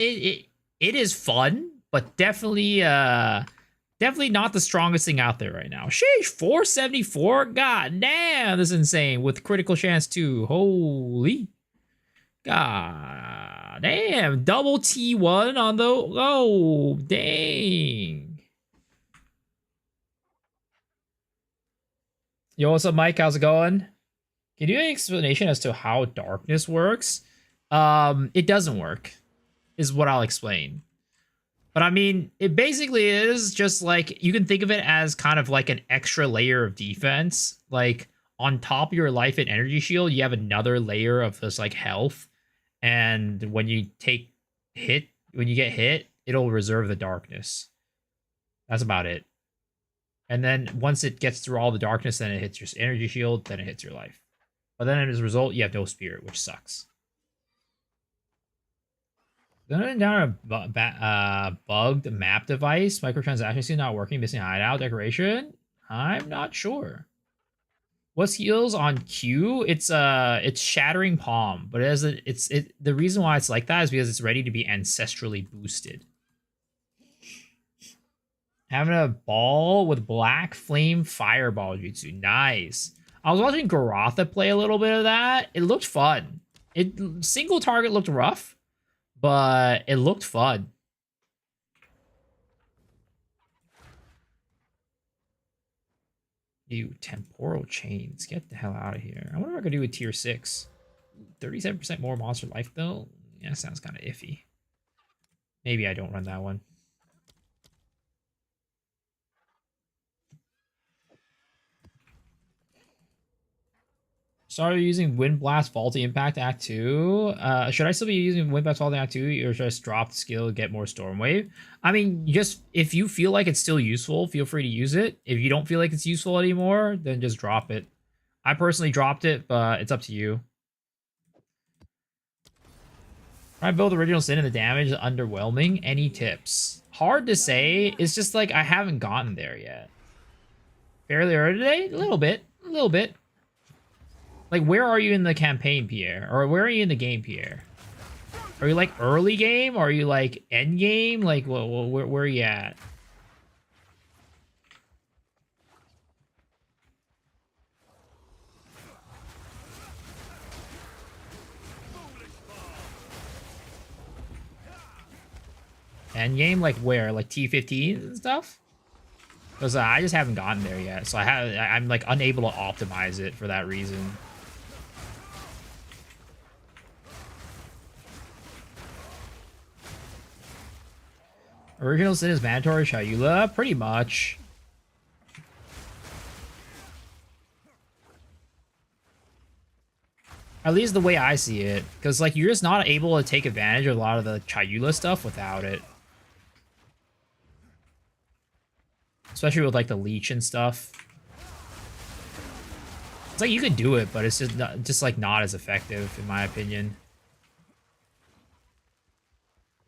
it is fun, but definitely not the strongest thing out there right now. Sheesh, 474? God damn, this is insane. With critical chance too. Holy god damn. Double T1 on the oh dang. Yo, what's up, Mike? How's it going? Can you give an explanation as to how darkness works? It doesn't work, is what I'll explain. But I mean, it basically is just like you can think of it as kind of like an extra layer of defense. Like on top of your life and energy shield, you have another layer of this like health. And when you when you get hit, it'll reserve the darkness. That's about it. And then once it gets through all the darkness, then it hits your energy shield, then it hits your life. But then as a result, you have no spirit, which sucks. Going down a bugged map device, microtransaction seem not working, missing hideout decoration. I'm not sure. What skills on Q? It's shattering palm, but the reason why it's like that is because it's ready to be ancestrally boosted. Having a ball with black flame fireball jutsu, nice. I was watching Garotha play a little bit of that. It looked fun. Single target looked rough, but it looked fun. Ew, temporal chains. Get the hell out of here. I wonder what I could do with tier 6. 37% more monster life, though? Yeah, sounds kind of iffy. Maybe I don't run that one. Started using Wind Blast Faulty Impact Act 2. Should I still be using Wind Blast Faulty Act 2, or should I just drop the skill and get more Storm Wave? I mean, just if you feel like it's still useful, feel free to use it. If you don't feel like it's useful anymore, then just drop it. I personally dropped it, but it's up to you. I build original sin and the damage is underwhelming. Any tips? Hard to say. It's just like I haven't gotten there yet. Fairly early today? A little bit. A little bit. Like, where are you in the campaign, Pierre? Or where are you in the game, Pierre? Are you, like, early game? Or are you, like, end game? Like, where are you at? End game? Like, where? Like, T15 and stuff? Because I just haven't gotten there yet. So I'm, like, unable to optimize it for that reason. Original sin is mandatory Chayula? Pretty much. At least the way I see it. Because, like, you're just not able to take advantage of a lot of the Chayula stuff without it. Especially with, like, the leech and stuff. It's like, you could do it, but it's just like, not as effective, in my opinion.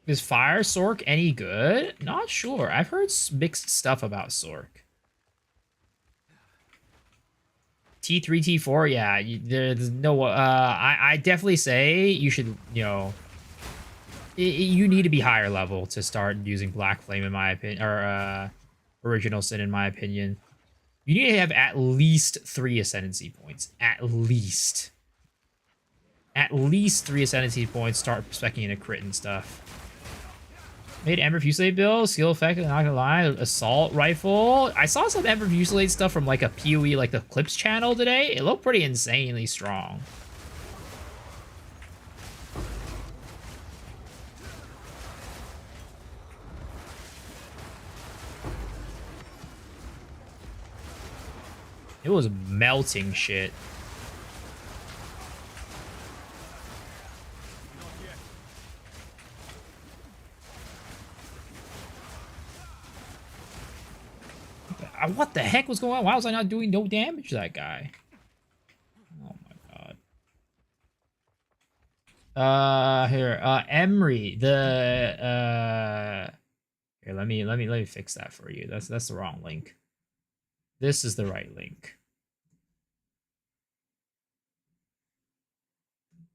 Is Fire Sork any good? Not sure. I've heard mixed stuff about Sork. T3, T4, yeah. There's no... I definitely say you should, you know... You need to be higher level to start using Black Flame, in my opinion. Or, Original Sin, in my opinion. You need to have at least 3 Ascendancy points. At least. At least 3 Ascendancy points. Start speccing into crit and stuff. Made Ember Fusillade build, skill effect, not gonna lie, assault rifle. I saw some Ember Fusillade stuff from like a PoE, like the Clips channel today. It looked pretty insanely strong. It was melting shit. What the heck was going on? Why was I not doing no damage to that guy? Oh my god. Here, Emery, here, let me fix that for you. That's the wrong link. This is the right link.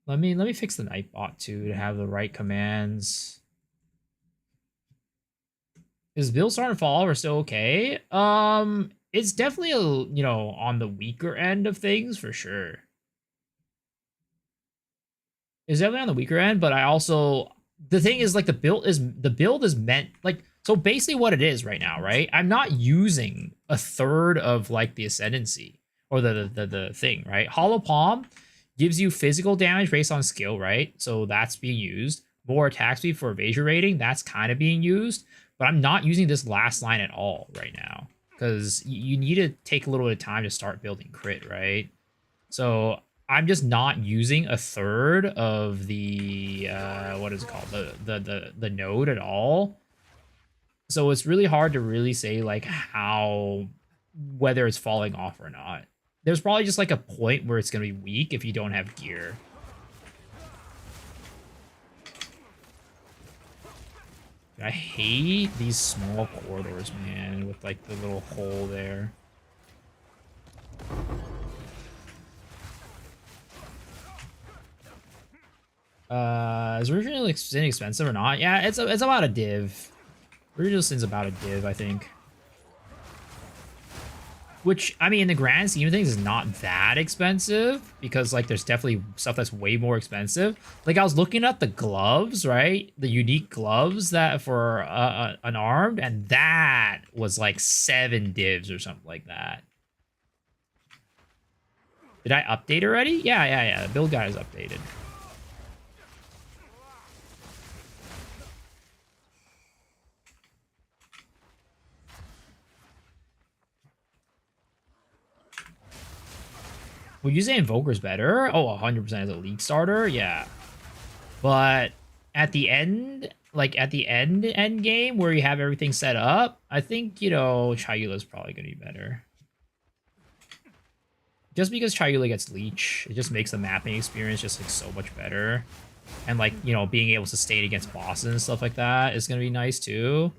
Let me fix the Nightbot too to have the right commands. Is build starting to fall or still okay? It's definitely on the weaker end of things for sure. It's definitely on the weaker end, but I also the thing is like the build is meant like so basically what it is right now, right? I'm not using a third of like the ascendancy or the thing, right? Hollow Palm gives you physical damage based on skill, right? So that's being used. More attack speed for evasion rating, that's kind of being used. But I'm not using this last line at all right now because you need to take a little bit of time to start building crit, right? So I'm just not using a third of the what is it called, the node at all. So it's really hard to really say like how whether it's falling off or not. There's probably just like a point where it's gonna be weak if you don't have gear. I hate these small corridors, man, with like the little hole there. Is Original Sin expensive or not? Yeah, it's about a div. Original Sin's about a div, I think. Which, I mean, in the grand scheme of things, is not that expensive because, like, there's definitely stuff that's way more expensive. Like, I was looking at the gloves, right? The unique gloves that for unarmed, and that was like 7 divs or something like that. Did I update already? Yeah. The build guide is updated. Would you say Invoker's better? Oh, 100% as a league starter? Yeah. But at the end, like at the end game where you have everything set up, I think, Chayula's probably going to be better. Just because Chayula gets leech, it just makes the mapping experience just like so much better. And like, being able to sustain against bosses and stuff like that is going to be nice too.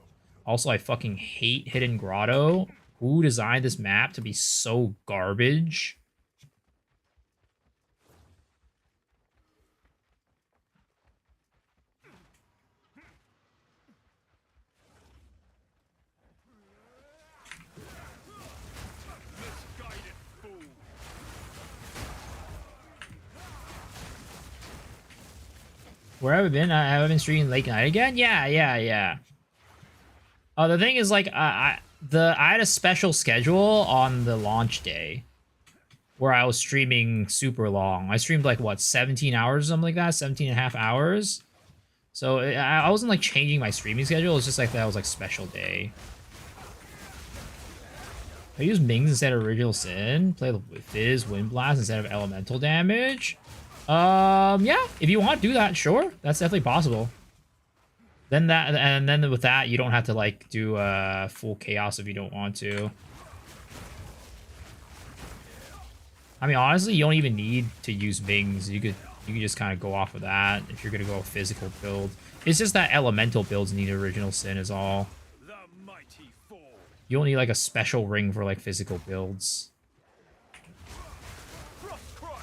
Also, I fucking hate Hidden Grotto. Who designed this map to be so garbage? Where have I been? I haven't been streaming late night again? Yeah. The thing is, like, I had a special schedule on the launch day where I was streaming super long. I streamed, like, what, 17 hours or something like that? 17 and a half hours? So I wasn't, like, changing my streaming schedule. It was just, like, that was, like, special day. I use Mings instead of Original Sin. Play the Fizz, Wind Blast instead of Elemental damage. Yeah, if you want to do that, sure. That's definitely possible. Then with that, you don't have to like do full chaos if you don't want to. I mean, honestly, you don't even need to use Mings. You could just kind of go off of that if you're gonna go a physical build. It's just that elemental builds need Original Sin is all. You don't need like a special ring for like physical builds.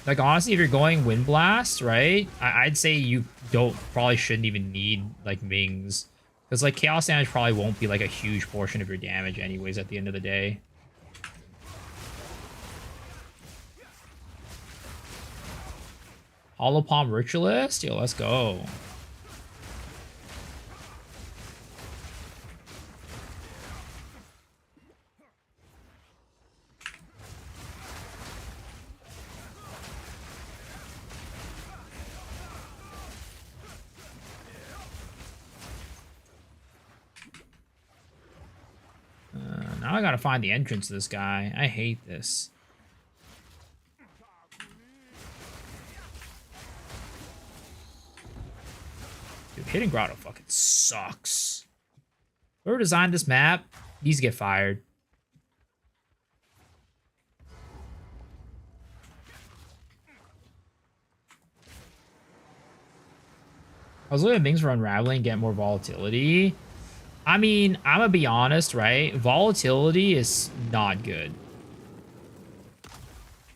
Like, honestly, if you're going Wind Blast, right, I'd say you probably shouldn't even need, like, Mings. Because, like, Chaos damage probably won't be, like, a huge portion of your damage anyways at the end of the day. Hollow Palm Ritualist? Yo, let's go. Now I gotta find the entrance to this guy. I hate this. Dude, Hidden Grotto fucking sucks. Whoever designed this map needs to get fired. I was looking at things for Unraveling, get more volatility. I mean, I'm gonna be honest, right? Volatility is not good.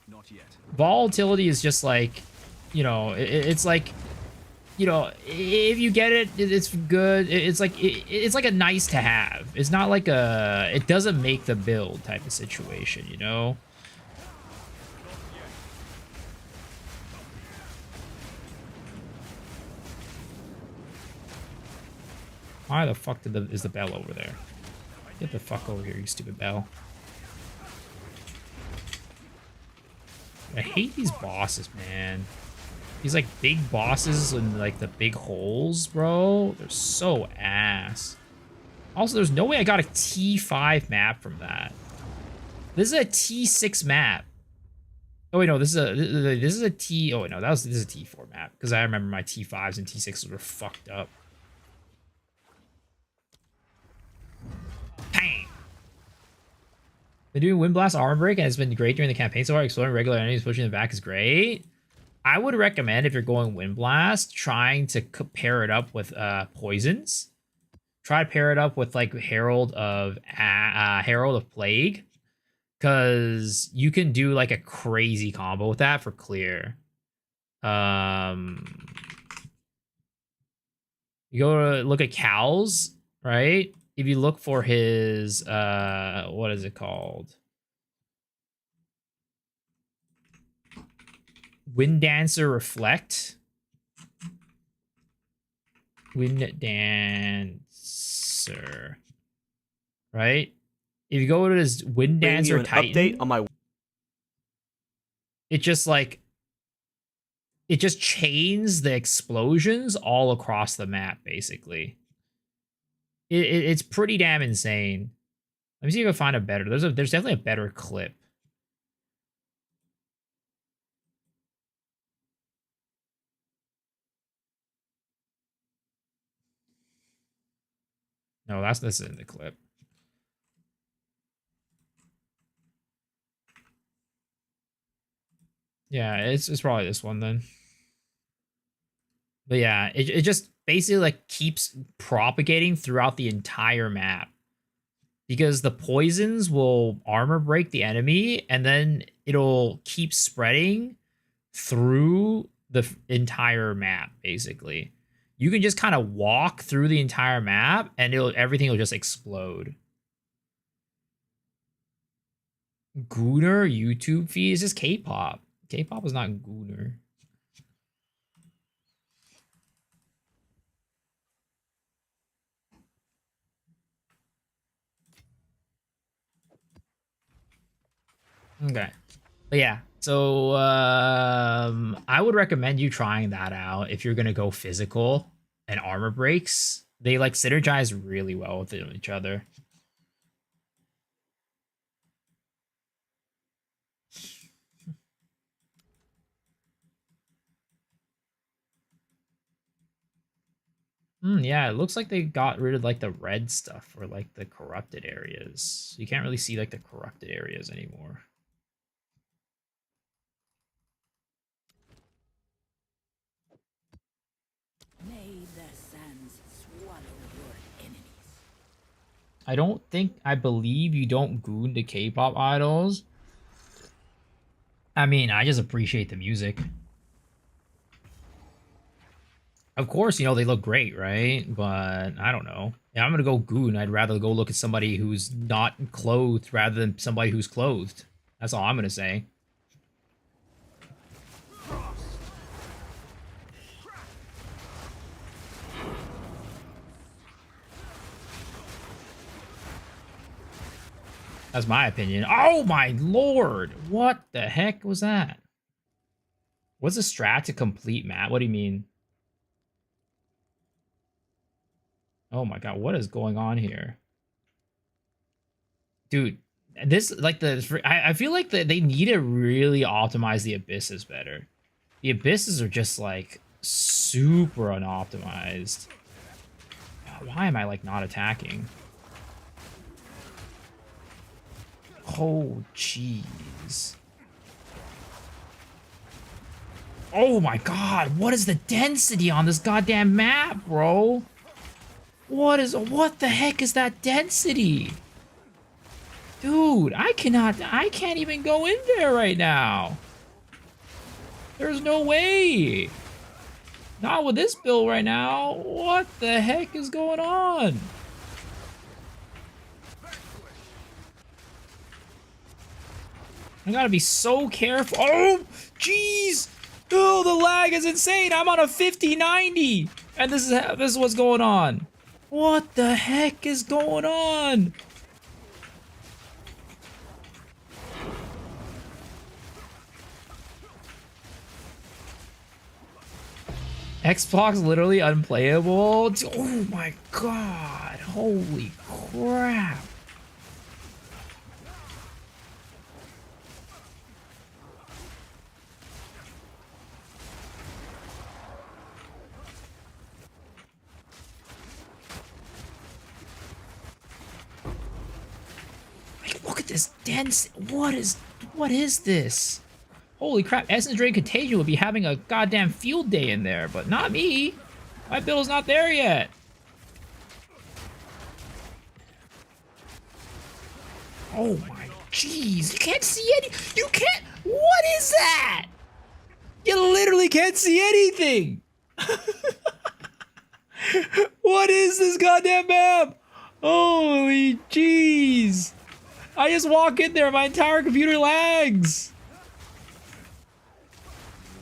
Not yet. Volatility is just like, it's like you know, if you get it, it's good. It's like a nice to have. It's not like a, it doesn't make the build type of situation, you know? Why the fuck is the bell over there? Get the fuck over here, you stupid bell. I hate these bosses, man. These, like, big bosses and, like, the big holes, bro. They're so ass. Also, there's no way I got a T5 map from that. This is a T6 map. Oh, wait, no, this is a T... Oh, wait, no, this is a T4 map. Because I remember my T5s and T6s were fucked up. Bang! Been doing Wind Blast Armor Break, and it's been great during the campaign so far. Exploring regular enemies, pushing them back is great. I would recommend, if you're going Wind Blast, trying to pair it up with poisons. Try to pair it up with like Herald of Plague, because you can do like a crazy combo with that for clear. You go to look at Cal's, right? If you look for his what is it called? Wind Dancer Reflect. Wind Dancer. Right? If you go to his Wind Dancer Titan, update on my, it just like, it just chains the explosions all across the map, basically. It's pretty damn insane. Let me see if I can find a better. There's definitely a better clip. No, this isn't the clip. Yeah, it's probably this one then. But yeah, it just basically like keeps propagating throughout the entire map. Because the poisons will armor break the enemy, and then it'll keep spreading through the entire map, basically. You can just kind of walk through the entire map, and everything will just explode. Gooner YouTube feed is just K-pop. K-pop is not Gooner. Okay. But yeah, so I would recommend you trying that out if you're gonna go physical and armor breaks. They like synergize really well with each other. Yeah, it looks like they got rid of like the red stuff or like the corrupted areas. You can't really see like the corrupted areas anymore. May the sands swallow your enemies. I believe you don't goon to K-pop idols. I mean, I just appreciate the music. Of course, you know, they look great, right? But I don't know. Yeah, I'm gonna go goon. I'd rather go look at somebody who's not clothed rather than somebody who's clothed. That's all I'm gonna say. That's my opinion. Oh my lord! What the heck was that? What's a strat to complete map? What do you mean? Oh my god, what is going on here? Dude, this, like, I feel like they need to really optimize the abysses better. The abysses are just, like, super unoptimized. Why am I, like, not attacking? Oh, jeez. Oh my god, what is the density on this goddamn map, bro? What the heck is that density? Dude, I can't even go in there right now. There's no way. Not with this build right now. What the heck is going on? I gotta be so careful. Oh, jeez. Oh, the lag is insane. I'm on a 5090. And this is what's going on. What the heck is going on? Xbox literally unplayable. Oh my god. Holy crap. Like, look at this dense. What is this? Holy crap, Essence Drain Contagion would be having a goddamn field day in there, but not me. My build's not there yet. Oh my jeez, you can't see any, you can't, what is that? You literally can't see anything. What is this goddamn map? Holy jeez. I just walk in there, my entire computer lags.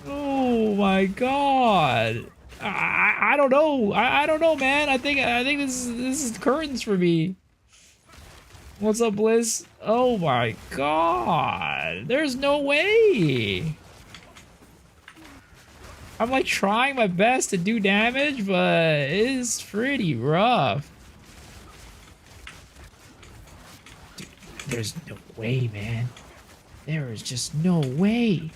Oh my god. I don't know. I don't know, man. I think this is curtains for me. What's up, Bliss? Oh my god. There's no way. I'm like trying my best to do damage, but it's pretty rough. Dude, there's no way, man. There is just no way.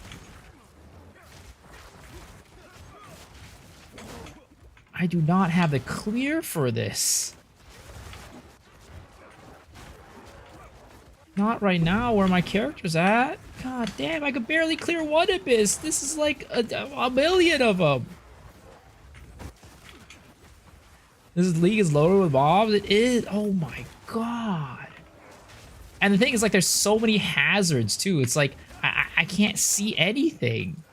I do not have the clear for this. Not right now where my character's at. God damn, I could barely clear one abyss. This is like a million of them. This league is loaded with mobs. It is. Oh my god. And the thing is, like, there's so many hazards too. It's like I can't see anything.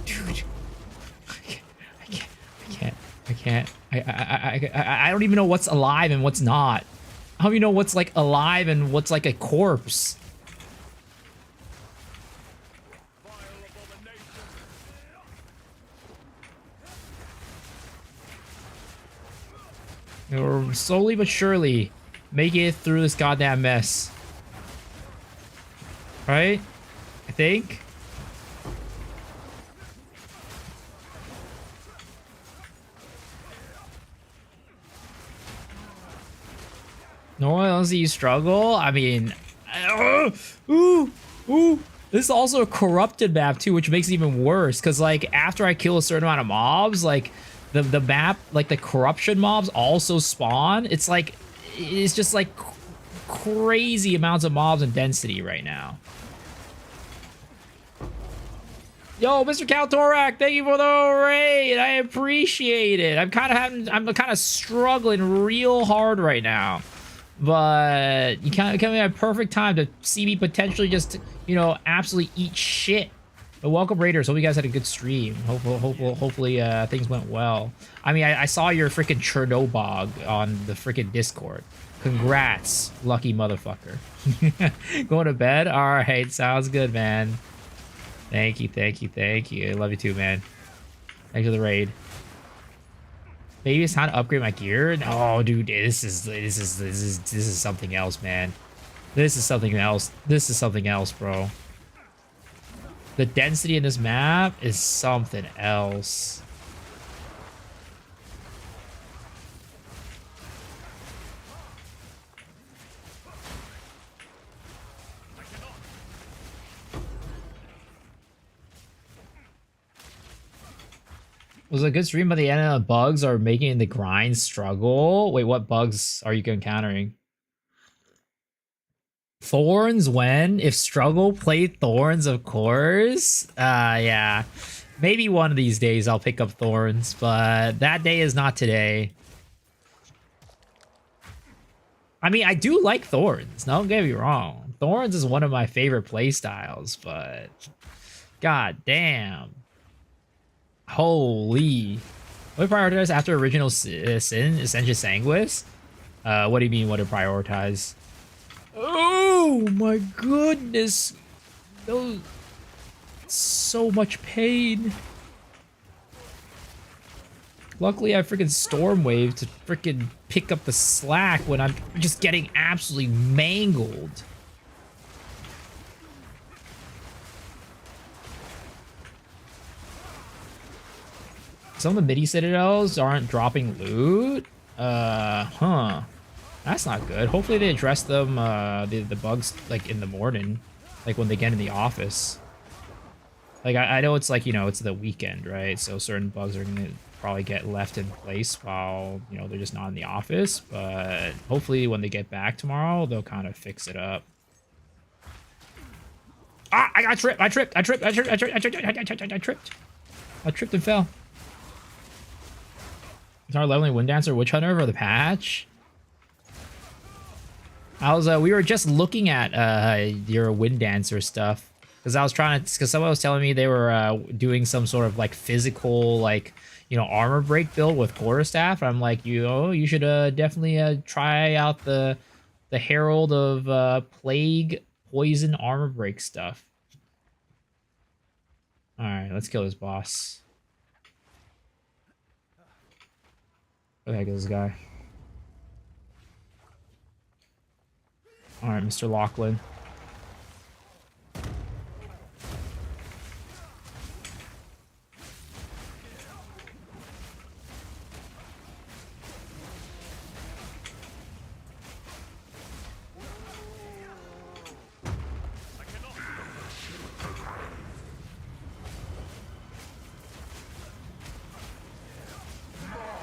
Dude, I can't. I don't even know what's alive and what's not. I don't even know what's like alive and what's like a corpse. We're slowly but surely making it through this goddamn mess. Right? I think. No one else see you struggle? I mean, ooh. This is also a corrupted map too, which makes it even worse. Cause like after I kill a certain amount of mobs, like the map, like the corruption mobs also spawn. It's like, it's just like crazy amounts of mobs and density right now. Yo, Mr. Kaltorak, thank you for the raid. I appreciate it. I'm kind of struggling real hard right now. But you kind of come at a perfect time to see me potentially just, you know, absolutely eat shit. But welcome, Raiders. Hope you guys had a good stream. Hopefully things went well. I mean, I saw your freaking Chernobog on the freaking Discord. Congrats, lucky motherfucker. Going to bed? All right, sounds good, man. Thank you. I love you too, man. Thanks for the raid. Maybe it's time to upgrade my gear. No, dude, this is something else, man. This is something else. This is something else, bro. The density in this map is something else. Was a good stream, but the end of the bugs are making the grind struggle. Wait, what bugs are you encountering? Thorns when? If struggle, play Thorns, of course. Yeah. Maybe one of these days I'll pick up Thorns, but that day is not today. I mean, I do like Thorns. Don't get me wrong. Thorns is one of my favorite playstyles, but god damn. Holy. What do you prioritize after original sin? Essentia Sanguis? What do you mean, what to prioritize? Oh my goodness. Those... So much pain. Luckily, I freaking Storm Wave to freaking pick up the slack when I'm just getting absolutely mangled. Some of the midi citadels aren't dropping loot. Huh. That's not good. Hopefully they address them, the bugs, like, in the morning. Like, when they get in the office. Like, I know it's like, you know, it's the weekend, right? So certain bugs are gonna probably get left in place while, you know, they're just not in the office. But hopefully when they get back tomorrow, they'll kind of fix it up. Ah, I got tripped. I tripped and fell. Is our leveling Wind Dancer Witch Hunter for the patch? We were just looking at your Wind Dancer stuff. Because I was trying to, because someone was telling me they were doing some sort of like physical, like, you know, armor break build with quarterstaff. I'm like, you should definitely try out the Herald of Plague Poison armor break stuff. All right, let's kill this boss. Where the heck is this guy? All right, Mr. Lachlan.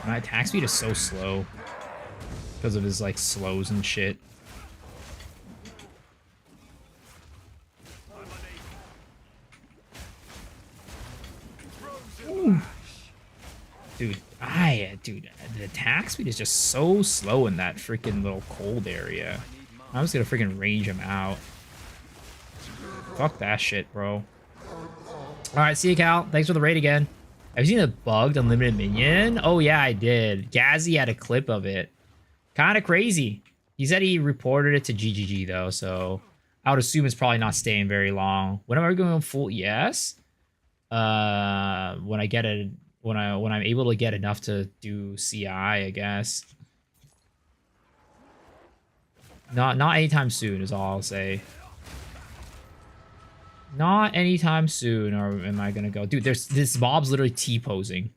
My attack speed is so slow because of his like slows and shit. Ooh. Dude, the attack speed is just so slow in that freaking little cold area. I'm just gonna freaking range him out. Fuck that shit, bro. Alright, see you, Cal. Thanks for the raid again. Have you seen the bugged unlimited minion? Oh yeah, I did. Gazzy had a clip of it. Kind of crazy. He said he reported it to GGG though, so I would assume it's probably not staying very long. When am I going full? Yes. When I get it, when I'm able to get enough to do CI, I guess. Not anytime soon is all I'll say. Not anytime soon, or am I gonna go? Dude, this mob's literally T-posing.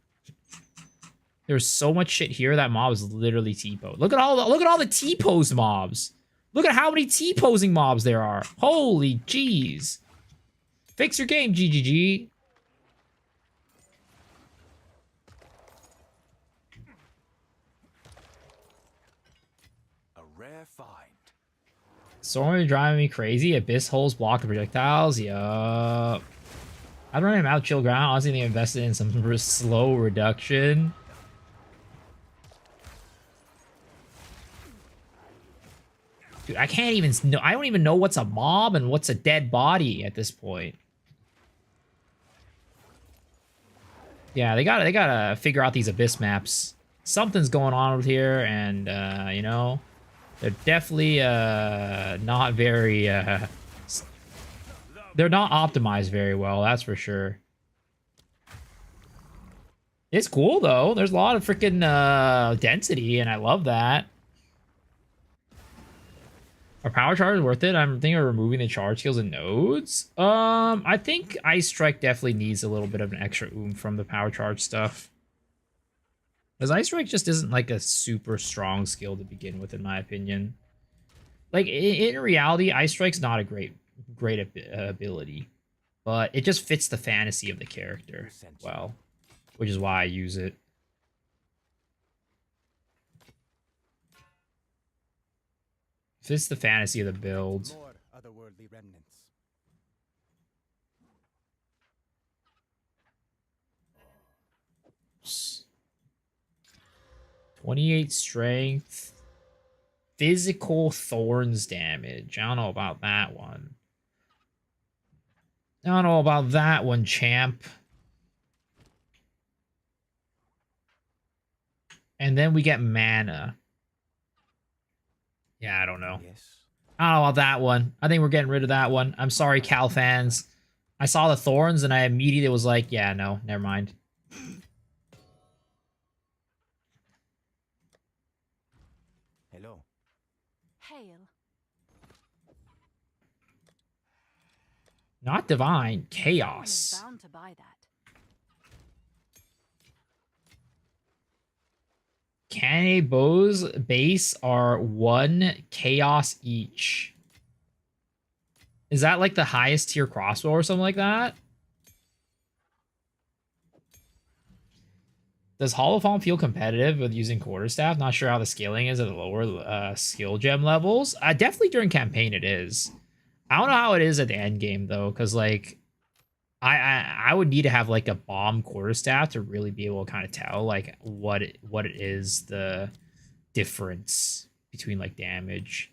There's so much shit here. That mob is literally T-pose. Look at all the T-pose mobs. Look at how many T-posing mobs there are. Holy jeez. Fix your game, GGG. A rare find. Storm driving me crazy. Abyss holes block the projectiles. Yup. I'd run him out, chill ground. Honestly, they invested in some slow reduction. Dude, I can't even know. I don't even know what's a mob and what's a dead body at this point. Yeah, they gotta figure out these Abyss maps. Something's going on with here, and you know, they're definitely not very they're not optimized very well, that's for sure. It's cool though. There's a lot of freaking density, and I love that. Are power charges worth it? I'm thinking of removing the charge skills and nodes. I think Ice Strike definitely needs a little bit of an extra oomph from the power charge stuff. Because Ice Strike just isn't like a super strong skill to begin with, in my opinion. Like, in reality, Ice Strike's not a great ability. But it just fits the fantasy of the character well. Which is why I use it. Fits the fantasy of the build. More otherworldly remnants. 28 strength. physical thorns damage. I don't know about that one. I don't know about that one, champ. And then we get mana. Yeah, I don't know. Yes. I don't know about that one. I think we're getting rid of that one. I'm sorry, Cal fans. I saw the thorns and I immediately was like, yeah, no, never mind. Hello. Hail. Not divine, Someone is chaos. bound to buy that. Canny bows base are 1 chaos each. Is that like the highest tier crossbow or something like that? Does Hollow Palm feel competitive with using quarterstaff? Not sure how the scaling is at the lower skill gem levels. Definitely during campaign it is. I don't know how it is at the end game though, because like I would need to have like a bomb quarterstaff to really be able to kind of tell like what it is the difference between like damage.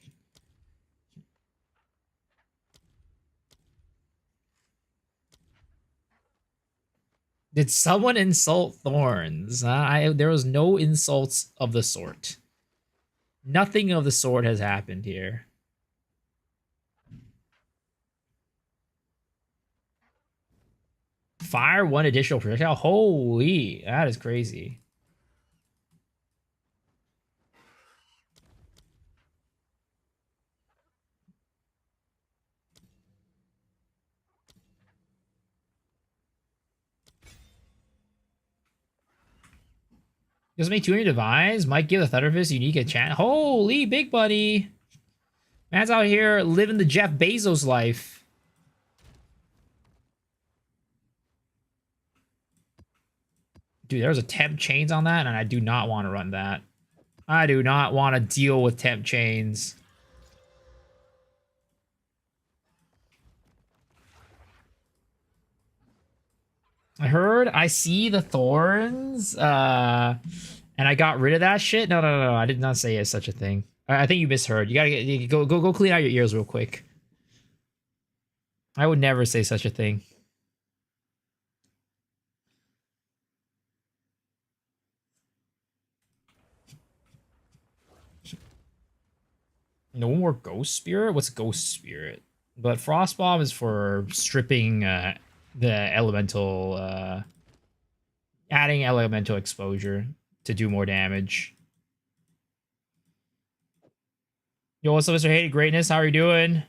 Did someone insult Thorns? There was no insults of the sort. Nothing of the sort has happened here. Fire 1 additional projectile? Holy, that is crazy. Just make 200 divines. Might give the Thunderfist unique enchant. Holy, big buddy. Man's out here living the Jeff Bezos life. Dude, there's a temp chains on that, and I do not want to run that. I do not want to deal with temp chains. I see the thorns, and I got rid of that shit. No. I did not say it's such a thing. I think you misheard. You gotta go clean out your ears real quick. I would never say such a thing. No more Ghost Spirit? What's Ghost Spirit? But Frost Bomb is for stripping the elemental, adding elemental exposure to do more damage. Yo, what's up, Mr. Hated Greatness? How are you doing?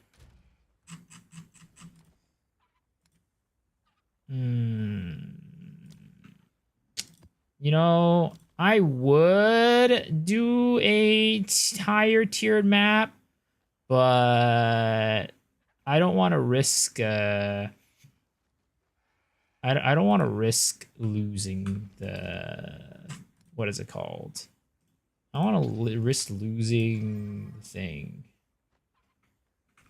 You know, I would do a higher tiered map, but I don't want to risk I don't want to risk losing the, what is it called? I want to risk losing the thing.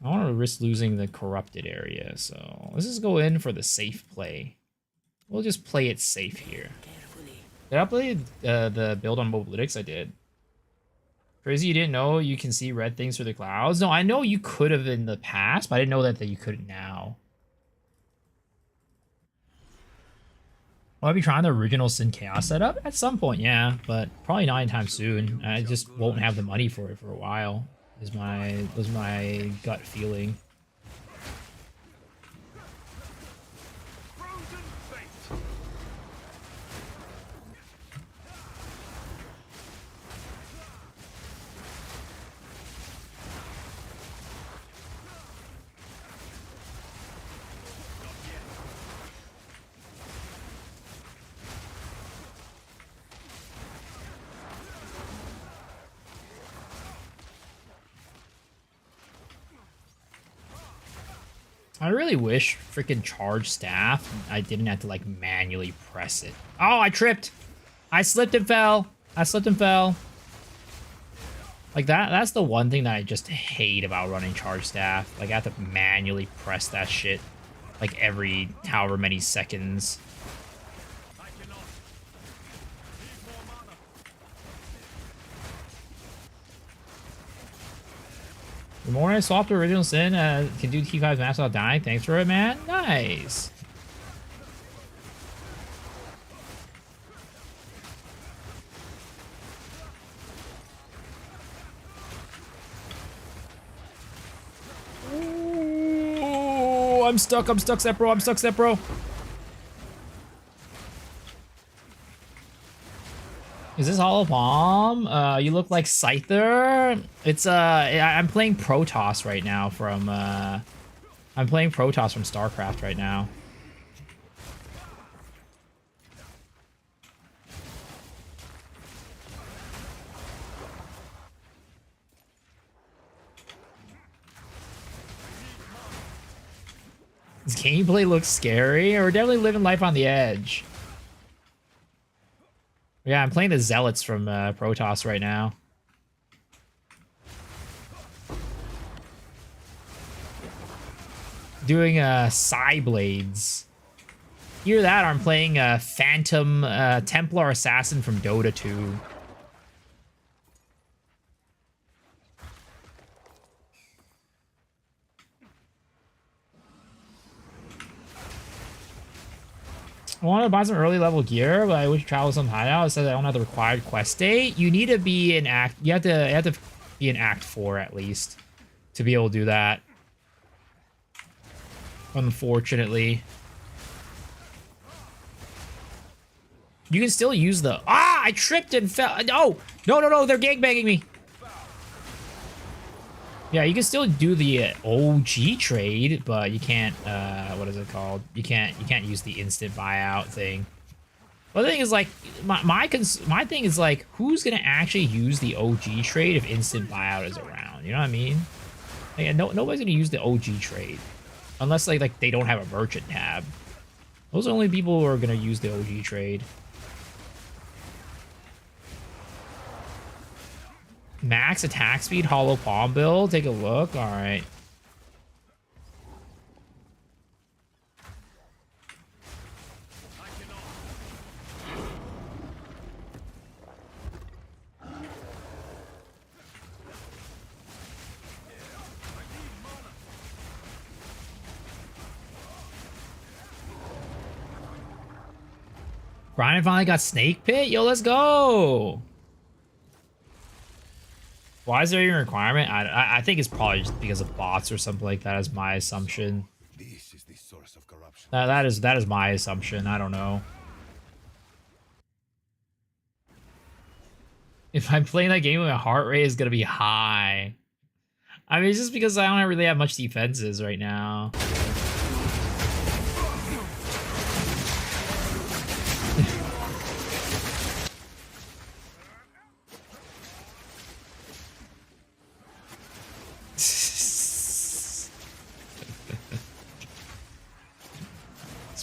I want to risk losing the corrupted area, so let's just go in for the safe play. We'll just play it safe here. Did I play the build on Mobalytics? I did. Crazy you didn't know you can see red things through the clouds? No, I know you could have in the past, but I didn't know that you couldn't now. Will I be trying the original Sin Chaos setup? At some point, yeah, but probably not anytime soon. I just won't have the money for it for a while, was my gut feeling. I really wish freaking charge staff I didn't have to like manually press it. Oh, I tripped. I slipped and fell. Like that's the one thing that I just hate about running charge staff. Like I have to manually press that shit like every however many seconds. The more I swap to Original Sin, can do T5 maps without dying. Thanks for it, man. Nice. Ooh, I'm stuck, Sepro, I'm stuck, Sepro. Is this Hollow Palm? You look like Scyther. It's I'm playing Protoss right now from I'm playing Protoss from StarCraft right now. This gameplay looks scary. We're definitely living life on the edge. Yeah, I'm playing the Zealots from Protoss right now. Doing Psy Blades. Either that or I'm playing Phantom Templar Assassin from Dota 2. I want to buy some early level gear, but I wish travel some hideout. It says I don't have the required quest state. You need to be in act. You have to be in Act 4 at least to be able to do that. Unfortunately, you can still use the. Ah! I tripped and fell. No! No! They're gangbanging me. Yeah, you can still do the OG trade, but you can't. What is it called? You can't use the instant buyout thing. Well, the thing is, like, my thing is like, who's gonna actually use the OG trade if instant buyout is around? You know what I mean? Like, nobody's gonna use the OG trade unless like they don't have a merchant tab. Those are the only people who are gonna use the OG trade. Max attack speed, Hollow Palm build. Take a look. All right. Brian finally got Snake Pit. Yo, let's go. Why is there even a requirement? I think it's probably just because of bots or something like that is my assumption. This is the source of corruption. That is my assumption. I don't know. If I'm playing that game, my heart rate is gonna be high. I mean, it's just because I don't really have much defenses right now.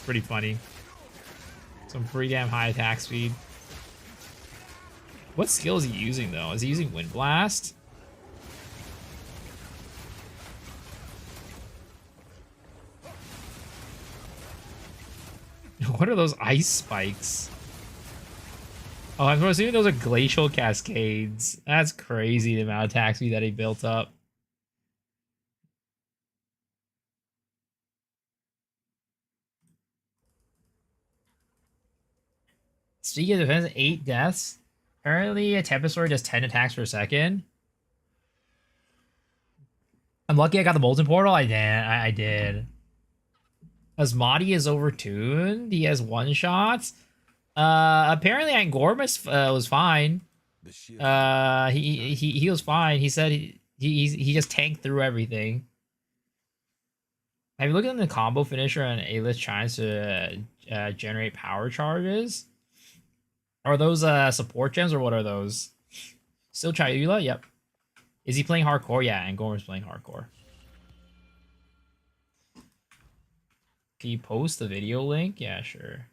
Pretty funny. Some pretty damn high attack speed. What skill is he using though? Is he using Wind Blast? What are those ice spikes? Oh, I'm assuming those are glacial cascades. That's crazy, the amount of attack speed that he built up. Speaking of defense, 8 deaths. Apparently, a Tempest Sword does 10 attacks per second. I'm lucky I got the Molten Portal. I did. Asmati is overtuned. He has one shots. Apparently, Angormus was fine. He was fine. He said he just tanked through everything. Have you looked at the combo finisher on A-list tries to generate power charges? Are those support gems or what are those? Still Chayula? Yep. Is he playing hardcore? Yeah, and Gorman's playing hardcore. Can you post the video link? Yeah, sure.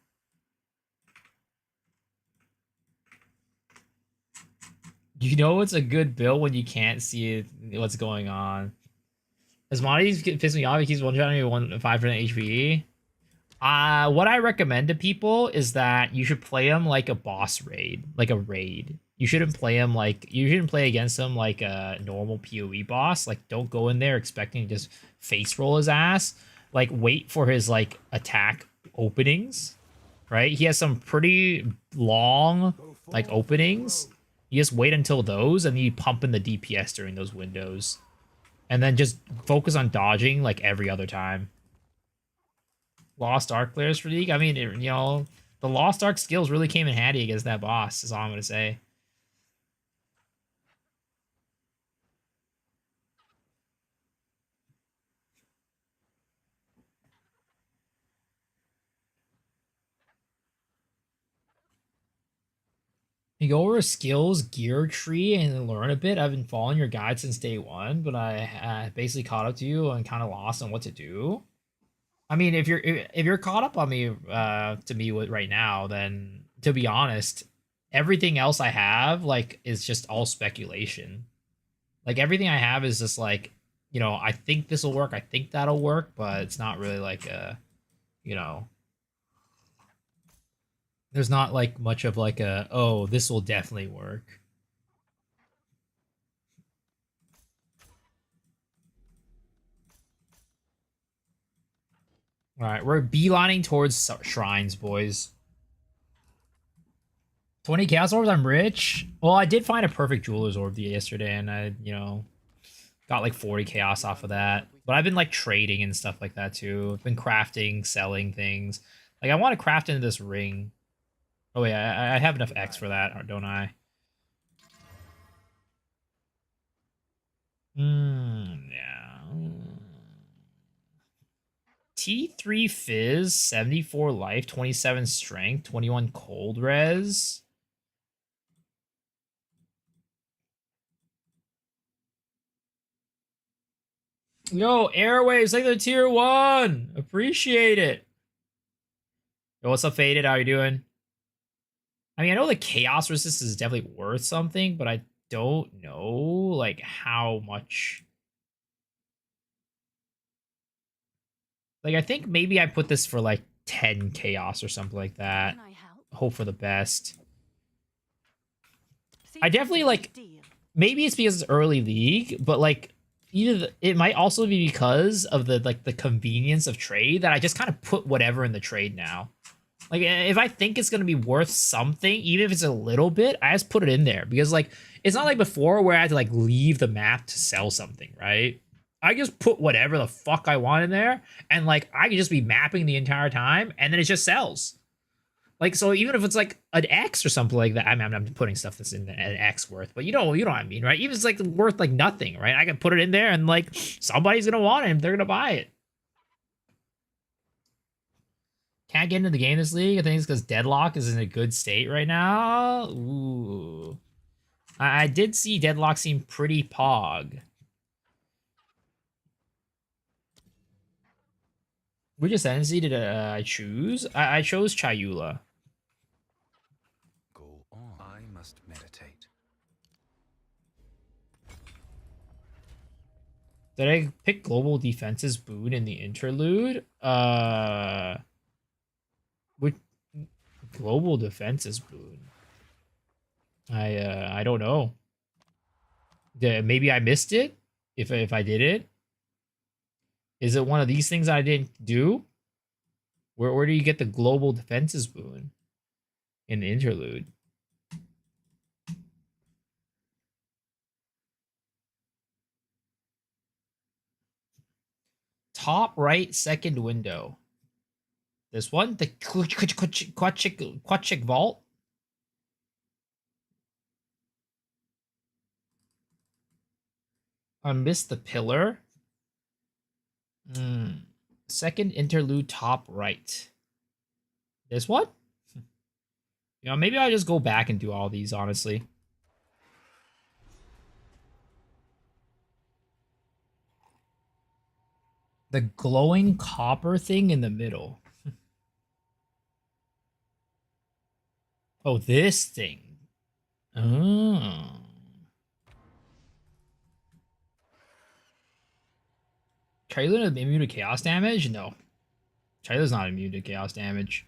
You know it's a good build when you can't see what's going on. Asmati's pissing me off. He keeps one-shotting me 5% HP. What I recommend to people is that you should play him like a boss raid, like a raid. You shouldn't play him like you shouldn't play against him like a normal PoE boss. Like, don't go in there expecting to just face roll his ass. Like, wait for his like attack openings, right? He has some pretty long like openings. You just wait until those, and you pump in the DPS during those windows, and then just focus on dodging like every other time. Lost Arc players for League. I mean, the Lost Arc skills really came in handy against that boss. Is all I'm gonna say. You go over a skills gear tree and learn a bit. I've been following your guide since day one, but I basically caught up to you and kind of lost on what to do. I mean, if you're caught up on me to me with right now, then to be honest, everything else I have like is just all speculation. Like everything I have is just like, I think this will work, I think that'll work, but it's not really like you know, there's not like much of like a, oh, this will definitely work. All right, we're beelining towards shrines, boys. 20 chaos orbs, I'm rich. Well, I did find a perfect jeweler's orb yesterday, and I, got like 40 chaos off of that. But I've been like trading and stuff like that too. I've been crafting, selling things. Like I want to craft into this ring. Oh yeah, I have enough X for that, don't I? Yeah. T3 Fizz, 74 life, 27 strength, 21 cold res. Yo, Airwaves, like the tier 1. Appreciate it. Yo, what's up, Faded? How you doing? I mean, I know the chaos resist is definitely worth something, but I don't know like how much. Like, I think maybe I put this for like 10 chaos or something like that. Hope for the best. I definitely like, maybe it's because it's early league, but like it might also be because of the convenience of trade that I just kind of put whatever in the trade now. Like, if I think it's gonna be worth something, even if it's a little bit, I just put it in there because like it's not like before where I had to like leave the map to sell something, right? I just put whatever the fuck I want in there, and like I can just be mapping the entire time, and then it just sells. Like, so even if it's like an X or something like that, I'm putting stuff that's in an X worth, but you know what I mean, right? Even if it's like worth like nothing, right? I can put it in there, and like somebody's gonna want it, and they're gonna buy it. Can't get into the game this league. I think it's because Deadlock is in a good state right now. Ooh. I did see Deadlock seem pretty pog. Which ascendancy did I choose? I chose Chayula. Go on. I must meditate. Did I pick Global Defense's boon in the interlude? Which Global Defense's boon? I don't know. Maybe I missed it. If I did it, is it one of these things I didn't do? Where do you get the Global Defenses boon in the interlude? Top right second window. This one, the Quachik Vault. I missed the pillar. Second interlude top right. This one? Maybe I'll just go back and do all these, honestly. The glowing copper thing in the middle. Oh, this thing. Oh. Chayula immune to chaos damage? No. Chayula's not immune to chaos damage.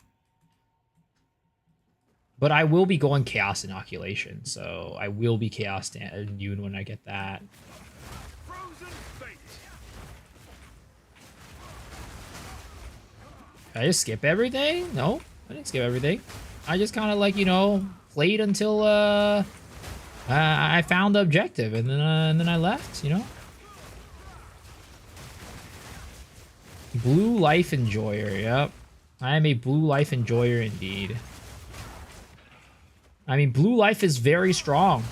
But I will be going Chaos Inoculation, so I will be Chaos Immune when I get that. Did I just skip everything? No, I didn't skip everything. I just kind of like, you know, played until I found the objective, and then I left, you know? Blue Life Enjoyer, yep. I am a Blue Life Enjoyer indeed. I mean, Blue Life is very strong.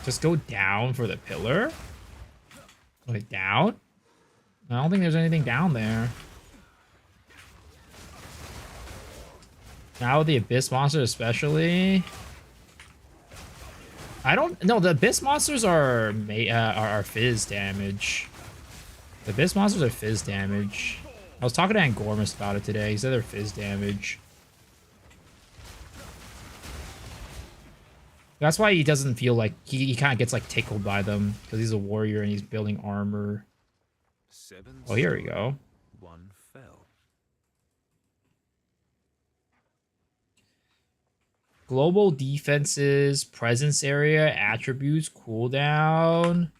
Just go down for the pillar? Like, down? I don't think there's anything down there. Now with the Abyss Monster especially. I don't... No, the Abyss Monsters are Fizz damage. The Abyss Monsters are Fizz damage. I was talking to Angormus about it today. He said they're Fizz damage. That's why he doesn't feel like... He kind of gets, like, tickled by them. Because he's a warrior and he's building armor. Oh, here we go. One fell. Global defenses, presence area, attributes, cooldown.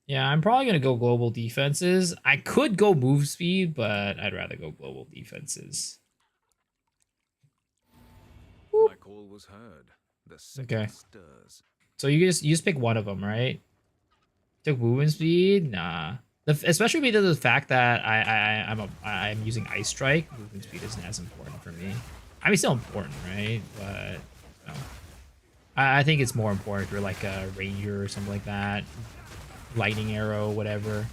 Yeah, I'm probably going to go global defenses. I could go move speed, but I'd rather go global defenses. My call was heard. The Okay. stirs. So you just pick one of them, right? Took movement speed? Nah. Especially because of the fact that I'm using Ice Strike. Movement speed isn't as important for me. I mean, still important, right? But no. I think it's more important for like a ranger or something like that. Lightning arrow, whatever.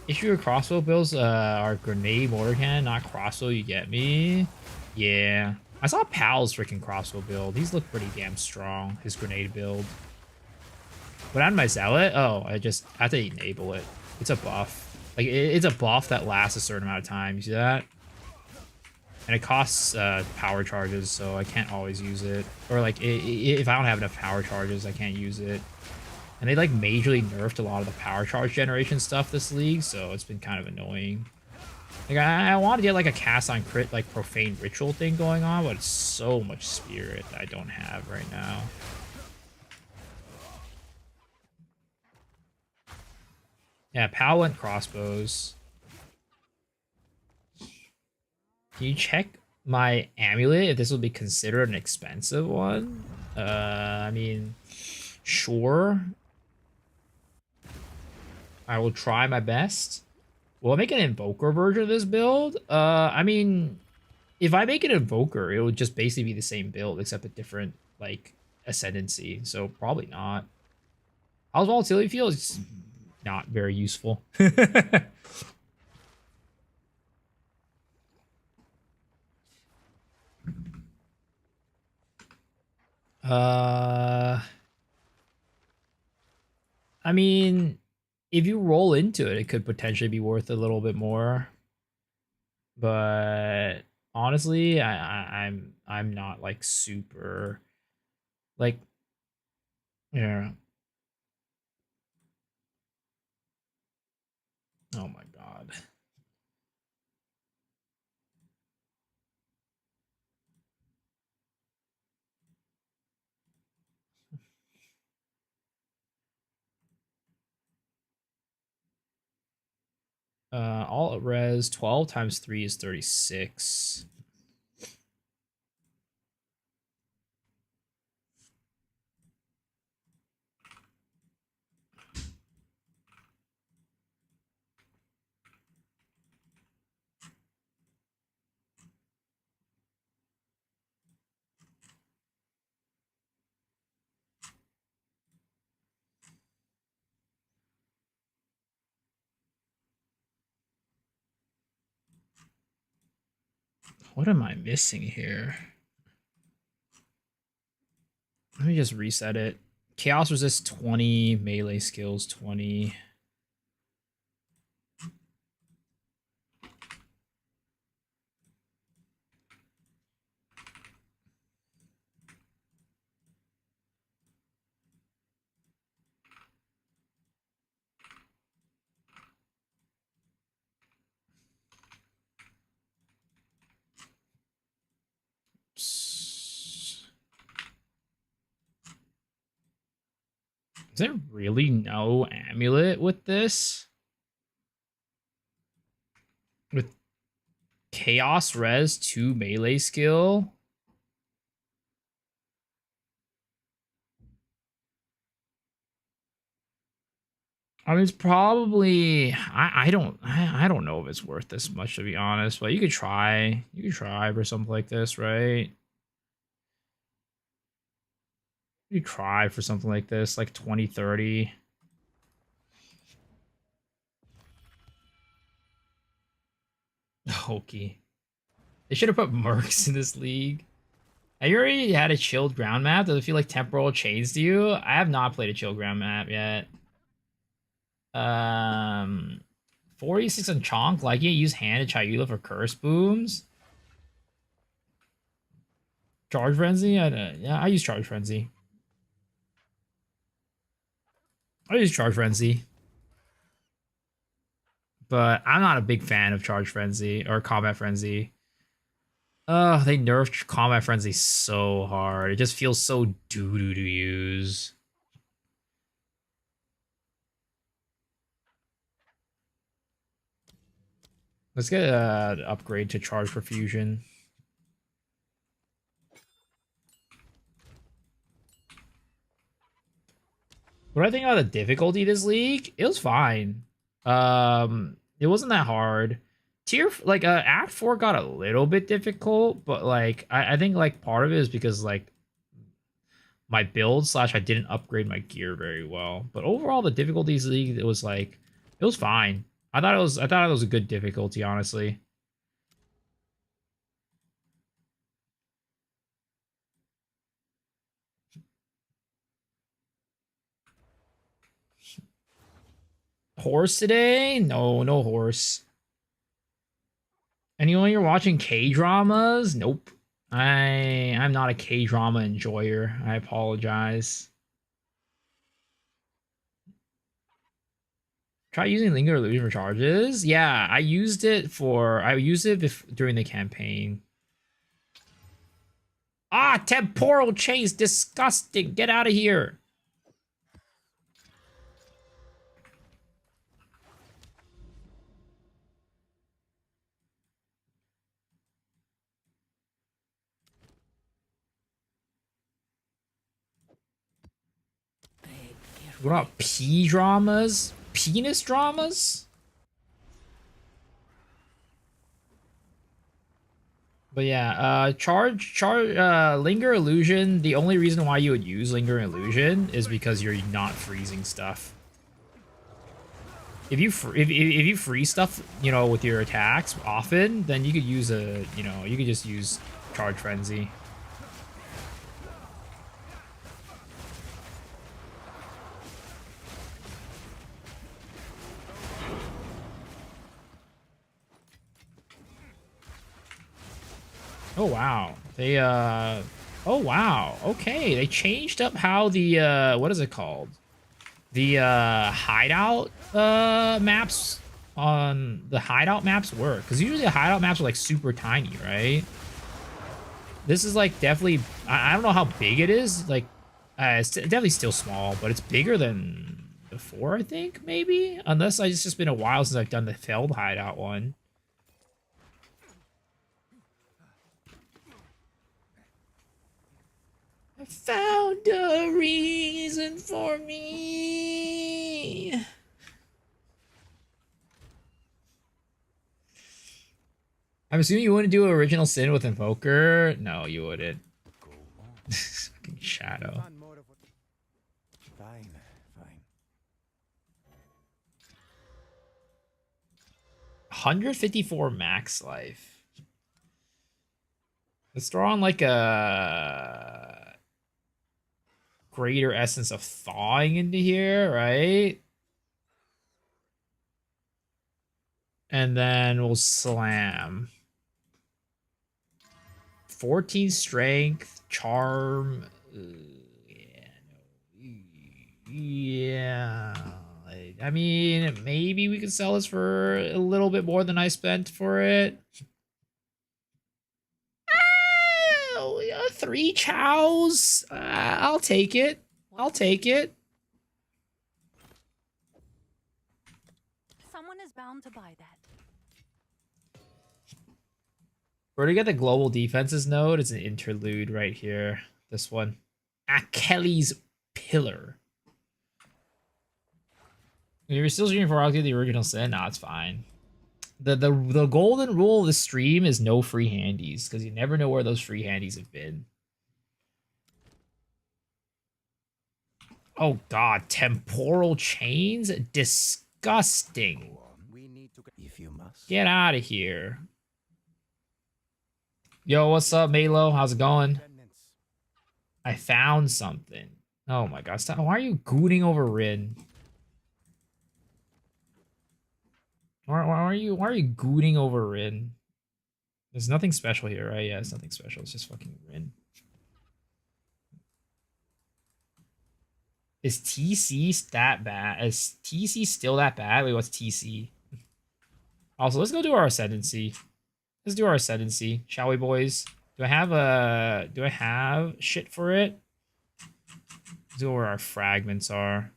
Issue of crossbow builds are grenade, mortar cannon, not crossbow. You get me? Yeah. I saw Pal's freaking crossbow build. He's looked pretty damn strong. His grenade build. What happened to my zealot? Oh, I have to enable it. It's a buff. Like it's a buff that lasts a certain amount of time. You see that? And it costs power charges, so I can't always use it. Or like if I don't have enough power charges, I can't use it. And they like majorly nerfed a lot of the power charge generation stuff this league, so it's been kind of annoying. Like I want to get like a cast on crit, like profane ritual thing going on, but it's so much spirit that I don't have right now. Yeah, Pal went crossbows. Can you check my amulet if this will be considered an expensive one? I mean, sure. I will try my best. Will I make an invoker version of this build? I mean, if I make an invoker, it would just basically be the same build except a different like ascendancy. So probably not. How's volatility feel? It's not very useful. I mean, if you roll into it, it could potentially be worth a little bit more. But honestly, I'm not like super like yeah. Oh my god. All res 12 times 3 is 36. What am I missing here? Let me just reset it. Chaos resist 20, melee skills 20. Is there really no amulet with this? With Chaos Res 2 melee skill? I mean, it's probably I don't know if it's worth this much, to be honest, but you could try. You could try for something like this, right? You could try for something like this, like 20, 30. Hokey. They should have put mercs in this league. Have you already had a chilled ground map? Does it feel like temporal chains to you? I have not played a chilled ground map yet. 46 on Chonk, like you use hand to Chayula for curse booms. Charge Frenzy? Yeah, I use Charge Frenzy. I use Charge Frenzy. But I'm not a big fan of Charge Frenzy or Combat Frenzy. Oh, they nerfed Combat Frenzy so hard. It just feels so doo-doo to use. Let's get an upgrade to Charge Perfusion. What do I think about the difficulty this league? It was fine. It wasn't that hard. Act 4 got a little bit difficult, but like I think like part of it is because like my build slash I didn't upgrade my gear very well. But overall the difficulties league it was fine. I thought it was a good difficulty, honestly. Horse today? No, no horse. Anyone you're watching K-dramas? Nope. I'm not a K-drama enjoyer. I apologize. Try using Linger Illusion for charges. Yeah, I used it during the campaign. Ah, temporal chains, disgusting. Get out of here. What about P dramas? Penis dramas? But yeah, Linger Illusion. The only reason why you would use Linger Illusion is because you're not freezing stuff. If you freeze stuff, you know, with your attacks often, then you could use you could just use Charge Frenzy. Oh wow. Oh wow. Okay, they changed up how the what is it called? The hideout maps work, cuz usually the hideout maps are like super tiny, right? This is like definitely I don't know how big it is. Like it's definitely still small, but it's bigger than before, I think, maybe. Unless it's just been a while since I've done the failed hideout one. I found a reason for me. I'm assuming you wouldn't do original sin with Invoker. No, you wouldn't. Fucking Shadow. Fine, fine. 154 max life. Let's throw on like a greater essence of thawing into here, right? And then we'll slam. 14 strength, charm. Yeah. I mean, maybe we could sell this for a little bit more than I spent for it. Oh, yeah, 3 chows. I'll take it. I'll take it. Someone is bound to buy that. Where to get the global defenses node? It's an interlude right here. This one. Achilles Pillar. You're still streaming for the original sin? Nah, it's fine. The golden rule of the stream is no free handies, because you never know where those free handies have been. Oh god, temporal chains? Disgusting. If you must. Get out of here. Yo, what's up, Malo? How's it going? I found something. Oh my god, stop. Why are you gooning over Rin? Why are you gooning over Rin? There's nothing special here, right? Yeah, it's nothing special. It's just fucking Rin. Is TC that bad? Is TC still that bad? Wait, what's TC? Also, let's go do our ascendancy. Let's do our ascendancy, shall we, boys? Do I have shit for it? Let's go where our fragments are.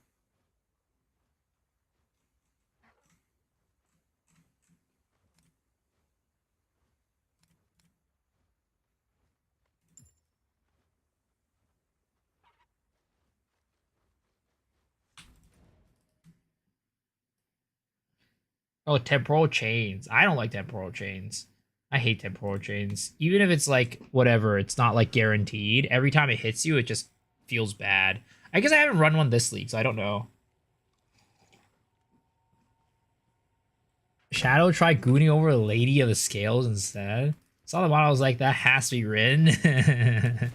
Oh, temporal chains. I don't like temporal chains. I hate temporal chains. Even if it's like, whatever, it's not like guaranteed. Every time it hits you, it just feels bad. I guess I haven't run one this league, so I don't know. Shadow tried gooning over the Lady of the Scales instead. Saw the model, I was like, that has to be Rin.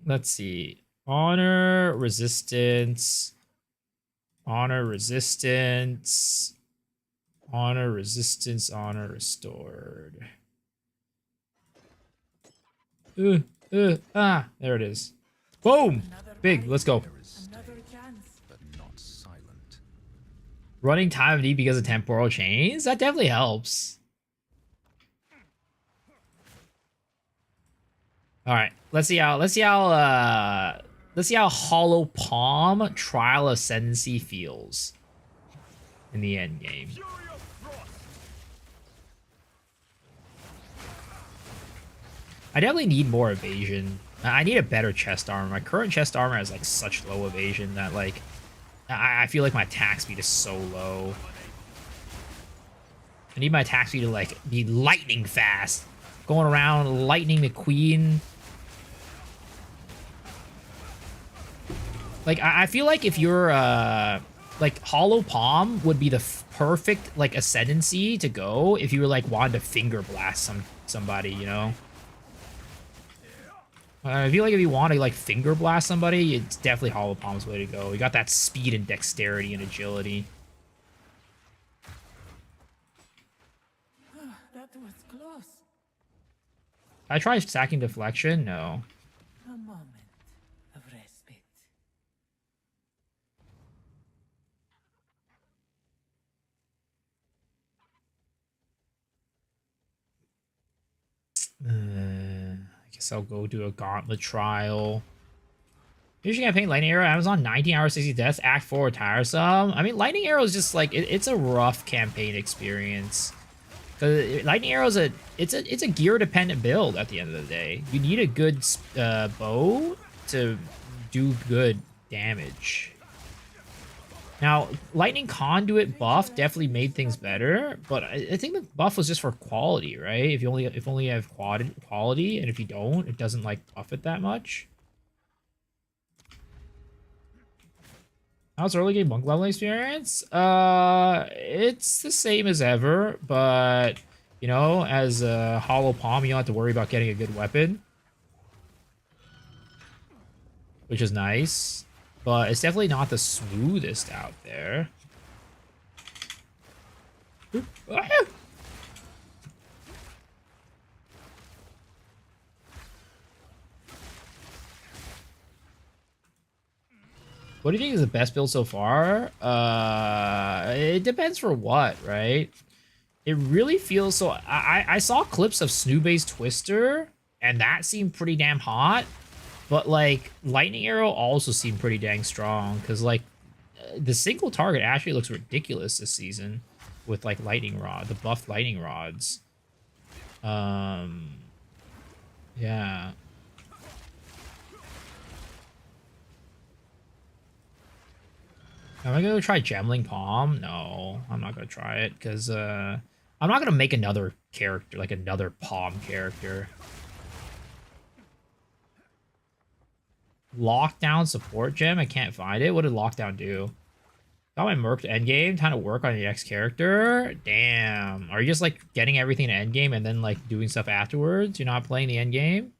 Let's see. Honor, resistance. Honor, resistance. Honor, resistance, honor restored. There it is. Boom! Big, let's go. But not silent. Running time of need because of temporal chains? That definitely helps. Alright, let's see how Hollow Palm Trial Ascendancy feels in the end game. I definitely need more evasion. I need a better chest armor. My current chest armor has like such low evasion that like I feel like my attack speed is so low. I need my attack speed to like be lightning fast. Going around lightning the queen. Like I feel like if you're like Hollow Palm would be the perfect like ascendancy to go if you were like wanting to finger blast somebody, you know. I feel like if you want to like finger blast somebody, it's definitely Hollow Palm's way to go. You got that speed and dexterity and agility. That was close. I tried stacking deflection. No. A moment of respite. I guess I'll go do a gauntlet trial. Usually campaign Lightning Arrow, Amazon 19 hours 60 deaths, Act 4 tiresome. I mean, Lightning Arrow is just like it's a rough campaign experience. Cause Lightning Arrow is it's a gear dependent build at the end of the day. You need a good bow to do good damage. Now, Lightning Conduit buff definitely made things better, but I think the buff was just for quality, right? If you only have quality, and if you don't, it doesn't like buff it that much. How's early game monk leveling experience? It's the same as ever, but you know, as a Hollow Palm, you don't have to worry about getting a good weapon, which is nice. But it's definitely not the smoothest out there. What do you think is the best build so far? It depends for what, right? It really feels so. I saw clips of Snoobay's Twister, and that seemed pretty damn hot. But like lightning arrow also seemed pretty dang strong because like the single target actually looks ridiculous this season with like lightning rod, the buffed lightning rods. Yeah. Am I gonna try Gemling Palm? No, I'm not gonna try it because I'm not gonna make another character, like another Palm character. Lockdown support gem? I can't find it. What did Lockdown do? Got my Merc to endgame. Time to work on your next character. Damn. Are you just like getting everything to endgame and then like doing stuff afterwards? You're not playing the endgame?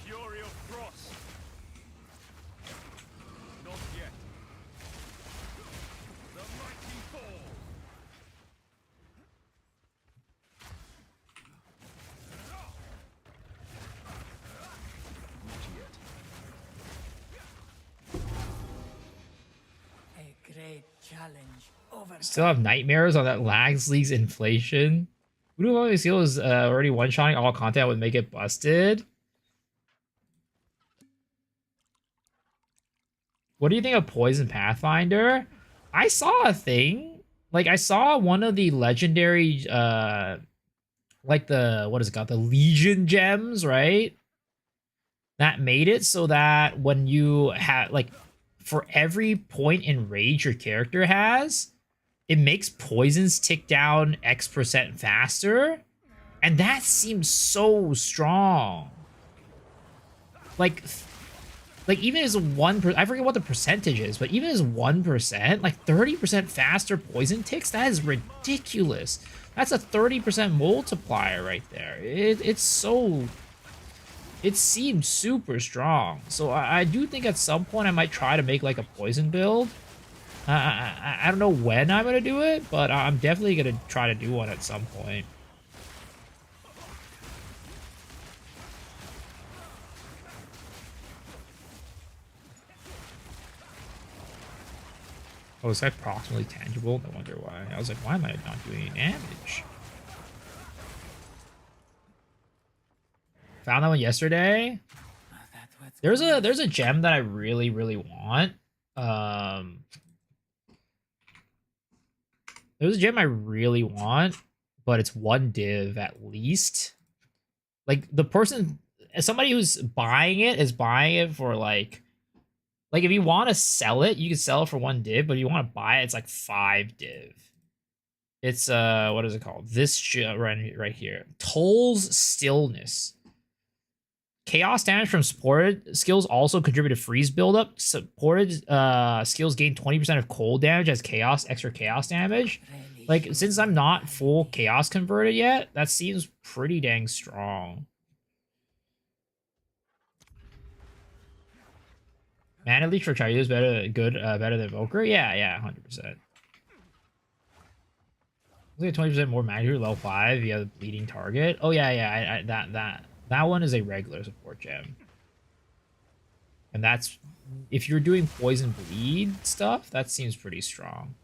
Fury of Frost. Not yet. The mighty fall. A great challenge over. Still have nightmares on that Lags League's inflation. Who do I feel is already one-shotting all content would make it busted? What do you think of Poison Pathfinder? I saw a thing. Like, I saw one of the legendary, like the, what is it called? The Legion gems, right? That made it so that when you have, like, for every point in rage your character has, it makes poisons tick down X% faster. And that seems so strong. Like even as 1%, I forget what the percentage is, but even as 1%, like 30% faster poison ticks, that is ridiculous. That's a 30% multiplier right there. It's so, it seems super strong. So I do think at some point I might try to make like a poison build. I don't know when I'm gonna do it, but I'm definitely gonna try to do one at some point. Oh, is that approximately tangible? No wonder why. I was like, why am I not doing any damage? Found that one yesterday. There's a gem that I really, really want. There's a gem I really want, but it's one div at least. Like the person, somebody who's buying it is buying it for like if you want to sell it, you can sell it for one div, but if you want to buy it, it's like 5 div. It's what is it called? This right here. Toll's Stillness. Chaos damage from supported skills also contribute to freeze buildup. Supported skills gain 20% of cold damage as extra chaos damage. Like, since I'm not full chaos converted yet, that seems pretty dang strong. Mana Leech for Chayula is better than Evoker? Yeah, 100%. Look at 20% more mana here, level 5. You have the bleeding target. Oh yeah, that one is a regular support gem. And that's, if you're doing poison bleed stuff, that seems pretty strong.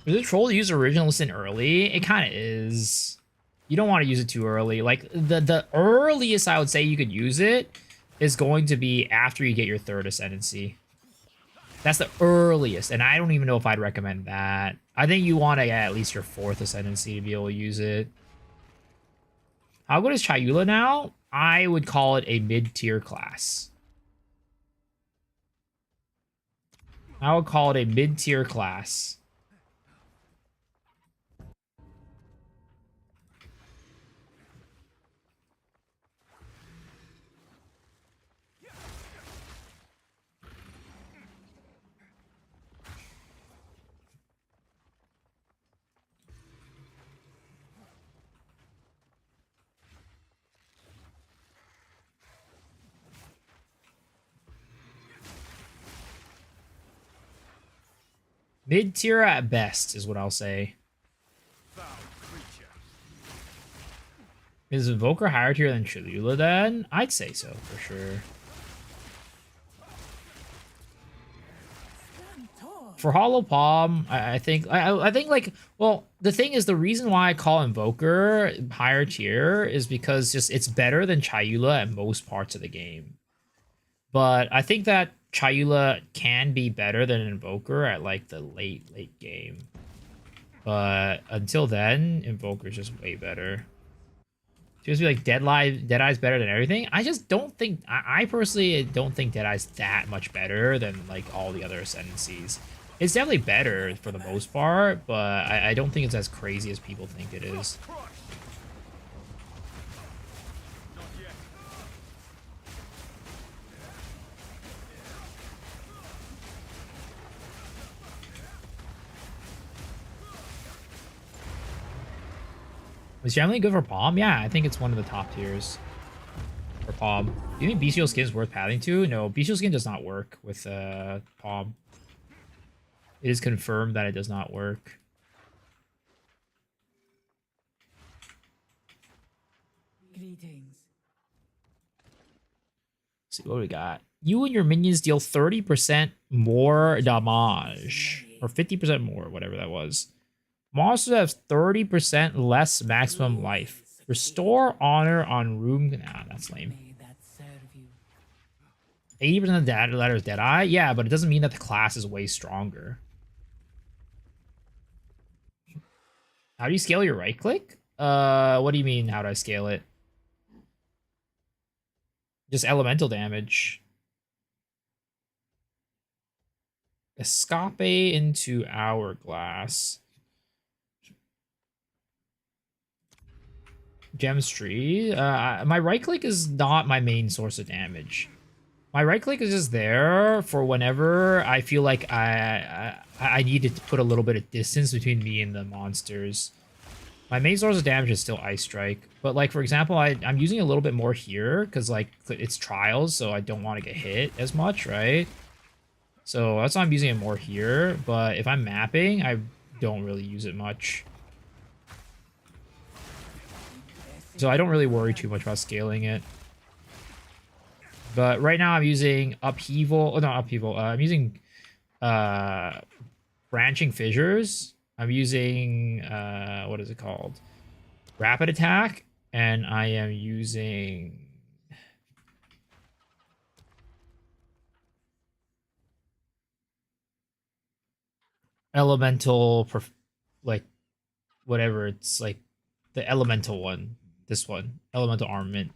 Is it troll to use original sin early? It kind of is. You don't want to use it too early. Like, the earliest I would say you could use it is going to be after you get your 3rd ascendancy. That's the earliest, and I don't even know if I'd recommend that. I think you want to get at least your 4th ascendancy to be able to use it. How good is Chayula now? I would call it a mid-tier class. I would call it a mid-tier class. Mid tier at best is what I'll say. Foul creature. Is Invoker higher tier than Chayula then? I'd say so for sure. Stand tall. For Hollow Palm, I think like, well, the thing is, the reason why I call Invoker higher tier is because just it's better than Chayula at most parts of the game. But I think that Chayula can be better than Invoker at like the late game. But until then, Invoker's just way better. Just be like Deadeye's better than everything. I just don't think I personally don't think Deadeye's that much better than like all the other ascendancies. It's definitely better for the most part, but I don't think it's as crazy as people think it is. Crushed. Not yet. Is generally good for Palm? Yeah, I think it's one of the top tiers for Palm. Do you think Bestial Skin is worth padding to? No, Bestial Skin does not work with Palm. It is confirmed that it does not work. Greetings. Let's see what we got. You and your minions deal 30% more damage. Or 50% more, whatever that was. Monsters have 30% less maximum life. Restore honor on room. Nah, that's lame. May that serve you. 80% of the ladder is Deadeye. Yeah, but it doesn't mean that the class is way stronger. How do you scale your right click? What do you mean, how do I scale it? Just elemental damage. Escape into Hourglass. Gemstree. My right click is not my main source of damage. My right click is just there for whenever I feel like I need to put a little bit of distance between me and the monsters. My main source of damage is still Ice Strike, but like for example, I'm using a little bit more here because like it's trials, so I don't want to get hit as much, right? So that's why I'm using it more here. But if I'm mapping, I don't really use it much. So I don't really worry too much about scaling it. But right now I'm using Upheaval. Oh, not Upheaval. I'm using Branching Fissures. I'm using, what is it called? Rapid Attack. And I am using... Elemental, like, whatever. It's like the elemental one. This one. Elemental Armament.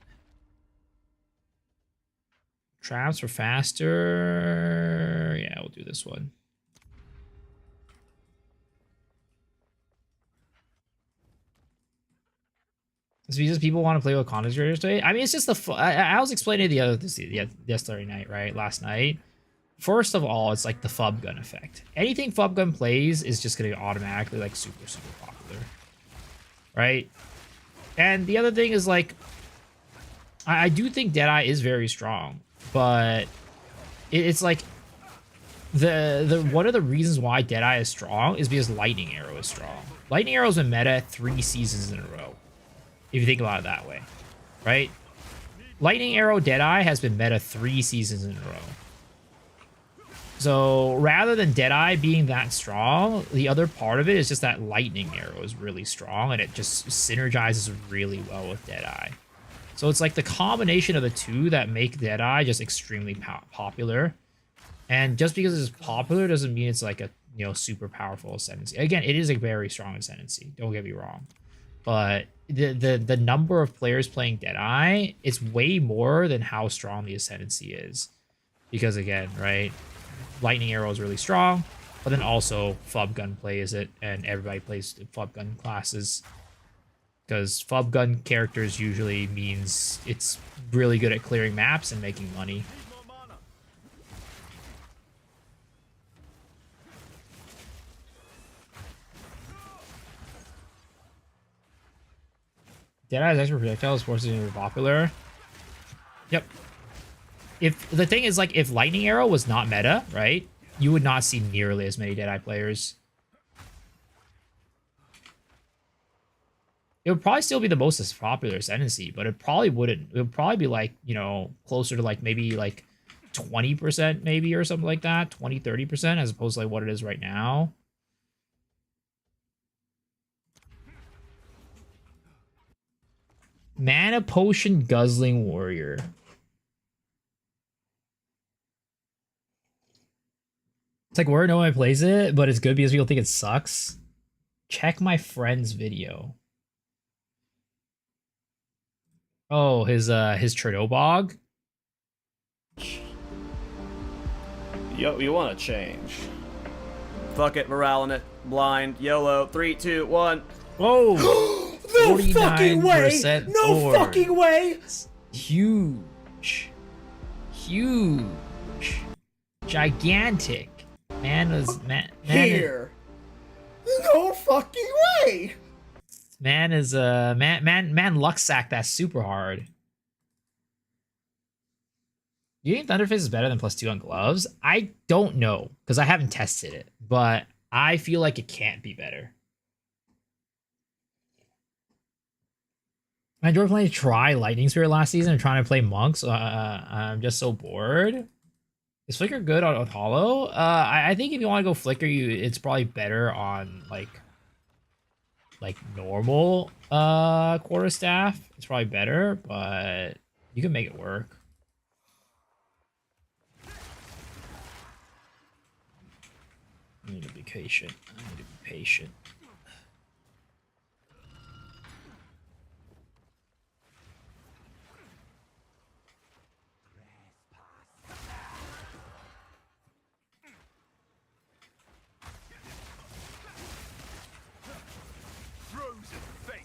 Traps for faster. Yeah, we'll do this one. It's because people want to play with content creators today. I mean, it's just the... I was explaining yesterday night, right? Last night. First of all, it's like the Fub Gun effect. Anything Fub Gun plays is just going to automatically like super popular. Right? And the other thing is like... I do think Deadeye is very strong. But it's like... The one of the reasons why Deadeye is strong is because Lightning Arrow is strong. Lightning Arrow's been meta 3 seasons in a row. If you think about it that way. Right? Lightning Arrow Deadeye has been meta 3 seasons in a row. So rather than Deadeye being that strong, the other part of it is just that Lightning Arrow is really strong and it just synergizes really well with Deadeye. So it's like the combination of the two that make Deadeye just extremely popular. And just because it's popular doesn't mean it's like a, you know, super powerful ascendancy. Again, it is a very strong ascendancy. Don't get me wrong. But the number of players playing Deadeye is way more than how strong the ascendancy is. Because again, right? Lightning Arrow is really strong, but then also Fub Gun plays it, and everybody plays Fub Gun classes. Because Fub Gun characters usually means it's really good at clearing maps and making money. Deadeye's extra projectile is forced to be popular. Yep. If the thing is, like, if Lightning Arrow was not meta, right? you would not see nearly as many Deadeye players. It would probably still be the most popular ascendancy, but it probably wouldn't. It would probably be like, you know, closer to like maybe like 20% maybe or something like that. 20, 30% as opposed to like what it is right now. Mana Potion Guzzling Warrior. It's like where no one plays it, but it's good because people think it sucks. Check my friend's video. Oh, his Chernobog. You want to change? Fuck it, morale in it. Blind, YOLO, 3, 2, 1. Whoa! No fucking way! 49% No board. fucking way! Huge. Huge. Gigantic. Man Here. No fucking way! man luck sack that super hard. You think Thunderfist is better than +2 on gloves? I don't know, because I haven't tested it, but I feel like it can't be better. I enjoyed playing Try Lightning Spirit last season and trying to play Monk, so I'm just so bored. Is Flicker good on Hollow? I think if you want to go Flicker, it's probably better on like normal quarterstaff. It's probably better, but you can make it work. I need to be patient. I need to be patient. Frozen fate.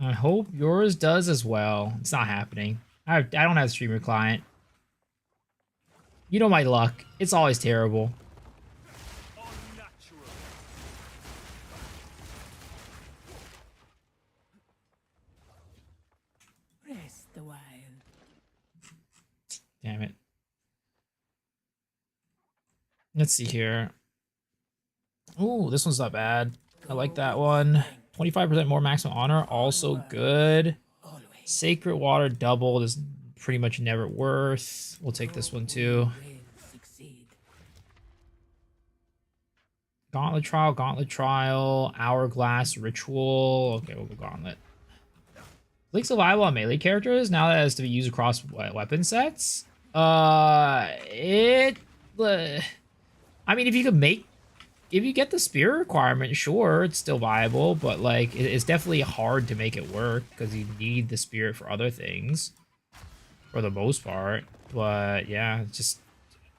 I hope yours does as well. It's not happening. I don't have a streamer client. You know my luck. It's always terrible. Unnatural. Rest a while. Damn it. Let's see here. Ooh, this one's not bad. I like that one. 25% more maximum honor, also good. Always. Sacred water doubled is pretty much never worth. We'll take this one too. Will succeed. Gauntlet trial, hourglass ritual. Okay, we'll go gauntlet. Link survival on melee characters now that it has to be used across weapon sets. I mean, if you get the spear requirement, sure, it's still viable, but like it's definitely hard to make it work because you need the spirit for other things for the most part. But yeah, it's just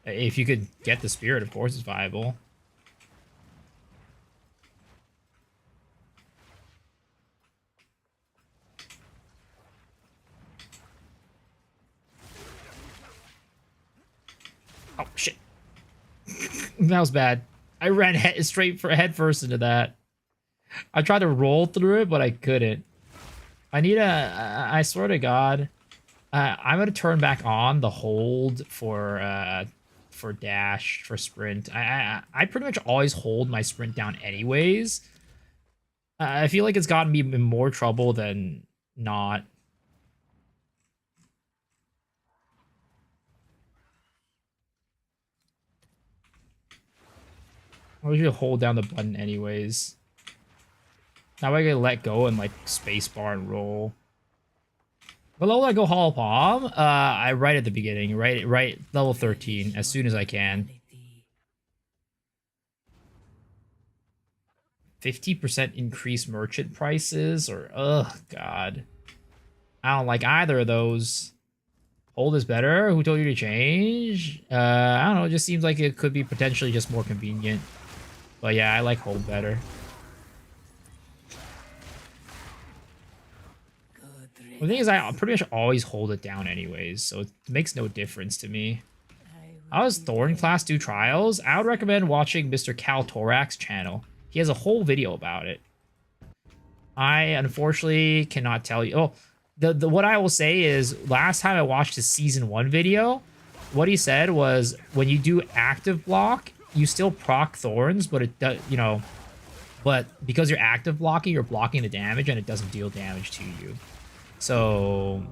if you could get the spirit, of course it's viable. Oh shit. That was bad. I ran head first into that. I tried to roll through it, but I couldn't. I swear to God, I'm gonna turn back on the hold for dash, for sprint. I pretty much always hold my sprint down anyways. I feel like it's gotten me in more trouble than not. I usually hold down the button anyways. Now I can let go and like spacebar and roll. Below I go Hollow Palm. I right at the beginning, right level 13 as soon as I can. 50% increase merchant prices, or ugh, God, I don't like either of those. Hold is better. Who told you to change? I don't know. It just seems like it could be potentially just more convenient. But yeah, I like hold better. The thing is, I pretty much always hold it down anyways, so it makes no difference to me. I How does Thorn class do trials? I would recommend watching Mr. Cal Torak's channel. He has a whole video about it. I unfortunately cannot tell you. Oh, the what I will say is last time I watched his season 1 video, what he said was when you do active block, you still proc thorns, but it does, you know, but because you're active blocking, you're blocking the damage and it doesn't deal damage to you. So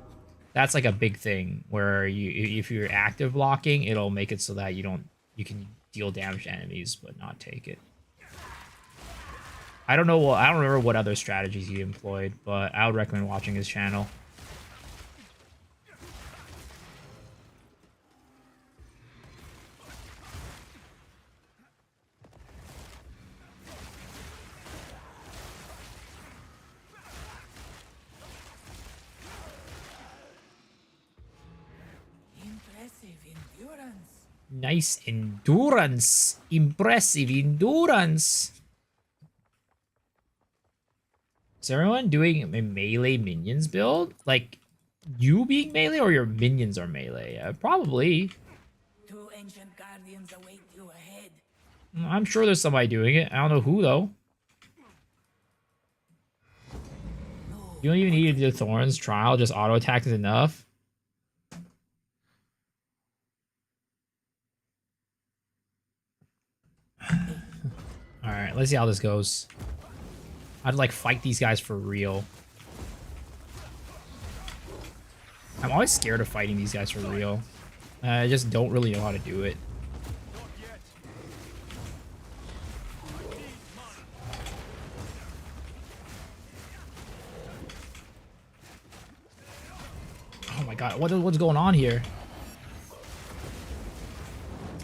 that's like a big thing where if you're active blocking, it'll make it so that you can deal damage to enemies but not take it. I don't remember what other strategies he employed, but I would recommend watching his channel. Impressive endurance. Nice endurance. Impressive endurance. Is everyone doing a melee minions build? Like, you being melee or your minions are melee? Probably. 2 ancient guardians await you ahead. I'm sure there's somebody doing it. I don't know who, though. You don't even need to do Thorns trial. Just auto attack is enough. Alright, let's see how this goes. I'd like fight these guys for real. I'm always scared of fighting these guys for real. I just don't really know how to do it. Oh my god, what's going on here?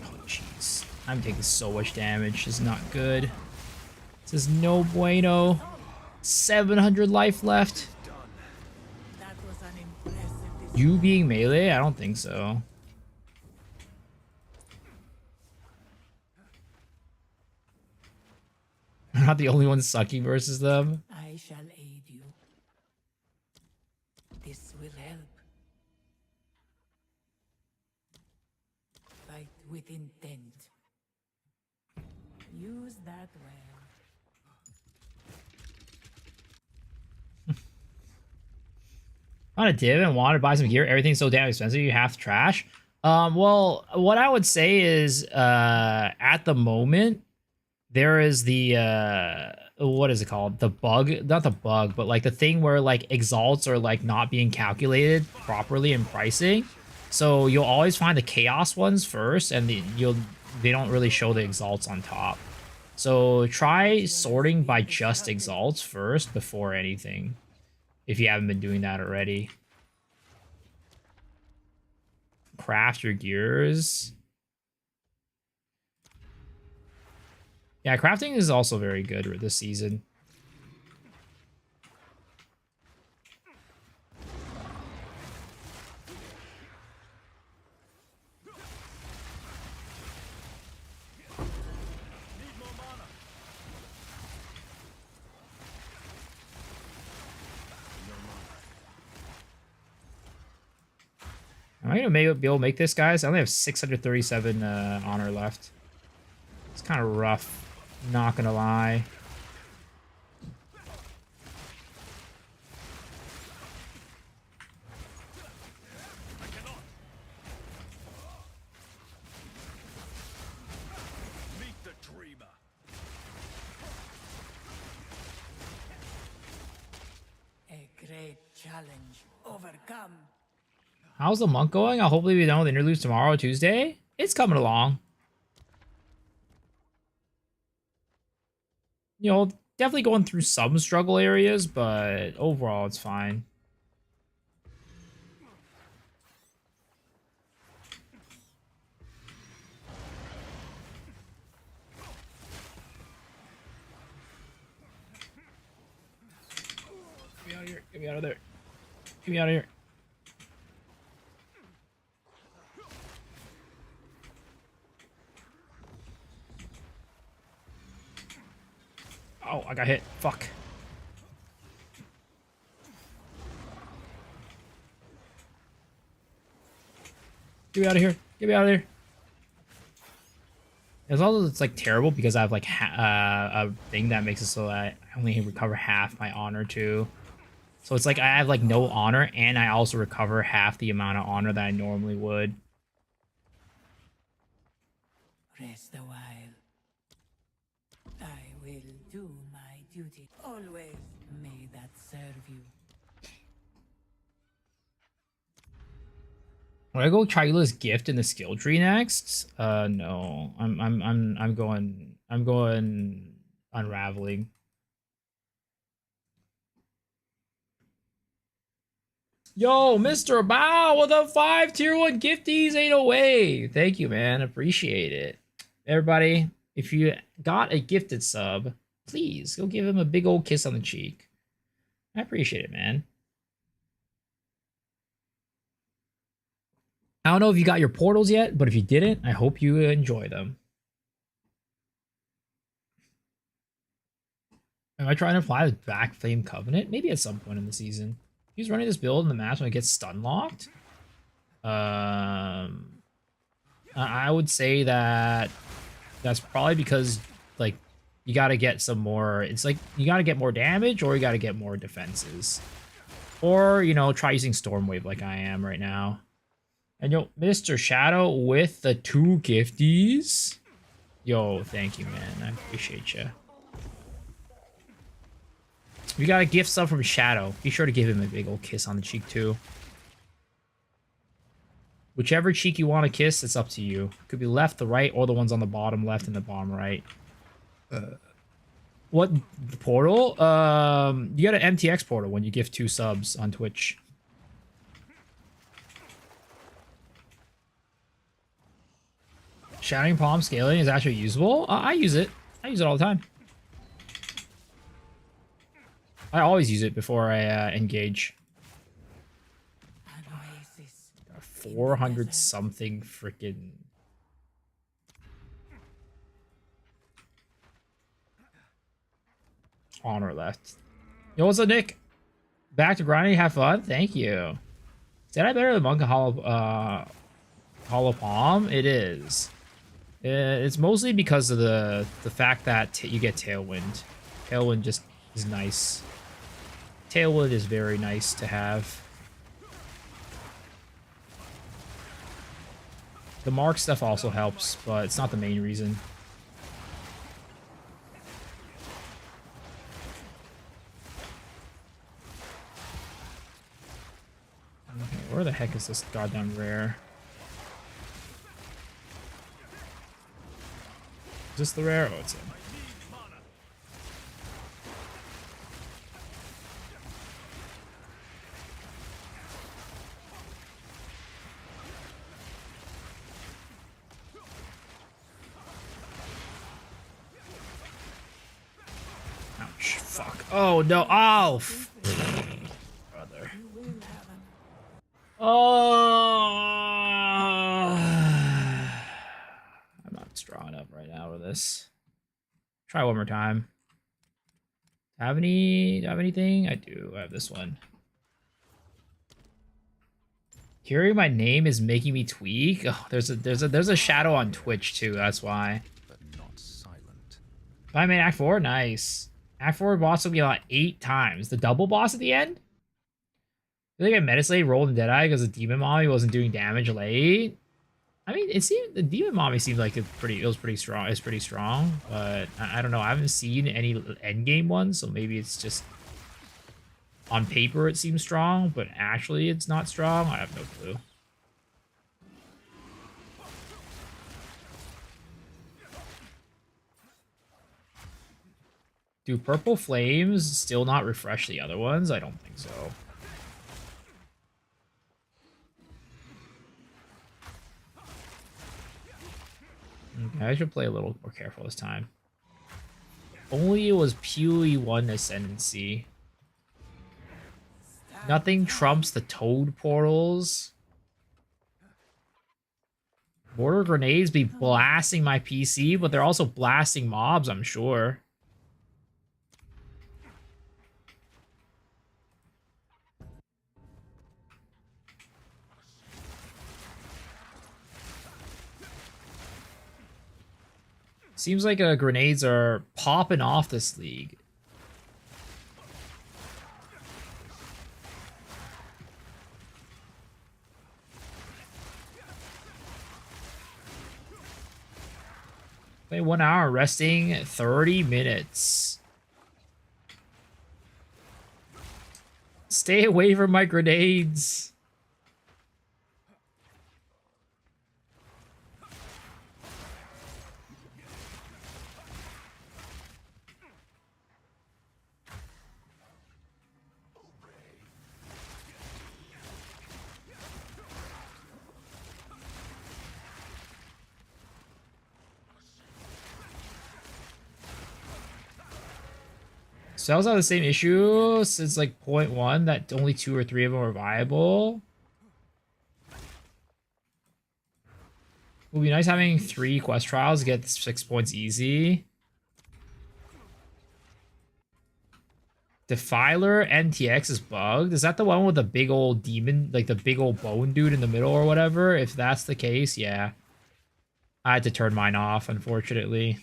Oh jeez. I'm taking so much damage. This is not good. This is no bueno. 700 life left. That was an impressive You being melee? I don't think so. I'm not the only one sucking versus them. I shall aid you. This will help. Fight with intent. Use that well. On a div and want to buy some gear, everything's so damn expensive, you have to trash. Well, what I would say is, at the moment, there is the, what is it called? The bug, not the bug, but like the thing where like exalts are like not being calculated properly in pricing. So you'll always find the chaos ones first, and they don't really show the exalts on top. So try sorting by just exalts first before anything, if you haven't been doing that already. Craft your gears. Yeah, crafting is also very good this season. Am I gonna be able to make this, guys? I only have 637 honor left. It's kind of rough, not gonna lie. Meet the dreamer. A great challenge overcome. How's the monk going? I'll hopefully be done with interludes tomorrow, Tuesday. It's coming along. You know, definitely going through some struggle areas, but overall it's fine. Get me out of here. Get me out of there. Get me out of here. Oh, I got hit. Fuck. Get me out of here. Get me out of here. It's like terrible because I have like a thing that makes it so that I only recover half my honor too. So it's like I have like no honor, and I also recover half the amount of honor that I normally would. Rest a while. I will do my duty. Always may that serve you. Would I go Chayula's gift in the skill tree next? No. I'm going unraveling. Yo, Mr. Bow with the 5 tier 1 gifties, ain't no way. Thank you, man. Appreciate it. Everybody, if you got a gifted sub, please go give him a big old kiss on the cheek. I appreciate it, man. I don't know if you got your portals yet, but if you didn't, I hope you enjoy them. Am I trying to apply the Back Flame Covenant? Maybe at some point in the season. He's running this build in the match when it gets stun locked. I would say that that's probably because like you got to get some more. It's like you got to get more damage, or you got to get more defenses, or you know, try using Stormwave like I am right now. And yo, Mr. Shadow with the 2 gifties. Yo, thank you, man. I appreciate you. We got a gift sub from Shadow. Be sure to give him a big old kiss on the cheek, too. Whichever cheek you want to kiss, it's up to you. It could be left, the right, or the ones on the bottom left and the bottom right. What portal? You got an MTX portal when you give 2 subs on Twitch. Shattering Palm scaling is actually usable. I use it. I use it all the time. I always use it before I engage. 400 something freaking honor left. Yo, what's up, Nick? Back to grinding. Have fun. Thank you. Is that better than Monk Hollow Palm? It is. It's mostly because of the fact that you get Tailwind. Tailwind just is nice. Tailwind is very nice to have. The mark stuff also helps, but it's not the main reason. Okay, where the heck is this goddamn rare? Is this the rare? Oh, it's in. Ouch. Fuck. Oh, no. Oh, brother. Oh. I'm not strong enough right now with this. Try one more time. Do I have anything? I do. I have this one. Hearing my name is making me tweak. Oh, there's a shadow on Twitch too. That's why. But not silent. I made Act 4. Nice. Act 4 boss will be about 8 times. The double boss at the end? I think I Metaslate rolled in Deadeye because the Demon Mommy wasn't doing damage late. I mean, it seemed the Demon Mommy seemed like it was pretty strong. It's pretty strong, but I don't know. I haven't seen any endgame ones, so maybe it's just on paper it seems strong, but actually it's not strong. I have no clue. Do purple flames still not refresh the other ones? I don't think so. Okay, I should play a little more careful this time. Only it was purely 1 ascendancy. Nothing trumps the toad portals. Mortar grenades be blasting my PC, but they're also blasting mobs, I'm sure. Seems like grenades are popping off this league. Play 1 hour, resting 30 minutes. Stay away from my grenades. Cells have the same issue since like 0.1 that only 2 or 3 of them are viable. It would be nice having 3 quest trials to get 6 points easy. Defiler NTX is bugged. Is that the one with the big old demon, like the big old bone dude in the middle or whatever? If that's the case, yeah. I had to turn mine off, unfortunately.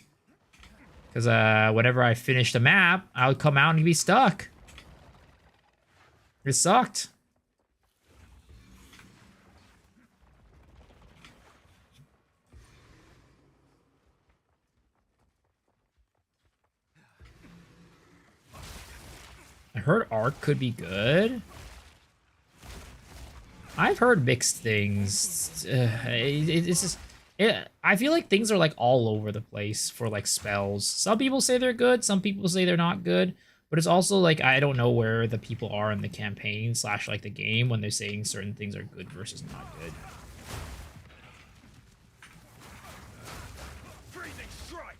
Because whenever I finished a map, I would come out and be stuck. It sucked. I heard Arc could be good. I've heard mixed things. It's just... I feel like things are like all over the place for like spells. Some people say they're good, some people say they're not good, but it's also like I don't know where the people are in the campaign / like the game when they're saying certain things are good versus not good. Freezing strike.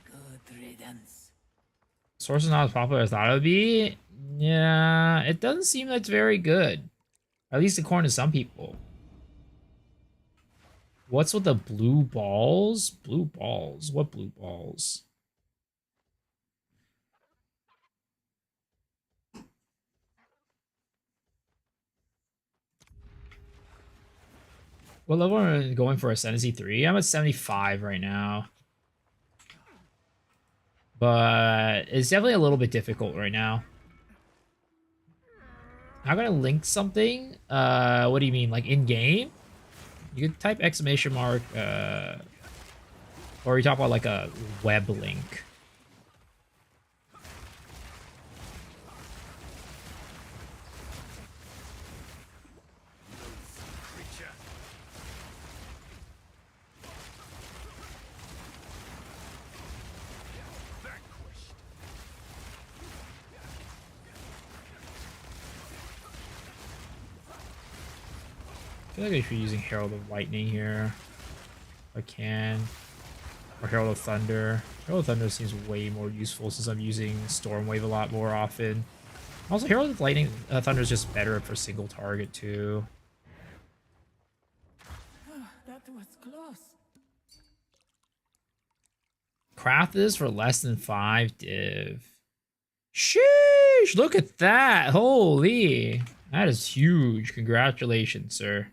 Good riddance. Source is not as popular as I thought it would be. Yeah, it doesn't seem like it's very good. At least according to some people. What's with the blue balls? Blue balls? What blue balls? What level are we going for Ascendancy 3? I'm at 75 right now. But it's definitely a little bit difficult right now. I'm gonna link something. What do you mean? Like in-game? You could type exclamation mark, or you talk about like a web link. Creature. Vanquished. I feel like I should be using Herald of Lightning here. If I can. Or Herald of Thunder. Herald of Thunder seems way more useful since I'm using Stormwave a lot more often. Also, Herald of Lightning Thunder is just better for single target too. That was close. Craft this for less than 5 div. Sheesh! Look at that! Holy! That is huge. Congratulations, sir.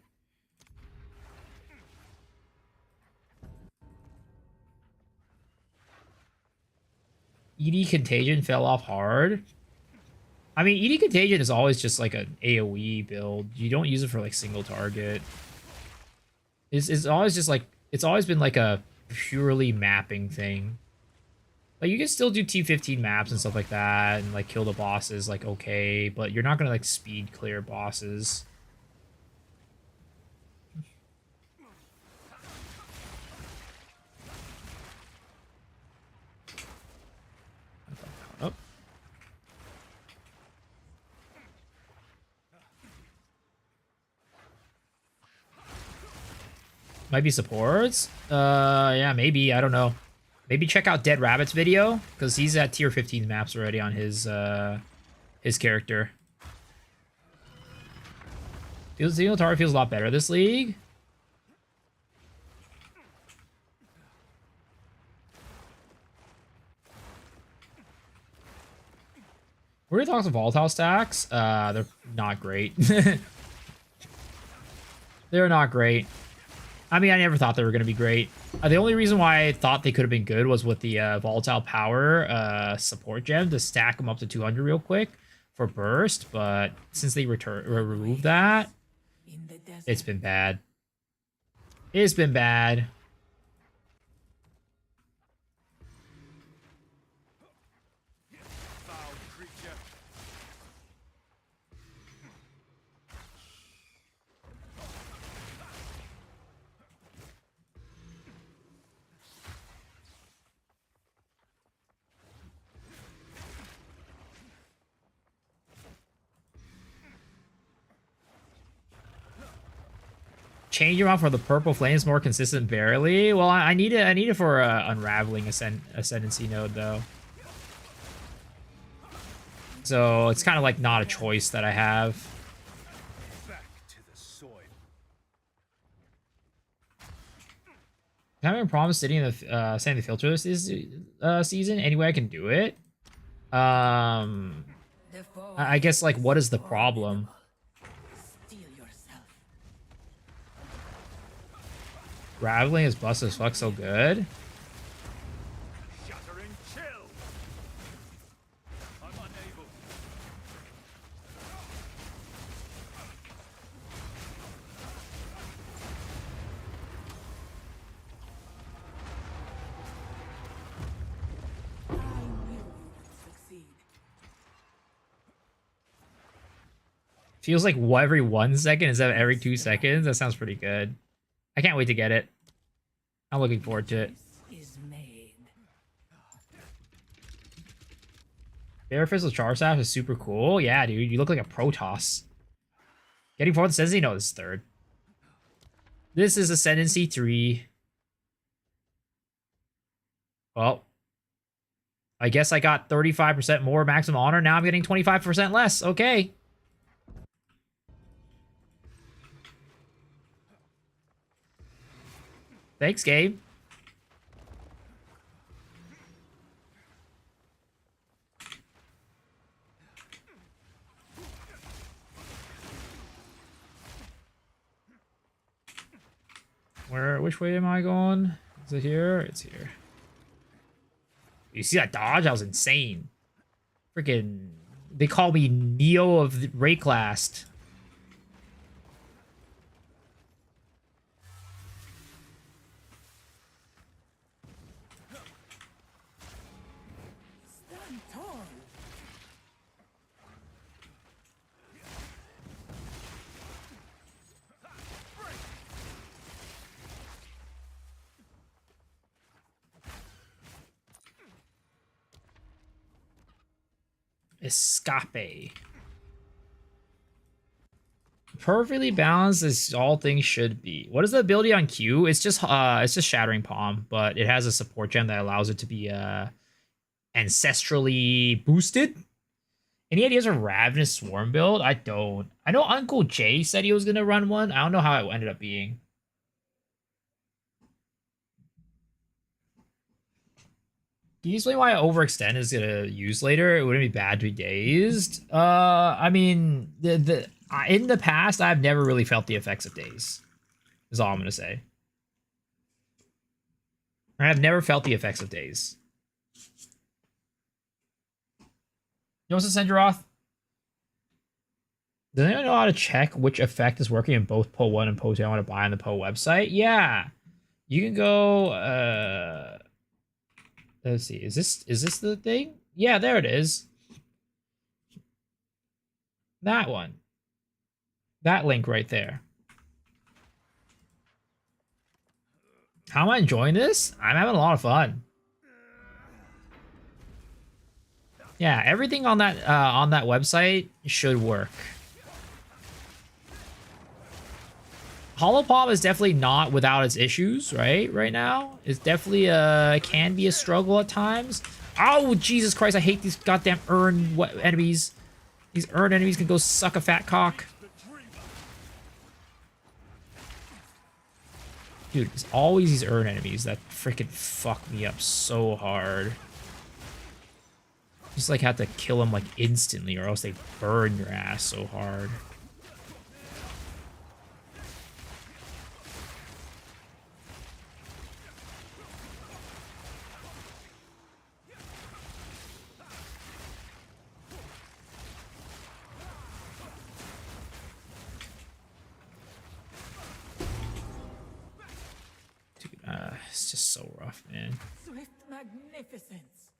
ED Contagion fell off hard. I mean, ED Contagion is always just like an AoE build. You don't use it for like single target. It's always just like, it's always been like a purely mapping thing. Like you can still do T15 maps and stuff like that and like kill the bosses like okay, but you're not gonna like speed clear bosses. Oh. Might be supports? Yeah, maybe. I don't know. Maybe check out Dead Rabbit's video, because he's at tier 15 maps already on his character. Single target feels a lot better this league. What are your thoughts on volatile stacks? They're not great. They're not great. I mean, I never thought they were going to be great. The only reason why I thought they could have been good was with the volatile power support gem to stack them up to 200 real quick for burst. But since they removed that, In the desert. it's been bad. It's been bad. Foul creature. Change them out for the purple flames more consistent barely. Well, I need it for unraveling ascendancy node though. So it's kind of like not a choice that I have. Back to the soil. I'm having a problem sitting in the sending the filter this season. Any way I can do it? The foe I guess like what is the problem? Steel yourself. Raveling is bust as fuck so good. Shattering chill. I'm unable. I will succeed. Feels like every 1 second instead of every 2 seconds. That sounds pretty good. I can't wait to get it. I'm looking forward to it. Is made. Bearfist Charizard is super cool. Yeah, dude, you look like a Protoss. Getting forward says he knows third. This is Ascendancy 3. Well, I guess I got 35% more maximum honor. Now I'm getting 25% less. Okay. Thanks, Gabe. Which way am I going? Is it here? It's here. You see that dodge? That was insane. Freaking, they call me Neo of the Rayclast. Stand tall. Escape. Perfectly balanced as all things should be. What is the ability on Q? It's just Shattering Palm, but it has a support gem that allows it to be ancestrally boosted. Any ideas of Ravenous Swarm build? I don't. I know Uncle Jay said he was gonna run one. I don't know how it ended up being. Can you explain why overextend is gonna use later? It wouldn't be bad to be dazed. I mean, in the past, I've never really felt the effects of daze. Is all I'm gonna say. I have never felt the effects of daze. You want to send your off? Does anyone know how to check which effect is working in both Poe 1 and Poe 2 I want to buy on the Poe website? Yeah. You can go let's see. Is this the thing? Yeah, there it is. That one. That link right there. How am I enjoying this? I'm having a lot of fun. Yeah, everything on that website should work. Hollow Palm is definitely not without its issues, right? Right now, it's definitely can be a struggle at times. Oh Jesus Christ! I hate these goddamn enemies. These enemies can go suck a fat cock. Dude, it's always these enemies that freaking fuck me up so hard. Just like have to kill them like instantly, or else they burn your ass so hard. It's just so rough, man. Swift magnificence.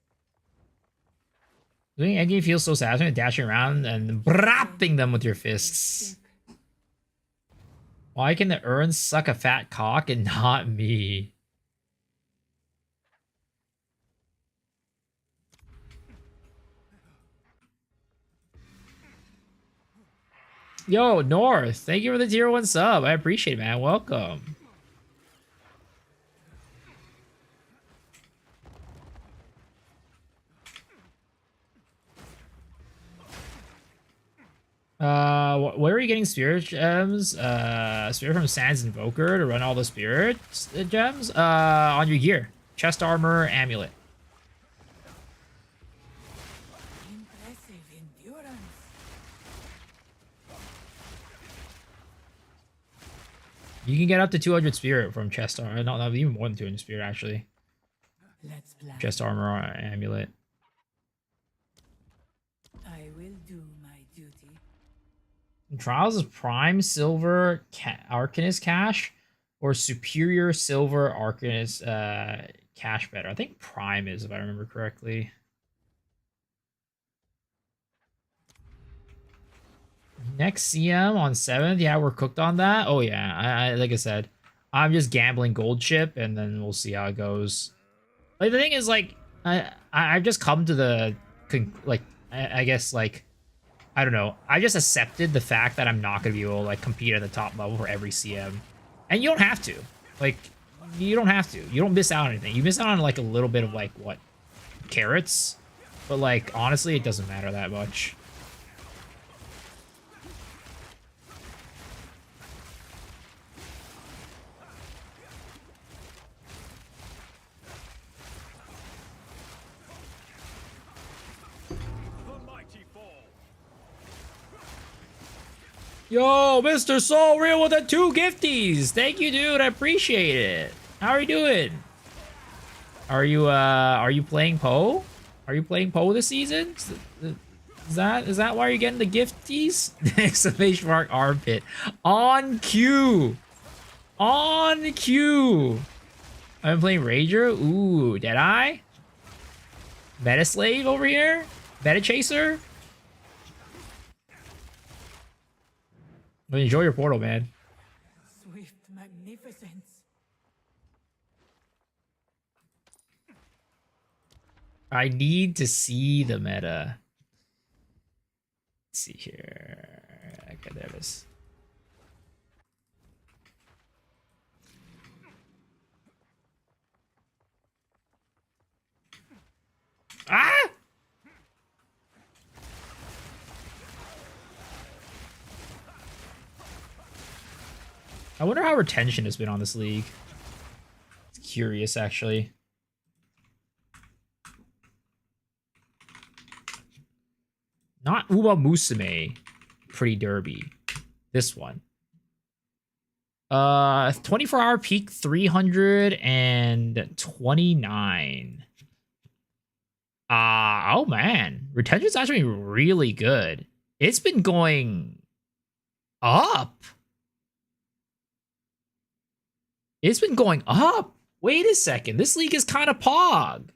Doing endgame feels so satisfying, dashing around and brapping them with your fists. Why can the urn suck a fat cock and not me? Yo, North, thank you for the tier 1 sub. I appreciate it, man. Welcome. Where are you getting spirit gems? Spirit from Sans Invoker to run all the spirit gems? On your gear. Chest armor, amulet. Impressive endurance. You can get up to 200 spirit from chest armor. No, even more than 200 spirit, actually. Let's plan. Chest armor or amulet. I will do my duty. Trials is Prime Silver Arcanist Cash or Superior Silver Arcanist Cash better? I think Prime is, if I remember correctly. Next CM on 7th. Yeah, we're cooked on that. Oh, yeah. I like I said, I'm just gambling gold chip, and then we'll see how it goes. Like, the thing is, like, I've just come to the, like, I guess, like, I don't know. I just accepted the fact that I'm not going to be able to, like, compete at the top level for every CM. And you don't have to. Like, you don't have to. You don't miss out on anything. You miss out on, like, a little bit of, like, what? Carrots? But, like, honestly, it doesn't matter that much. Yo, Mr. Soul Real with the 2 gifties. Thank you, dude. I appreciate it. How are you doing? Are you playing Poe? Are you playing Poe this season? Is that why you're getting the gifties? Exclamation mark armpit. On cue. On cue. I'm playing Rager. Ooh, Deadeye. Meta Slave over here. Meta Chaser. But enjoy your portal, man. Swift magnificence. I need to see the meta. Let's see here. Okay, there it is. Ah! I wonder how retention has been on this league. It's curious, actually. Not Uma Musume. Pretty derby. This one. 24-hour peak 329. Oh man. Retention's actually really good. It's been going up. It's been going up. Wait a second. This league is kind of pog.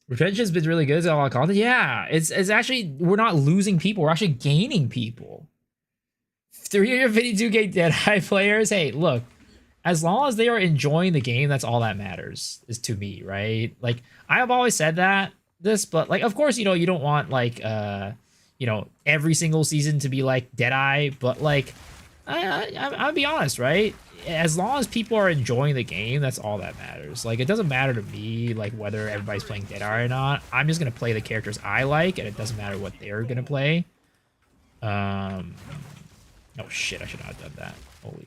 Retention's been really good. It's got a lot of content. Yeah, it's actually, we're not losing people. We're actually gaining people. 352k Deadeye players. Hey, look. As long as they are enjoying the game, that's all that matters, is to me, right? Like, I have always said this, but, like, of course, you know, you don't want, like, you know, every single season to be, like, Deadeye, but, like, I'll be honest, right? As long as people are enjoying the game, that's all that matters. Like, it doesn't matter to me, like, whether everybody's playing Deadeye or not. I'm just going to play the characters I like, and it doesn't matter what they're going to play. Oh, shit, I should not have done that. Holy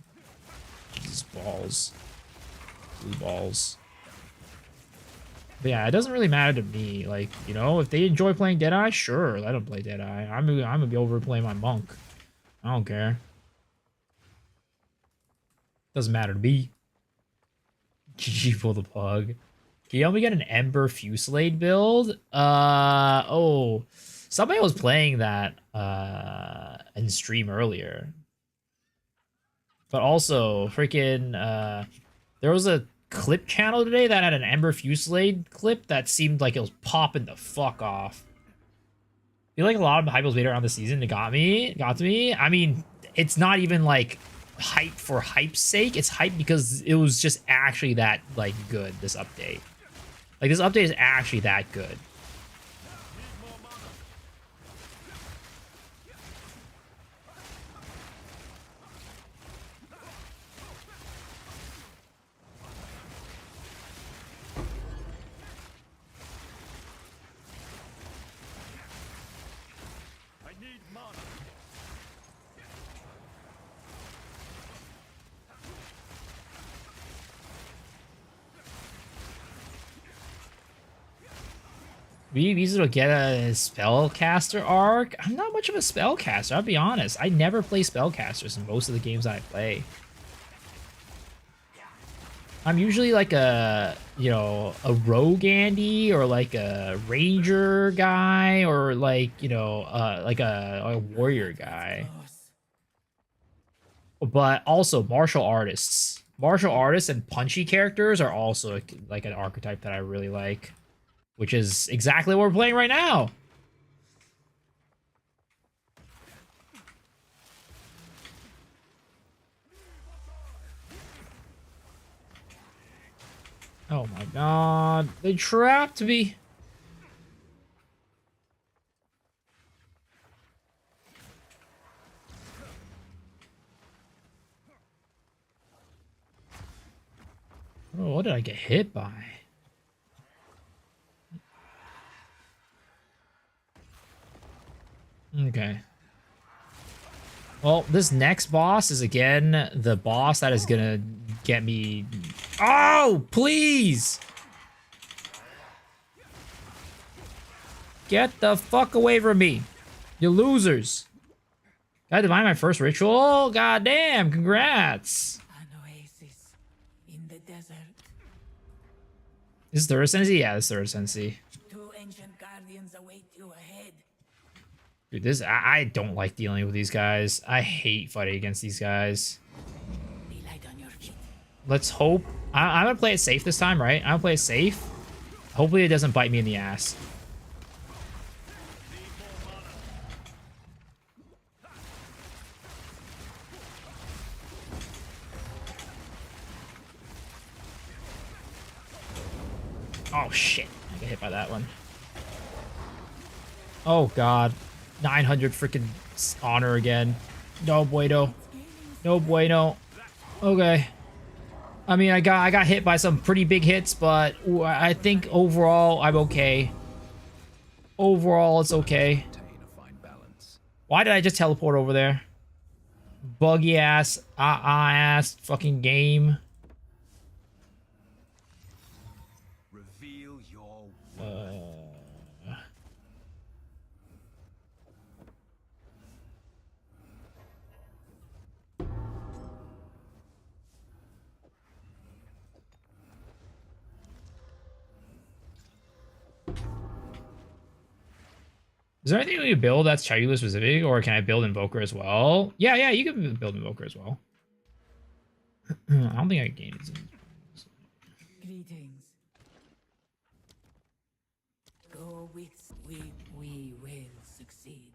Jesus, balls. Blue balls. But yeah, it doesn't really matter to me. Like, you know, if they enjoy playing Deadeye, sure, let them play Deadeye. I'm gonna be over playing my monk. I don't care. Doesn't matter to me. GG pull the plug. Can you help me get an Ember Fusillade build? Oh, somebody was playing that in stream earlier. But also, freaking, there was a clip channel today that had an Ember Fusillade clip that seemed like it was popping the fuck off. I feel like a lot of hype was made around the season. It got to me. I mean, it's not even like hype for hype's sake. It's hype because it was just actually that like good. This update, like this update is actually that good. I need mana. We easy to get a spellcaster arc. I'm not much of a spellcaster, I'll be honest. I never play spellcasters in most of the games that I play. I'm usually like a, you know, a rogue Andy or like a ranger guy or like, you know, like a warrior guy. But also martial artists. Martial artists and punchy characters are also like an archetype that I really like. Which is exactly what we're playing right now. Oh my god. They trapped me. Oh, what did I get hit by? Okay. Well, this next boss is again the boss that is gonna get me. Oh, please! Get the fuck away from me, you losers! Got to divine my first ritual. Oh, goddamn! Congrats. An oasis in the desert. Is this third Sensi? Yeah, this is third Sensi. Two ancient guardians await you ahead. Dude, this I don't like dealing with these guys. I hate fighting against these guys. Be light on your feet. Let's hope. I'm gonna play it safe this time, right? I'm gonna play it safe. Hopefully it doesn't bite me in the ass. Oh shit, I got hit by that one. Oh god. 900 freaking honor again. No bueno. No bueno. Okay. I mean, I got hit by some pretty big hits, but I think overall I'm okay. Overall, it's okay. Maintain a fine balance. Why did I just teleport over there? Buggy ass, ass fucking game. Reveal your Is there anything we can build that's Chayula specific, or can I build Invoker as well? Yeah, you can build Invoker as well. I don't think I gained it. Greetings. Go with we will succeed.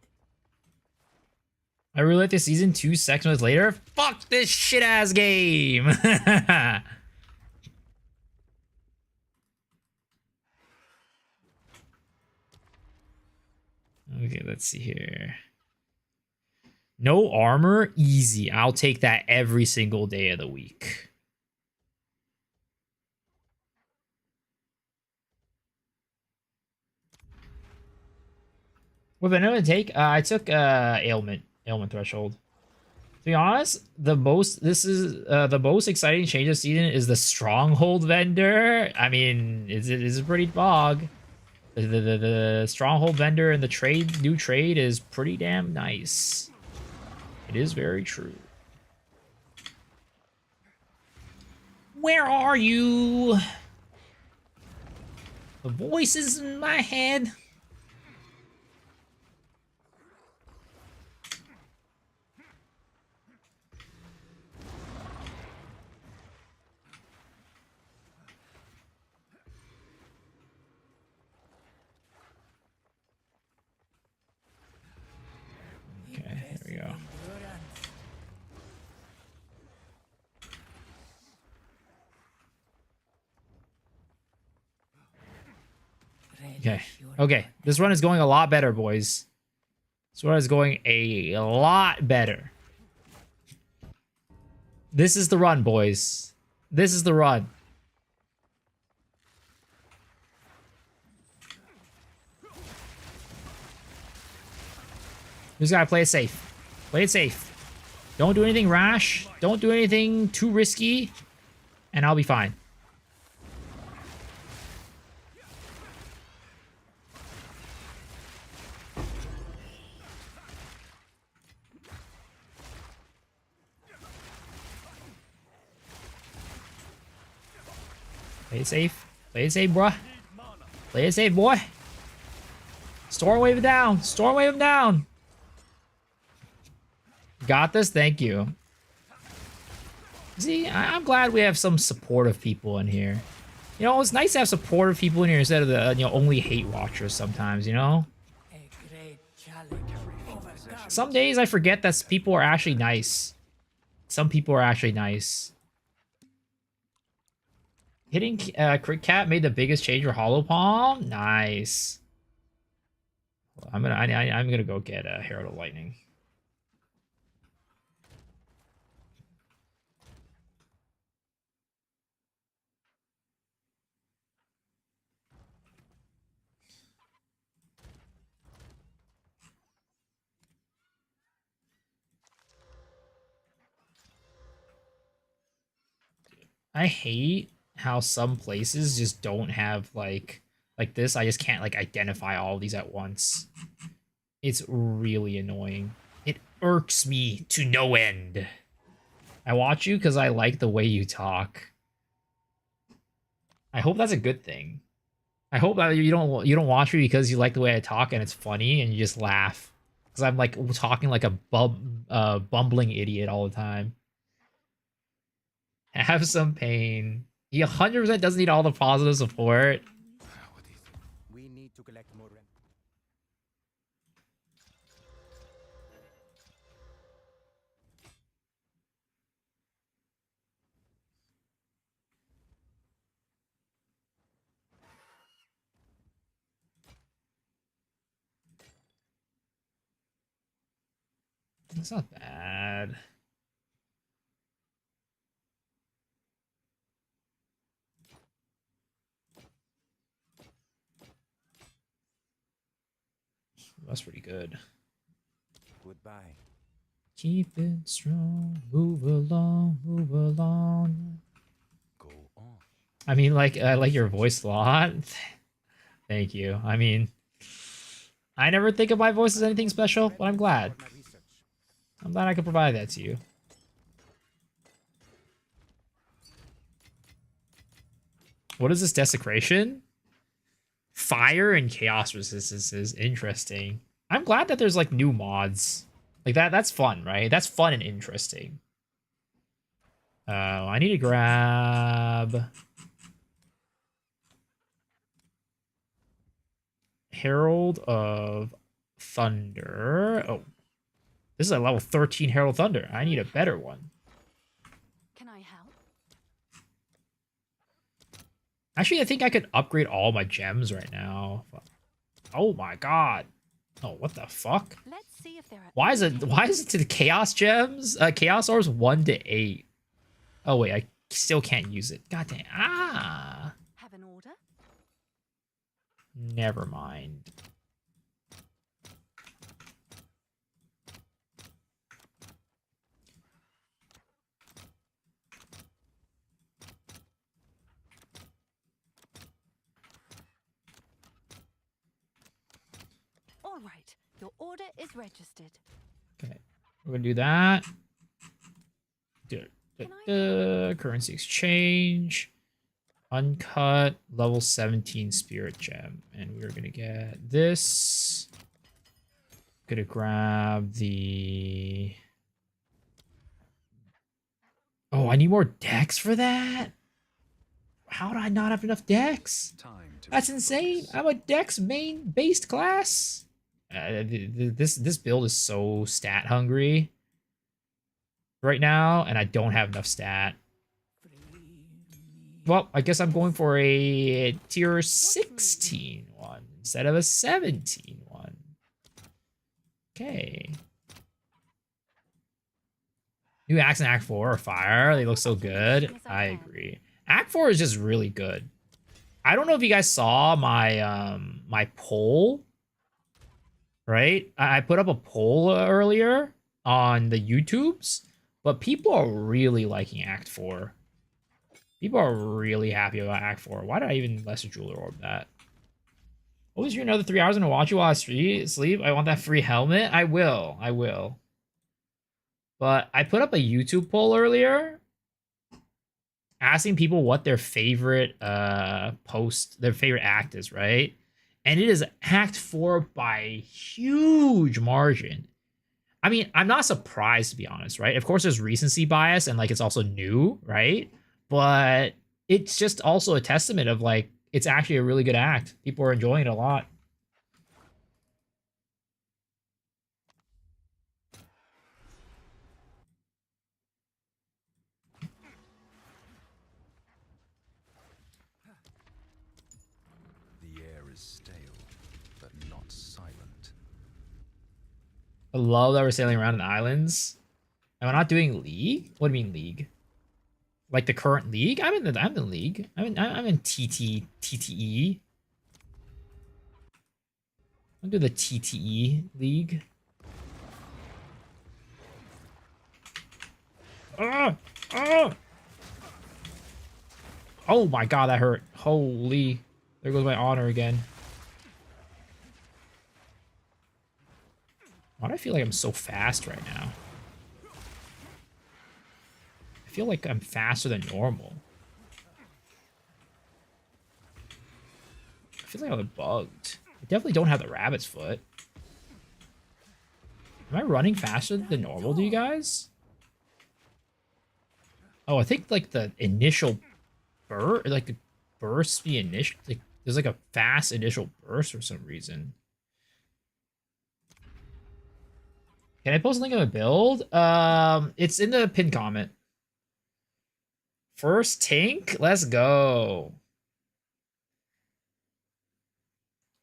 I really like this season 2 6 months later. Fuck this shit ass game. Okay, let's see here. No armor, easy. I'll take that every single day of the week. What did I know to take? I took ailment threshold. To be honest, the most exciting change this season is the stronghold vendor. I mean, it's a pretty bog. The stronghold vendor and the new trade is pretty damn nice. It is very true. Where are you? The voices in my head. go. Okay. Okay. This run is going a lot better, boys. This run is going a lot better. This is the run, boys. This is the run. We just gotta play it safe. Play it safe. Don't do anything rash. Don't do anything too risky. And I'll be fine. Play it safe. Play it safe, bruh. Play it safe, boy. Storm wave him down. Storm wave him down. Got this. Thank you. See, I'm glad we have some supportive people in here. You know, it's nice to have supportive people in here instead of the, you know, only hate watchers sometimes, you know? A great challenge overcome. Some days I forget that people are actually nice. Some people are actually nice. Hitting Crit Cat made the biggest change for Hollow Palm. Nice. I'm gonna go get Herald of Lightning. I hate how some places just don't have like this. I just can't like identify all of these at once. It's really annoying. It irks me to no end. I watch you because I like the way you talk. I hope that's a good thing. I hope that you don't watch me because you like the way I talk and it's funny and you just laugh. Because I'm like talking like a bumbling idiot all the time. Have some pain. He 100% doesn't need all the positive support. What do you think? We need to collect more rem. It's not bad. That's pretty good. Goodbye. Keep it strong. Move along. Move along. Go on. I mean, like, I like your voice a lot. Thank you. I mean, I never think of my voice as anything special, but I'm glad. For my research. I'm glad I could provide that to you. What is this desecration? Fire and chaos resistance is interesting. I'm glad that there's like new mods. Like that's fun, right? That's fun and interesting. I need to grab Herald of Thunder. Oh, this is a level 13 Herald Thunder. I need a better one. Can I help? Actually, I think I could upgrade all my gems right now. Oh my god. Oh, what the fuck? Let's see if there are Why is it to the chaos gems? Chaos orbs 1 to 8. Oh wait, I still can't use it. God damn. Ah. have an order. Never mind. All right, your order is registered. Okay. We're gonna do that. Currency exchange. Uncut. Level 17 spirit gem. And we're gonna get this. Gonna grab the... Oh, I need more decks for that? How do I not have enough decks? Time to That's insane. I'm a dex main based class. This build is so stat hungry right now, and I don't have enough stat. Well, I guess I'm going for a tier 16 one instead of a 17 one. Okay. New acts in Act 4 are fire. They look so good. I agree. Act 4 is just really good. I don't know if you guys saw my my poll, right? I put up a poll earlier on the YouTubes, but people are really liking Act 4. People are really happy about Act 4. Why did I even Lesser Jeweler Orb that? What was your another 3 hours gonna watch you while I sleep? I want that free helmet. I will. I will. But I put up a YouTube poll earlier asking people what their favorite their favorite act is, right? And it is Act 4 by a huge margin. I mean, I'm not surprised, to be honest, right? Of course, there's recency bias and like it's also new, right? But it's just also a testament of like it's actually a really good act. People are enjoying it a lot. The air is stale, but not silent. I love that we're sailing around in islands. Am I not doing League? What do you mean League? Like the current League? I'm in the League. I'm in TTE. I'll do the TTE League. Oh my god, that hurt. Holy. There goes my honor again. Why do I feel like I'm so fast right now? I feel like I'm faster than normal. I feel like I'm bugged. I definitely don't have the rabbit's foot. Am I running faster than normal, do you guys? Oh, I think like the initial burst, like the burst the initial, like there's like a fast initial burst for some reason. Can I post a link of a build? It's in the pinned comment. First tank, let's go.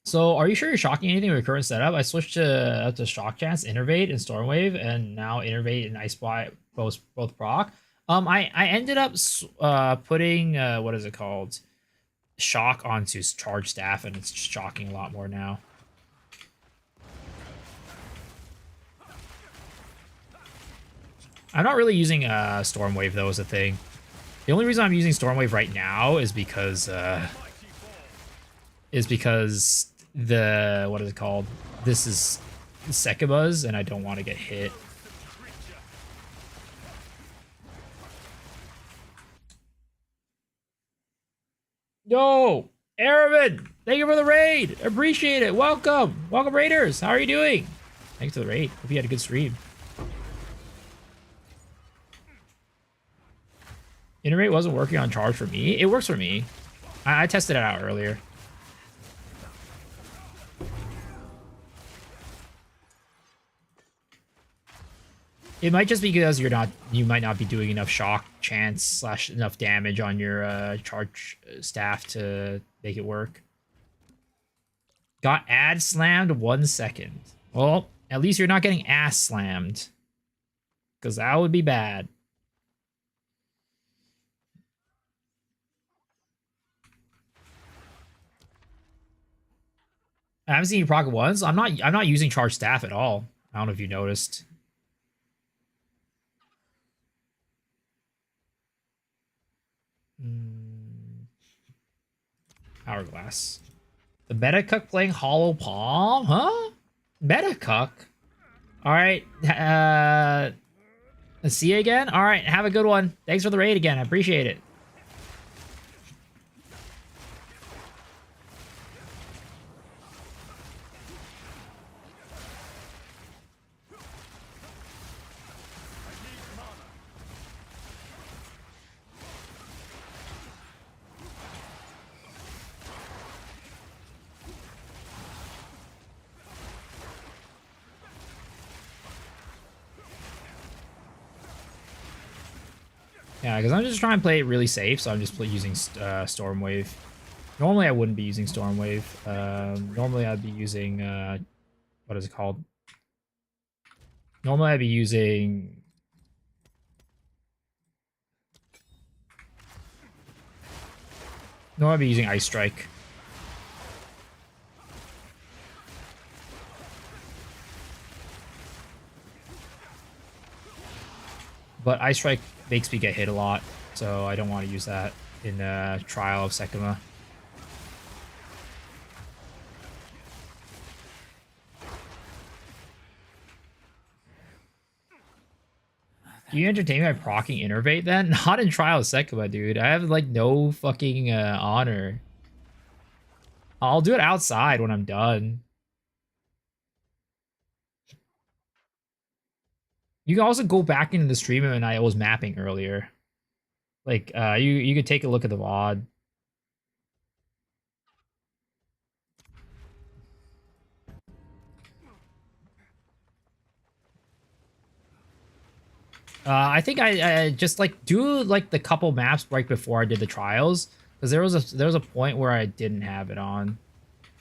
So, are you sure you're shocking anything with your current setup? I switched to Shock Chance, Innervate, and Stormwave, and now Innervate and Ice Spy both proc. I ended up putting what is it called? Shock onto Charge Staff, and it's shocking a lot more now. I'm not really using Stormwave though, is a thing. The only reason I'm using Stormwave right now is because the what is it called? This is Sekibas, and I don't want to get hit. Yo, Aravid, thank you for the raid. Appreciate it. Welcome, welcome Raiders. How are you doing? Thanks for the raid. Hope you had a good stream. Iterate wasn't working on charge for me. It works for me. I tested it out earlier. It might just be because you might not be doing enough shock chance / enough damage on your charge staff to make it work. Got ad slammed 1 second. Well, at least you're not getting ass slammed, because that would be bad. I haven't seen you proc it once. I'm not using charge staff at all. I don't know if you noticed. Hourglass. The meta cuck playing Hollow Palm, huh? Meta cuck. All right. Let's see you again. All right. Have a good one. Thanks for the raid again. I appreciate it. Yeah, because I'm just trying to play it really safe, so I'm just using Stormwave. Normally, I wouldn't be using Stormwave. Normally, I'd be using... what is it called? Normally, I'd be using... Normally, I'd be using Ice Strike. But Ice Strike makes me get hit a lot, so I don't want to use that in Trial of Sekima. Do you entertain me by proccing Innervate then? Not in Trial of Sekima, dude. I have like no fucking honor. I'll do it outside when I'm done. You can also go back into the stream and I was mapping earlier. Like, you could take a look at the VOD. I think I just like do like the couple maps right before I did the trials, because there was a point where I didn't have it on.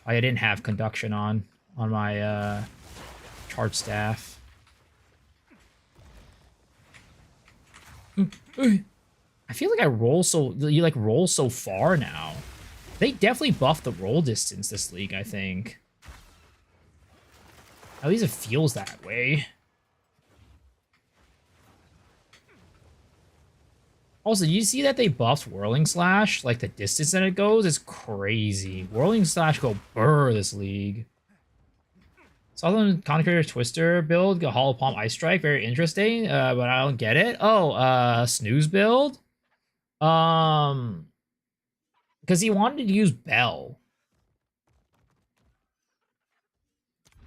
I didn't have conduction on my charge staff. I feel like you like roll so far now. They definitely buffed the roll distance this league, I think. At least it feels that way. Also, you see that they buffed Whirling Slash? Like, the distance that it goes is crazy. Whirling Slash go burr this league. Southern Concreter Twister build, Hollow Palm Ice Strike, very interesting, but I don't get it. Oh, Snooze build? Because he wanted to use Bell.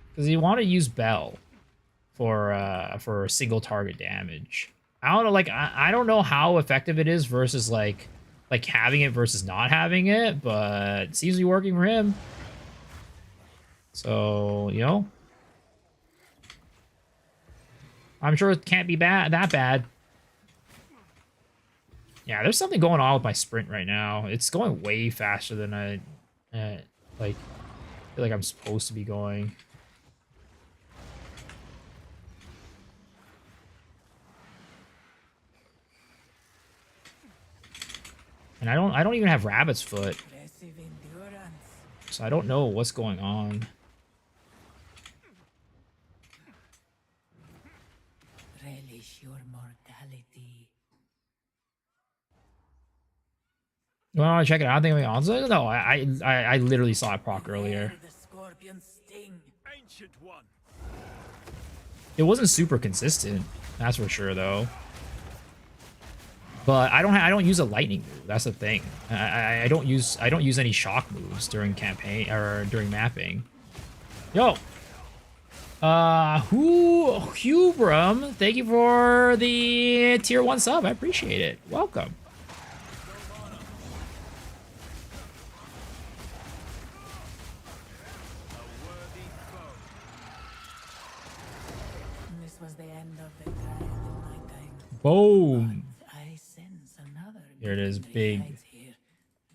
Because he wanted to use Bell for single target damage. I don't know, like, I don't know how effective it is versus, like having it versus not having it, but it seems to be working for him. So, you know. I'm sure it can't be that bad. Yeah, there's something going on with my sprint right now. It's going way faster than I, like, feel like I'm supposed to be going. And I don't even have Rabbit's Foot. So I don't know what's going on. Relish your mortality. You want to check it out? I think I'm on. No, I literally saw it proc earlier. The scorpion sting. Ancient one. It wasn't super consistent, that's for sure, though. But I don't use a lightning move. That's the thing. I don't use any shock moves during campaign or during mapping. Yo, Hubrum, thank you for the tier 1 sub. I appreciate it. Welcome. This was the end of the trial in my time. Boom. I sense another. Here it is, beacon big. resides here.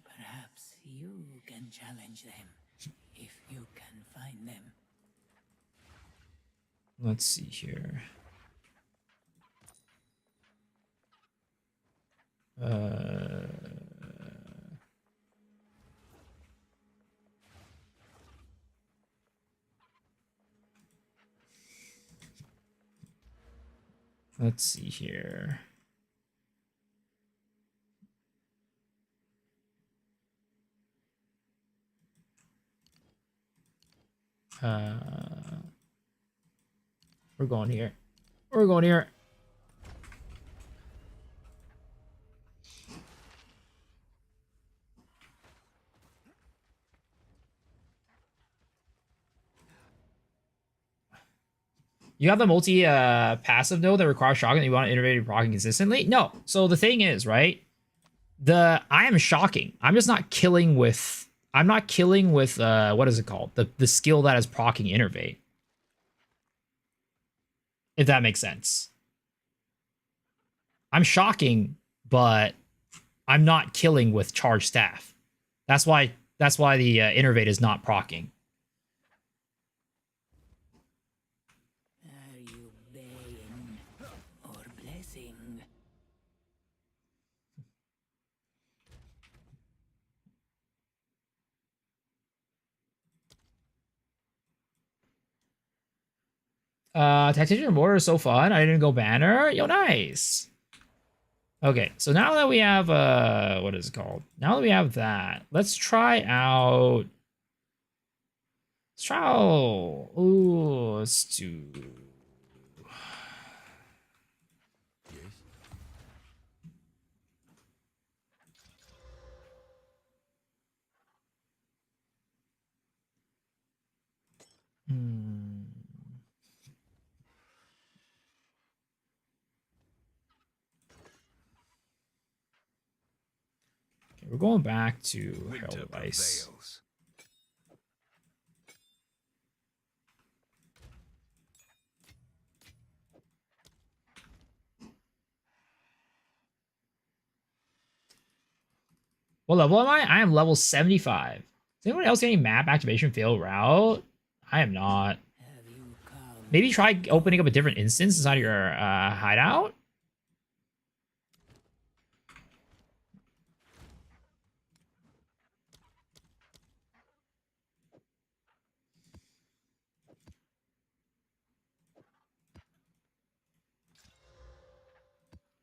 Perhaps you can challenge them if you can find them. Let's see here. Let's see here. We're going here. We're going here. You have the multi passive node that requires shocking that you want to innovate proccing consistently? No. So the thing is, right? I am shocking. I'm just not killing with what is it called? The skill that is proccing innervate. If that makes sense. I'm shocking, but I'm not killing with charged staff. That's why the innervate is not proccing. Are you baying or blessing? Tactician Mortar is so fun. I didn't go banner. Yo, nice. Okay, so now that we have what is it called? Now that we have that, let's try out. Let's try out. Ooh, let's do. Hmm. Okay, we're going back to Herald Winter of Ice. prevails. What level am I? I am level 75. Is anyone else getting map activation fail route? I am not. Have you come? Maybe try opening up a different instance inside of your hideout?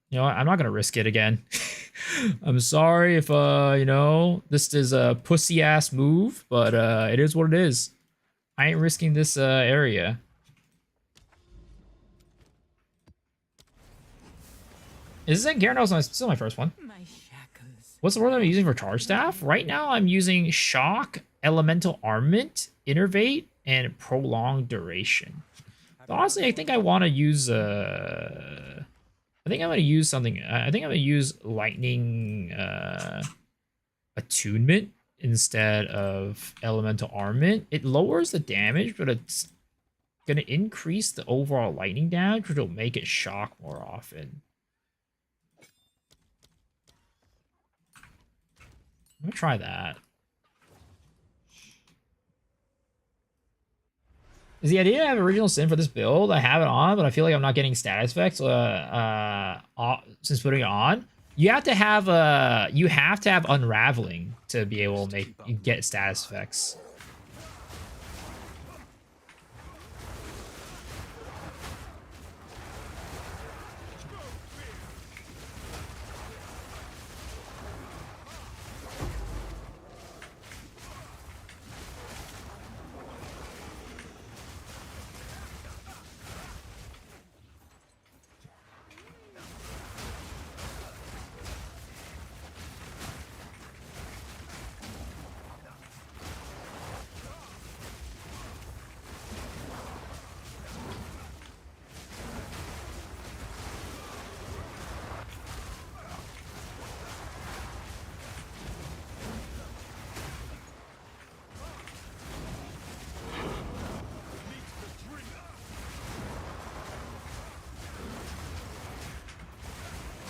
You know what? I'm not gonna risk it again. I'm sorry if you know, this is a pussy ass move, but it is what it is. I ain't risking this area. Is this Gyarados? Still my first one. My shackles. What's the word I'm using for charge staff? Right now I'm using shock, elemental armament, innervate, and prolonged duration. But honestly, I think I want to use I think I'm gonna use something. I think I'm gonna use lightning attunement instead of elemental armament. It lowers the damage, but it's gonna increase the overall lightning damage, which will make it shock more often. I'm gonna try that. Is the idea to have original sin for this build? I have it on, but I feel like I'm not getting status effects since putting it on. You have to have unraveling to be able to get status effects.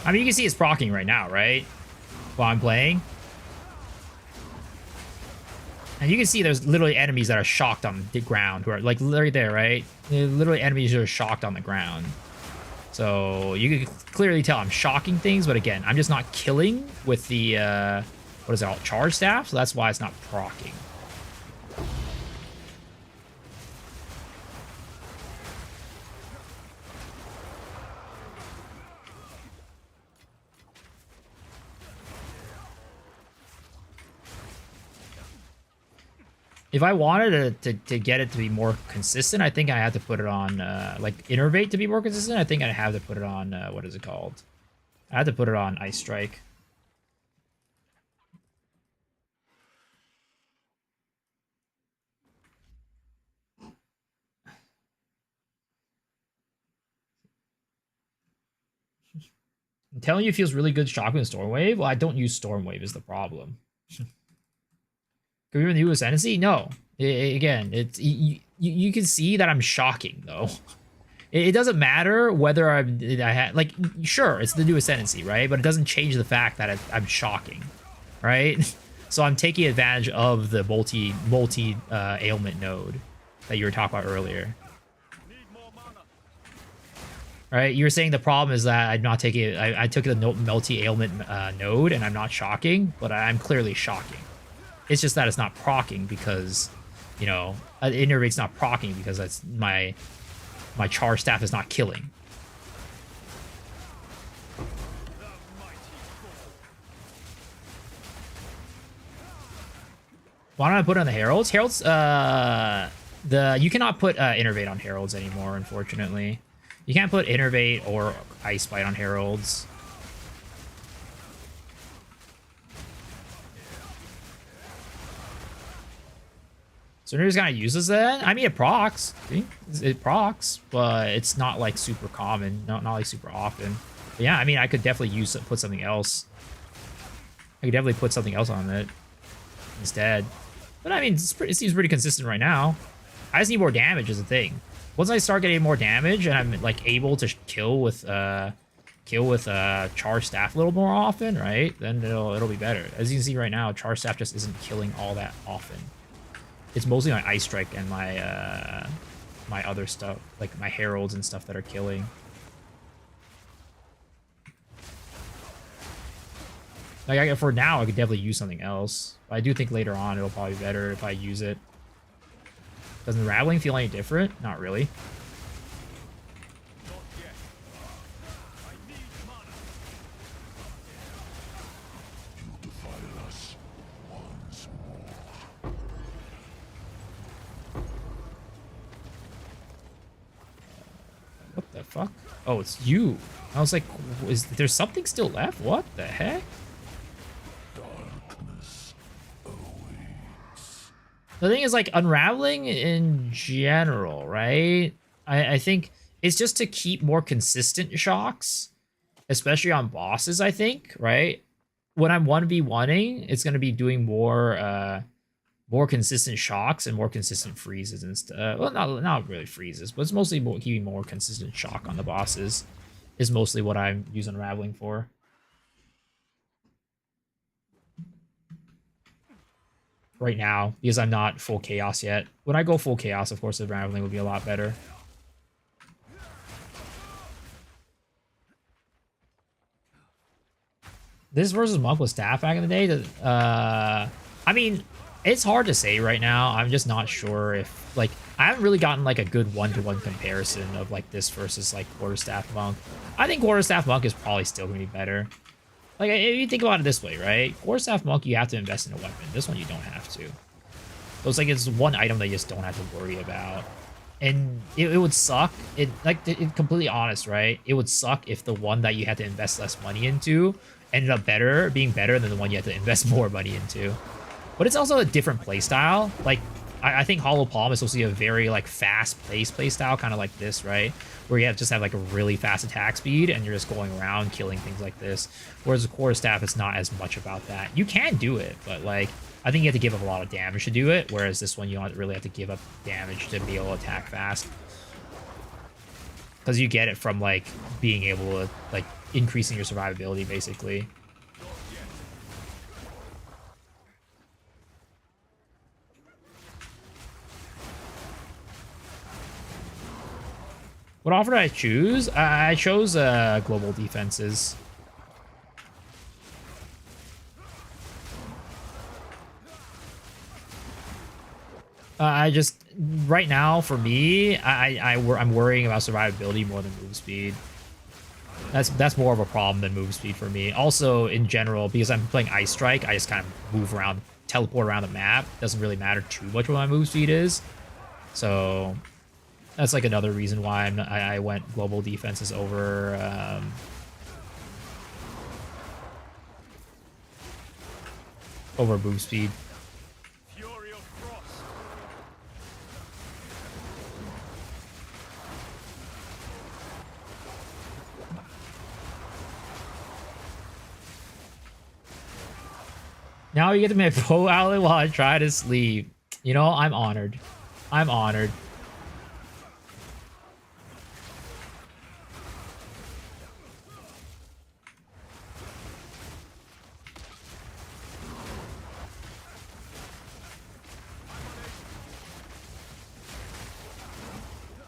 I mean, you can see it's proccing right now, right? While I'm playing. And you can see there's literally enemies that are shocked on the ground, who are like literally there, right? They're literally enemies who are shocked on the ground. So you can clearly tell I'm shocking things, but again, I'm just not killing with the, what is it called? Charge staff, so that's why it's not proccing. If I wanted to get it to be more consistent, I think I had to put it on, like, Innervate to be more consistent. I think I have to put it on, what is it called? I had to put it on Ice Strike. I'm telling you, it feels really good shocking with Stormwave. Well, I don't use Stormwave is the problem. Can we even use Ascendancy? No. Again, it's you can see that I'm shocking though. It doesn't matter whether I had like sure it's the new ascendancy, right? But it doesn't change the fact that I'm shocking, right? So I'm taking advantage of the multi ailment node that you were talking about earlier. Right? You were saying the problem is that I'm not taking it. I took the multi ailment node and I'm not shocking, but I'm clearly shocking. It's just that it's not proccing because, you know, innervate's not proccing because that's my char staff is not killing. Why don't I put it on the heralds? Heralds, you cannot put innervate on heralds anymore, unfortunately. You can't put innervate or ice bite on heralds. So Nerds kind of uses that. I mean, it procs. See? It procs, but it's not like super common, not like super often. But yeah, I mean, I could definitely put something else. I could definitely put something else on it instead. But I mean, it seems pretty consistent right now. I just need more damage is the thing. Once I start getting more damage and I'm like able to kill with char staff a little more often, right? Then it'll be better. As you can see right now, char staff just isn't killing all that often. It's mostly my ice strike and my my other stuff, like my heralds and stuff that are killing. Like for now, I could definitely use something else. But I do think later on it'll probably be better if I use it. Doesn't the rattling feel any different? Not really. What the fuck? Oh, it's you. I was like, is there something still left? What the heck? The thing is, like, unraveling in general, right? I think it's just to keep more consistent shocks, especially on bosses, I think, right? When I'm 1v1ing, it's going to be doing more more consistent shocks and more consistent freezes and stuff. Well, not really freezes, but it's mostly keeping more consistent shock on the bosses is mostly what I'm using unraveling for. Right now, because I'm not full chaos yet. When I go full chaos, of course, the unraveling will be a lot better. This versus monk with staff back in the day. I mean, it's hard to say right now. I'm just not sure if, like, I haven't really gotten like a good one-to-one comparison of like this versus like quarterstaff monk. I think quarterstaff monk is probably still gonna be better. Like, if you think about it this way, right? Quarterstaff monk, you have to invest in a weapon. This one, you don't have to. So it's like it's one item that you just don't have to worry about. And it would suck. It completely honest, right? It would suck if the one that you had to invest less money into ended up being better than the one you had to invest more money into. But it's also a different playstyle. Like, I think Hollow Palm is supposed to be a very like fast-paced playstyle, kind of like this, right? Where you have like a really fast attack speed and you're just going around killing things like this. Whereas the quarterstaff, it's not as much about that. You can do it, but like I think you have to give up a lot of damage to do it. Whereas this one, you don't really have to give up damage to be able to attack fast, because you get it from like being able to like increasing your survivability basically. What offer did I choose? I chose global defenses. I just right now for me, I'm worrying about survivability more than move speed. That's more of a problem than move speed for me. Also, in general, because I'm playing Ice Strike, I just kind of move around, teleport around the map. Doesn't really matter too much what my move speed is. So that's like another reason why I went global defenses over over move speed. Now you get to make pro outlet while I try to sleep. You know, I'm honored. I'm honored.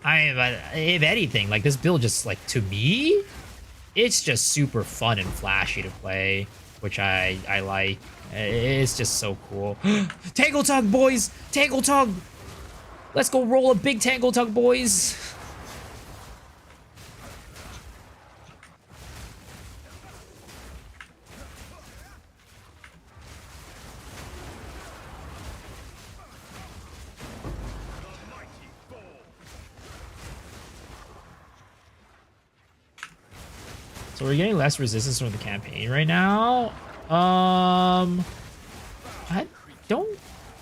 I mean, but if anything, like this build just like to me, it's just super fun and flashy to play, which I like. It's just so cool. Tangle Tug, boys! Tangle Tug! Let's go roll a big Tangle Tug, boys! So we're getting less resistance from the campaign right now. I don't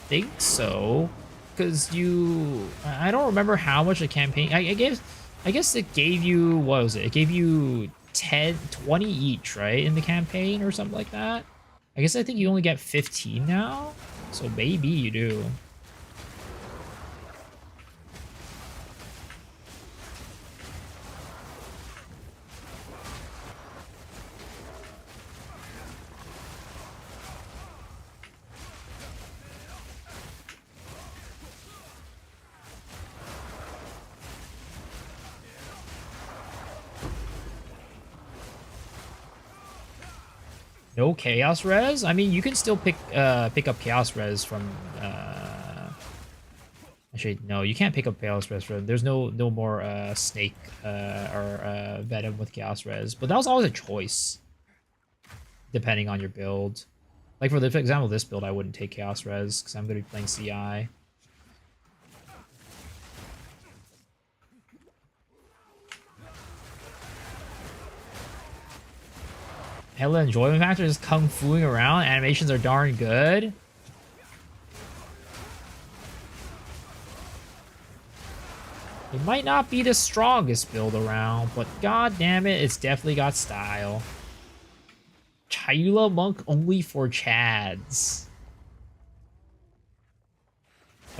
think so, because I don't remember how much the campaign. I guess it gave you, what was it? It gave you 10, 20 each, right, in the campaign or something like that. I guess I think you only get 15 now, so maybe you do. No chaos res? I mean, you can still pick up chaos res from. Actually, no, you can't pick up chaos res from. There's no more snake or venom with chaos res, but that was always a choice, depending on your build. Like for example, this build, I wouldn't take chaos res because I'm going to be playing CI. Hella enjoyment factor, just kung fuing around. Animations are darn good. It might not be the strongest build around, but god damn it, it's definitely got style. Chayula monk only for chads.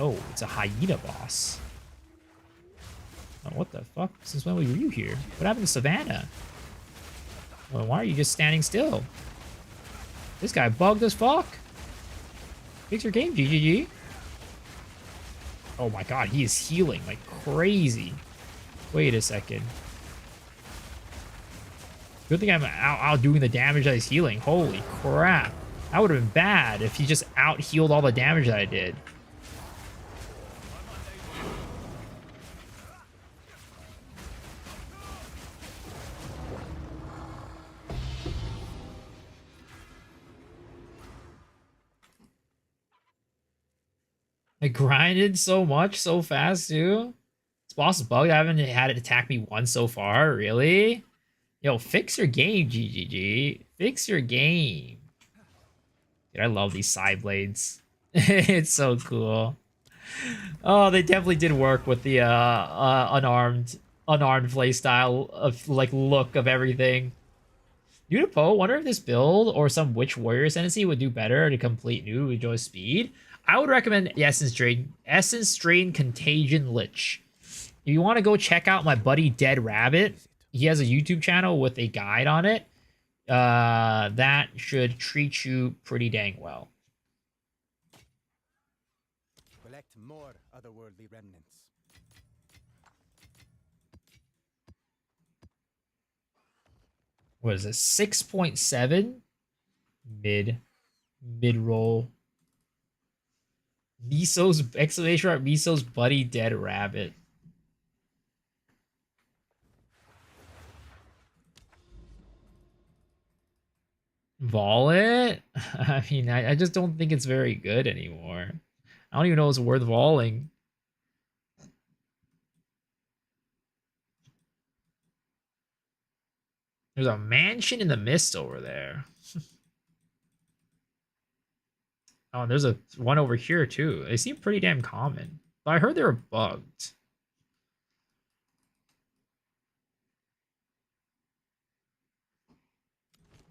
Oh, it's a hyena boss. Oh, what the fuck? Since when were you here? What happened to Savannah? Well, why are you just standing still? This guy bugged as fuck. Fix your game, GGG. Oh my god, he is healing like crazy. Wait a second. Good thing I'm outdoing the damage that he's healing. Holy crap. That would have been bad if he just out-healed all the damage that I did. I grinded so much so fast too. This boss is bugged. I haven't had it attack me once so far. Really? Yo, fix your game, GGG. Fix your game. Dude, I love these side blades. It's so cool. Oh, they definitely did work with the unarmed playstyle of like look of everything. Unipo, wonder if this build or some Witch Warrior Ascendancy would do better to complete new enjoy speed. I would recommend the Essence Drain Contagion Lich. If you want to go check out my buddy Dead Rabbit, he has a YouTube channel with a guide on it. That should treat you pretty dang well. Collect more otherworldly remnants. What is this? 6.7 mid roll. Miso's exclamation mark Miso's buddy Dead Rabbit. Vol it? I mean, I just don't think it's very good anymore. I don't even know if it's worth voling. There's a mansion in the mist over there. Oh, and there's a one over here too. They seem pretty damn common. But I heard they were bugged.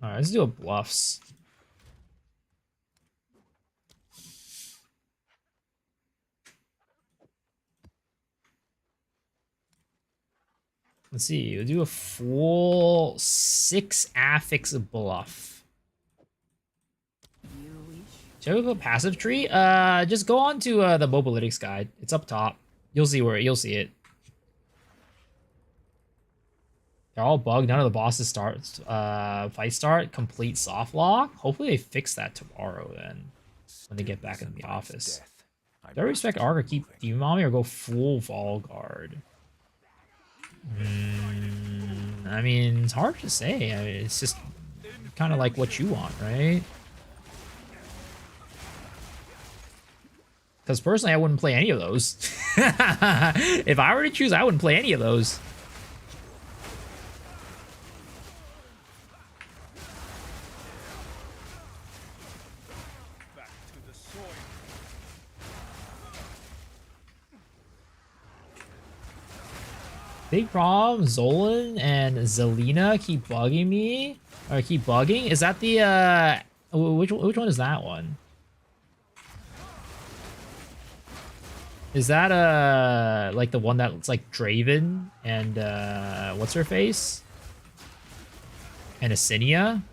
Alright, let's do a bluffs. Let's see, we'll do a full 6 affix bluff. Should we go passive tree? Just go on to the Mobalytics guide. It's up top. You'll see it. They're all bugged. None of the bosses fight start. Complete soft lock. Hopefully they fix that tomorrow then. When they get back in the office. Do I respect Arc or keep Demon Mommy or go full Vol Guard? I mean, it's hard to say. I mean, it's just kind of like what you want, right? Because personally, I wouldn't play any of those. If I were to choose, I wouldn't play any of those. Big problem, Zolan and Zelina keep bugging me. Or keep bugging? Is that the, which one is that one? Is that, like the one that's like Draven and, what's her face? And Asinia?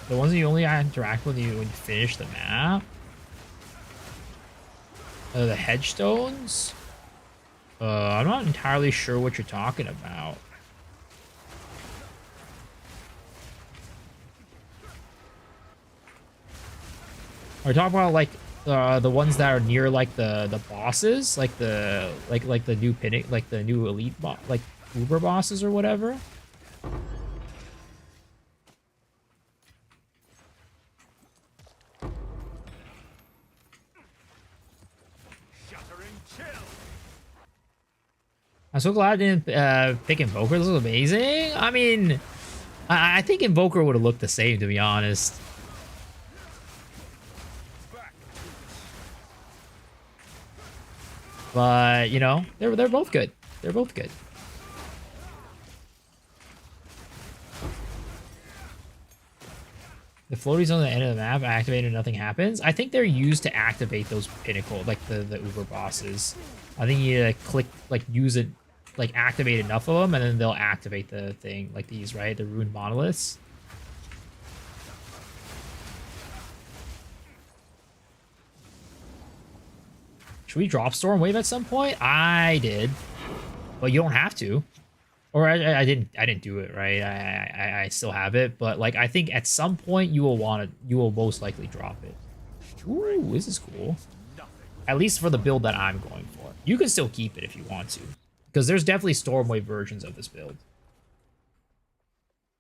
The ones that you only interact with when you finish the map? The headstones? I'm not entirely sure what you're talking about. Are you talking about like the ones that are near like the bosses, like the new pinning, like the new elite like Uber bosses or whatever? I'm so glad I didn't pick Invoker. This was amazing. I mean, I think Invoker would have looked the same, to be honest. But, you know, they're both good. They're both good. The floaties on the end of the map activated and nothing happens. I think they're used to activate those pinnacle, like the Uber bosses. I think you need to click, like, use it, like, activate enough of them, and then they'll activate the thing, like these, right? The ruined monoliths. Should we drop Storm Wave at some point? I did, but you don't have to. Or I didn't do it, right? I still have it, but like I think at some point you will most likely drop it. Ooh, this is cool. At least for the build that I'm going for. You can still keep it if you want to, because there's definitely Stormwave versions of this build.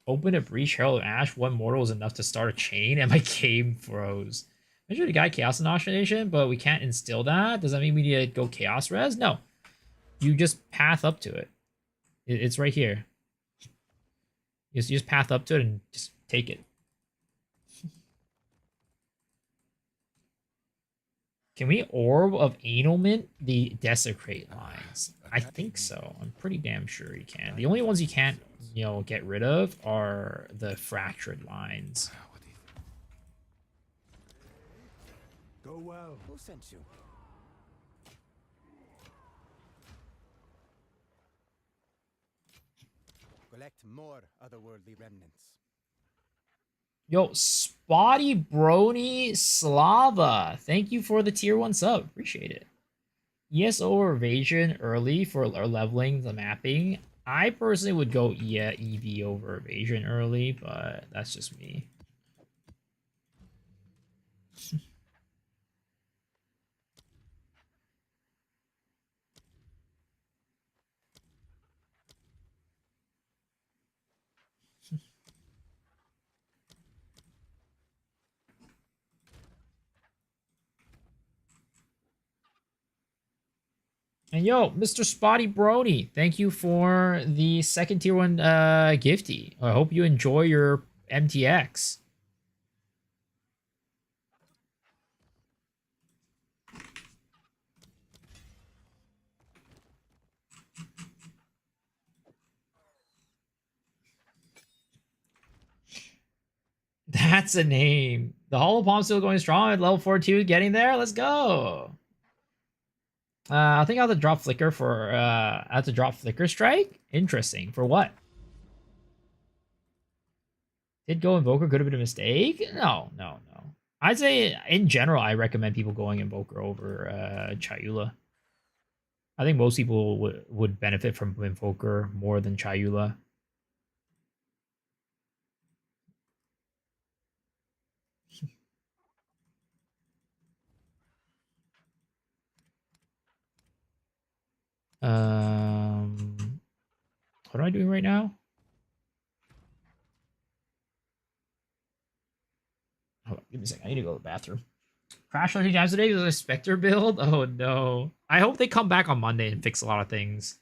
Open a Breach, Herald of Ash. One mortal is enough to start a chain, and my game froze. I should have got Chaos Indoctrination, but we can't instill that. Does that mean we need to go Chaos Res? No. You just path up to it. It's right here. You just path up to it and just take it. Can we Orb of Annulment the Desecrate lines? I think so. I'm pretty damn sure you can. The only ones you can't, you know, get rid of are the Fractured lines. Go well. Who sent you? Collect more otherworldly remnants. Yo, Spotty Brony Slava. Thank you for the tier 1 sub. Appreciate it. ESO or Evasion early for leveling the mapping. I personally would go EV over Evasion early, but that's just me. And yo, Mr. Spotty Brony, thank you for the second tier 1 gifty. I hope you enjoy your MTX. That's a name. The Hollow Palm still going strong at level 42, getting there. Let's go. I think I have to drop Flicker for I have to drop Flicker Strike. Interesting. For what? Did go Invoker could have been a mistake? No, no, no. I'd say in general, I recommend people going Invoker over Chayula. I think most people would benefit from Invoker more than Chayula. What am I doing right now? Hold on, give me a second. I need to go to the bathroom. Crash 30 times a day with a Spectre build? Oh no. I hope they come back on Monday and fix a lot of things.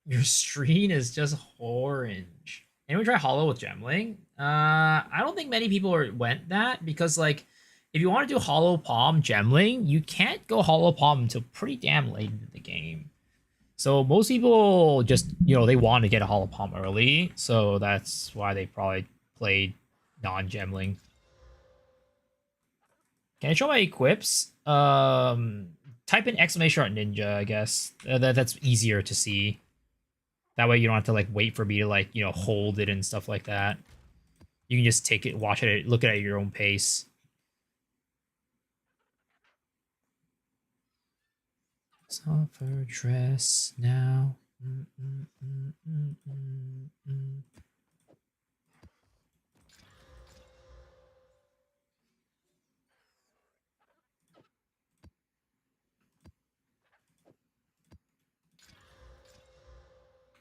Your screen is just orange. Anyone try Hollow with Gemling? I don't think many people went that because, like, if you want to do Hollow Palm Gemling, you can't go Hollow Palm until pretty damn late in the game. So most people just, they want to get a Hollow Palm early, so that's why they probably played non-Gemling. Can I show my equips? Type in exclamation mark ninja, I guess. That's easier to see. That way you don't have to like wait for me to like, hold it and stuff like that. You can just take it, watch it, look at it at your own pace. Suffer dress now.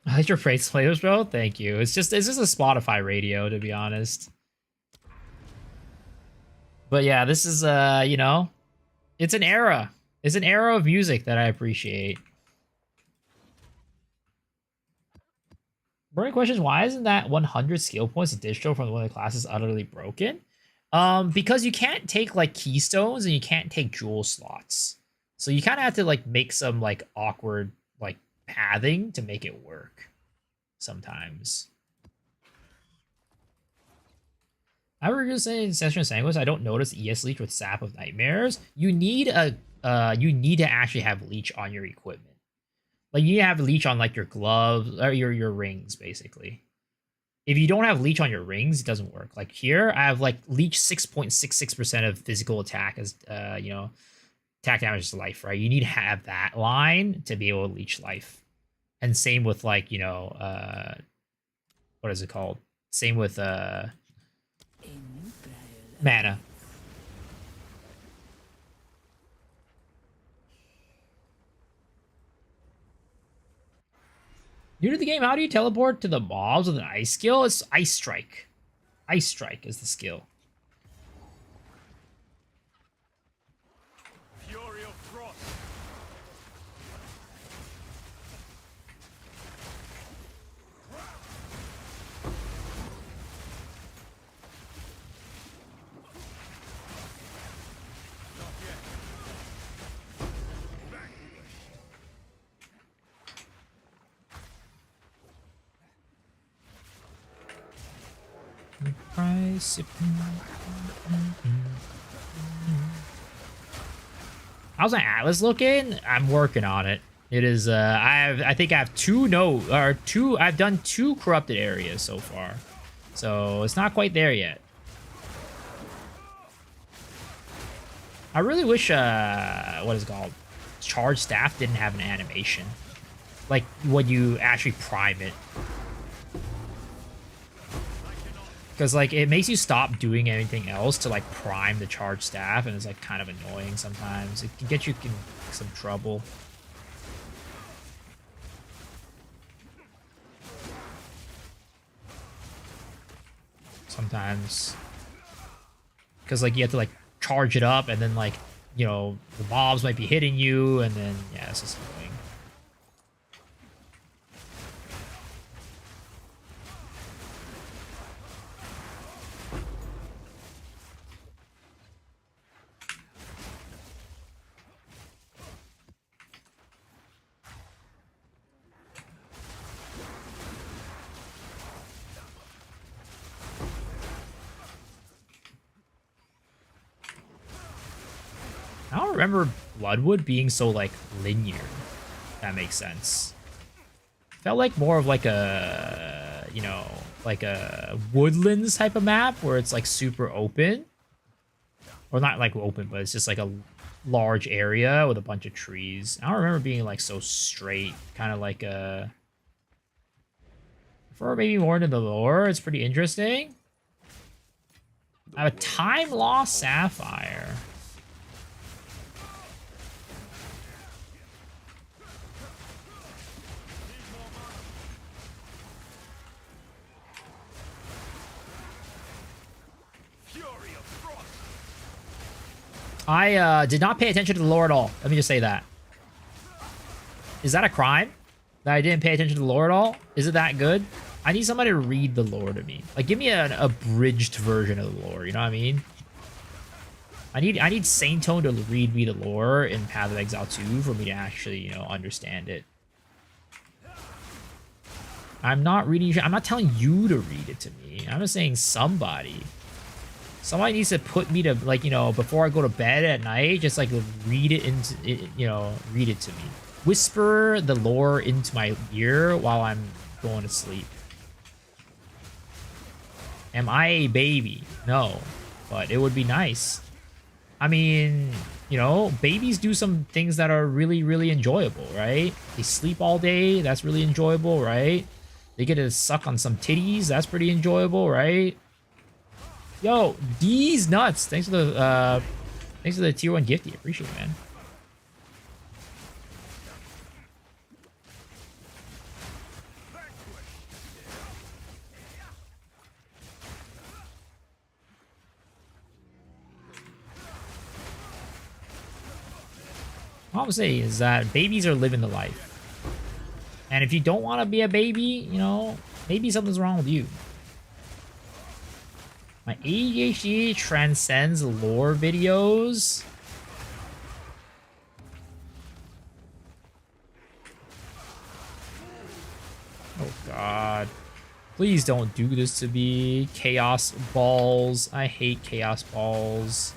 I like your phrase players, bro. Thank you. It's just a Spotify radio, to be honest. But yeah, this is it's an era. It's an era of music that I appreciate. Burning question is, why isn't that 100 skill points additional from one of the classes utterly broken? Because you can't take like keystones and you can't take jewel slots. So you kind of have to like make some like awkward like pathing to make it work sometimes. I was just saying in Session Sanguis, I don't notice ES Leech with Sap of Nightmares. You need to actually have Leech on your equipment. Like you need to have Leech on like your gloves or your rings, basically. If you don't have Leech on your rings, it doesn't work. Like here, I have like Leech 6.66% of physical attack as attack damage is life, right? You need to have that line to be able to leech life. And same with like, what is it called? Same with mana. New to the game, how do you teleport to the mobs with an ice skill? It's Ice Strike. Ice Strike is the skill. Fury of Frost. Price. How's my Atlas looking? I'm working on it. It is I think I have I've done 2 corrupted areas so far. So it's not quite there yet. I really wish what is it called? Charge staff didn't have an animation. Like when you actually prime it. Because like it makes you stop doing anything else to like prime the charge staff, and it's like kind of annoying sometimes. It can get you in some trouble. Sometimes. Because like you have to like charge it up, and then like, you know, the mobs might be hitting you, and then yeah, it's just annoying. I don't remember Bloodwood being so like linear. If that makes sense. Felt like more of like a, you know, like a woodlands type of map where it's like super open. Or not like open, but it's just like a large area with a bunch of trees. I don't remember being like so straight, kind of like a. For maybe more into the lore, it's pretty interesting. I have a time lost sapphire. I did not pay attention to the lore at all. Let me just say that. Is that a crime? That I didn't pay attention to the lore at all? Is it that good? I need somebody to read the lore to me. Like, give me an abridged version of the lore, you know what I mean? I need Saint Tone to read me the lore in Path of Exile 2 for me to actually, you know, understand it. I'm not telling you to read it to me. I'm just saying somebody. Somebody needs to put me to, like, you know, before I go to bed at night, just like read it read it to me. Whisper the lore into my ear while I'm going to sleep. Am I a baby? No, but it would be nice. I mean, you know, babies do some things that are really, really enjoyable, right? They sleep all day. That's really enjoyable, right? They get to suck on some titties. That's pretty enjoyable, right? Yo, D's nuts. Thanks for the tier 1 gifty. Appreciate it, man. All I'm saying is that babies are living the life. And if you don't want to be a baby, you know, maybe something's wrong with you. My ADHD transcends lore videos. Oh god. Please don't do this to me. Chaos balls. I hate chaos balls.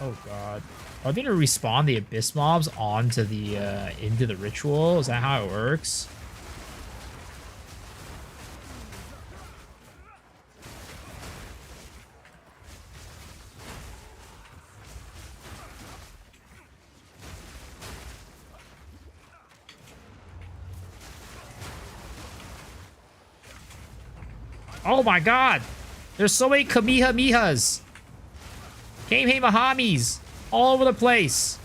Oh god. Are they gonna respawn the abyss mobs onto the into the ritual? Is that how it works? Oh my god! There's so many Kamehamehas! Kamehamehas all over the place.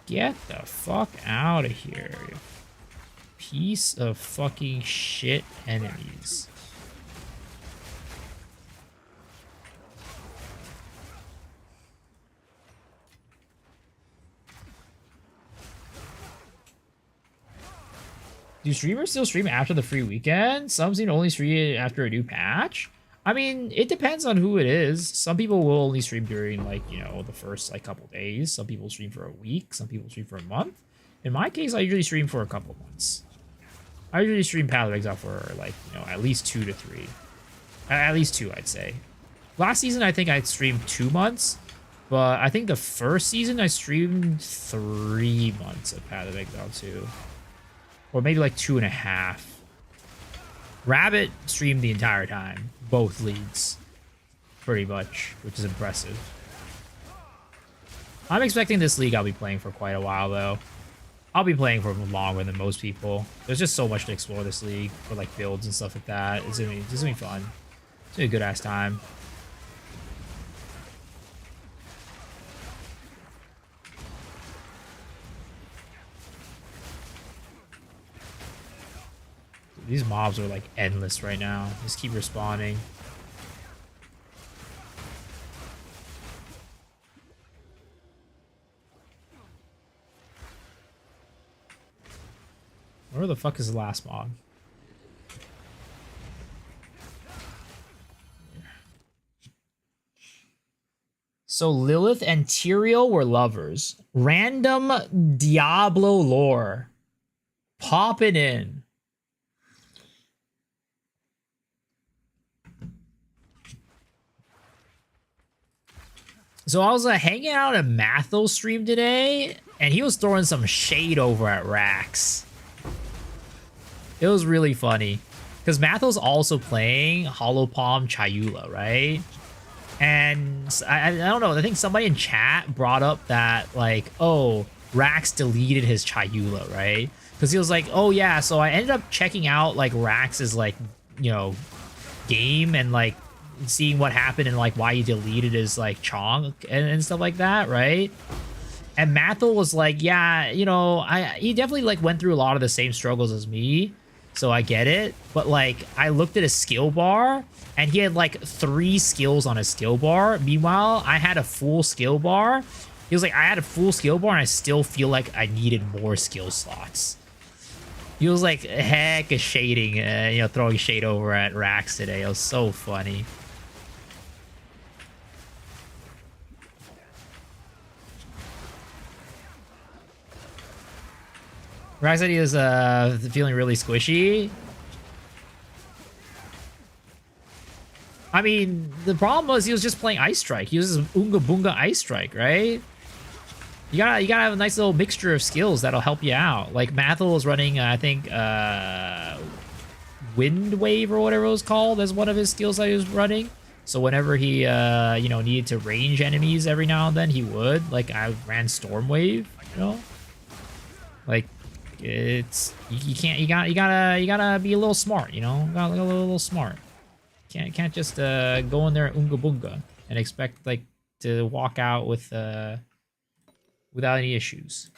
Get the fuck out of here, you piece of fucking shit enemies. Do streamers still stream after the free weekend? Some seem to only stream after a new patch. I mean, it depends on who it is. Some people will only stream during, like, you know, the first, like, couple days. Some people stream for a week. Some people stream for a month. In my case, I usually stream for a couple months. I usually stream Path of Exile for, like, you know, at least 2 to 3. At least 2, I'd say. Last season, I think I streamed 2 months. But I think the first season, I streamed 3 months of Path of Exile 2. Or maybe like 2.5. Rabbit streamed the entire time. Both leagues. Pretty much. Which is impressive. I'm expecting this league I'll be playing for quite a while, though. I'll be playing for longer than most people. There's just so much to explore this league. For like builds and stuff like that. It's gonna be fun. It's gonna be a good-ass time. These mobs are like endless right now. Just keep respawning. Where the fuck is the last mob? So Lilith and Tyrael were lovers. Random Diablo lore. Popping in. So I was hanging out at Matho's stream today, and he was throwing some shade over at Rax. It was really funny. Because Matho's also playing Hollow Palm Chayula, right? And I don't know, I think somebody in chat brought up that, like, oh, Rax deleted his Chayula, right? Because he was like, oh yeah, so I ended up checking out, like, Rax's, like, you know, game and, like, seeing what happened and like why he deleted his like Chong and stuff like that, right? And Mathel was like, yeah, you know, he definitely like went through a lot of the same struggles as me, so I get it. But like I looked at his skill bar and he had like 3 skills on his skill bar. Meanwhile, I had a full skill bar. He was like, I had a full skill bar and I still feel like I needed more skill slots. He was like heck of shading, you know, throwing shade over at Rax today. It was so funny. Rax said he was feeling really squishy. I mean, the problem was he was just playing Ice Strike. He uses Oonga Boonga Ice Strike, right? You gotta have a nice little mixture of skills that'll help you out. Like Mathel was running, I think, Wind Wave or whatever it was called as one of his skills that he was running. So whenever he, you know, needed to range enemies every now and then, he would. Like I ran Storm Wave, you know, like. It's you gotta be a little smart, you know. Gotta be a little smart. Can't just go in there Oonga Boonga and expect like to walk out with without any issues.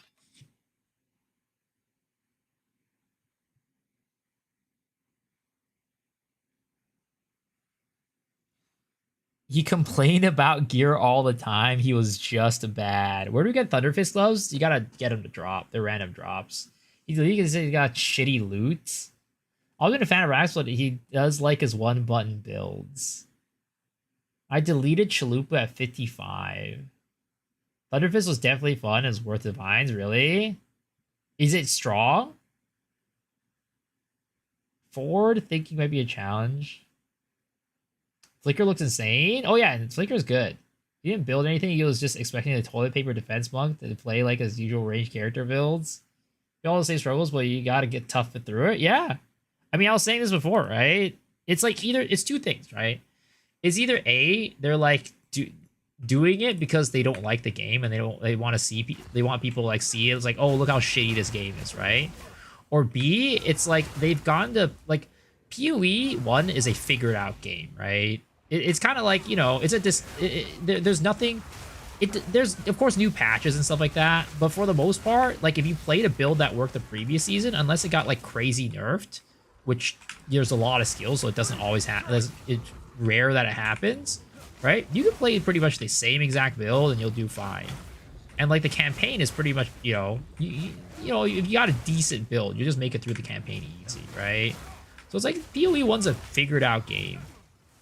He complained about gear all the time. He was just bad. Where do we get Thunderfist gloves? You gotta get him to drop. They're random drops. He can say he got shitty loot. I've been a fan of Rax, but he does like his 1-button builds. I deleted Chalupa at 55. Thunderfist was definitely fun. It's worth the vines, really? Is it strong? Forward thinking might be a challenge. Flicker looks insane. Oh yeah, Flicker's good. He didn't build anything. He was just expecting the toilet paper defense monk to play like his usual range character builds. All the same struggles, but you gotta get tough through it. Yeah, I mean, I was saying this before, right? It's like it's 2 things, right? It's either A, they're like doing it because they don't like the game and they want to see they want people to like see it. It's like, oh, look how shitty this game is, right? Or B, it's like they've gone to like PoE 1 is a figured out game, right? It's kind of like, you know, it's there's nothing there's of course new patches and stuff like that, but for the most part, like if you played a build that worked the previous season, unless it got like crazy nerfed, which there's a lot of skills, so it doesn't always happen. It's rare that it happens, right? You can play pretty much the same exact build and you'll do fine. And like the campaign is pretty much, you know, you know, if you got a decent build, you just make it through the campaign easy, right? So it's like PoE 1's a figured out game.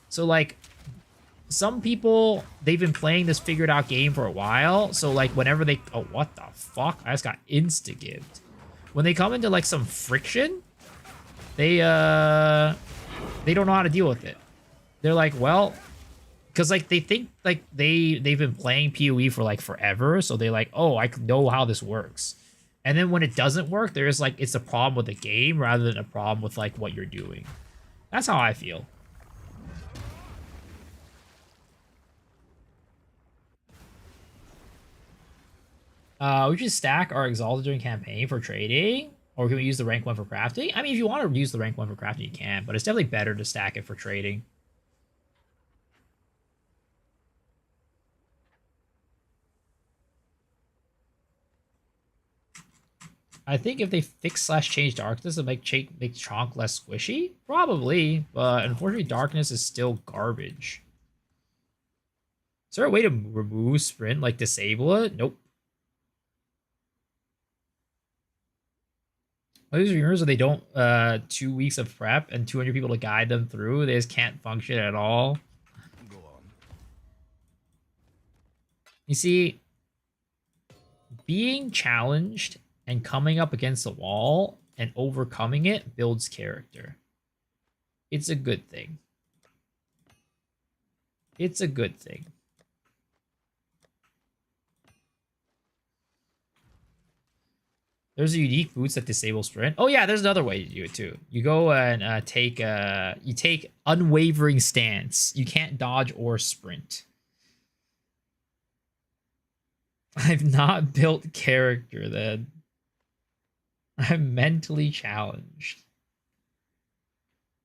So like some people, they've been playing this figured out game for a while. So like whenever they, oh, what the fuck? I just got insta-gibbed. When they come into like some friction, they don't know how to deal with it. They're like, well, because like they think like they've been playing PoE for like forever, so they're like, oh, I know how this works. And then when it doesn't work, there's like it's a problem with the game rather than a problem with like what you're doing. That's how I feel. We should stack our Exalted during campaign for trading, or can we use the rank 1 for crafting? I mean, if you want to use the rank 1 for crafting, you can, but it's definitely better to stack it for trading. I think if they fix/change darkness, it'll make Chonk less squishy? Probably, but unfortunately darkness is still garbage. Is there a way to remove sprint, like disable it? Nope. These rumors are they don't 2 weeks of prep and 200 people to guide them through. They just can't function at all. Go on. You see, being challenged and coming up against the wall and overcoming it builds character. It's a good thing. It's a good thing. There's a unique boots that disable sprint. Oh yeah, there's another way to do it too. You go and take unwavering stance. You can't dodge or sprint. I've not built character then. I'm mentally challenged.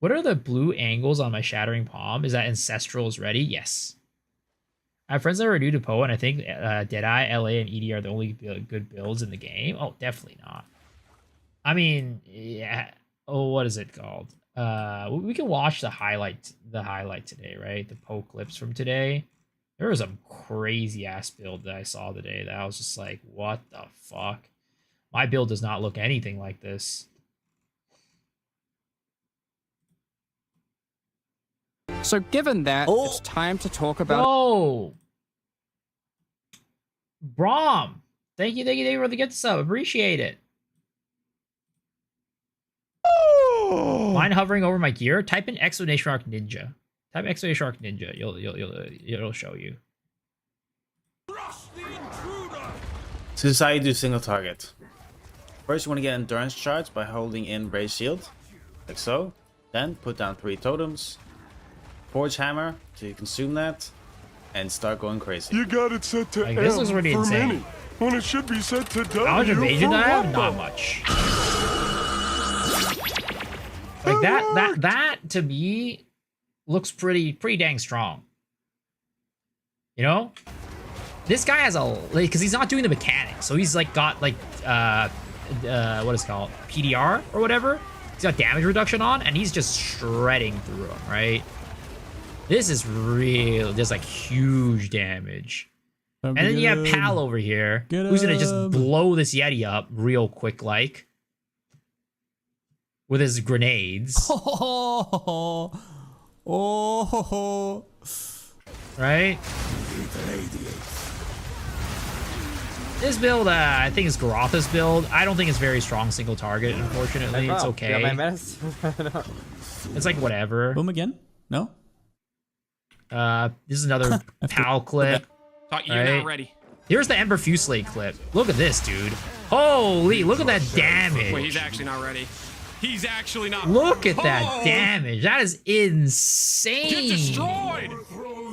What are the blue angles on my Shattering Palm? Is that Ancestral is ready? Yes. I have friends that are new to Poe, and I think Deadeye, LA, and ED are the only good builds in the game. Oh, definitely not. I mean, yeah. Oh, what is it called? We can watch the highlight today, right? The Poe clips from today. There was some crazy ass build that I saw today that I was just like, what the fuck? My build does not look anything like this. So given that, it's time to talk about... Whoa! Brom! Thank you for the gift sub. Appreciate it. Mind hovering over my gear? Type in exclamation mark ninja. Type exclamation mark ninja. It'll show you. So this is how you do single target. First, you want to get endurance charge by holding in Brave Shield, like so. Then put down 3 totems. Forge Hammer to consume that, and start going crazy. You got it set to like, this looks pretty insane. Many, when it should be set to W. How much evasion do I have? Not much. Like that to me looks pretty dang strong. You know, this guy has a because he's not doing the mechanics, so he's like got like what is it called, PDR or whatever. He's got damage reduction on, and he's just shredding through them, right? This is real. There's like huge damage. And then you have Pal over here, who's gonna just blow this Yeti up real quick, like with his grenades. Right? This build, I think it's Garotha's build. I don't think it's very strong single target, unfortunately. It's okay. It's like whatever. Boom again? No? This is another Pal clip. Thought you're not ready. Here's the Ember Fusillade clip. Look at this, dude. Holy, look at that damage. Wait, he's actually not ready. He's actually not. Look at that damage. That is insane. Get destroyed.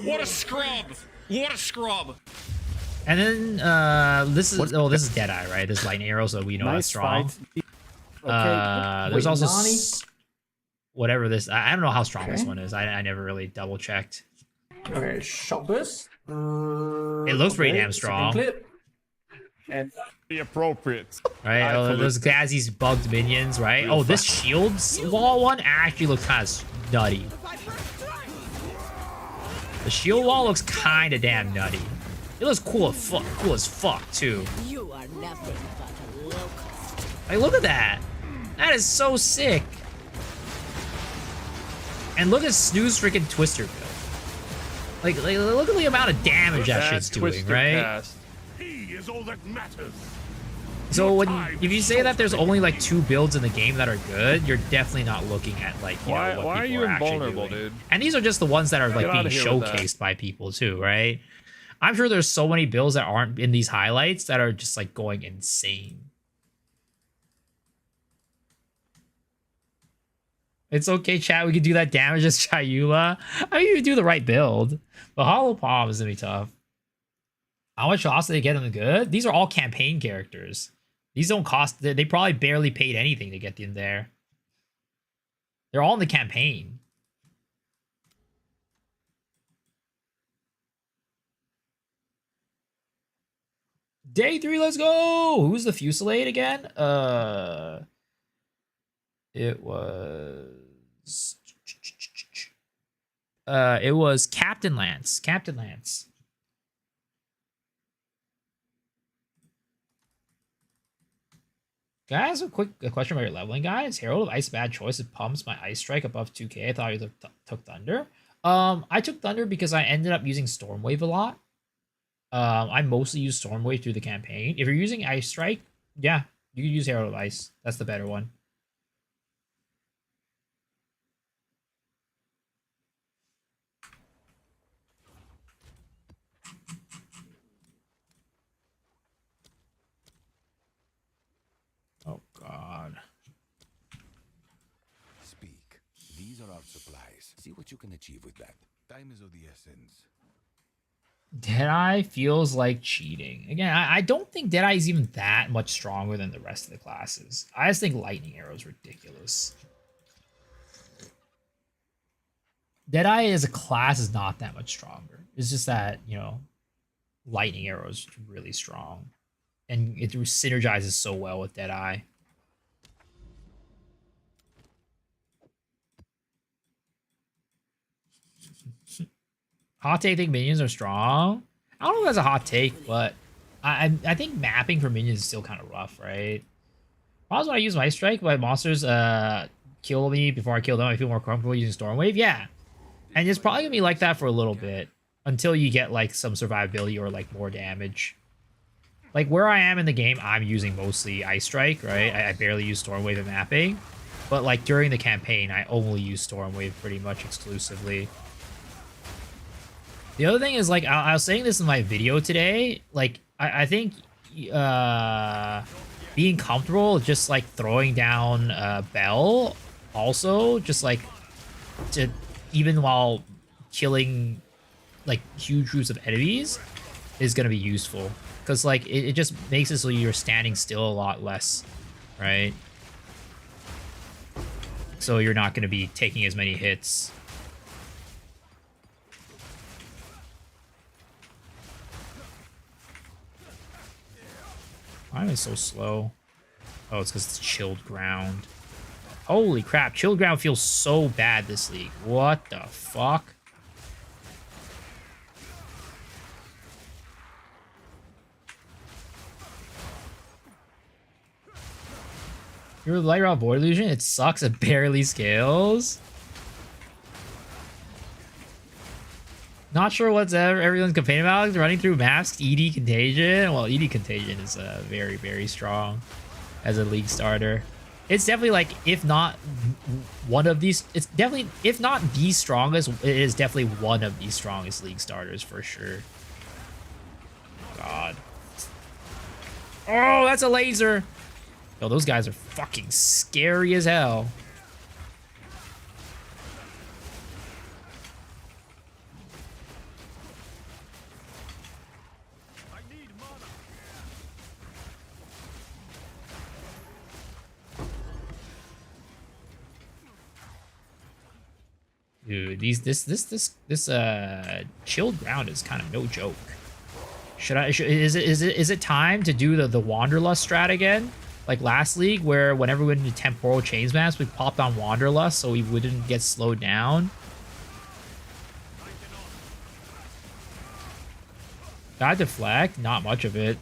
What a scrub. What a scrub. And then this is this is Deadeye, right? This lightning arrow, so we know that's strong. There's also whatever this. I don't know how strong this one is. I never really double checked. Okay, shot burst. It looks pretty damn second strong. clip. And Be appropriate. Right? Oh, those Gazzy's bugged minions, right? Oh, this shields wall one actually looks kind of nutty. The shield wall looks kind of damn nutty. It looks cool as fuck too. You are nothing but a locust. Like, look at that. That is so sick. And look at Snooze freaking Twister build. Like, look at the amount of damage that shit's doing, right? He is all that matters. So if you say that there's only like 2 builds in the game that are good, you're definitely not looking at like Why what are people you are actually invulnerable, doing. dude? And these are just the ones that are like Get being outta here with that. showcased by people too, right? I'm sure there's so many builds that aren't in these highlights that are just like going insane. It's okay, chat. We can do that damage as Chayula. I mean, you do the right build. But Hollow Palm is gonna be tough. How much loss do they get in the good? These are all campaign characters. These don't cost. They probably barely paid anything to get in there. They're all in the campaign. Day 3, let's go. Who's the Fusillade again? It was Captain Lance. Captain Lance. Guys, a question about your leveling, guys. Herald of Ice, bad choice. It pumps my Ice Strike above 2k. I thought you took Thunder. I took Thunder because I ended up using Stormwave a lot. I mostly use Stormwave through the campaign. If you're using Ice Strike, yeah, you can use Herald of Ice. That's the better one. Oh, God. Speak. These are our supplies. See what you can achieve with that. Time is of the essence. Deadeye feels like cheating. Again, I don't think Deadeye is even that much stronger than the rest of the classes. I just think Lightning Arrow is ridiculous. Deadeye as a class is not that much stronger. It's just that, you know, Lightning Arrow is really strong. And it synergizes so well with Deadeye. Hot take, think minions are strong. I don't know if that's a hot take, but I think mapping for minions is still kind of rough, right? Also, when I use my strike, my monsters kill me before I kill them. I feel more comfortable using Stormwave. Yeah, and it's probably gonna be like that for a little bit until you get like some survivability or like more damage. Like where I am in the game, I'm using mostly Ice Strike, right? I barely use Stormwave and mapping, but like during the campaign, I only use Stormwave pretty much exclusively. The other thing is, like, I was saying this in my video today, like, I think being comfortable just, like, throwing down Bell also, just, like, to even while killing, like, huge groups of enemies is going to be useful. Because, like, it just makes it so you're standing still a lot less, right? So you're not going to be taking as many hits. Why am I so slow? Oh, it's because it's chilled ground. Holy crap, chilled ground feels so bad this league. What the fuck? You're light route void illusion? It sucks, it barely scales. Not sure what's everyone's complaining about. Running through maps, ED Contagion. Well, ED Contagion is very, very strong as a league starter. It's definitely like, if not one of these, it's definitely, if not the strongest, it is definitely one of the strongest league starters for sure. God. Oh, that's a laser. Yo, those guys are fucking scary as hell. Dude, this chilled ground is kind of no joke. Is it time to do the Wanderlust strat again? Like last league, where whenever we went into temporal chains maps, we popped on Wanderlust so we wouldn't get slowed down. Got deflect, not much of it.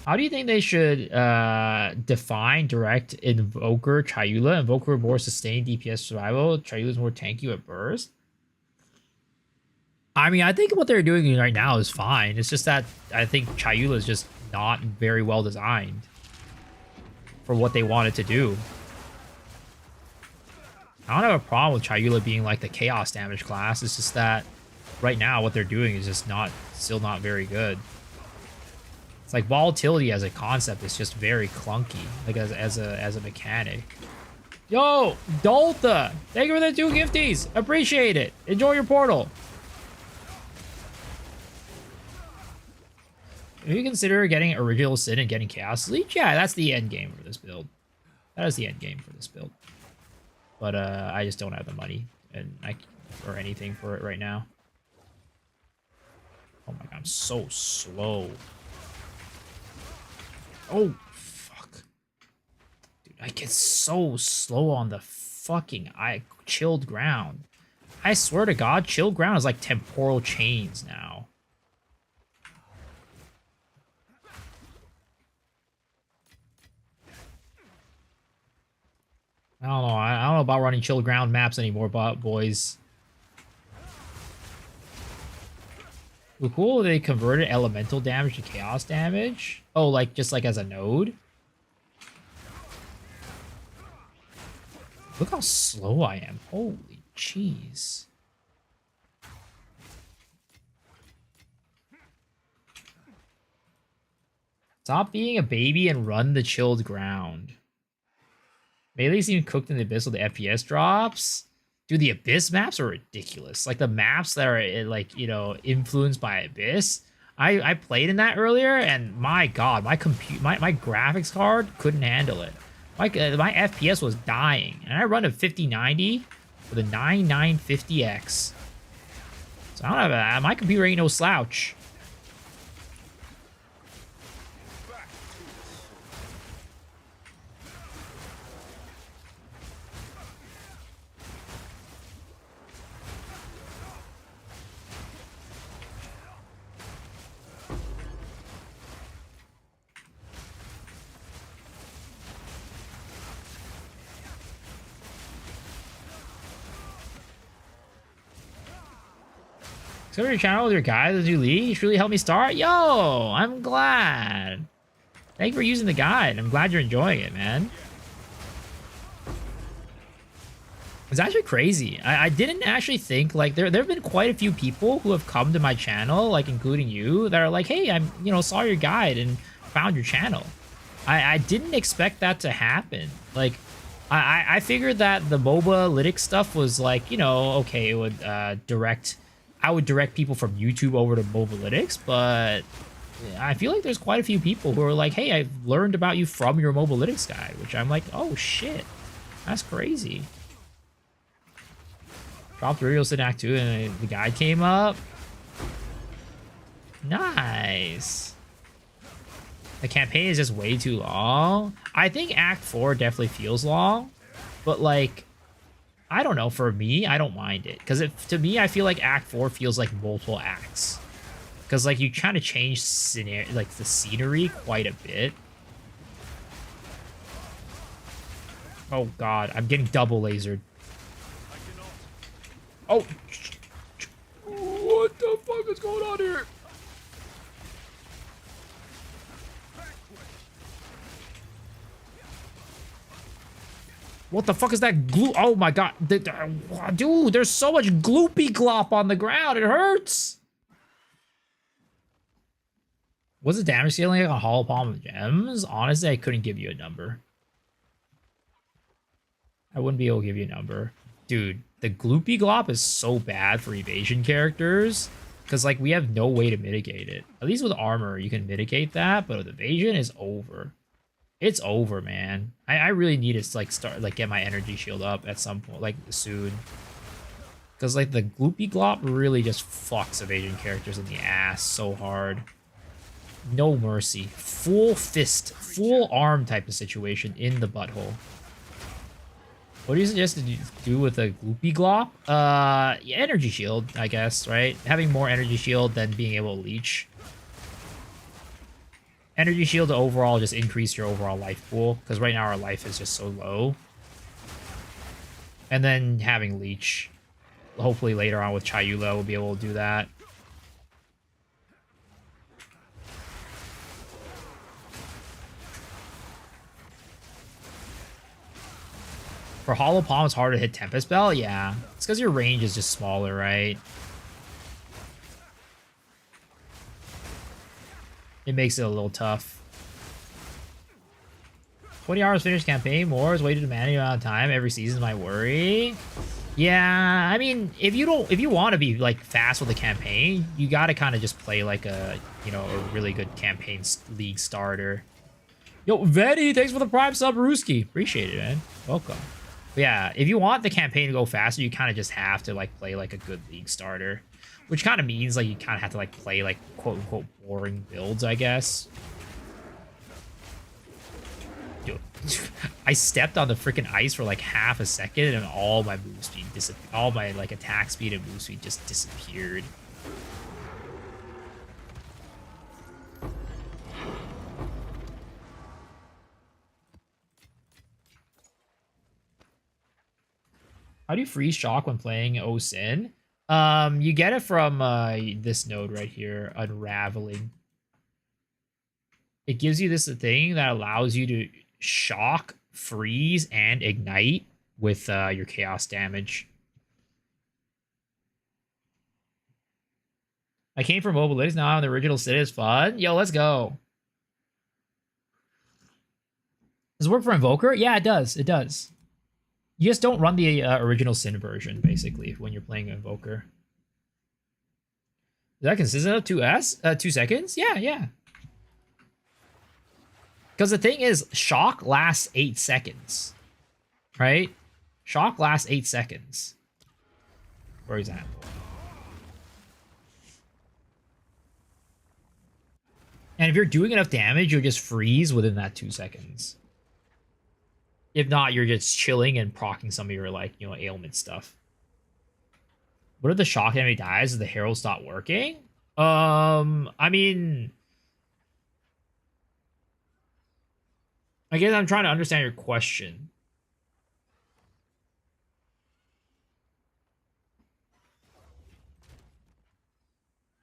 How do you think they should define direct Invoker Chayula? Invoker more sustained DPS survival. Chayula's more tanky at burst. I mean, I think what they're doing right now is fine. It's just that I think Chayula is just not very well designed for what they wanted to do. I don't have a problem with Chayula being like the chaos damage class. It's just that right now what they're doing is just still not very good. It's like volatility as a concept is just very clunky, like as a mechanic. Yo, Doltha, thank you for the 2 gifties. Appreciate it. Enjoy your portal. If you consider getting Original Sin and getting Chaos Leech, yeah, that's the end game for this build. That is the end game for this build. But I just don't have the money or anything for it right now. Oh my god, I'm so slow. Oh, fuck. Dude, I get so slow on the fucking chilled ground. I swear to God, chilled ground is like temporal chains now. I don't know. I don't know about running chilled ground maps anymore, boys. Well, cool. They converted elemental damage to chaos damage. Oh, like just like as a node. Look how slow I am. Holy jeez. Stop being a baby and run the chilled ground. Melee seems cooked in the Abyss with the FPS drops. Dude, the Abyss maps are ridiculous. Like the maps that are like, you know, influenced by Abyss. I played in that earlier, and my god, my graphics card couldn't handle it. My FPS was dying, and I run a 5090 with a 9950X. So I don't have my computer ain't no slouch. So your channel with your guys as you lead, it's really helped me start. Yo, I'm glad. Thank you for using the guide. I'm glad you're enjoying it, man. It's actually crazy. I didn't actually think, like, there have been quite a few people who have come to my channel, like including you, that are like, hey, saw your guide and found your channel. I didn't expect that to happen. Like, I figured that the MOBA lytics stuff was like, okay, it would I would direct people from YouTube over to Mobalytics, but I feel like there's quite a few people who are like, hey, I've learned about you from your Mobalytics guide, which I'm like, oh shit, that's crazy. Dropped Real Sin Act 2 and the guide came up. Nice. The campaign is just way too long. I think Act 4 definitely feels long, but like, I don't know, for me, I don't mind it. Because to me, I feel like Act 4 feels like multiple acts. Because, like, you kind of change the scenery quite a bit. Oh, God. I'm getting double lasered. Oh. What the fuck is going on here? What the fuck is that glue? Oh my god. Dude, there's so much gloopy glop on the ground. It hurts. Was the damage ceiling like a hollow palm of gems? Honestly, I couldn't give you a number. I wouldn't be able to give you a number. Dude, the gloopy glop is so bad for evasion characters. Because, like, we have no way to mitigate it. At least with armor, you can mitigate that. But with evasion, it's over. it's over, man. I really need to like start like get my energy shield up at some point, like soon. Because like the Gloopy Glop really just fucks evasion characters in the ass so hard. No mercy. Full fist, full arm type of situation in the butthole. What do you suggest to do with a Gloopy Glop? Yeah, energy shield, I guess, right? Having more energy shield than being able to leech. Energy shield to overall just increase your overall life pool, because right now our life is just so low. And then having leech. Hopefully later on with Chayula we'll be able to do that. For Hollow Palm, it's harder to hit Tempest Bell? Yeah. It's because your range is just smaller, right? It makes it a little tough. 20 hours finished campaign, more is way too demanding amount of time. Every season is my worry. Yeah, I mean, if you want to be like fast with the campaign, you got to kind of just play like a, you know, a really good campaign league starter. Yo, Vetty, thanks for the prime sub, Rooski. Appreciate it, man. Welcome. But yeah, if you want the campaign to go faster, you kind of just have to like play like a good league starter, which kind of means like you kind of have to like play like quote unquote boring builds, I guess. Dude, I stepped on the freaking ice for like half a second and all my move speed disappeared. All my like attack speed and move speed just disappeared. How do you freeze shock when playing Osin? You get it from this node right here, Unraveling. It gives you this thing that allows you to shock, freeze, and ignite with your chaos damage. I came from Mobilis, now I'm the original Cid. Is fun. Yo, let's go. Does it work for Invoker? Yeah, it does. It does. You just don't run the original Sin version, basically, when you're playing Invoker. Is that consistent of 2 seconds? Yeah, yeah. Because the thing is, shock lasts 8 seconds. Right? Shock lasts 8 seconds. For example. And if you're doing enough damage, you'll just freeze within that 2 seconds. If not, you're just chilling and proccing some of your, like, you know, ailment stuff. What if the shock enemy dies? Does the herald stop working? I mean, I guess I'm trying to understand your question.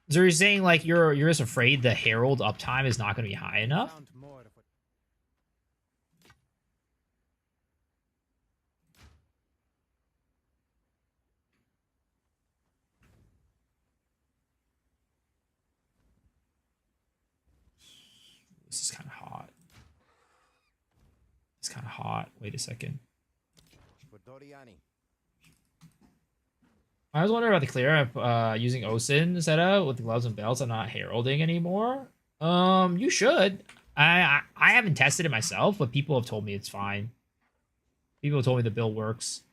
So you're saying like you're just afraid the herald uptime is not going to be high enough? This is kind of hot. It's kind of hot. Wait a second. I was wondering about the clear up using Osin setup with the gloves and belts. I'm not heralding anymore. You should. I haven't tested it myself, but people have told me it's fine. People have told me the build works.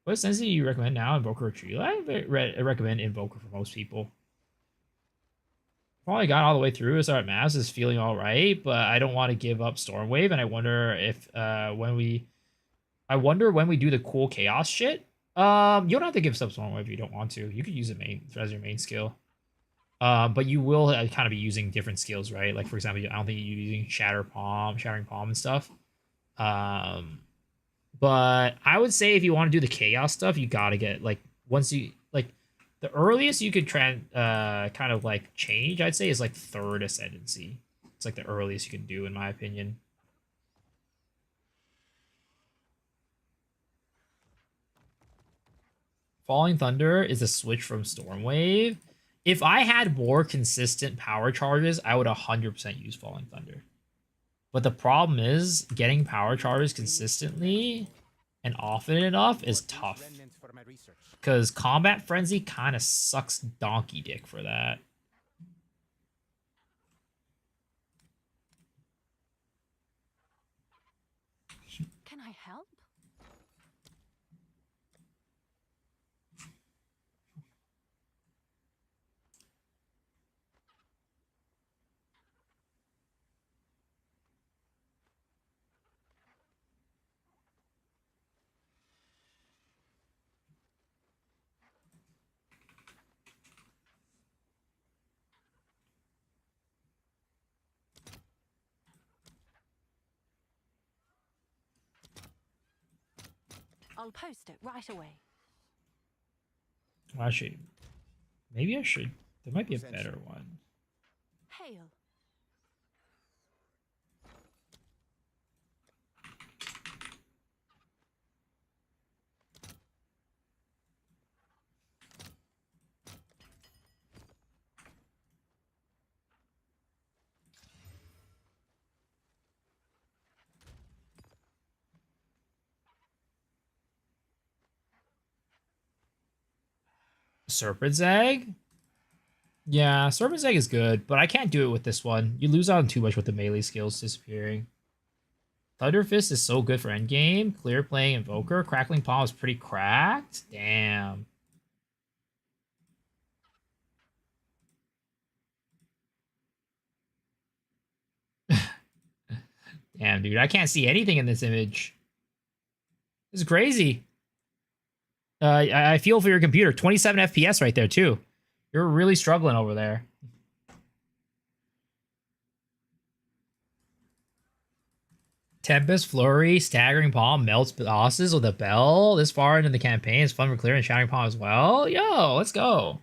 What sensitivity do you recommend now, Invoker or Chayula? I recommend Invoker for most people. Probably got all the way through. Start Mass is feeling all right, but I don't want to give up Stormwave, and I wonder if when we do the cool chaos shit. You don't have to give up Stormwave if you don't want to. You could use it as your main skill. But you will kind of be using different skills, right? Like for example, I don't think you're using Shattering Palm and stuff. But I would say if you want to do the chaos stuff, you gotta get like once you like. The earliest you could kind of like change, I'd say, is like 3rd Ascendancy. It's like the earliest you can do, in my opinion. Falling Thunder is a switch from Stormwave. If I had more consistent power charges, I would 100% use Falling Thunder. But the problem is, getting power charges consistently and often enough is tough. Because Combat Frenzy kind of sucks donkey dick for that. help? I'll post it right away. Actually, maybe I should. There might be a better one. Hail. Serpent's Egg? Yeah, Serpent's Egg is good, but I can't do it with this one. You lose out on too much with the melee skills disappearing. Thunder Fist is so good for endgame. Clear playing Invoker. Crackling Palm is pretty cracked. Damn. Damn, dude. I can't see anything in this image. This is crazy. I feel for your computer. 27 FPS right there, too. You're really struggling over there. Tempest, Flurry, Staggering Palm, melts bosses with a bell. This far into the campaign is fun for clear and Shattering Palm as well. Yo, let's go.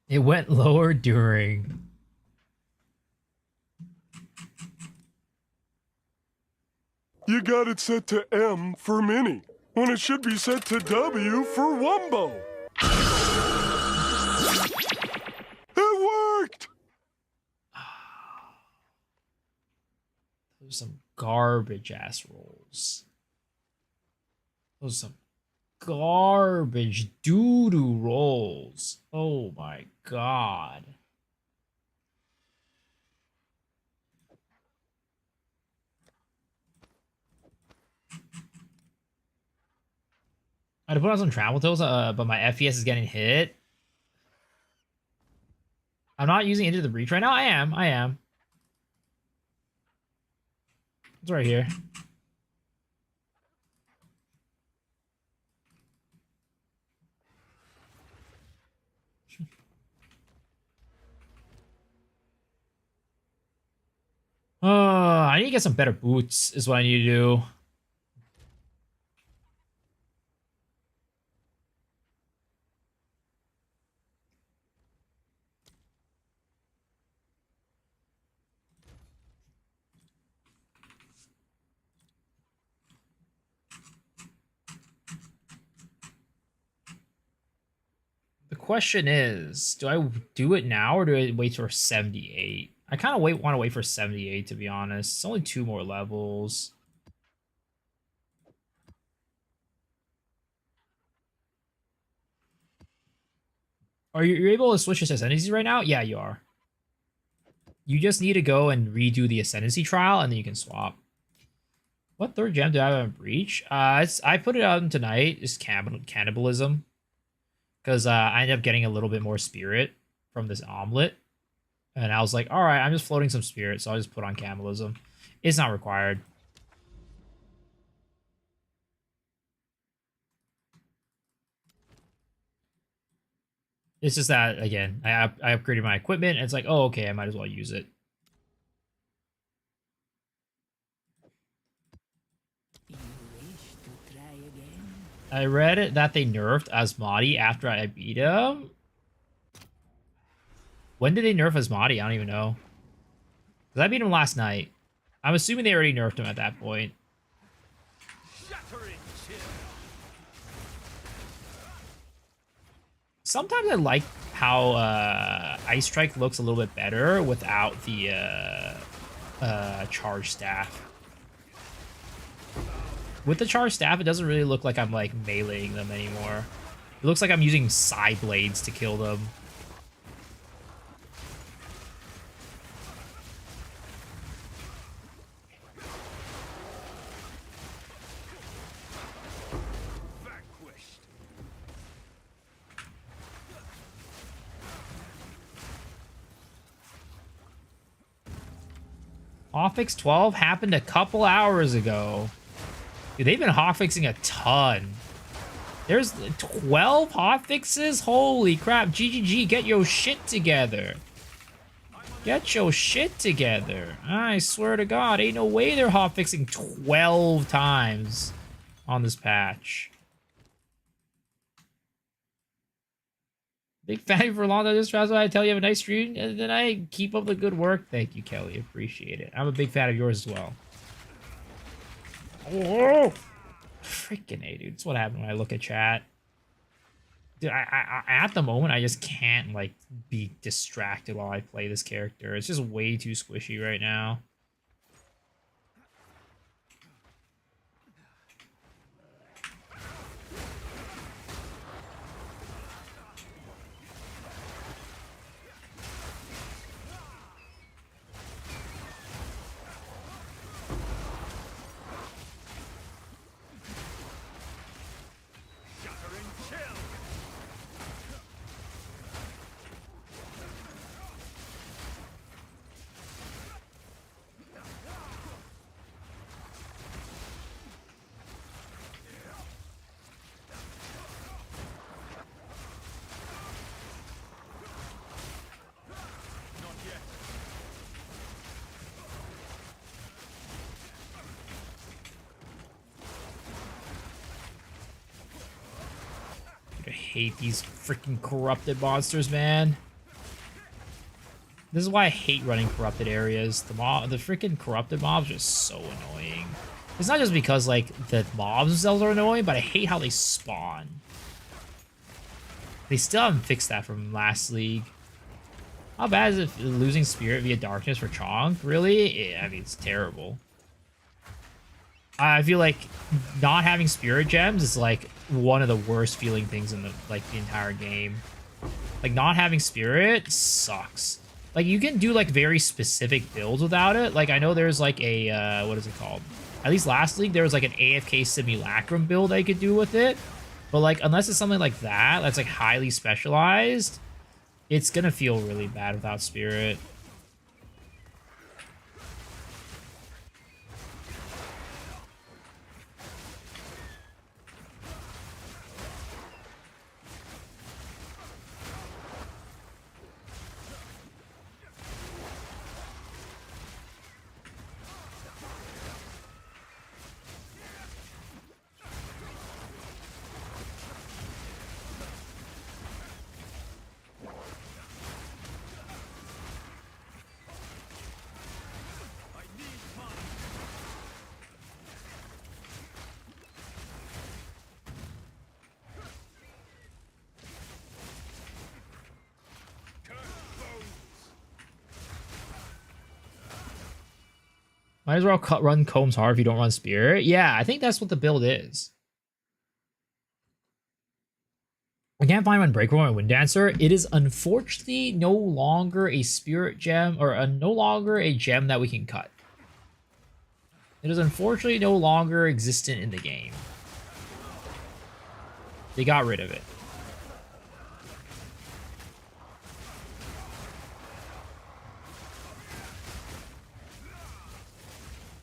It went lower during. You got it set to M for mini, when it should be set to W for Wumbo. It worked! Those are some garbage ass rolls. Those are some garbage doo-doo rolls. Oh my god. I had to put on some travel tools, but my FPS is getting hit. I'm not using Into the Breach right now. I am. It's right here. I need to get some better boots is what I need to do. The question is, do I do it now or do I wait for 78? I kind of want to wait for 78, to be honest. It's only 2 more levels. Are you able to switch your ascendancy right now? Yeah, you are. You just need to go and redo the ascendancy trial, and then you can swap. What third gem do I have in Breach? I put it out tonight. It's cannibalism. Because I ended up getting a little bit more spirit from this omelet. And I was like, all right, I'm just floating some spirit, so I'll just put on cannibalism. It's not required. It's just that, again, I upgraded my equipment, and it's like, oh, okay, I might as well use it. I read that they nerfed Asmati after I beat him. When did they nerf Asmati? I don't even know. Because I beat him last night. I'm assuming they already nerfed him at that point. Sometimes I like how Ice Strike looks a little bit better without the charge staff. With the charge staff, it doesn't really look like I'm like meleeing them anymore. It looks like I'm using side blades to kill them. Hotfix 12 happened a couple hours ago. Dude, they've been hotfixing a ton. There's 12 hotfixes? Holy crap. GGG, get your shit together. Get your shit together. I swear to God, ain't no way they're hotfixing 12 times on this patch. Big fan for long time. This tries I tell you have a nice stream, and then I keep up the good work. Thank you, Kelly. Appreciate it. I'm a big fan of yours as well. Oh, freaking A, dude. That's what happened when I look at chat. Dude, I at the moment I just can't like be distracted while I play this character. It's just way too squishy right now. I hate these freaking corrupted monsters, man. This is why I hate running corrupted areas. The freaking corrupted mobs are so annoying. It's not just because like the mobs themselves are annoying, but I hate how they spawn. They still haven't fixed that from last league. How bad is it losing spirit via darkness for Chonk? Really? I mean, it's terrible. I feel like not having spirit gems is like one of the worst feeling things in the entire game. Like not having spirit sucks. Like you can do like very specific builds without it. Like I know there's like a what is it called? At least last league there was like an AFK simulacrum build I could do with it. But like unless it's something like that that's like highly specialized, it's gonna feel really bad without spirit. Might as well run Combs hard if you don't run Spirit. Yeah, I think that's what the build is. I can't find one Breakroom and Wind Dancer. It is unfortunately no longer a Spirit gem, or no longer a gem that we can cut. It is unfortunately no longer existent in the game. They got rid of it.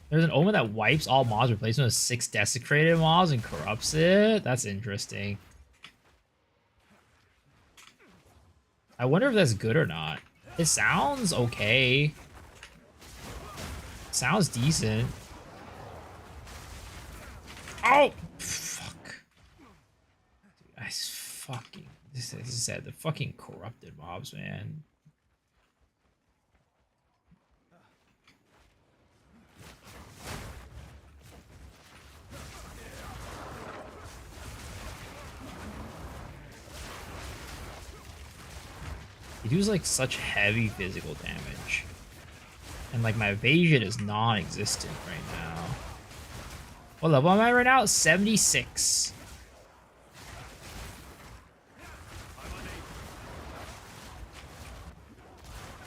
There's an omen that wipes all mobs, replacing with 6 desecrated mobs and corrupts it. That's interesting. I wonder if that's good or not. It sounds okay. Sounds decent. Oh! Fuck. Dude, I fucking... This is sad. The fucking corrupted mobs, man. He does like such heavy physical damage. And like my evasion is non-existent right now. What level am I right now? 76.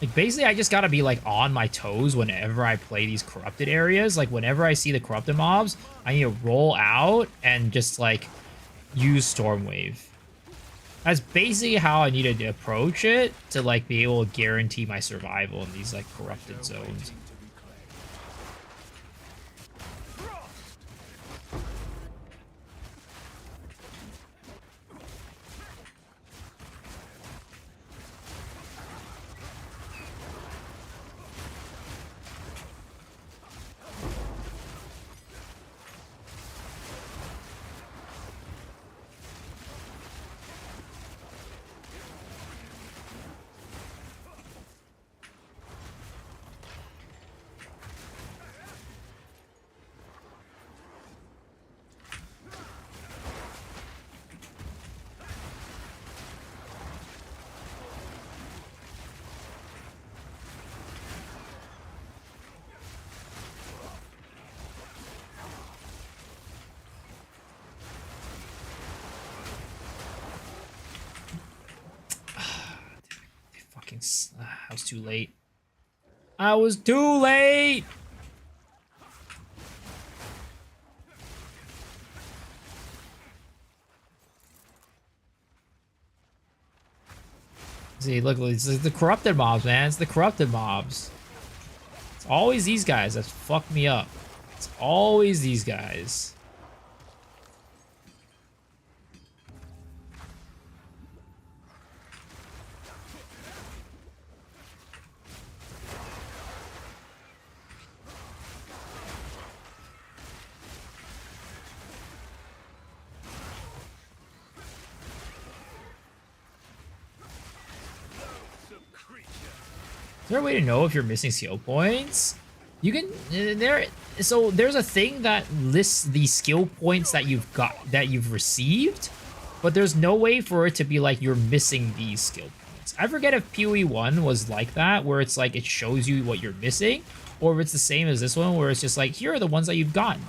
Like basically I just gotta be like on my toes whenever I play these corrupted areas. Like whenever I see the corrupted mobs, I need to roll out and just like use Stormwave. That's basically how I needed to approach it to like be able to guarantee my survival in these like corrupted zones. Thanks. I was too late. I was too late! See, look, it's the corrupted mobs, man. It's the corrupted mobs. It's always these guys that fuck me up. It's always these guys. Is there a way to know if you're missing skill points? You can there's a thing that lists the skill points that you've received, but there's no way for it to be like you're missing these skill points. I forget if PoE1 was like that, where it's like it shows you what you're missing, or if it's the same as this one where it's just like here are the ones that you've gotten.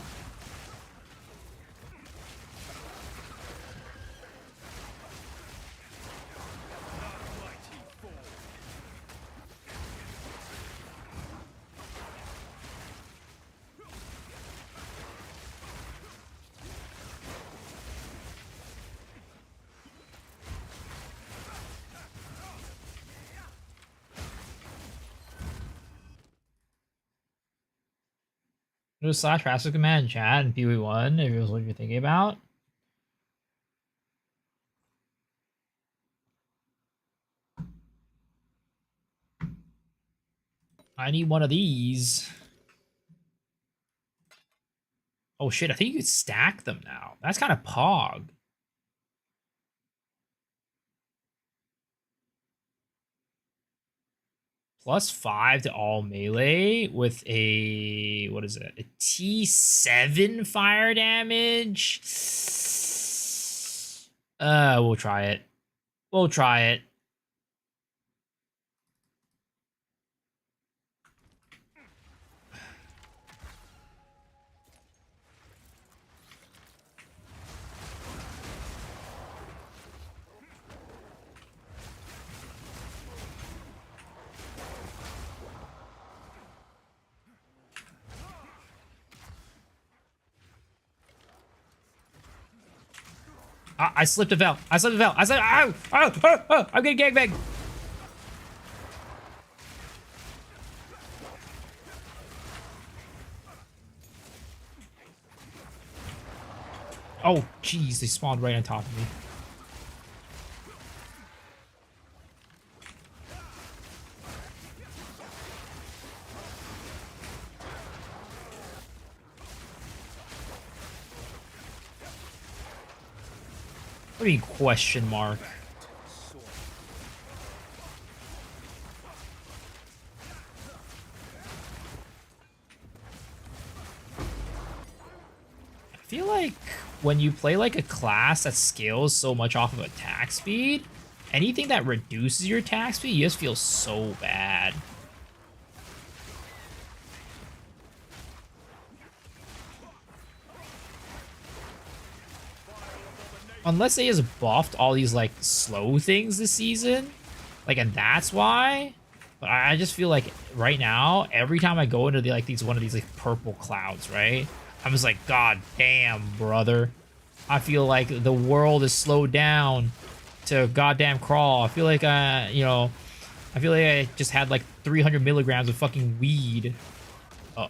Do slash passive command in chat in PoE1 if it was what you're thinking about. I need one of these. Oh shit, I think you could stack them now. That's kind of pog. +5 to all melee with a, what is it? A T7 fire damage? We'll try it. We'll try it. I slipped a veil. I slipped a veil. I slipped. Ow! Oh! Oh! Oh! I'm getting gangbanged. Oh, jeez. They spawned right on top of me. What do you mean, question mark? I feel like when you play like a class that scales so much off of attack speed, anything that reduces your attack speed, you just feel so bad. Unless they just buffed all these, like, slow things this season. Like, and that's why. But I just feel like right now, every time I go into the, like, one of these, like, purple clouds, right? I'm just like, God damn, brother. I feel like the world is slowed down to goddamn crawl. I feel like, you know, I feel like I just had, like, 300 milligrams of fucking weed. Oh.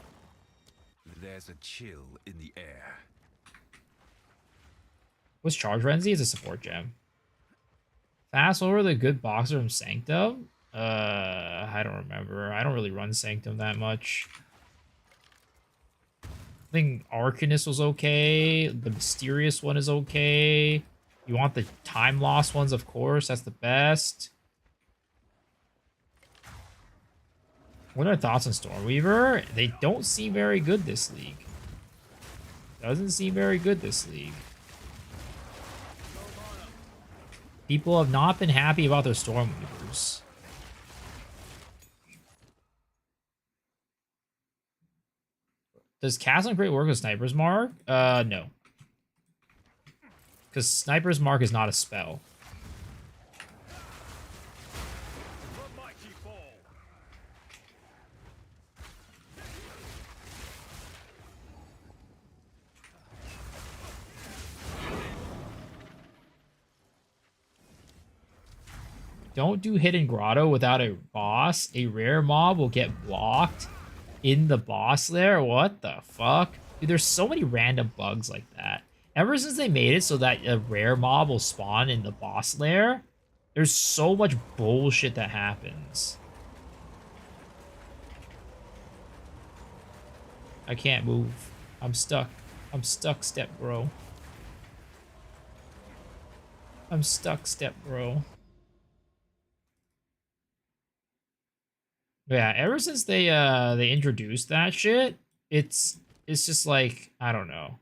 There's a chill in the air. What's Charge Frenzy? It's a support gem. Fast over the good boxer from Sanctum? I don't remember. I don't really run Sanctum that much. I think Arcanist was okay. The Mysterious one is okay. You want the Time Lost ones, of course. That's the best. What are thoughts on Stormweaver? They don't seem very good this league. Doesn't seem very good this league. People have not been happy about their Stormweavers. Does Castle Crate work with Sniper's Mark? No. Because Sniper's Mark is not a spell. don't do Hidden Grotto without a boss. A rare mob will get blocked in the boss lair. What the fuck? Dude, there's so many random bugs like that. Ever since they made it so that a rare mob will spawn in the boss lair, there's so much bullshit that happens. I can't move. I'm stuck. I'm stuck, step bro. I'm stuck, step bro. Yeah, ever since they introduced that shit, it's just like, I don't know.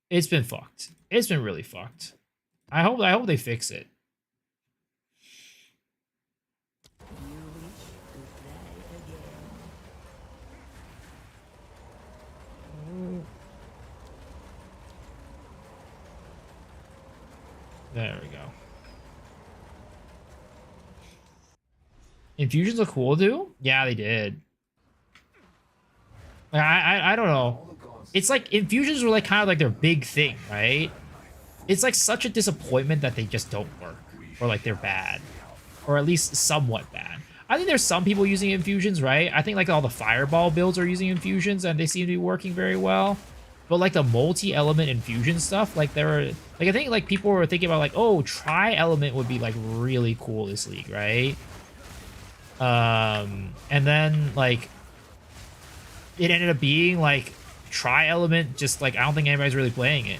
It's been fucked. It's been really fucked. I hope they fix it. There we go. Infusions look cool, too? Yeah, they did. I don't know. It's like infusions were like kind of like their big thing, right? It's like such a disappointment that they just don't work, or like they're bad, or at least somewhat bad. I think there's some people using infusions, right? I think like all the fireball builds are using infusions and they seem to be working very well. But like the multi-element infusion stuff, like I think like people were thinking about like, oh, tri-element would be like really cool this league, right? And then like it ended up being like tri-element, just like I don't think anybody's really playing it.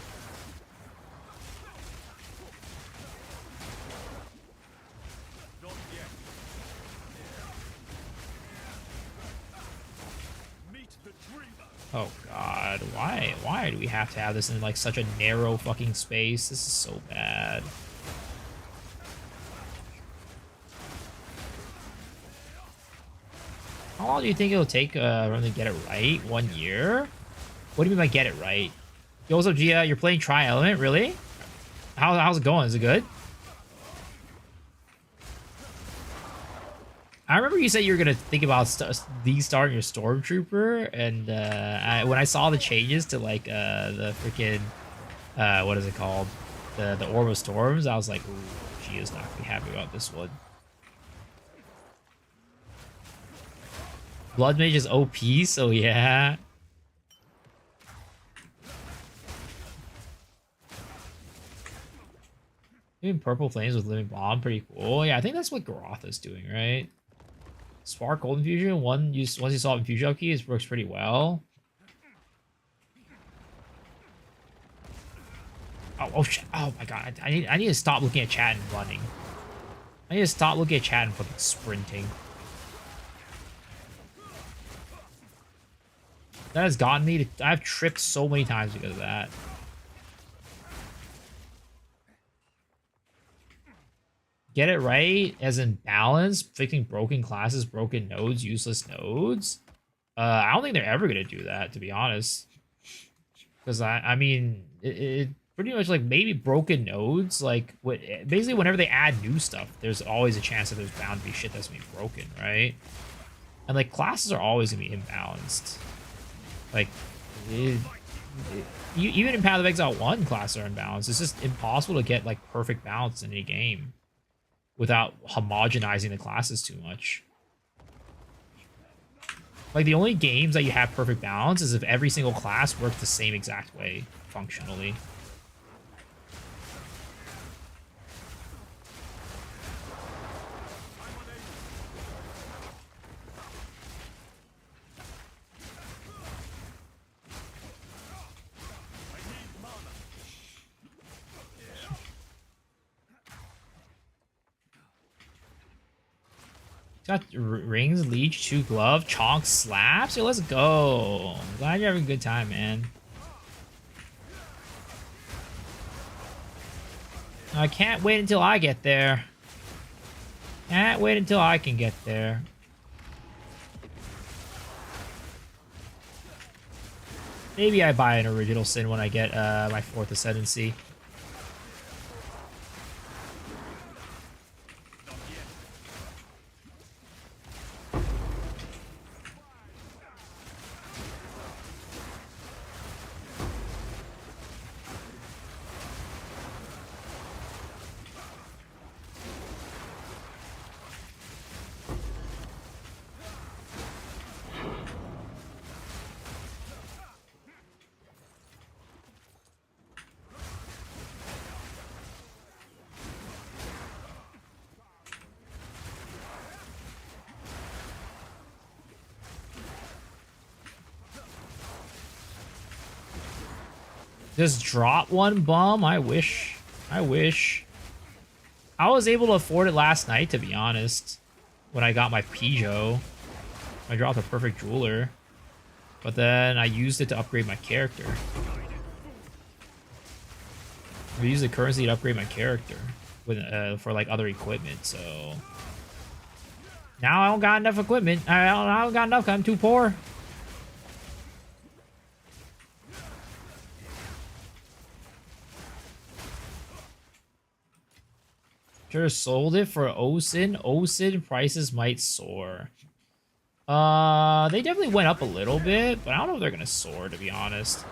Oh god, why do we have to have this in like such a narrow fucking space? This is so bad. How long do you think it'll take for them to get it right? 1 year? What do you mean by get it right? Yo, what's up, Gia? You're playing Tri-Element? Really? How's it going? Is it good? I remember you said you were going to think about de-starting your Stormtrooper, and when I saw the changes to, like, the freaking, what is it called? The Orb of Storms, I was like, ooh, she is not going to be happy about this one. Blood Mage is OP, so yeah. Even Purple Flames with Living Bomb, pretty cool. Yeah, I think that's what Garotha's doing, right? Spark Gold Infusion, once you solve Infusion Key, it works pretty well. Oh shit! Oh my god! I need to stop looking at chat and running. I need to stop looking at chat and fucking sprinting. That has gotten me to. I've tripped so many times because of that. Get it right, as in balance, fixing broken classes, broken nodes, useless nodes. I don't think they're ever gonna do that, to be honest. Because I mean, it pretty much like maybe broken nodes, like basically whenever they add new stuff, there's always a chance that there's bound to be shit that's gonna be broken, right? And like classes are always gonna be imbalanced. Like, even in Path of Exile 1, classes are imbalanced. It's just impossible to get like perfect balance in any game without homogenizing the classes too much. Like, the only games that you have perfect balance is if every single class works the same exact way, functionally. Got rings, leech, 2 glove, chonk, slaps. Yo, let's go. I'm glad you're having a good time, man. I can't wait until I get there. Can't wait until I can get there. Maybe I buy an original sin when I get my 4th Ascendancy. Just drop one bum. I wish. I wish. I was able to afford it last night, to be honest. When I got my Peugeot. I dropped a perfect jeweler. But then I used it to upgrade my character. I used the currency to upgrade my character with for like other equipment, so now I don't got enough equipment. I don't got enough 'cause I'm too poor. Sure, sold it for OSIN. OSIN prices might soar. They definitely went up a little bit, but I don't know if they're gonna soar, to be honest.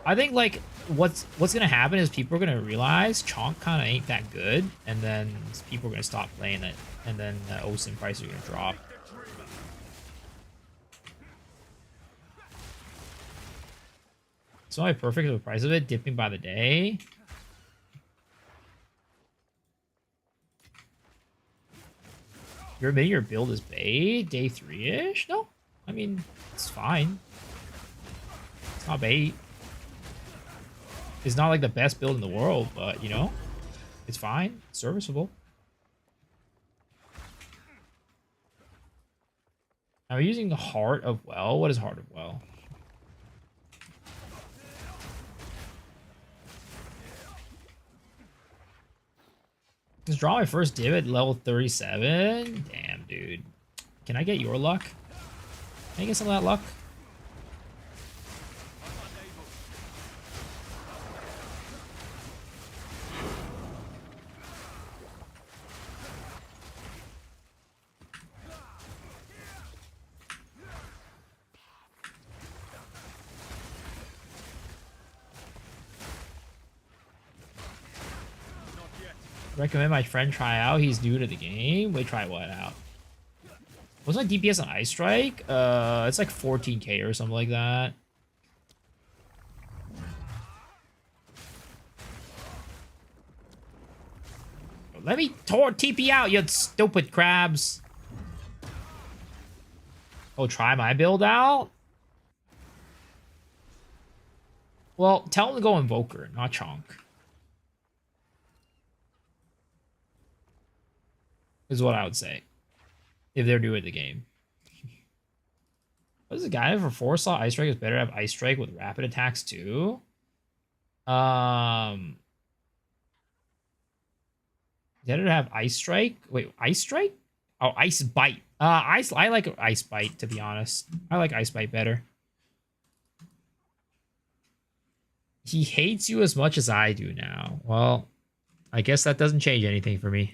I think like what's gonna happen is people are gonna realize Chonk kind of ain't that good, and then people are gonna stop playing it, and then the OSIN prices are gonna drop. So my perfect with the price of it dipping by the day. You're admitting your build is bait? Day 3-ish? No. I mean, it's fine. It's not bait. It's not like the best build in the world, but, you know, it's fine. It's serviceable. Now we're using the Heart of Well. What is Heart of Well? Just draw my first div at level 37? Damn, dude. Can I get your luck? Can I get some of that luck? Recommend my friend try out. He's new to the game. Wait, try what out? What's my DPS on Ice Strike? It's like 14k or something like that. Let me TP out, you stupid crabs. Oh, try my build out? Well, tell him to go Invoker, not Chonk. Is what I would say. If they're new at the game. What is the guy for 4 slot Ice Strike? Is better to have Ice Strike with rapid attacks too? Better to have Ice Strike? Wait, Ice Strike? Oh, Ice Bite. I like Ice Bite, to be honest. I like Ice Bite better. He hates you as much as I do now. Well, I guess that doesn't change anything for me.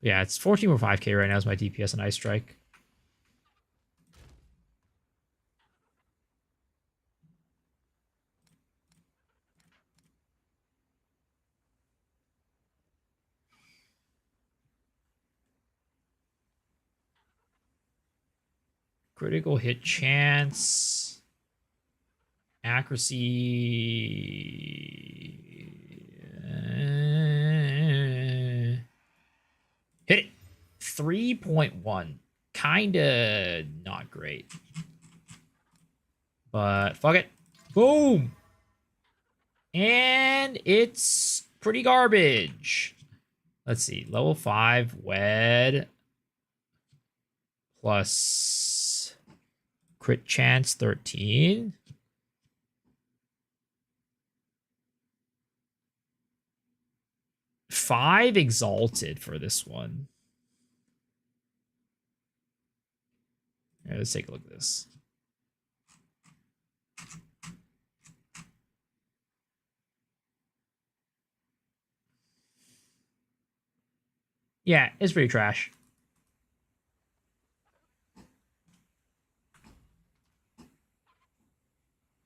Yeah, it's 14 or 5k right now is my DPS and Ice Strike. Critical hit chance. Accuracy. Hit it. 3.1. Kinda not great. But fuck it. Boom. And it's pretty garbage. Let's see. Level 5 Wed. Plus crit chance 13. Five Exalted for this one. Yeah, let's take a look at this. Yeah, it's pretty trash.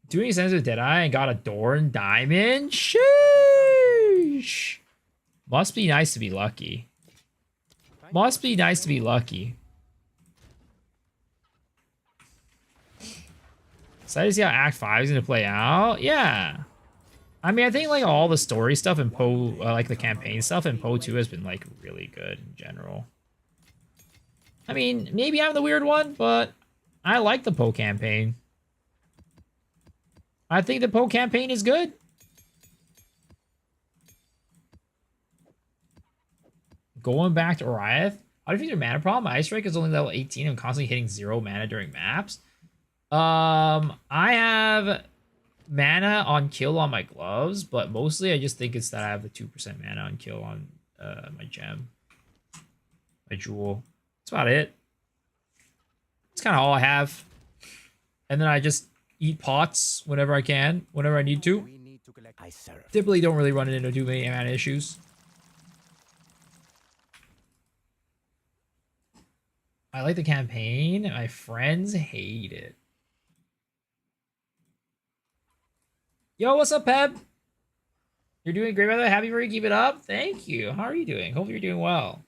Doing sense with Deadeye and got a Dorn Diamond? Sheesh. Must be nice to be lucky. Must be nice to be lucky. Excited to see how Act 5 is going to play out? Yeah. I mean, I think like all the story stuff in Poe, like the campaign stuff in Poe 2 has been like really good in general. I mean, maybe I'm the weird one, but I like the Poe campaign. I think the Poe campaign is good. Going back to Oriath. How do you fix your mana problem? My Ice Strike is only level 18 and constantly hitting 0 mana during maps. I have mana on kill on my gloves, but mostly I just think it's that I have the 2% mana on kill on my gem. My jewel. That's about it. That's kind of all I have. And then I just eat pots whenever I can, whenever I need to. Typically don't really run into too many mana issues. I like the campaign. My friends hate it. Yo, what's up, Peb? You're doing great, brother. Happy for you. Keep it up. Thank you. How are you doing? Hope you're doing well.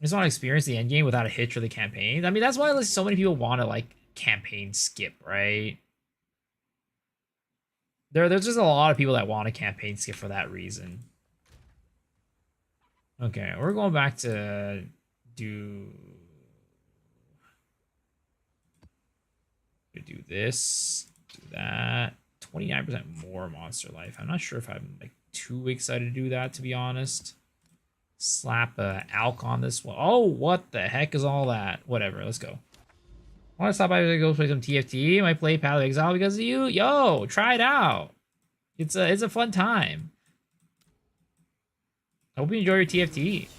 I just want to experience the end game without a hitch for the campaign. I mean, that's why so many people want to like campaign skip, right? There's just a lot of people that want a campaign skip for that reason. Okay, we're going back to do this, do that. 29% more monster life. I'm not sure if I'm like too excited to do that, to be honest. Slap a alk on this one. Oh, what the heck is all that? Whatever, let's go. I want to stop by to go play some TFT. Might play Path of Exile because of you. Yo, try it out. It's a fun time. I hope you enjoy your TFT.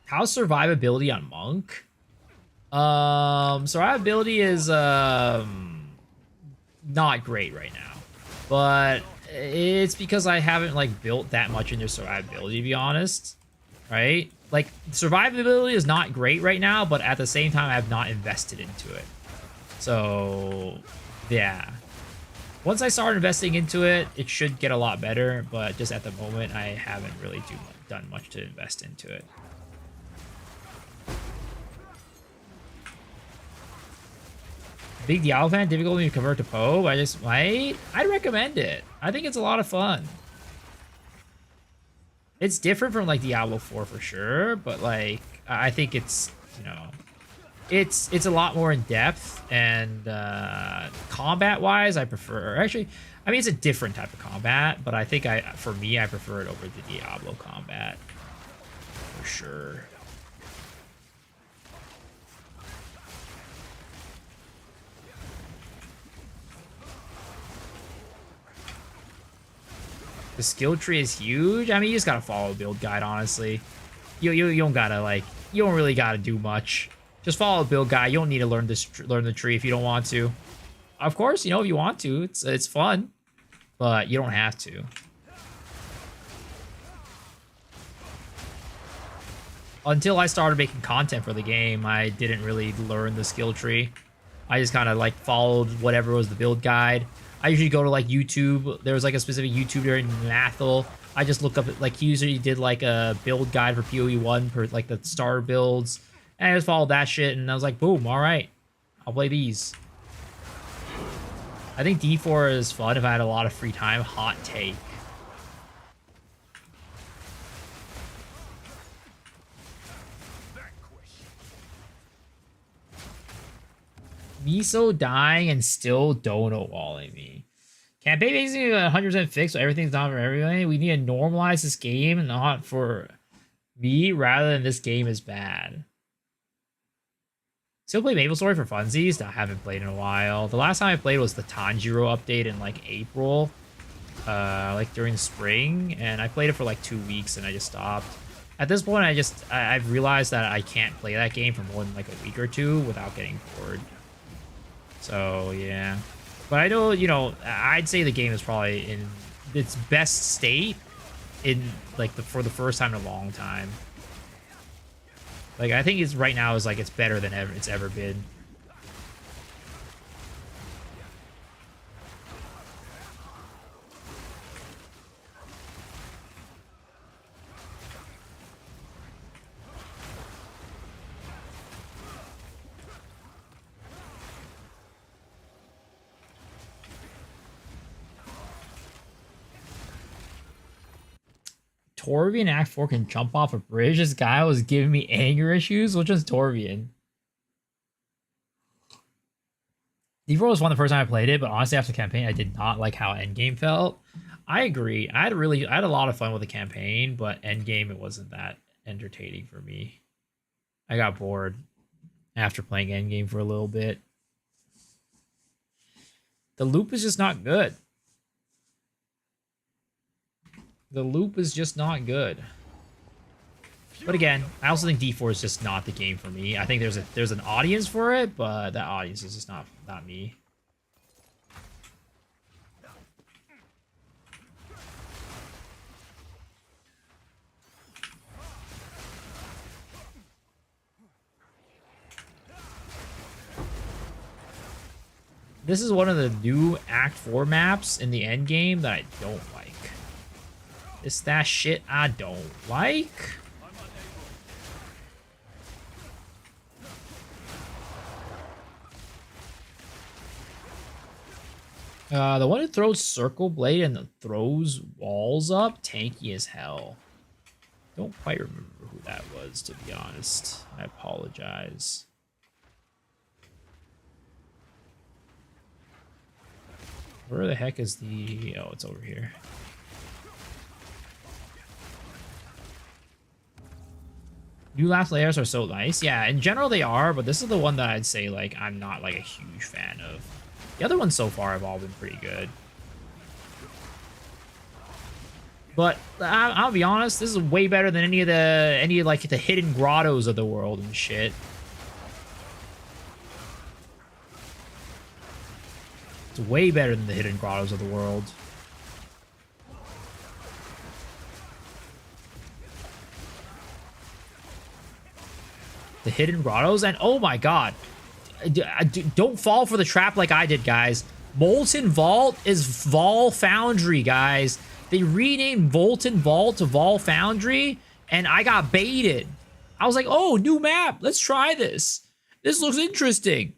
How's survivability on Monk? Survivability is not great right now, but it's because I haven't like built that much into survivability, to be honest. Right? Like survivability is not great right now, but at the same time, I have not invested into it. So yeah. Once I start investing into it, it should get a lot better, but just at the moment, I haven't really done much to invest into it. Big Diablo fan, difficult to convert to Poe. I'd recommend it. I think it's a lot of fun. It's different from like Diablo 4 for sure, but like I think it's, you know, it's a lot more in depth, and combat wise I prefer, actually I mean it's a different type of combat, but I think for me I prefer it over the Diablo combat for sure. The skill tree is huge. I mean, you just gotta follow a build guide, honestly. You don't gotta like, you don't really gotta do much. Just follow a build guide. You don't need to learn the tree if you don't want to. Of course, you know, if you want to, it's fun, but you don't have to. Until I started making content for the game, I didn't really learn the skill tree. I just kind of like followed whatever was the build guide. I usually go to like YouTube. There was like a specific YouTuber in Nathel. I just look up, like he usually did like a build guide for PoE 1 for like the starter builds. And I just followed that shit and I was like, boom, all right. I'll play these. I think D4 is fun if I had a lot of free time. Hot take. Miso dying and still dono walling me. Campaign basically 100% fixed, so everything's not for everybody. We need to normalize this game, not for me, rather than this game is bad. Still play Maple Story for funsies. I haven't played in a while. The last time I played was the Tanjiro update in like April, like during the spring, and I played it for like 2 weeks and I just stopped. At this point, I've realized that I can't play that game for more than like a week or two without getting bored. So yeah, but I know, you know, I'd say the game is probably in its best state in like for the first time in a long time. Like I think it's right now is like it's better than it's ever been. Torvian Act 4 can jump off a bridge. This guy was giving me anger issues. Which one's Torvian? D4 was fun the first time I played it, but honestly, after the campaign, I did not like how endgame felt. I agree. I had a lot of fun with the campaign, but endgame, it wasn't that entertaining for me. I got bored after playing endgame for a little bit. The loop is just not good. The loop is just not good. But again, I also think D4 is just not the game for me. I think there's an audience for it, but that audience is just not me. This is one of the new Act 4 maps in the end game that I don't like. It's that shit I don't like. The one who throws Circle Blade and throws walls up, tanky as hell. Don't quite remember who that was, to be honest. I apologize. Where the heck is the... Oh, it's over here. New last layers are so nice. Yeah, in general they are, but this is the one that I'd say, like, I'm not, like, a huge fan of. The other ones so far have all been pretty good. But I'll be honest, this is way better than any of the hidden grottos of the world and shit. It's way better than the hidden grottos of the world. The hidden grottos, and oh my god, don't fall for the trap like I did, guys. Molten Vault is Vol Foundry, guys. They renamed Molten Vault to Vol Foundry, and I got baited. I was like, oh, new map, let's try this. This looks interesting.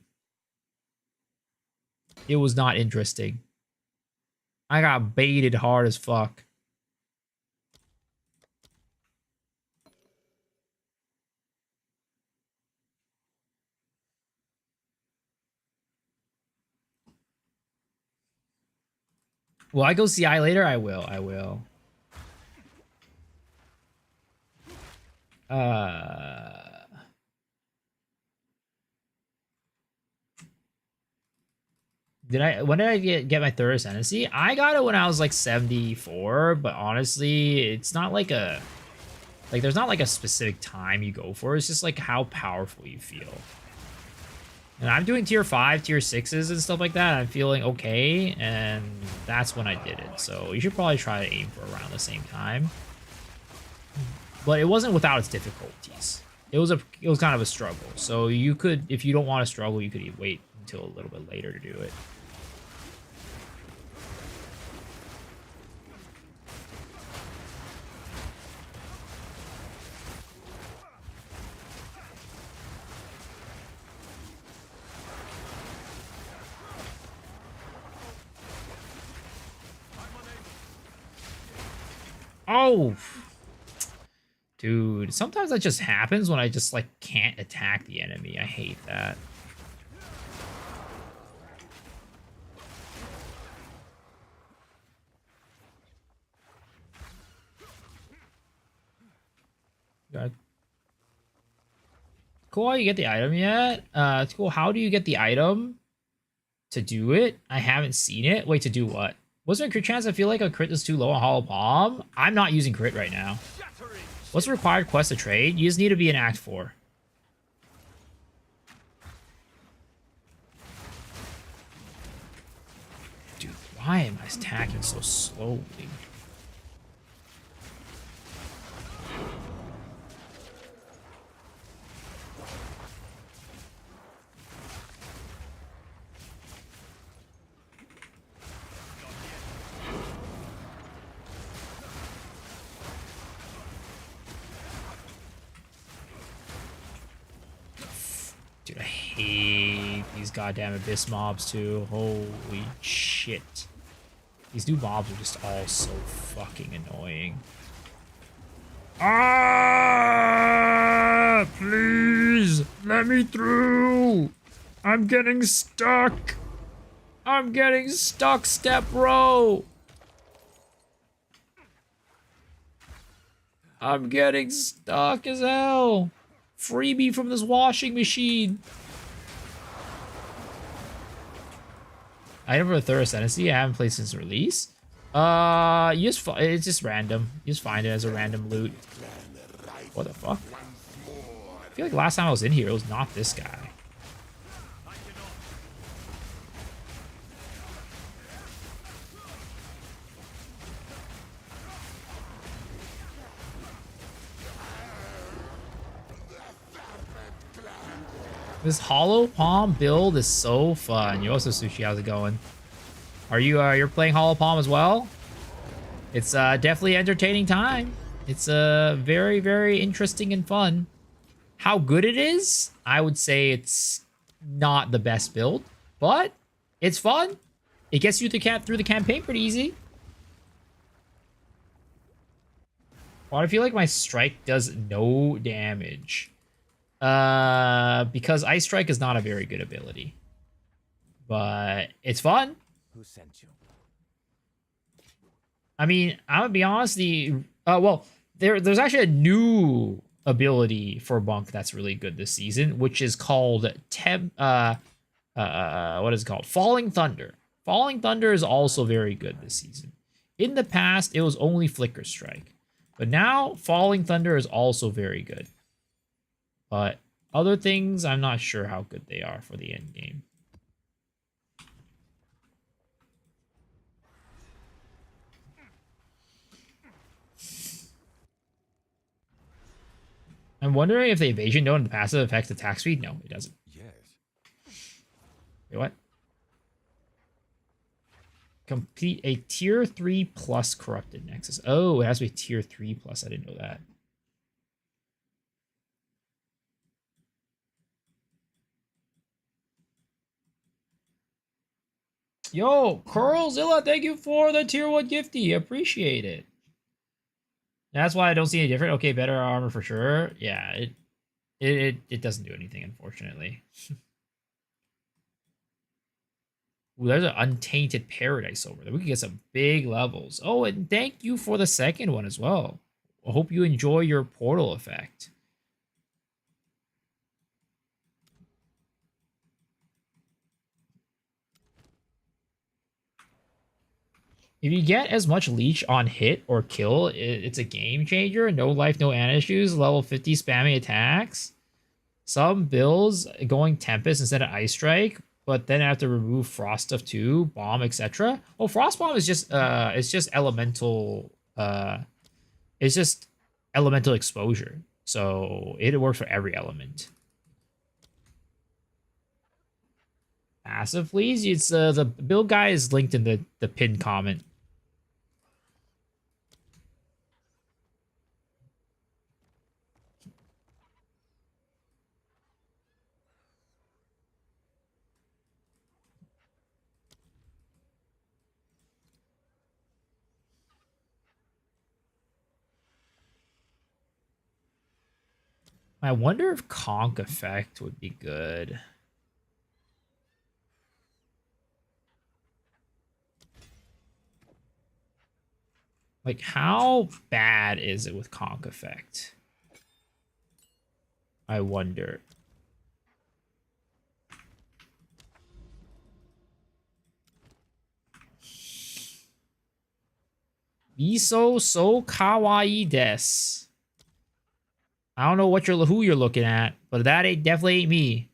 It was not interesting. I got baited hard as fuck. Will I go CI later? I will. I will. When did I get my third ascendancy? I got it when I was like 74, but honestly, it's not like there's not like a specific time you go for. It's just like how powerful you feel. And I'm doing tier 5, tier 6s and stuff like that. I'm feeling okay, and that's when I did it. So you should probably try to aim for around the same time. But it wasn't without its difficulties. It was kind of a struggle. So you could, if you don't want to struggle, you could wait until a little bit later to do it. Oh, dude, sometimes that just happens when I just like can't attack the enemy. I hate that. God. Cool, you get the item yet? It's cool. How do you get the item to do it? I haven't seen it. Wait, to do what? Was there a crit chance? I feel like a crit is too low on Hollow Bomb. I'm not using crit right now. What's the required quest to trade? You just need to be in Act 4. Dude, why am I attacking so slowly? Dude, I hate these goddamn Abyss mobs too. Holy shit. These new mobs are just all so fucking annoying. Ah! Please let me through. I'm getting stuck. I'm getting stuck, step bro. I'm getting stuck as hell. Free me from this washing machine. Item for the third ascendancy. I haven't played since release. You just it's just random. You just find it as a random loot. What the fuck? I feel like last time I was in here, it was not this guy. This hollow palm build is so fun. Yosu Sushi, how's it going? Are you you're playing hollow palm as well? It's definitely entertaining time. It's very, very interesting and fun. How good it is? I would say it's not the best build, but it's fun. It gets you through the campaign pretty easy. Why do I feel like my strike does no damage? Because Ice Strike is not a very good ability. But it's fun. Who sent you? I mean, I'm gonna be honest, well, there's actually a new ability for Monk that's really good this season, which is called what is it called? Falling Thunder. Falling Thunder is also very good this season. In the past, it was only Flicker Strike. But now, Falling Thunder is also very good. But other things, I'm not sure how good they are for the end game. I'm wondering if the evasion node and the passive affects attack speed. No, it doesn't. Yes. Wait, what? Complete a tier 3 plus corrupted nexus. Oh, it has to be tier 3 plus. I didn't know that. Yo, Curlzilla, thank you for the tier 1 gifty. Appreciate it. That's why I don't see any different. Okay, better armor for sure. Yeah, it doesn't do anything, unfortunately. Ooh, there's an Untainted Paradise over there. We can get some big levels. Oh, and thank you for the second one as well. I hope you enjoy your portal effect. If you get as much leech on hit or kill, it's a game changer. No life, no ana issues. Level 50 spamming attacks. Some builds going Tempest instead of Ice Strike, but then I have to remove Frost stuff too, Bomb, etc. Well, Frost Bomb is just it's just elemental exposure. So it works for every element. Massive, please. It's the build guy is linked in the pinned comment. I wonder if Conk Effect would be good. Like, how bad is it with Conk Effect? I wonder. Miso so kawaii desu. I don't know who you're looking at, but that definitely ain't me.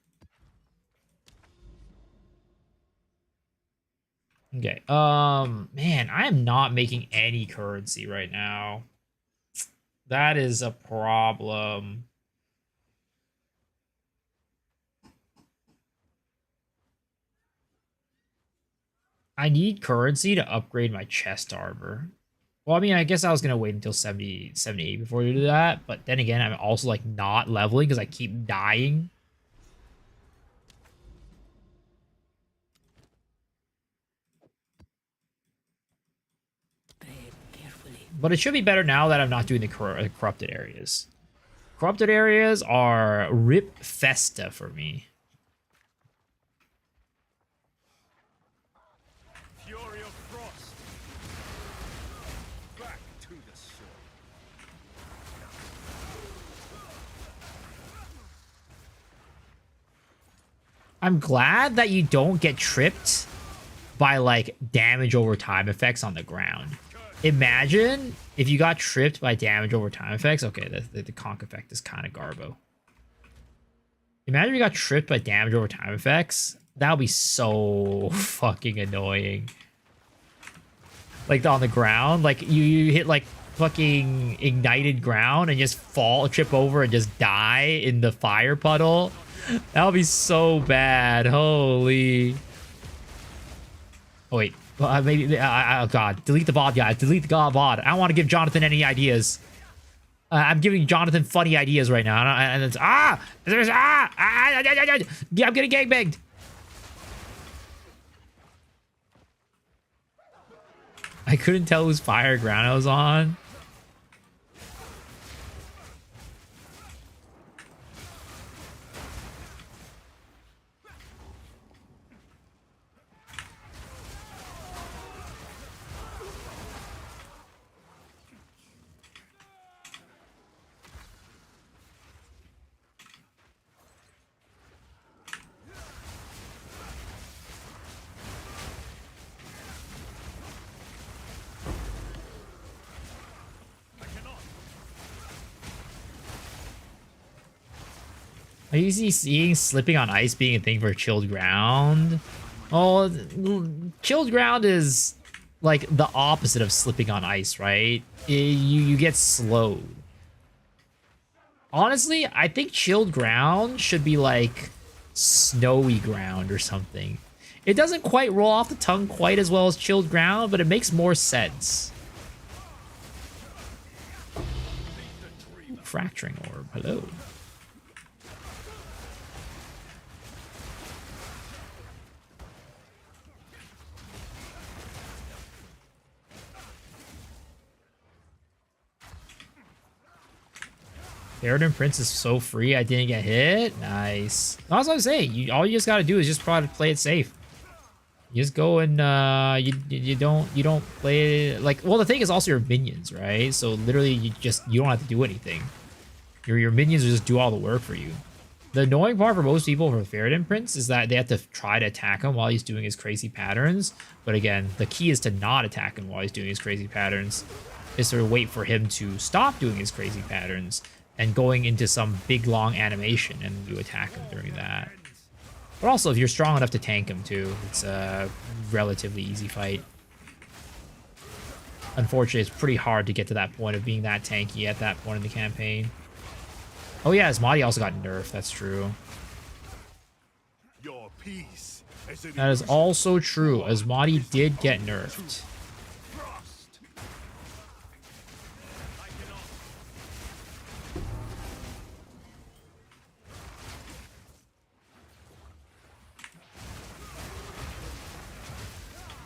Okay. Man, I am not making any currency right now. That is a problem. I need currency to upgrade my chest armor. Well, I mean, I guess I was going to wait until 70, 78 before to do that. But then again, I'm also like not leveling because I keep dying. Tread carefully. But it should be better now that I'm not doing the corrupted areas. Corrupted areas are rip festa for me. Fury of Frost. Back to the sword. I'm glad that you don't get tripped by like damage over time effects on the ground. Imagine if you got tripped by damage over time effects. Okay, the conk effect is kind of garbo. Imagine if you got tripped by damage over time effects. That would be so fucking annoying. Like on the ground, like you hit like fucking ignited ground and just fall, trip over and just die in the fire puddle. That would be so bad. Holy. Oh wait, maybe. Oh god, delete the VOD, guys. Delete the VOD. I don't want to give Jonathan any ideas. I'm giving Jonathan funny ideas right now, and it's I'm getting gangbanged. I couldn't tell whose fire ground I was on. Are you seeing slipping on ice being a thing for chilled ground? Oh, chilled ground is like the opposite of slipping on ice, right? You get slowed. Honestly, I think chilled ground should be like snowy ground or something. It doesn't quite roll off the tongue quite as well as chilled ground, but it makes more sense. Ooh, fracturing orb, hello. Faradin Prince is so free. I didn't get hit. Nice. That's what I'm saying. All you just gotta do is just try to play it safe. You just go and you don't play it like. Well, the thing is also your minions, right? So literally you don't have to do anything. Your minions will just do all the work for you. The annoying part for most people for Faradin Prince is that they have to try to attack him while he's doing his crazy patterns. But again, the key is to not attack him while he's doing his crazy patterns. Is to wait for him to stop doing his crazy patterns and going into some big long animation, and you attack him during that. But also, if you're strong enough to tank him too, it's a relatively easy fight. Unfortunately, it's pretty hard to get to that point of being that tanky at that point in the campaign. Oh yeah, Asmati also got nerfed, that's true. Your peace That is also true. Asmati did get nerfed.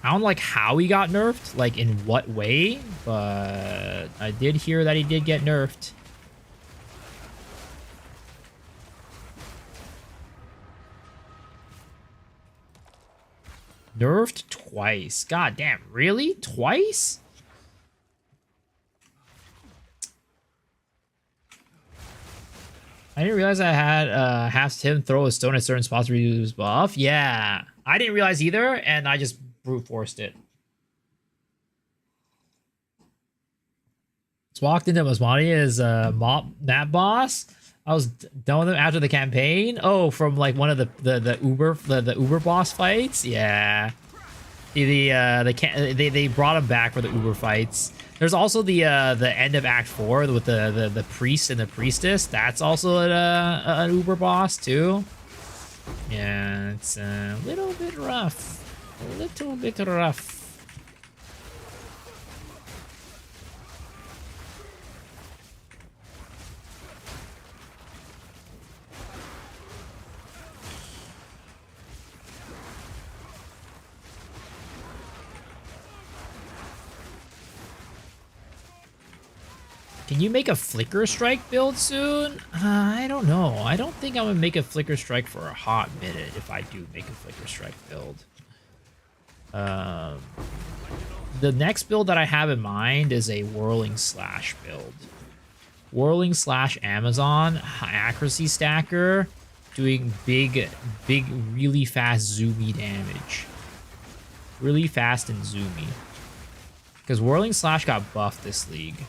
I don't like how he got nerfed, like in what way, but I did hear that he did get nerfed. Nerfed twice. God damn, really? Twice? I didn't realize I had have him throw a stone at certain spots to reduce his buff. Yeah, I didn't realize either, and I just brute forced it. Just walked into Asmati as map boss. I was done with him after the campaign. Oh, from like one of the Uber boss fights. Yeah, they brought him back for the Uber fights. There's also the end of Act 4 with the priest and the priestess. That's also an Uber boss too. Yeah, it's a little bit rough. A little bit rough. Can you make a Flicker Strike build soon? I don't know. I don't think I'm gonna make a Flicker Strike for a hot minute if I do make a Flicker Strike build. The next build that I have in mind is a Whirling Slash build. Whirling Slash Amazon, accuracy stacker, doing big, really fast zoomy damage. Really fast and zoomy. Because Whirling Slash got buffed this league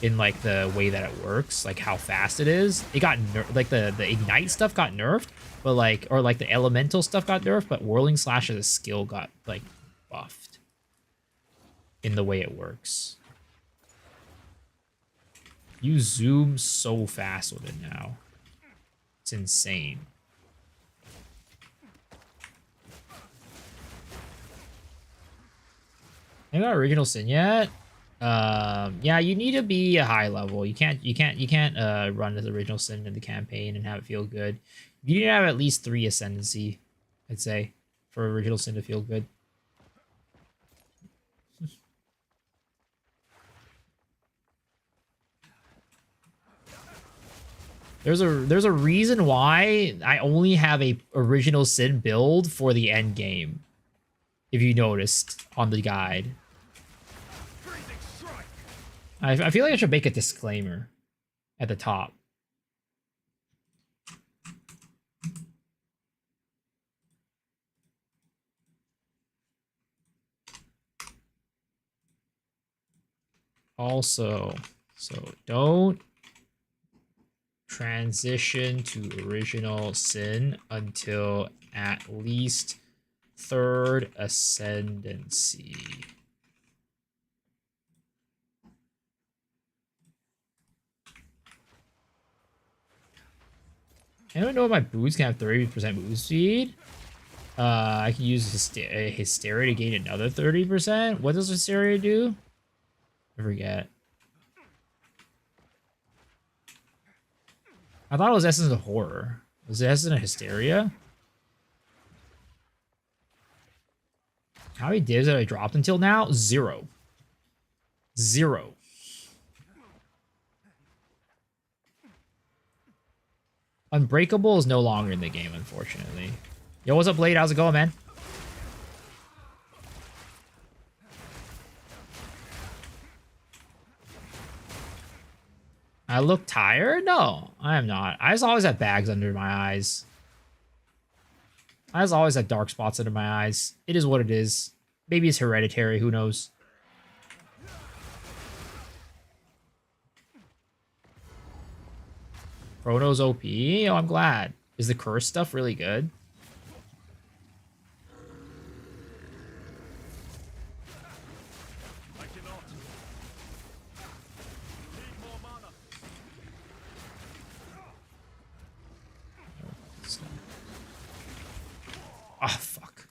in like the way that it works, like how fast it is. It got like the Ignite stuff got nerfed, but like, or like the Elemental stuff got nerfed, but Whirling Slash as a skill got like buffed in the way it works. You zoom so fast with it now. It's insane. I got Original Sin yet? Yeah, you need to be a high level. You can't run as Original Sin in the campaign and have it feel good. You need to have at least 3 Ascendancy, I'd say, for Original Sin to feel good. There's a reason why I only have a Original Sin build for the end game. If you noticed on the guide. I feel like I should make a disclaimer at the top. Also, so don't transition to Original Sin until at least 3rd Ascendancy. I don't know if my boots can have 30% move speed. I can use Hysteria to gain another 30%. What does Hysteria do? I forget. I thought it was Essence of Horror. Was it Essence of Hysteria? How many divs have I dropped until now? 0. 0. Unbreakable is no longer in the game, unfortunately. Yo, what's up, Blade? How's it going, man? I look tired? No, I am not. I just always have bags under my eyes. I just always have dark spots under my eyes. It is what it is. Maybe it's hereditary, who knows? Chrono's OP? Oh, I'm glad. Is the curse stuff really good? Oh, fuck.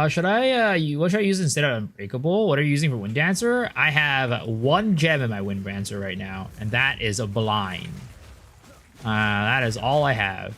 Should I, what should I use instead of Unbreakable? What are you using for Wind Dancer? I have 1 gem in my Wind Dancer right now, and that is a Blind. That is all I have.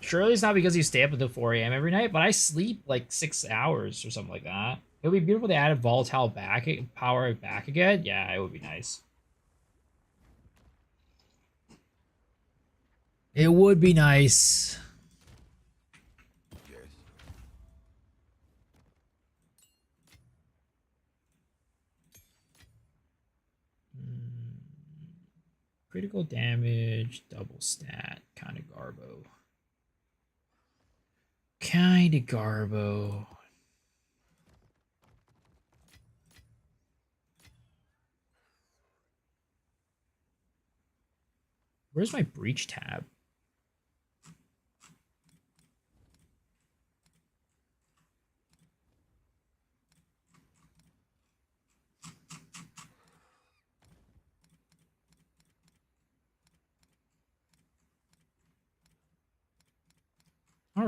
Surely it's not because you stay up until 4 a.m. every night, but I sleep like 6 hours or something like that. It would be beautiful to add a volatile power back again. Yeah, it would be nice. It would be nice. Critical damage, double stat, kind of garbo. Kind of garbo. Where's my breach tab?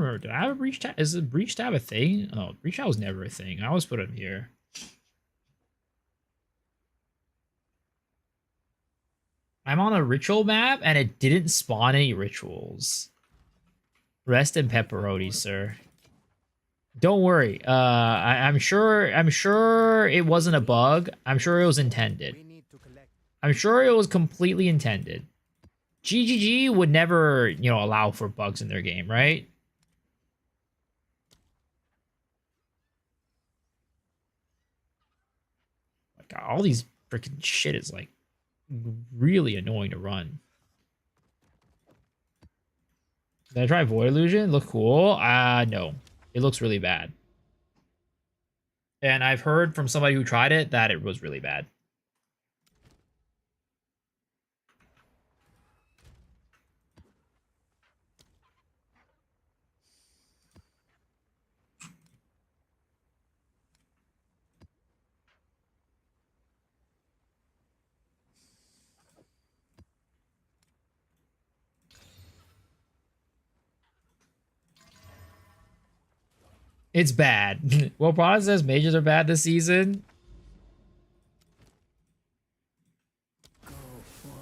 remember. Did I have a breach tab? Is a breach tab a thing? Oh, breach tab was never a thing. I always put him here. I'm on a ritual map and it didn't spawn any rituals. Rest in pepperoni, sir. Don't worry. I'm sure it wasn't a bug. I'm sure it was intended. I'm sure it was completely intended. GGG would never, allow for bugs in their game, right? My God, all these freaking shit is like really annoying to run. Did I try Void Illusion? Look cool? No. It looks really bad. And I've heard from somebody who tried it that it was really bad. It's bad. Well, Prada says mages are bad this season.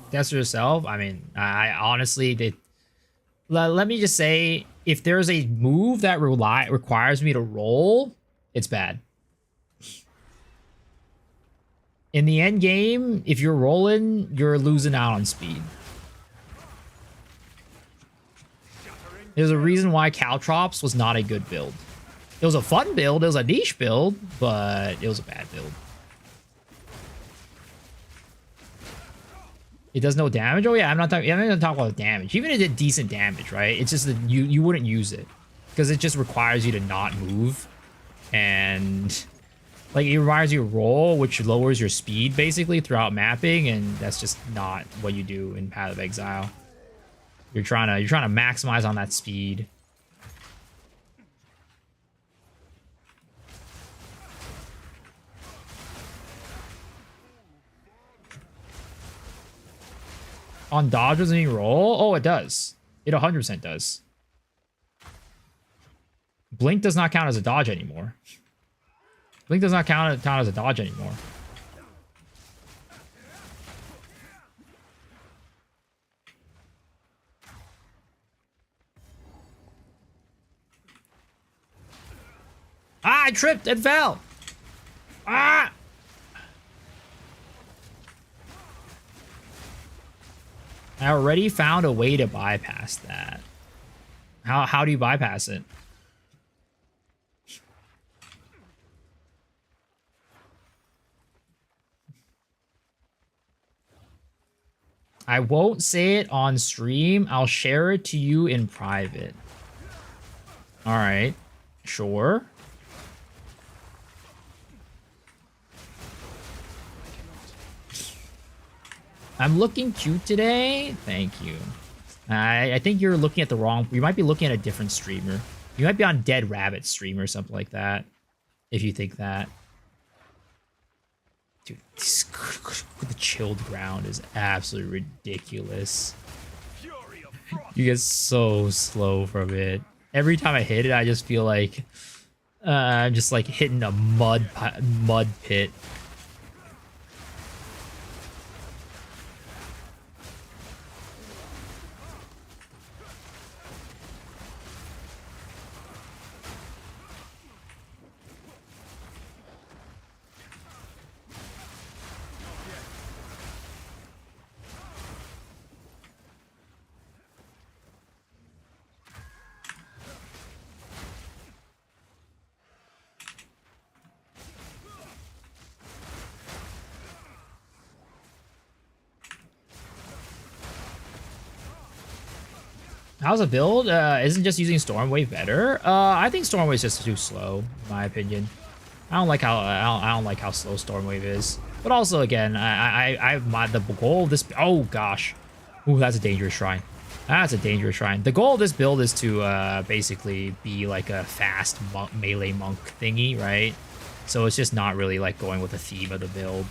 Guess yourself. I mean, I honestly, let me just say, if there's a move that requires me to roll, it's bad. In the end game, if you're rolling, you're losing out on speed. There's a reason why Caltrops was not a good build. It was a fun build, it was a niche build, but it was a bad build. It does no damage? Oh yeah, I'm not gonna talk about damage. Even if it did decent damage, right? It's just that you wouldn't use it. Because it just requires you to not move. And like it requires you to roll, which lowers your speed basically throughout mapping, and that's just not what you do in Path of Exile. You're trying to maximize on that speed. On dodge doesn't even roll? Oh, it does. It 100% does. Blink does not count as a dodge anymore. Blink does not count as a dodge anymore. Ah, I tripped and fell. Ah! I already found a way to bypass that. How do you bypass it? I won't say it on stream. I'll share it to you in private. All right. Sure. I'm looking cute today. Thank you. I think you're looking at the wrong... You might be looking at a different streamer. You might be on Dead Rabbit stream or something like that. If you think that. Dude, the chilled ground is absolutely ridiculous. You get so slow from it. Every time I hit it, I just feel like... I'm just like hitting a mud pit. How's a build? Isn't just using Stormwave better? I think Stormwave is just too slow, in my opinion. I don't like how slow Stormwave is. But also, again, the goal of this. Oh gosh, ooh, that's a dangerous shrine. That's a dangerous shrine. The goal of this build is to basically be like a fast melee monk thingy, right? So it's just not really like going with the theme of the build.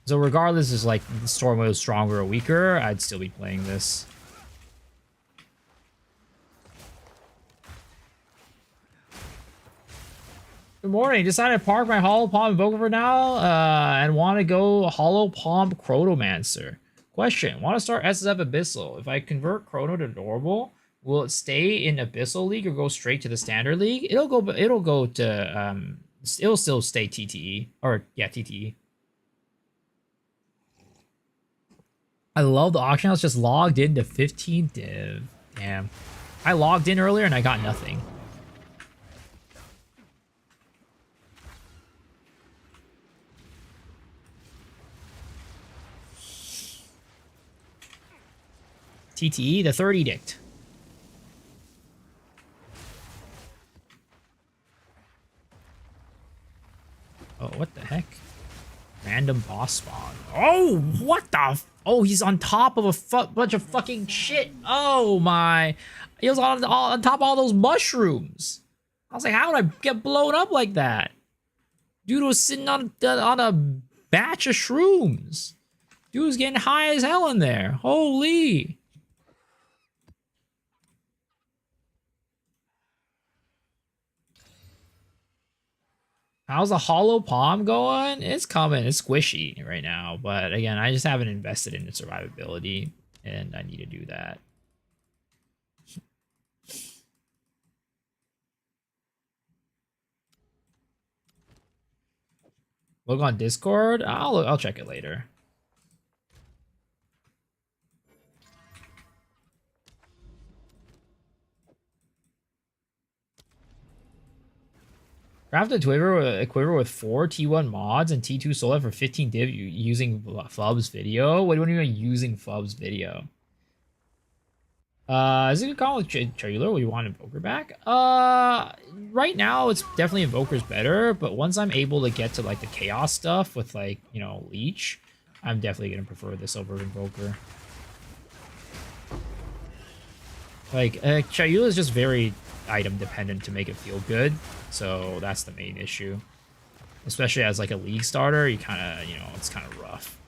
So regardless is like Stormwave was stronger or weaker, I'd still be playing this. Good morning. Decided to park my Hollow Palm Invoker for now, and want to go Hollow Palm Chronomancer. Question: want to start SSF Abyssal? If I convert Chrono to normal, will it stay in Abyssal League or go straight to the Standard League? It'll go to it'll still stay TTE, or yeah, TTE. I love the auction house. Just logged into 15 div. Damn, I logged in earlier and I got nothing. TTE, the Third Edict. Oh, what the heck? Random boss spawn. Oh, what the? Oh, he's on top of a bunch of fucking shit. Oh my. He was on top of all those mushrooms. I was like, how did I get blown up like that? Dude was sitting on a batch of shrooms. Dude was getting high as hell in there. Holy. How's the Hollow Palm going? It's coming. It's squishy right now. But again, I just haven't invested in its survivability. And I need to do that. Look on Discord? I'll check it later. Craft a quiver with 4 T1 mods and T2 solar for 15 div using Fub's video. What do you mean using Fub's video? Is it a call with Chayula? Will you want Invoker back? Right now it's definitely Invoker's better, but once I'm able to get to like the chaos stuff with like, you know, Leech, I'm definitely gonna prefer this over Invoker. Like, Chayula is just very item dependent to make it feel good, so that's the main issue. Especially as like a league starter, you kind of, you know, it's kind of rough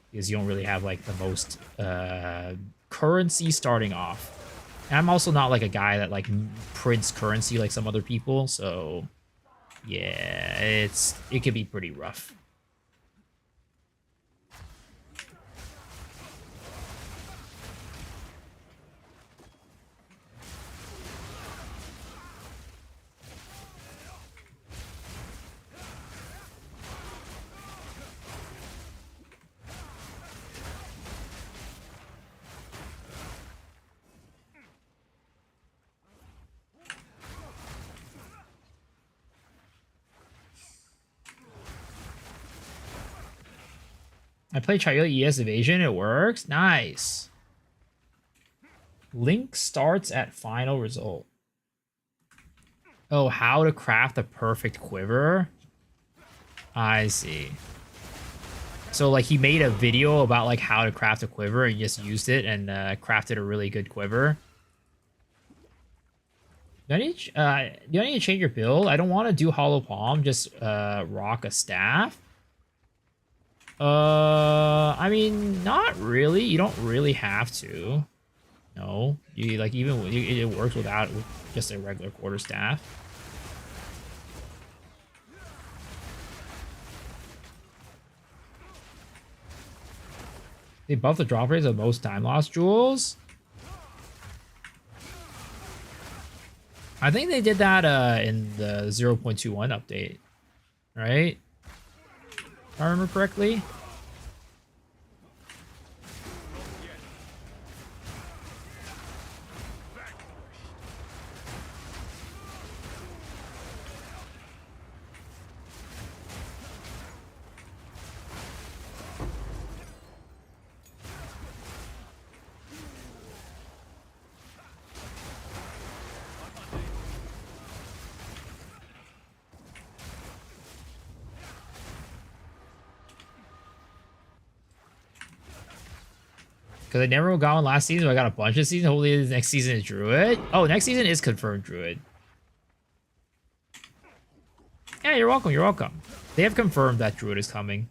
because you don't really have like the most currency starting off. And I'm also not like a guy that like prints currency like some other people, so yeah, it could be pretty rough. I play Chayula ES Evasion, it works. Nice. Link starts at final result. Oh, how to craft the perfect quiver? I see. So like he made a video about like how to craft a quiver and just used it and crafted a really good quiver. Do I need to change your build? I don't want to do Hollow Palm, just rock a staff. I mean, not really. You don't really have to. No, you like even it works with just a regular quarterstaff. They buff the drop rates of most time loss jewels. I think they did that in the 0.21 update, right? If I remember correctly. Because I never got one last season, but I got a bunch of seasons. Hopefully the next season is Druid. Oh, next season is confirmed Druid. Yeah, you're welcome, you're welcome. They have confirmed that Druid is coming.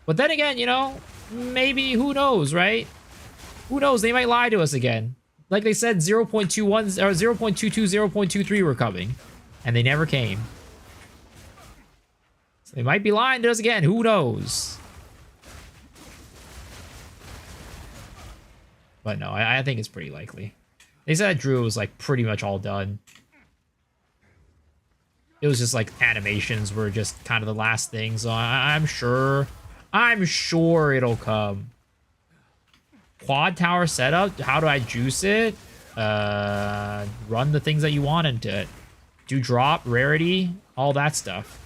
But then again, you know, maybe, who knows, right? Who knows, they might lie to us again. Like they said 0.21 or 0.22, 0.23 were coming. And they never came. They might be lying to us again. Who knows? But no, I think it's pretty likely. They said that Druid was like pretty much all done. It was just like animations were just kind of the last thing. So I'm sure it'll come. Quad tower setup. How do I juice it? Run the things that you want into it. Do drop, rarity, all that stuff.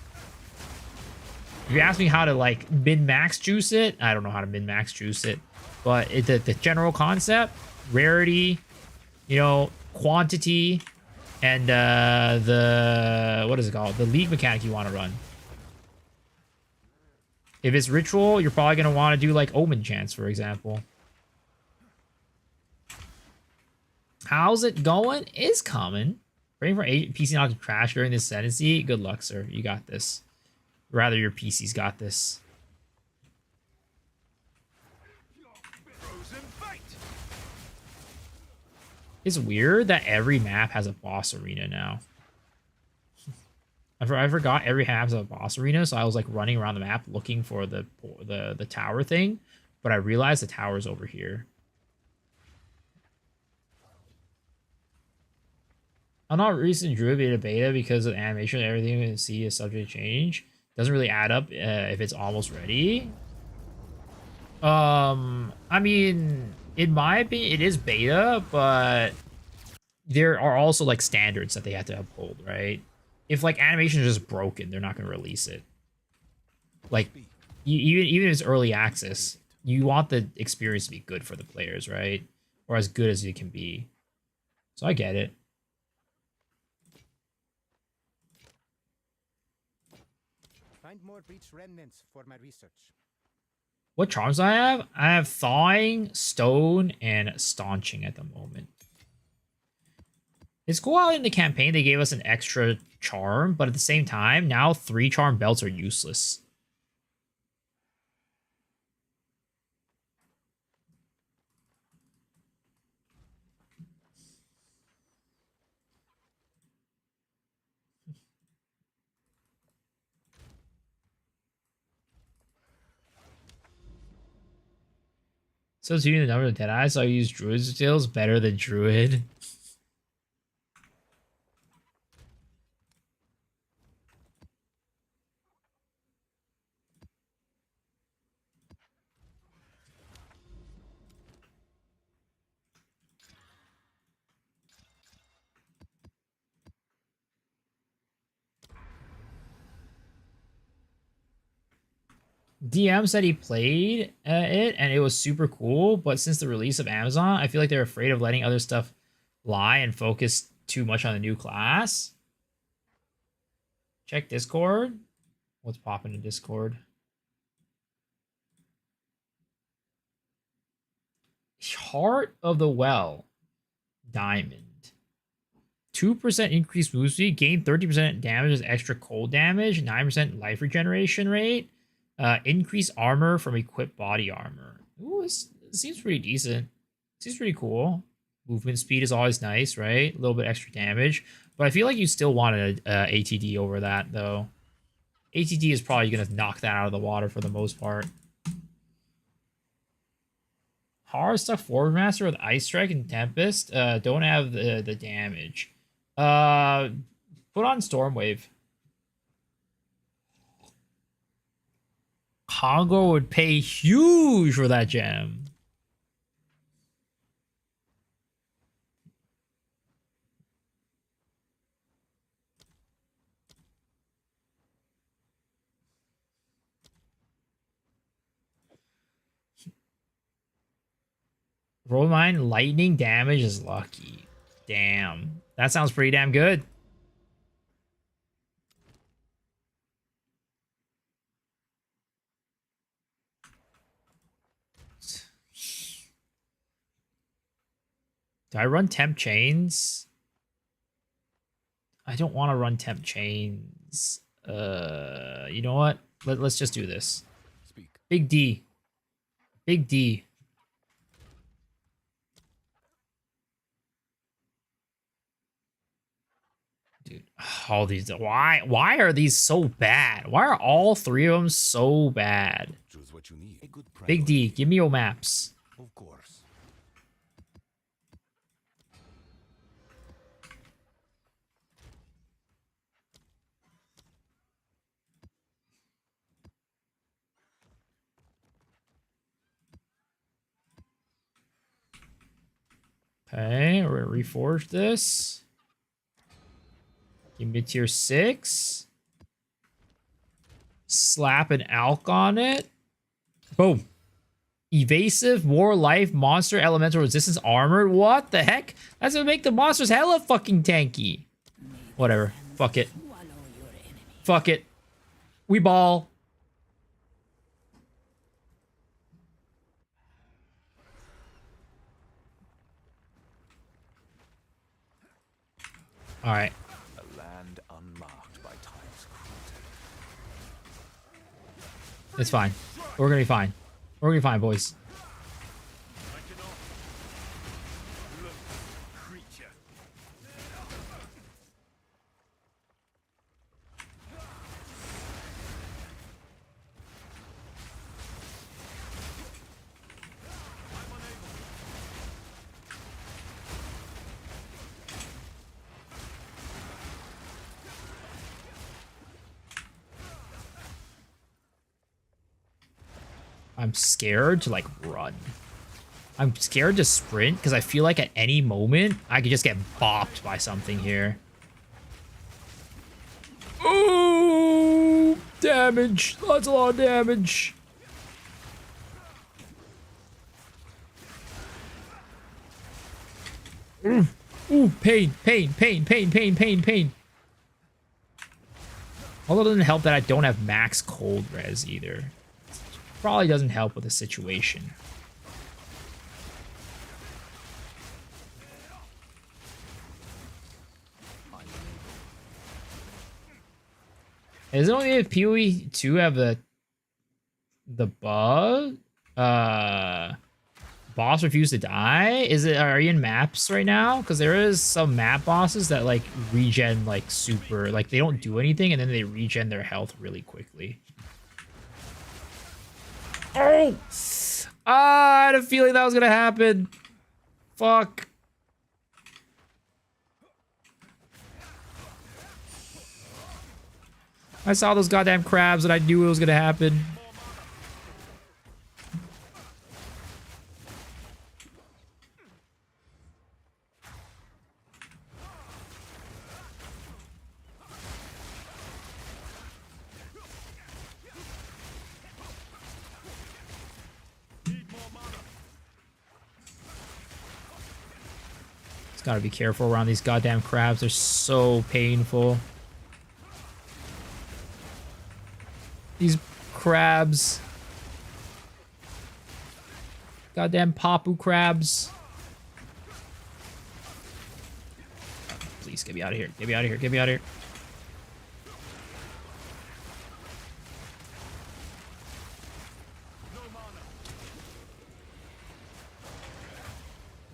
If you ask me how to like min-max juice it, I don't know how to min-max juice it. But the general concept, rarity, you know, quantity, and the, what is it called? The league mechanic you want to run. If it's ritual, you're probably going to want to do like omen chants, for example. How's it going? It's coming. Praying for PC not to crash during this ascendancy. Good luck, sir. You got this. Rather, your PC's got this. It's weird that every map has a boss arena now. I forgot every map has a boss arena, so I was like running around the map looking for the tower thing, but I realized the tower's over here. I'm not recent Druid beta because of animation and everything we see is subject to change. Doesn't really add up if it's almost ready. I mean, in my opinion, it is beta, but there are also like standards that they have to uphold, right? If like animation is just broken, they're not going to release it. Like even if it's early access, you want the experience to be good for the players, right? Or as good as it can be. So I get it. Find more breach remnants for my research. What charms do I have? I have Thawing, Stone, and Staunching at the moment. It's cool how in the campaign they gave us an extra charm, but at the same time, now 3 charm belts are useless. So it's using the number of Deadeye, so I use Druid's skills better than Druid. DM said he played it and it was super cool, but since the release of Amazon, I feel like they're afraid of letting other stuff lie and focus too much on the new class. Check Discord. What's popping in Discord? Heart of the Well. Diamond. 2% increased move speed, gain 30% damage as extra cold damage, 9% life regeneration rate, increase armor from equipped body armor. Ooh, this seems pretty decent. Seems pretty cool. Movement speed is always nice, right? A little bit extra damage. But I feel like you still want an ATD over that, though. ATD is probably going to knock that out of the water for the most part. Hard stuff Forward Master with Ice Strike and Tempest don't have the damage. Put on Stormwave. Congo would pay huge for that gem. Roll mine, lightning damage is lucky. Damn. That sounds pretty damn good. Do I run temp chains? I don't want to run temp chains. You know what? Let's just do this. Big D. Big D. Dude, All these, why are these so bad? Why are all three of them so bad? Choose what you need. A good Big D, give me your maps. Of course. Okay, we're gonna reforge this. Give me tier 6. Slap an alk on it. Boom. Evasive, war, life, monster, elemental, resistance, armored. What the heck? That's gonna make the monsters hella fucking tanky. Whatever. Fuck it. Fuck it. We ball. All right. A land unmarked by time's cruelty. It's fine. We're gonna be fine. We're gonna be fine, boys. I'm scared to like run. I'm scared to sprint because I feel like at any moment I could just get bopped by something here. Ooh, damage. That's a lot of damage. Ooh, pain, pain, pain, pain, pain, pain, pain. Although it doesn't help that I don't have max cold res either. Probably doesn't help with the situation. Is it only if PoE 2 have the bug? Boss refuse to die? Are you in maps right now? Because there is some map bosses that like regen like super, like they don't do anything and then they regen their health really quickly. Oh! I had a feeling that was gonna happen. Fuck. I saw those goddamn crabs and I knew it was gonna happen. Just gotta be careful around these goddamn crabs. They're so painful. These crabs. Goddamn Papu crabs. Please get me out of here. Get me out of here. Get me out of here.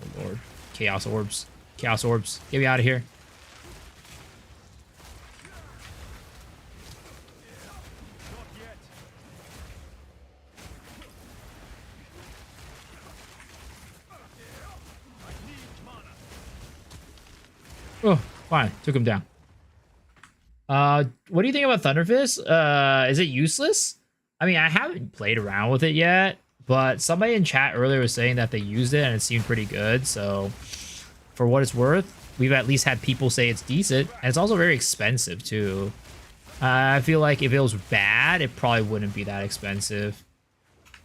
Oh Lord. Chaos orbs. Chaos orbs. Get me out of here. Oh, fine. Took him down. What do you think about Thunderfist? Is it useless? I mean, I haven't played around with it yet, but somebody in chat earlier was saying that they used it and it seemed pretty good. So for what it's worth, we've at least had people say it's decent. And it's also very expensive too. I feel like if it was bad, it probably wouldn't be that expensive.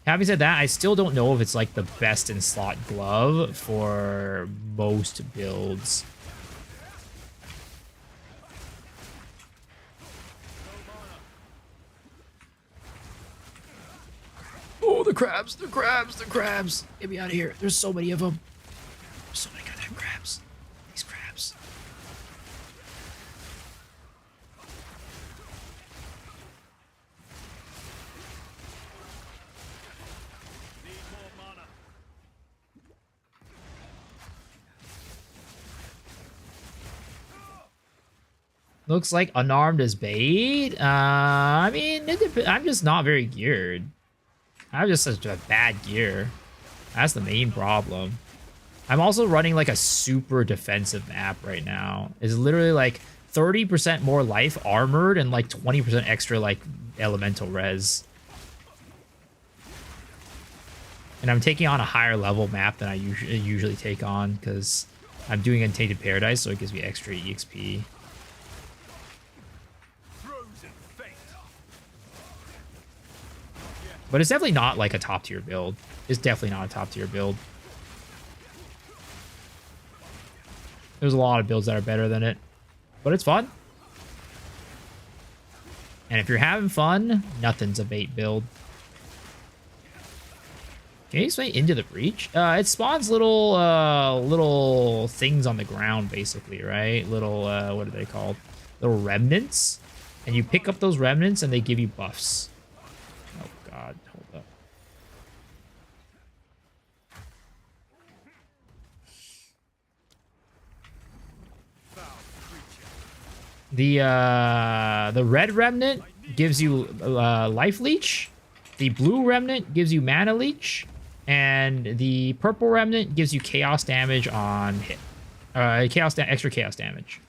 Having said that, I still don't know if it's like the best in slot glove for most builds. Oh, the crabs, the crabs, the crabs. Get me out of here. There's so many of them. There's so many goddamn crabs. These crabs. Looks like unarmed is bait. I mean, I'm just not very geared. I have just such a bad gear. That's the main problem. I'm also running like a super defensive map right now. It's literally like 30% more life armored and like 20% extra like elemental res. And I'm taking on a higher level map than I usually take on because I'm doing Untainted Paradise, so it gives me extra EXP. But it's definitely not like a top tier build. It's definitely not a top tier build. There's a lot of builds that are better than it, but it's fun. And if you're having fun, nothing's a bait build. Can you explain Into the Breach? It spawns little things on the ground, basically, right? Little, what are they called? Little remnants. And you pick up those remnants and they give you buffs. Oh god, hold up. The red remnant gives you life leech. The blue remnant gives you mana leech. And the purple remnant gives you chaos damage on hit. Extra chaos damage.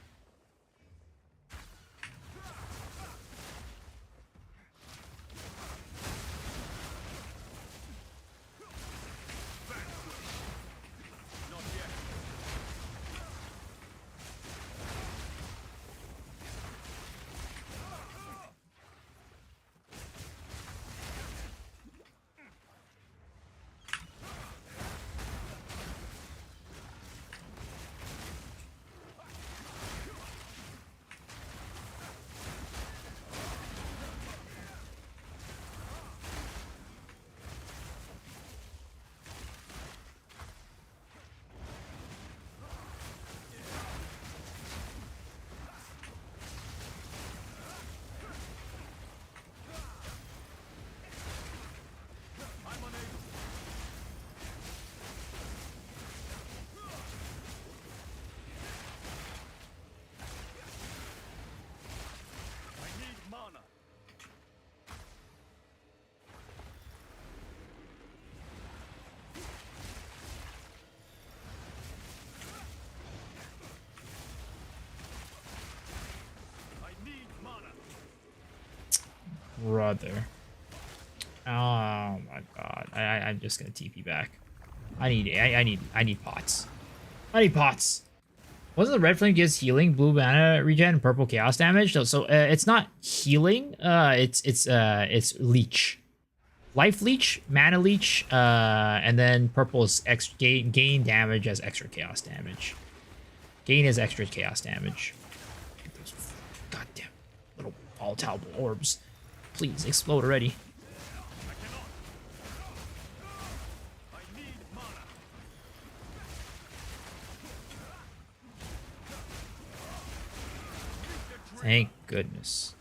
Brother. Oh my god. I'm just gonna TP back. I need pots. I need pots. Wasn't the red flame gives healing, blue mana regen, and purple chaos damage? No, so it's not healing. It's leech. Life leech, mana leech, and then purple is gain damage as extra chaos damage. Gain is extra chaos damage. Get those goddamn little volatile orbs. Please explode already. Thank goodness.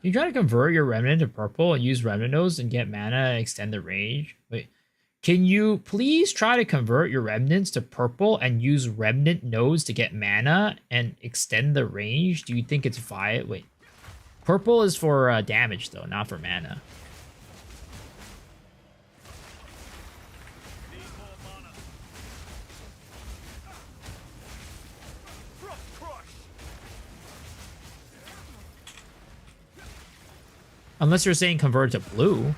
You try to convert your remnant to purple and use remnant nodes and get mana and extend the range. Wait, can you please try to convert your remnants to purple and use remnant nodes to get mana and extend the range? Do you think it's viable? Wait, purple is for damage though, not for mana. Unless you're saying convert to blue.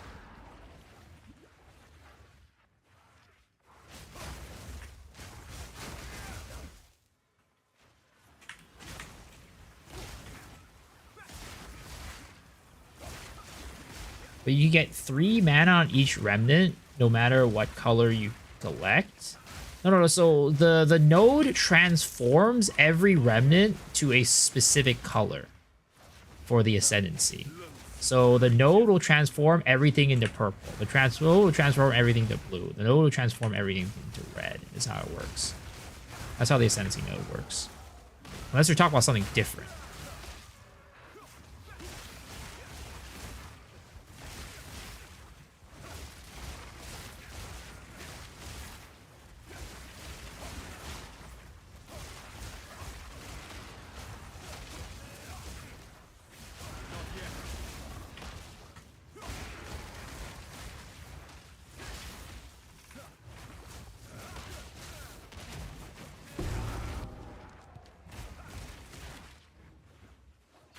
But you get 3 mana on each remnant, no matter what color you collect. No. So the node transforms every remnant to a specific color for the ascendancy. So the node will transform everything into purple. The node will transform everything to blue. The node will transform everything into red. Is how it works. That's how the ascendancy node works. Unless you're talking about something different.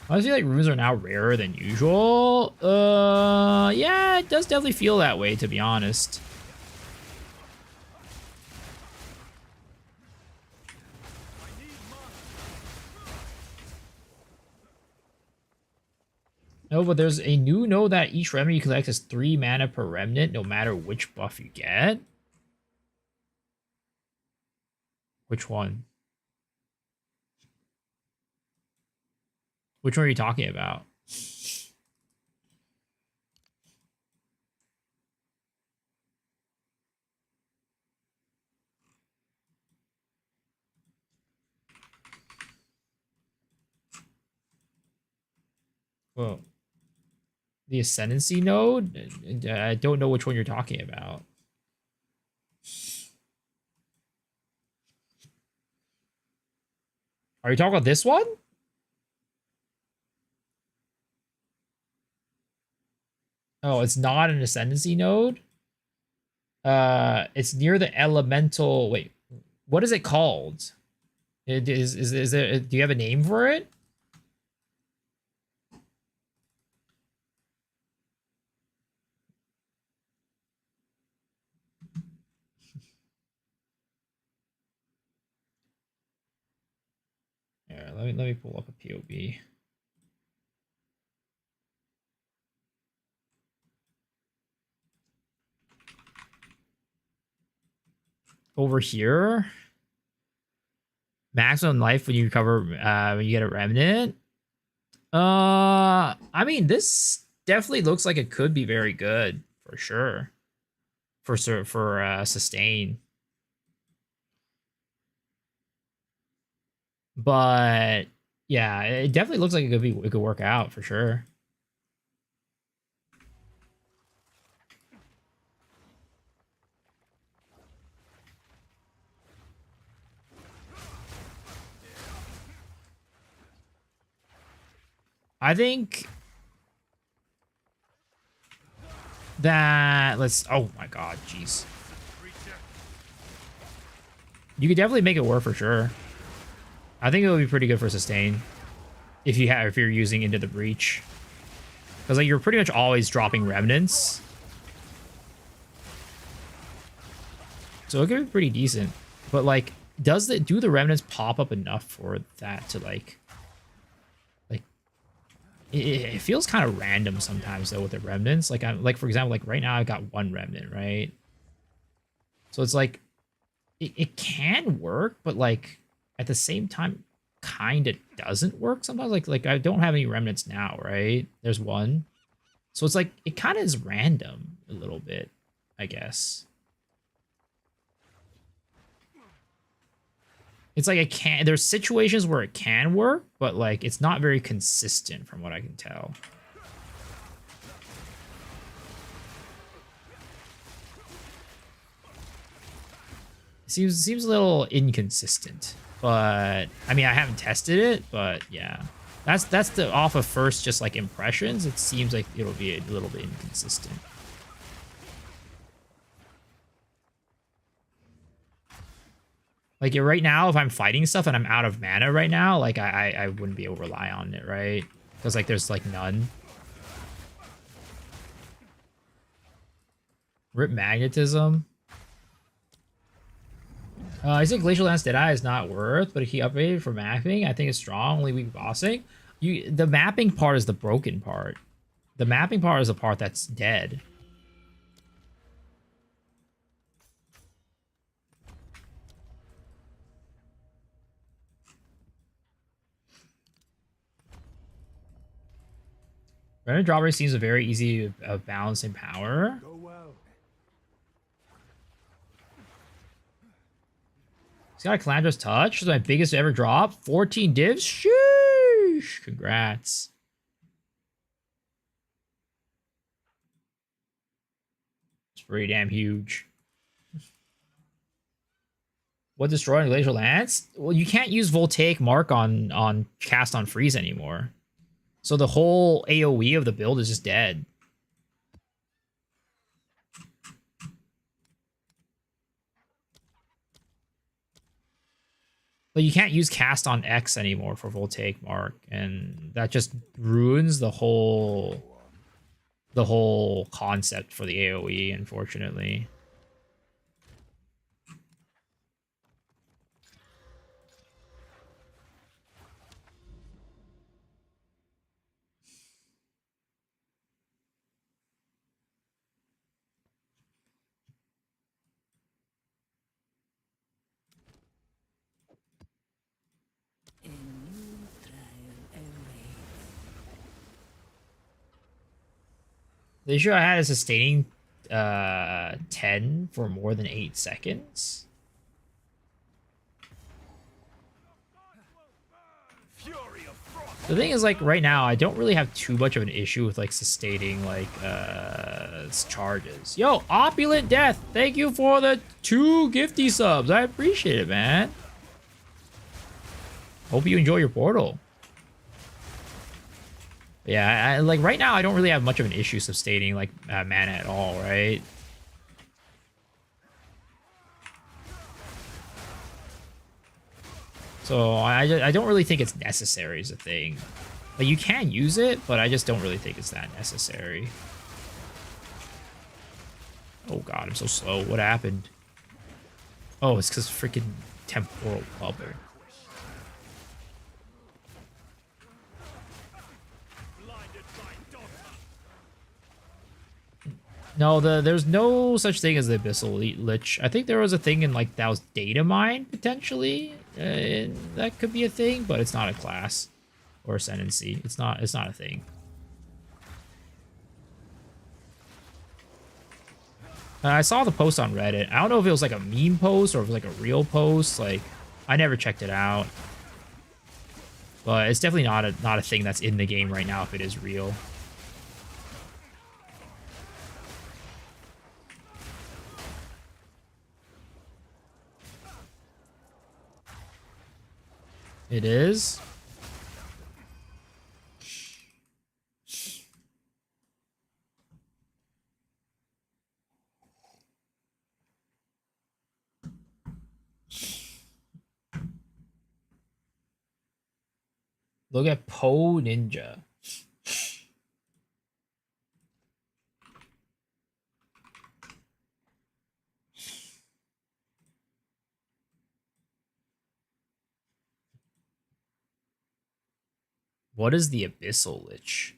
Honestly, like runes are now rarer than usual. Yeah, it does definitely feel that way, to be honest. No, but there's a new node that each remnant you collect is 3 mana per remnant, no matter which buff you get. Which one? Which one are you talking about? Well, the Ascendancy node? I don't know which one you're talking about. Are you talking about this one? Oh, it's not an Ascendancy node? It's near the elemental. Wait, what is it called? Is there? Do you have a name for it? Yeah, let me pull up a POB. Over here, maximum life when you recover when you get a remnant. I mean, this definitely looks like it could be very good for sure. For sustain, but yeah, it definitely looks like it could work out for sure. I think that oh my god, jeez. You could definitely make it work for sure. I think it would be pretty good for sustain if you're using Into the Breach, because like you're pretty much always dropping remnants, so it could be pretty decent. But like, do the remnants pop up enough for that to like it feels kind of random sometimes though with the remnants. Like I'm like, for example, like right now I've got 1 remnant, right? So it's like it can work, but like at the same time kind of doesn't work sometimes. Like I don't have any remnants now, right? There's 1. So it's like it kind of is random a little bit, I guess. It's like there's situations where it can work, but like it's not very consistent from what I can tell. Seems a little inconsistent, but I mean I haven't tested it, but yeah, that's the off of first just like impressions. It seems like it'll be a little bit inconsistent. Like right now, if I'm fighting stuff and I'm out of mana right now, like I wouldn't be able to rely on it, right? Because like there's like none. Rip Magnetism. I said Glacial Lance Deadeye is not worth, but if he upgraded for mapping, I think it's strong, only weak bossing. The mapping part is the broken part. The mapping part is the part that's dead. Random Drawbridge seems a very easy of balancing power. He's got a Calandra's Touch. It's my biggest ever drop. 14 divs. Sheesh. Congrats. It's pretty damn huge. What destroying Glacial Lance? Well, you can't use Voltaic Mark on cast on freeze anymore. So the whole AoE of the build is just dead. But you can't use cast on X anymore for Voltaic Mark, and that just ruins the whole concept for the AoE, unfortunately. A new trial awaits. The issue I had is sustaining 10 for more than 8 seconds. The thing is, like, right now, I don't really have too much of an issue with, like, sustaining, like, charges. Yo, Opulent Death, thank you for the 2 gifty subs. I appreciate it, man. Hope you enjoy your portal. Yeah, like, right now, I don't really have much of an issue sustaining, like, mana at all, right? So I don't really think it's necessary as a thing. Like, you can use it, but I just don't really think it's that necessary. Oh god, I'm so slow. What happened? Oh, it's because freaking temporal bubble. No, there's no such thing as the Abyssal Lich. I think there was a thing in, like, that was Data Mine, potentially. That could be a thing, but it's not a class or ascendancy. It's not a thing. I saw the post on Reddit. I don't know if it was like a meme post or if it was like a real post. Like, I never checked it out. But it's definitely not a thing that's in the game right now if it is real. It is. Look at Po Ninja. What is the Abyssal Lich?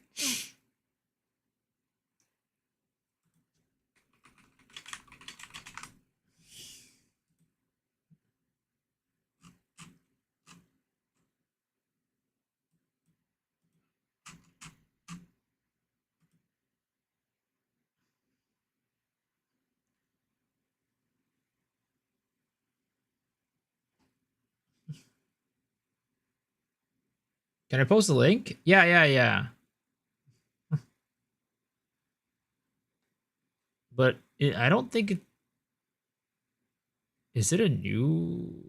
Can I post a link? Yeah. But I don't think it... Is it a new...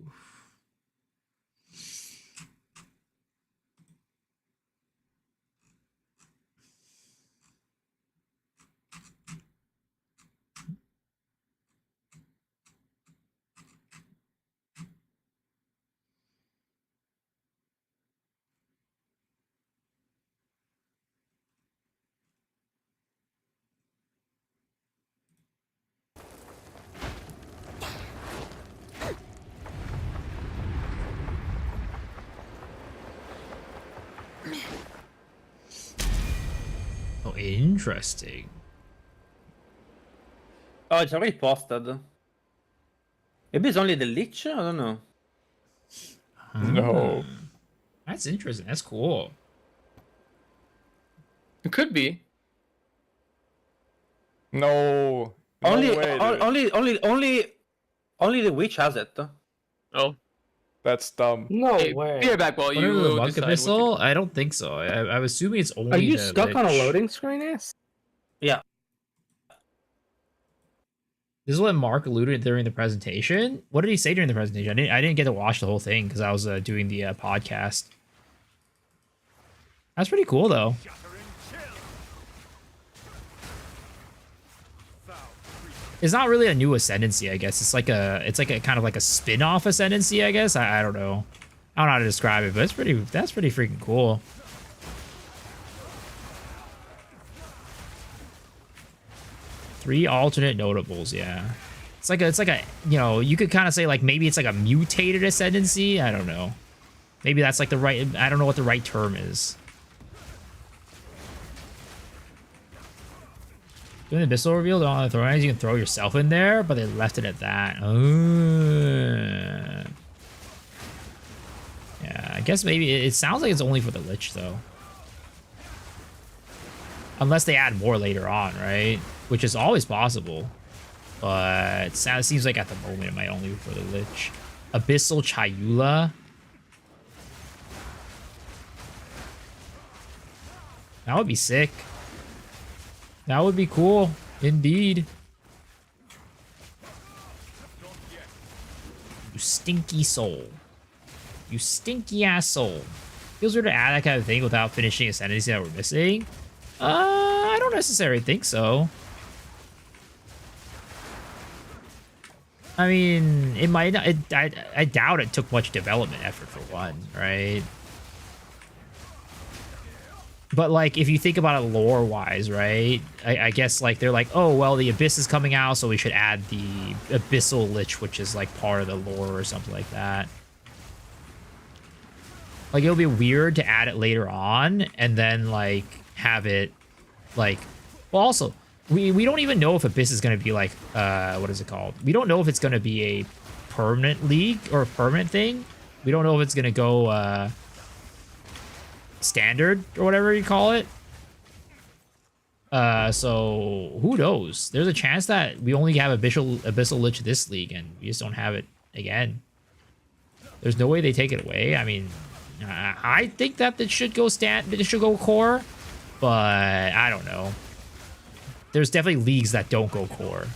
Oh, interesting. Oh, it's already posted. Maybe it's only the Lich? I don't know. No. That's interesting. That's cool. It could be. No. Only the Witch has it. Oh. That's dumb. No Hey, way. be right back while Whatever you the Monk decide what Abyssal? I don't think so. I'm assuming it's only Are you the stuck on a Lich. loading screen, Ace? Yeah. This is what Mark alluded during the presentation. What did he say during the presentation? I didn't get to watch the whole thing because I was doing the podcast. That's pretty cool, though. It's not really a new ascendancy, I guess. It's like a kind of like a spin-off ascendancy, I guess. I don't know. I don't know how to describe it, but that's pretty freaking cool. Three alternate notables, yeah. It's like a you know, you could kind of say like maybe it's like a mutated ascendancy. I don't know. Maybe that's like the right, I don't know what the right term is. Doing the Abyssal reveal on the throne, you can throw yourself in there, but they left it at that. Yeah, I guess maybe it sounds like it's only for the Lich though. Unless they add more later on, right? Which is always possible. But it seems like at the moment it might only be for the Lich. Abyssal Chayula. That would be sick. That would be cool, indeed. You stinky soul. You stinky ass soul. Feels weird to add that kind of thing without finishing ascendancy that we're missing. I don't necessarily think so. I mean, it might not. I doubt it took much development effort for one, right? But like, if you think about it lore-wise, right? I guess like they're like, oh well, the Abyss is coming out, so we should add the Abyssal Lich, which is like part of the lore or something like that. Like it'll be weird to add it later on and then like have it like. Well, also we don't even know if Abyss is gonna be like what is it called? We don't know if it's gonna be a permanent league or a permanent thing. We don't know if it's gonna go standard or whatever you call it. So who knows? There's a chance that we only have Abyssal Lich this league and we just don't have it again. There's no way they take it away. I mean, I think that it should go core, but I don't know. There's definitely leagues that don't go core.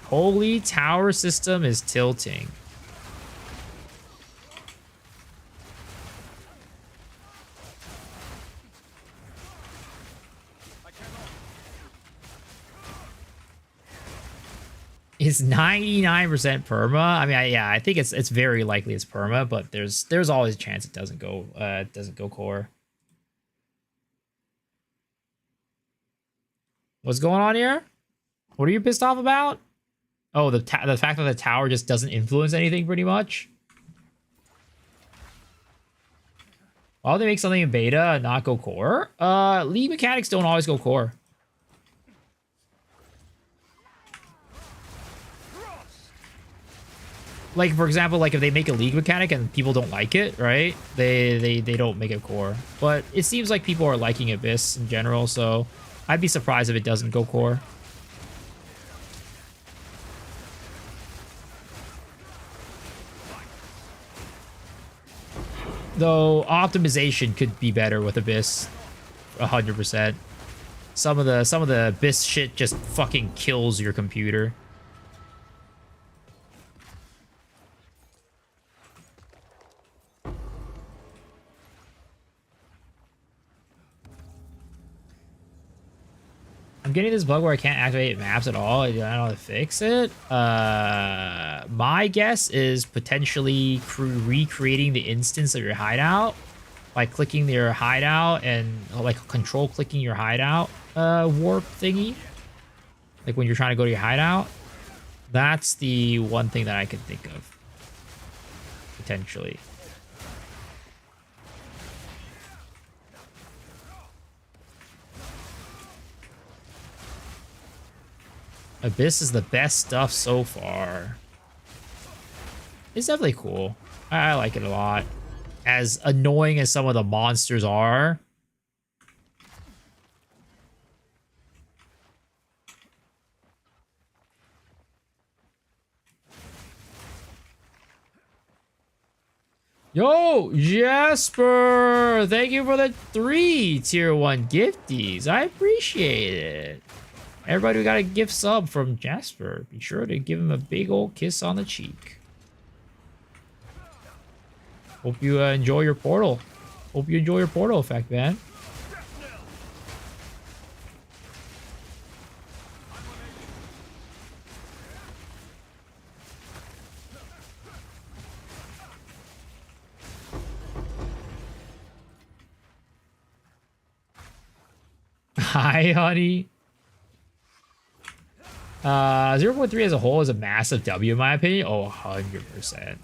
Holy tower system is tilting. It's 99% perma. I mean, yeah, I think it's very likely it's perma, but there's always a chance it doesn't go core. What's going on here? What are you pissed off about? Oh, the fact that the tower just doesn't influence anything pretty much. Why would they make something in beta and not go core? League mechanics don't always go core. Like, for example, like if they make a league mechanic and people don't like it, right? They don't make it core. But it seems like people are liking Abyss in general, so I'd be surprised if it doesn't go core. Though optimization could be better with Abyss, 100%. Some of the Abyss shit just fucking kills your computer. I'm getting this bug where I can't activate maps at all. I don't know how to fix it. My guess is potentially recreating the instance of your hideout by clicking your hideout and like control clicking your hideout warp thingy. Like when you're trying to go to your hideout. That's the one thing that I can think of. Potentially. Abyss is the best stuff so far. It's definitely cool. I like it a lot. As annoying as some of the monsters are. Yo, Jasper! Thank you for the 3 tier 1 gifties. I appreciate it. Everybody who got a gift sub from Jasper, be sure to give him a big old kiss on the cheek. Hope you enjoy your portal. Hope you enjoy your portal effect, man. Hi, honey. 0.3 as a whole is a massive W in my opinion. Oh, 100%.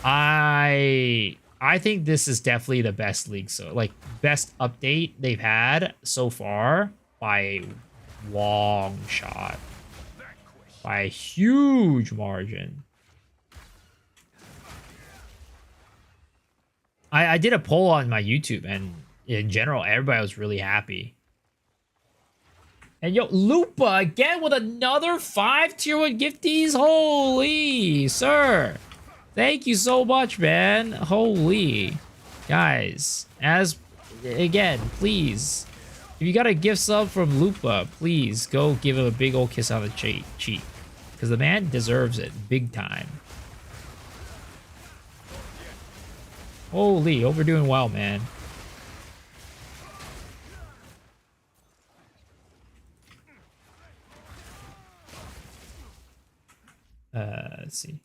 I think this is definitely the best league, so like best update they've had so far by a long shot. By a huge margin. I did a poll on my YouTube, and in general, everybody was really happy. And yo, Lupa again with another 5 tier 1 gifties. Holy, sir. Thank you so much, man. Holy. Guys, again, please. If you got a gift sub from Lupa, please go give him a big old kiss on the cheek. Because the man deserves it big time. Holy, overdoing well, man. Let's see.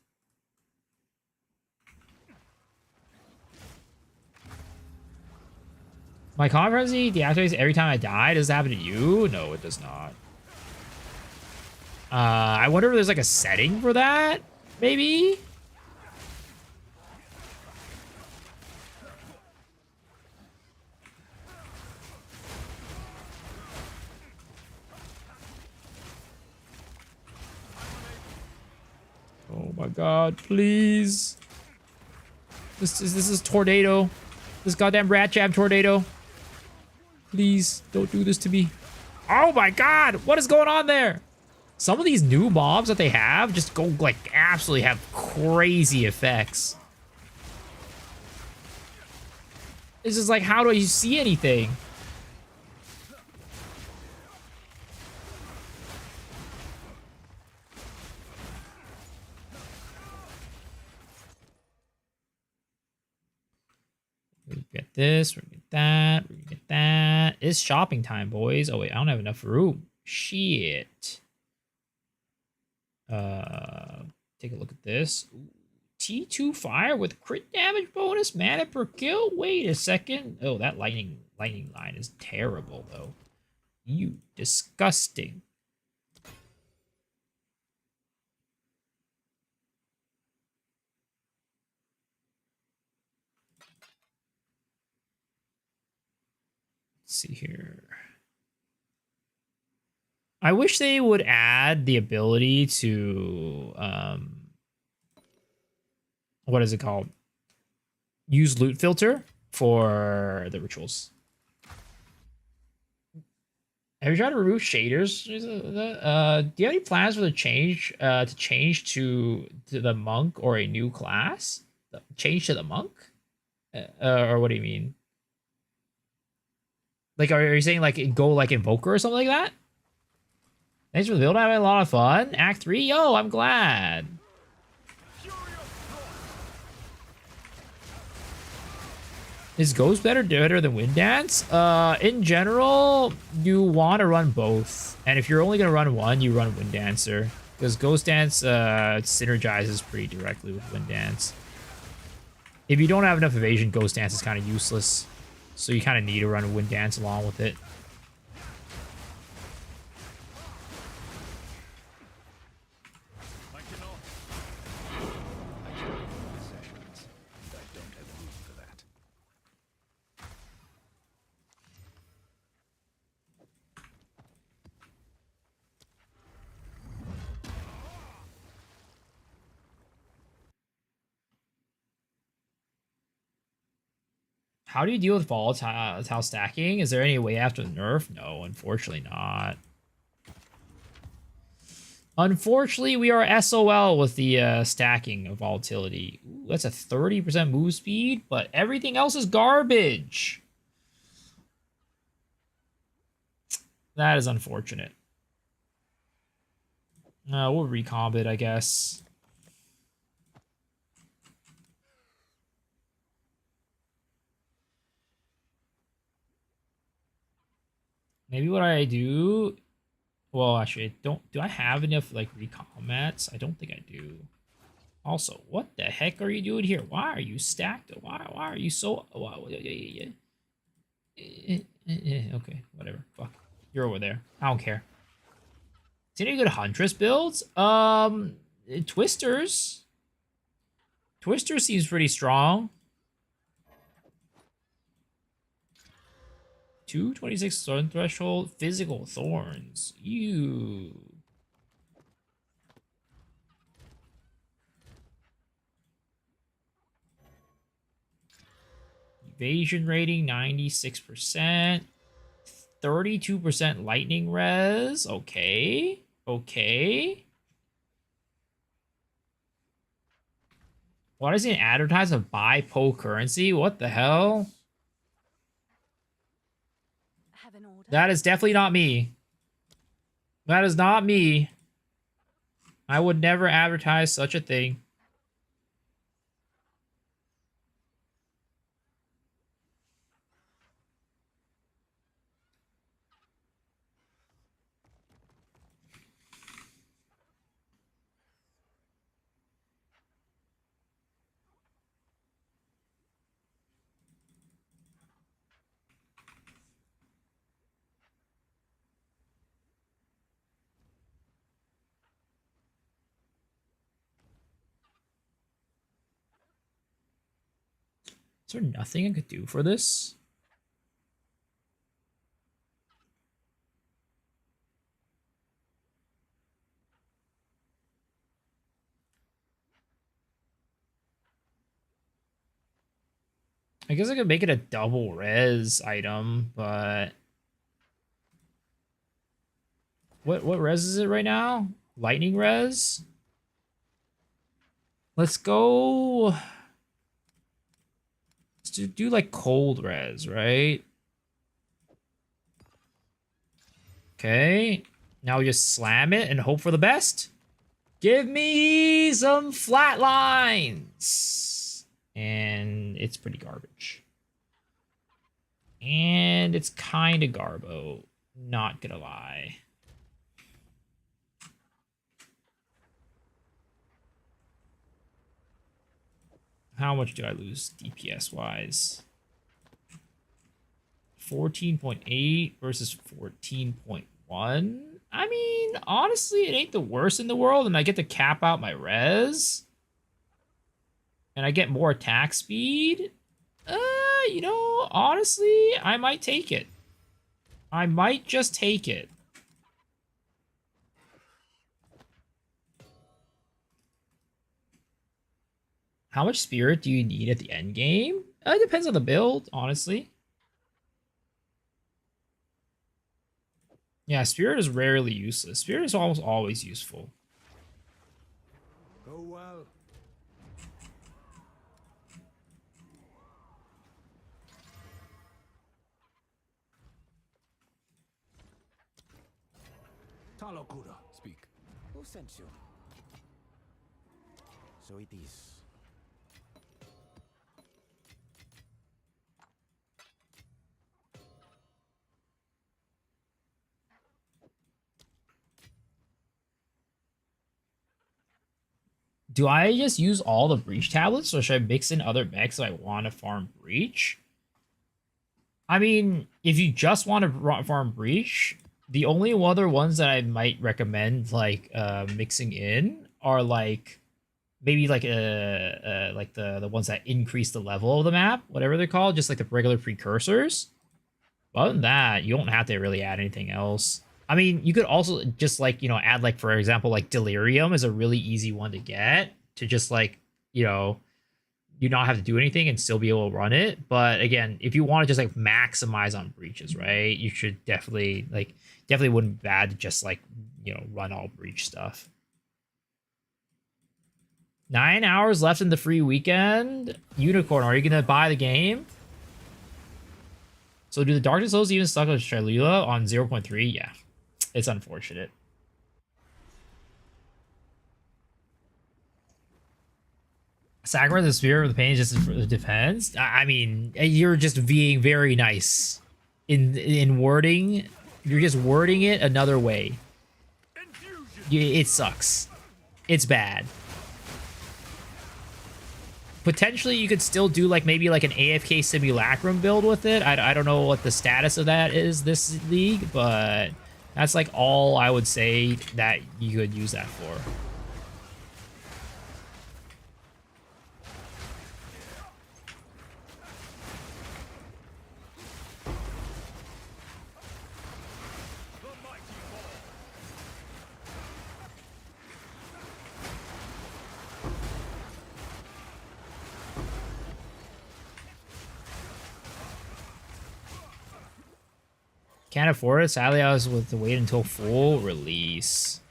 My Comet Frenzy deactivates every time I die. Does that happen to you? No, it does not. I wonder if there's like a setting for that, maybe? Oh my god, please. This is Tornado. This goddamn rat jab tornado. Please, don't do this to me. Oh my god, what is going on there? Some of these new mobs that they have just go like absolutely have crazy effects. It's just like, how do you see anything? We get this, we get that, we get that. It's shopping time, boys. Oh wait, I don't have enough room. Shit. Take a look at this. Ooh, T2 fire with crit damage bonus, mana per kill. Wait a second. Oh, that lightning line is terrible though. You disgusting. Let's see here. I wish they would add the ability to what is it called? Use loot filter for the rituals. Have you tried to remove shaders? Do you have any plans for the change to the monk or a new class? Change to the monk? Or what do you mean? Like, are you saying like go like Invoker or something like that? Thanks for the build. Having a lot of fun. Act 3, yo, I'm glad. Is Ghost better than Wind Dance? In general, you want to run both. And if you're only going to run one, you run Wind Dancer. Because Ghost Dance synergizes pretty directly with Wind Dance. If you don't have enough evasion, Ghost Dance is kind of useless. So you kind of need to run Wind Dance along with it. How do you deal with volatile stacking? Is there any way after the nerf? No, unfortunately not. Unfortunately, we are SOL with the stacking of volatility. Ooh, that's a 30% move speed, but everything else is garbage. That is unfortunate. We'll recomp it, I guess. Maybe what I do... Well, actually, do I have enough, like, recon mats? I don't think I do. Also, what the heck are you doing here? Why are you stacked? Why are you so... Okay, whatever. Fuck. You're over there. I don't care. See any good Huntress builds? Twisters. Twister seems pretty strong. 226 thorn threshold. Physical thorns. Ew. Evasion rating 96%. 32% lightning res. Okay. Okay. Why does it advertise a buy Poe currency? What the hell? Have an order. That is definitely not me. That is not me. I would never advertise such a thing. Is there nothing I could do for this? I guess I could make it a double res item, but what res is it right now? Lightning res? Let's go. Let's do like cold res, right? Okay. Now we just slam it and hope for the best. Give me some flat lines. And it's pretty garbage. And it's kind of garbo. Not gonna lie. How much do I lose DPS wise? 14.8 versus 14.1. I mean, honestly, it ain't the worst in the world, and I get to cap out my res. And I get more attack speed. You know, honestly, I might take it. I might just take it. How much spirit do you need at the end game? It depends on the build, honestly. Yeah, spirit is rarely useless. Spirit is almost always useful. Go well. Talokura. Speak. Who sent you? So it is. Do I just use all the breach tablets, or should I mix in other mechs if I want to farm breach? I mean, if you just want to farm breach, the only other ones that I might recommend like mixing in are like maybe like the ones that increase the level of the map, whatever they're called, just like the regular precursors. But other than that, you don't have to really add anything else. I mean, you could also just like, you know, add like, for example, like Delirium is a really easy one to get to just like, you know, you not have to do anything and still be able to run it. But again, if you want to just like maximize on breaches, right, you should definitely wouldn't be bad to just like, you know, run all breach stuff. 9 hours left in the free weekend. Unicorn, are you gonna buy the game? So do the Darkness Souls even stuck with Chayula on 0.3? Yeah, it's unfortunate. Sacrifice the Spirit of the Pain just for the defense? I mean, you're just being very nice in wording. You're just wording it another way. It sucks. It's bad. potentially you could still do like maybe like an AFK Simulacrum build with it. I don't know what the status of that is this league, but that's like all I would say that you could use that for. Can't afford it. Sadly, I was with to wait until full release.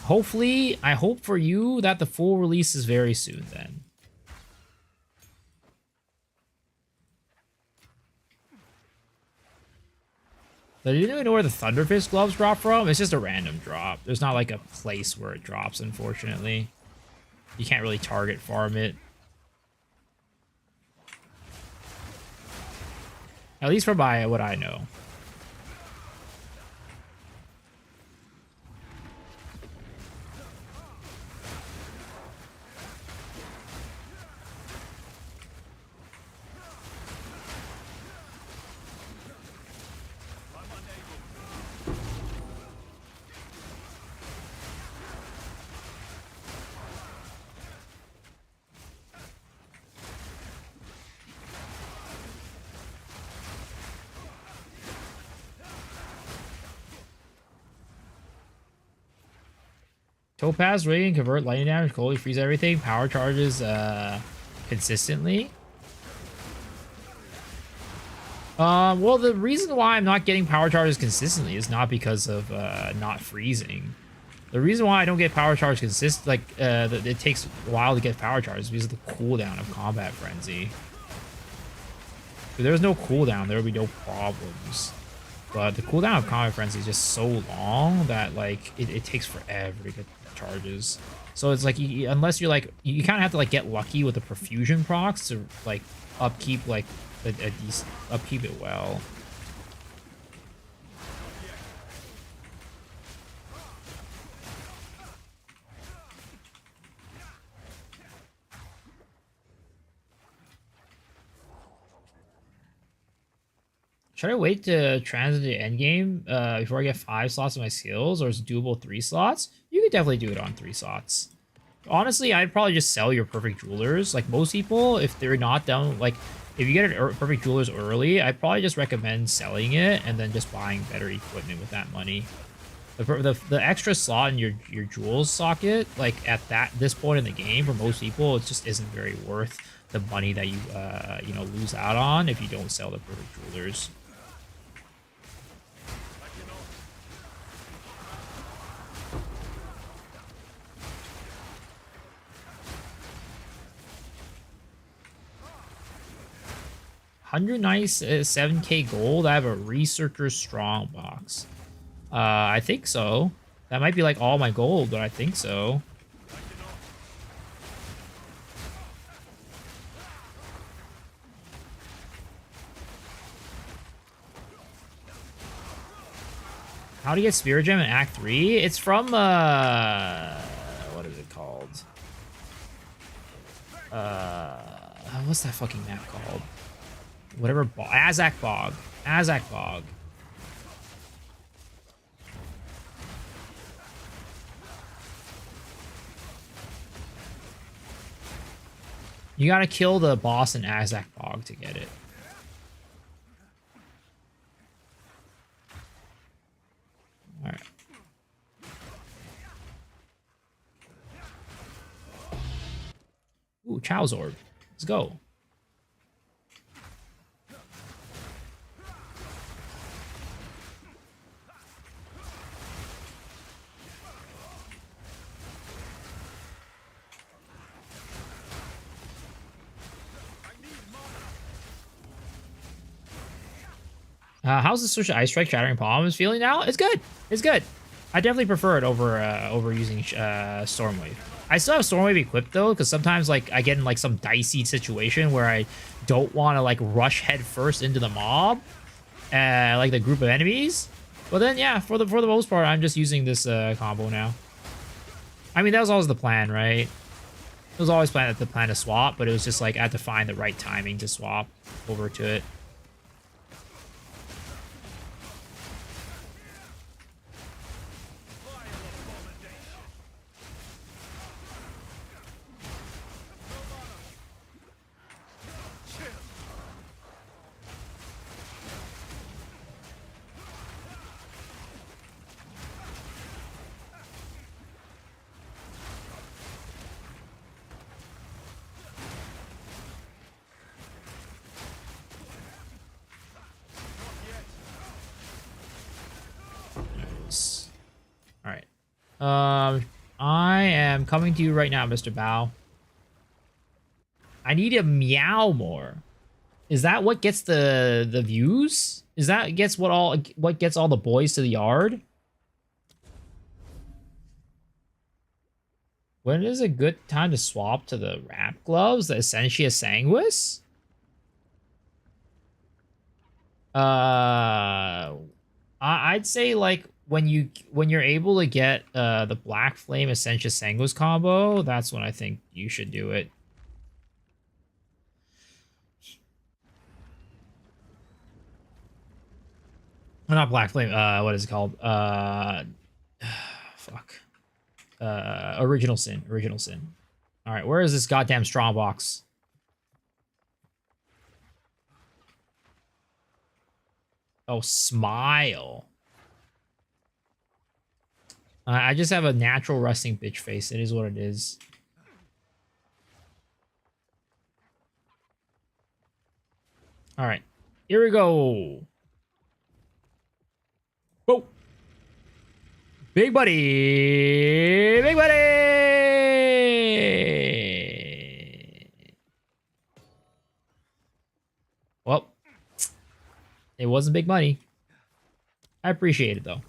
Hopefully, I hope for you that the full release is very soon then. I didn't even know where the Thunderfist gloves drop from. It's just a random drop. There's not like a place where it drops, unfortunately. You can't really target farm it. At least from what I know. Topaz rating, convert lightning damage, coldly freeze everything, power charges consistently. Well, the reason why I'm not getting power charges consistently is not because of not freezing. The reason why I don't get power charge it takes a while to get power charges because of the cooldown of Combat Frenzy. If there was no cooldown, there would be no problems. But the cooldown of Combat Frenzy is just so long that like it takes forever to get charges. So it's like unless you're like you kind of have to like get lucky with the perfusion procs to like upkeep like a decent upkeep it well. Should I wait to transit the endgame before I get 5 slots of my skills, or is it doable 3 slots? You could definitely do it on 3 slots. Honestly, I'd probably just sell your perfect jewelers. Like most people, if they're not done, like if you get a perfect jewelers early, I'd probably just recommend selling it and then just buying better equipment with that money. The extra slot in your jewels socket, like at this point in the game, for most people, it just isn't very worth the money that you lose out on if you don't sell the perfect jewelers. $197K gold. I have a Researcher Strongbox. I think so. That might be like all my gold, but I think so. How to get Spirit Gem in Act 3? It's from, what is it called? What's that fucking map called? Whatever, Azak Bog. Azak Bog. You gotta kill the boss in Azak Bog to get it. Alright. Ooh, Chow's Orb. Let's go. How's the Switch Ice Strike Shattering Palms feeling now? It's good. It's good. I definitely prefer it over using Stormwave. I still have Stormwave equipped though, because sometimes like I get in like some dicey situation where I don't want to like rush head first into the mob, like the group of enemies. But then yeah, for the most part, I'm just using this combo now. I mean, that was always the plan, right? It was always the plan to swap, but it was just like I had to find the right timing to swap over to it. All right. I am coming to you right now, Mr. Bao. I need a meow more. Is that what gets the views? Is that gets what gets all the boys to the yard? When is a good time to swap to the wrap gloves, the Essentia Sanguis? I'd say like when you're able to get the Black Flame Essentia Sanguis combo, that's when I think you should do it. Not Black Flame. What is it called? Fuck. Original Sin. Original Sin. All right, where is this goddamn strong box? Oh, smile. I just have a natural resting bitch face. It is what it is. All right, here we go. Whoa. Big buddy. Big buddy. Well, it wasn't big money. I appreciate it, though.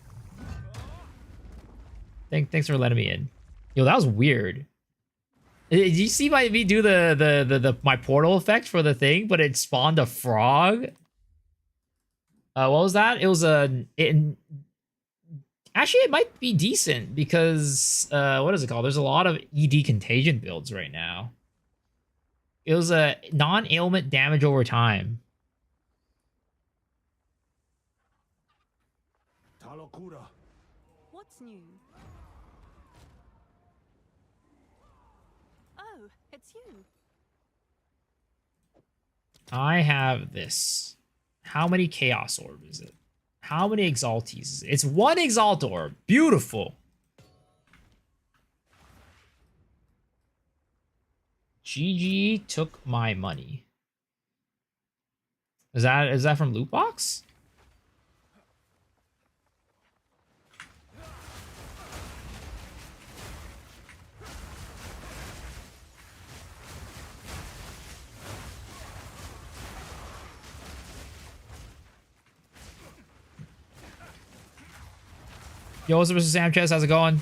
Thanks for letting me in. Yo, that was weird. Did you see me do my portal effect for the thing, but it spawned a frog? What was that? It was actually, it might be decent because what is it called? There's a lot of ED contagion builds right now. It was a non-ailment damage over time. What's new? Oh, it's you. I have this. How many Chaos Orb is it? How many Exaltees is it? It's one Exalt Orb. Beautiful. GG took my money. Is that from Loot Box? Yo, what's up, Mr. Sanchez? How's it going?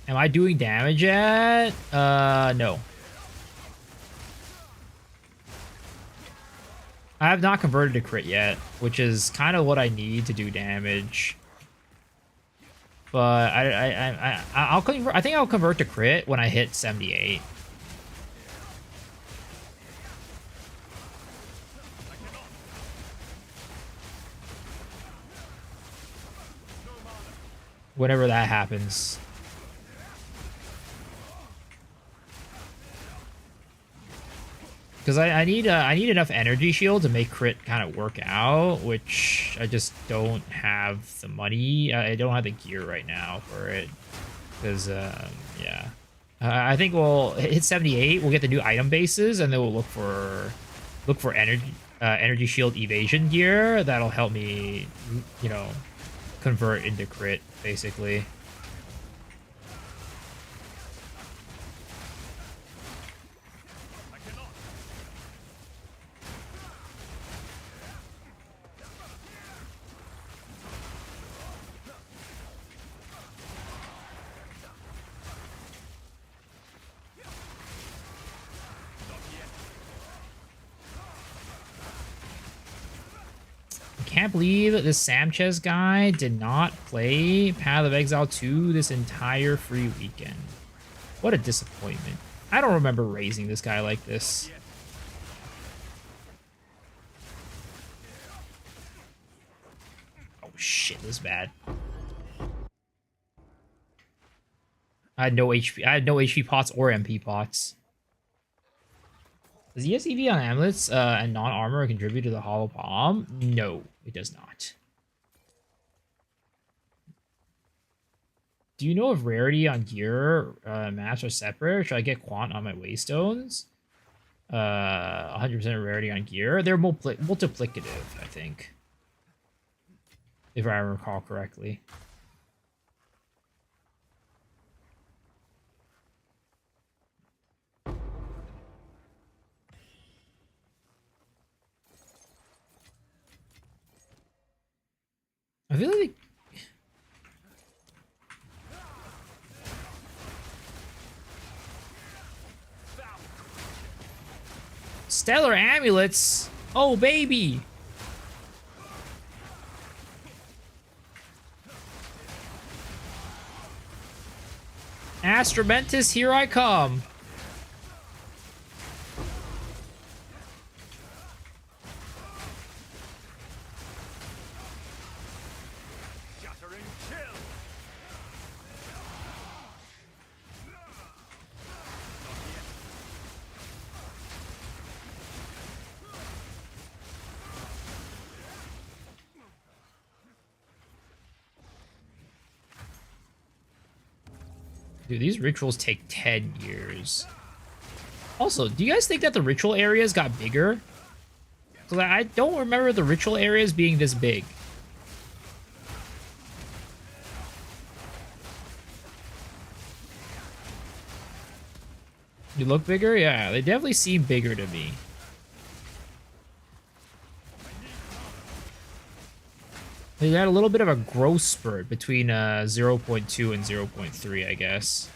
Am I doing damage yet? No. I have not converted to crit yet, which is kind of what I need to do damage. But I'll convert. I think I'll convert to crit when I hit 78. Whenever that happens. Because I need enough energy shield to make crit kind of work out, which I just don't have the money. I don't have the gear right now for it. Because yeah, I think we'll hit 78. We'll get the new item bases, and then we'll look for energy shield evasion gear that'll help me, you know, convert into crit basically. can't believe this Sanchez guy did not play Path of Exile 2 this entire free weekend. What a disappointment. I don't remember raising this guy like this. Oh shit, this is bad. I had no HP. I had no HP pots or MP pots. Does ESEV on amulets and non-armor contribute to the hollow palm? No, it does not. Do you know if rarity on gear maps are separate? Or should I get quant on my waystones? 100% rarity on gear. They're multiplicative, I think. If I recall correctly. I feel like Stellar amulets. Oh baby. Astromentus, here I come. Dude, these rituals take 10 years. Also, do you guys think that the ritual areas got bigger? Because I don't remember the ritual areas being this big. You look bigger? Yeah, they definitely seem bigger to me. They had a little bit of a growth spurt between 0.2 and 0.3, I guess.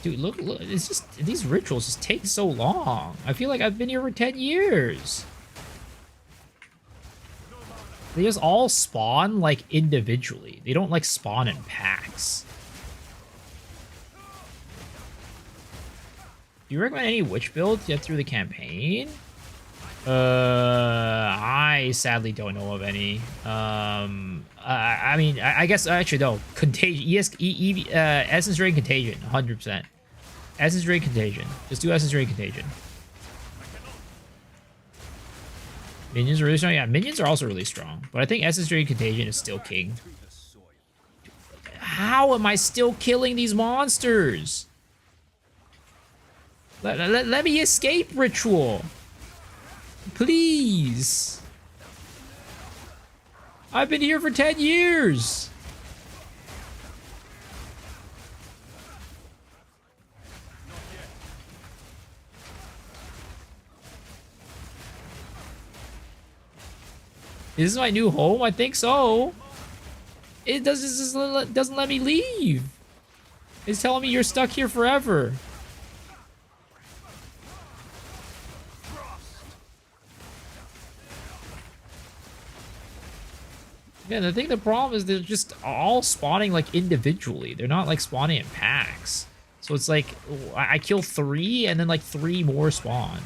Dude, look, it's just, these rituals just take so long. I feel like I've been here for 10 years. They just all spawn, like, individually. They don't, like, spawn in packs. Do you recommend any witch build to get through the campaign? I sadly don't know of any. I mean, I guess, actually, no. Contagion, Essence Drain Contagion, 100%. Essence Drain Contagion. Just do Essence Drain Contagion. Minions are really strong? Yeah, minions are also really strong. But I think Essence Drain Contagion is still king. How am I still killing these monsters? Let me escape, Ritual. Please. I've been here for 10 years. Is this my new home? I think so. It doesn't let me leave. It's telling me you're stuck here forever. Yeah, I think the problem is they're just all spawning like individually. They're not like spawning in packs. So it's like I kill 3 and then like 3 more spawn.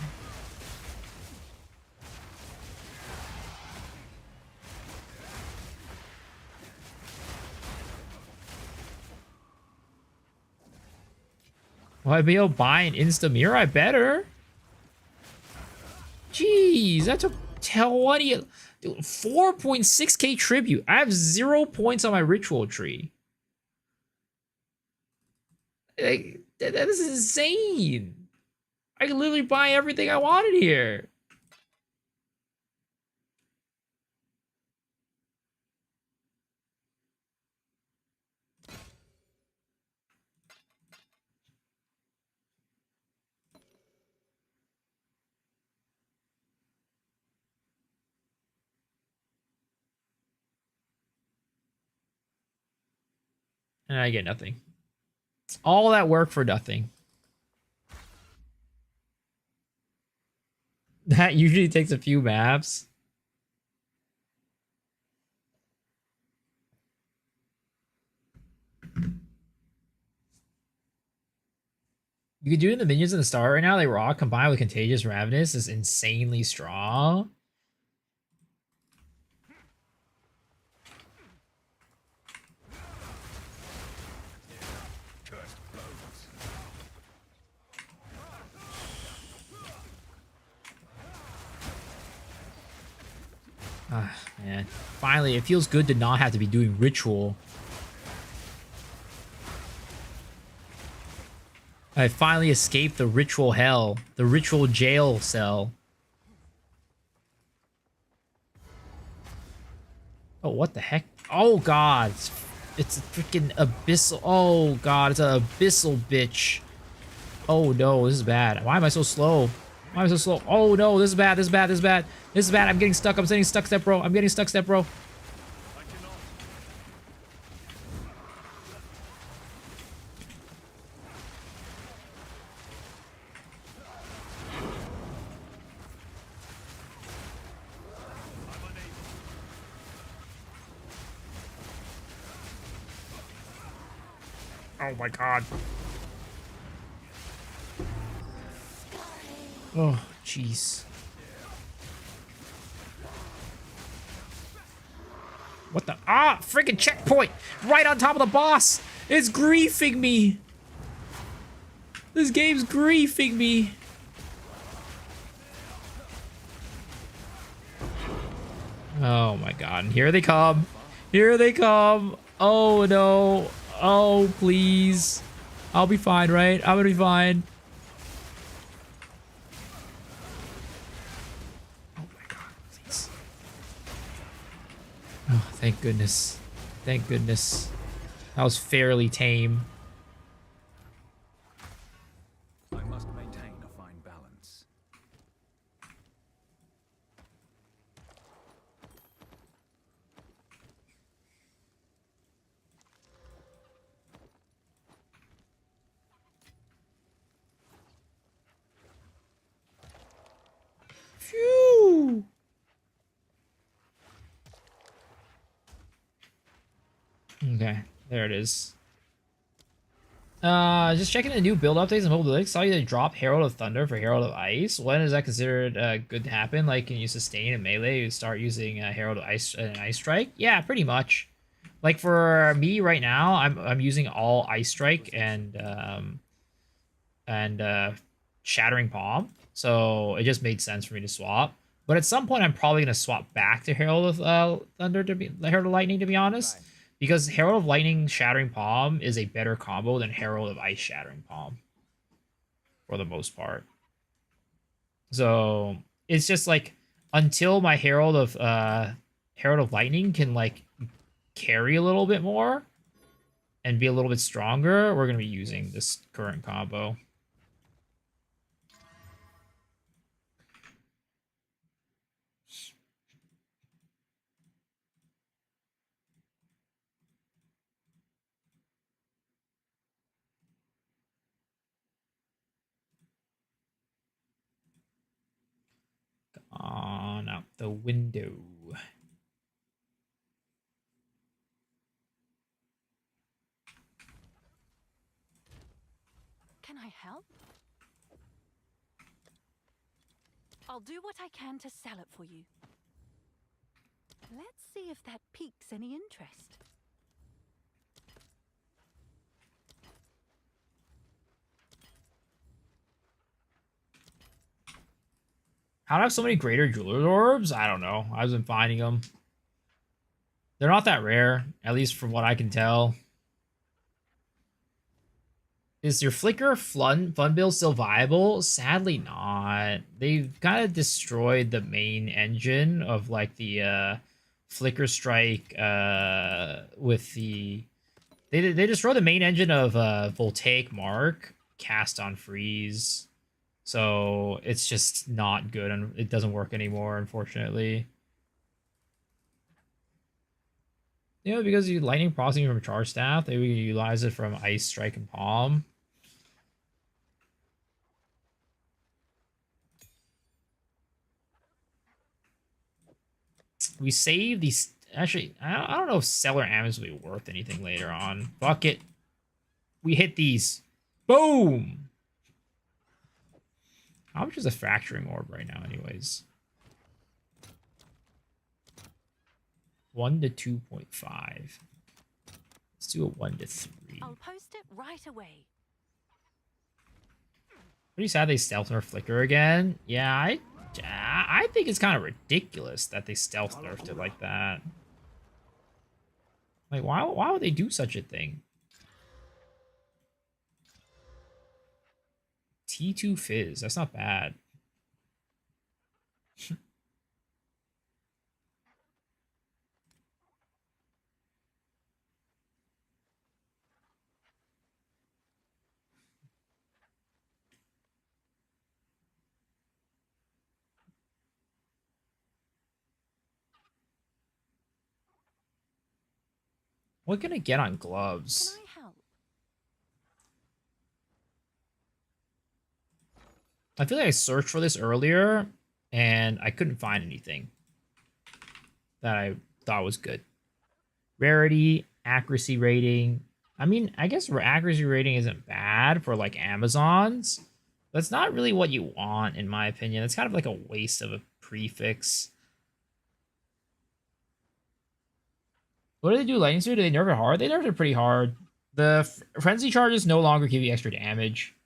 Will I be able to buy an Insta Mirror? I better. Jeez, that took 20. Dude, 4.6k tribute. I have 0 points on my ritual tree. Like, this is insane. I can literally buy everything I wanted here. And I get nothing. All that work for nothing. That usually takes a few maps. You could do it in the minions in the start right now. They raw combined with Contagious Ravenous is insanely strong. Ah, man. Finally, it feels good to not have to be doing ritual. I finally escaped the ritual hell. The ritual jail cell. Oh, what the heck? Oh, God. It's a freaking abyssal. Oh, God. It's an abyssal bitch. Oh, no. This is bad. Why am I so slow? Why am I so slow? Oh, no. This is bad. This is bad. This is bad. This is bad. I'm getting stuck. I'm getting stuck, step bro. I'm getting stuck, step bro. Oh my god. Oh, jeez. What the? Ah, freaking checkpoint! Right on top of the boss! It's griefing me! This game's griefing me! Oh my god, and here they come! Here they come! Oh no! Oh, please. I'll be fine, right? I'm gonna be fine. Oh my god, please. Oh, thank goodness. Thank goodness. That was fairly tame. I must maintain a fine balance. Phew. Okay, there it is. Just checking the new build updates and mobile links. Saw you drop Herald of Thunder for Herald of Ice. When is that considered good to happen? Like, can you sustain a melee? You start using Herald of Ice and Ice Strike? Yeah, pretty much. Like for me right now, I'm using all Ice Strike and Shattering Palm. So it just made sense for me to swap. But at some point, I'm probably gonna swap back to Herald of Thunder to be Herald of Lightning, to be honest. Because Herald of Lightning Shattering Palm is a better combo than Herald of Ice Shattering Palm. For the most part. So it's just like until my Herald of Lightning can like carry a little bit more and be a little bit stronger, we're gonna be using this current combo. On out the window. Can I help? I'll do what I can to sell it for you. Let's see if that piques any interest. How do I have so many greater jeweler's orbs? I don't know. I've been finding them. They're not that rare, at least from what I can tell. Is your Flicker fun build still viable? Sadly not. They've kind of destroyed the main engine of like the Flicker Strike with the... They destroyed the main engine of Voltaic Mark, Cast on Freeze. So it's just not good, and it doesn't work anymore, unfortunately. You know, because you lightning processing from charge staff, they would utilize it from ice strike and palm. We save these. Actually, I don't know if seller ammo will be worth anything later on. Fuck it. We hit these. Boom. How much is a fracturing orb right now, anyways? 1 to 2.5. Let's do a 1 to 3. I'll post it right away. Pretty sad they stealth nerf flicker again. Yeah, I think it's kind of ridiculous that they stealth nerfed it like that. Like, why would they do such a thing? T2 Fizz, that's not bad. What can I get on gloves? Can I help? I feel like I searched for this earlier, and I couldn't find anything that I thought was good. Rarity, accuracy rating. I mean, I guess accuracy rating isn't bad for, like, Amazons. That's not really what you want, in my opinion. It's kind of like a waste of a prefix. What do they do, Lightning Spear? Do they nerf it hard? They nerfed it pretty hard. The Frenzy charges no longer give you extra damage.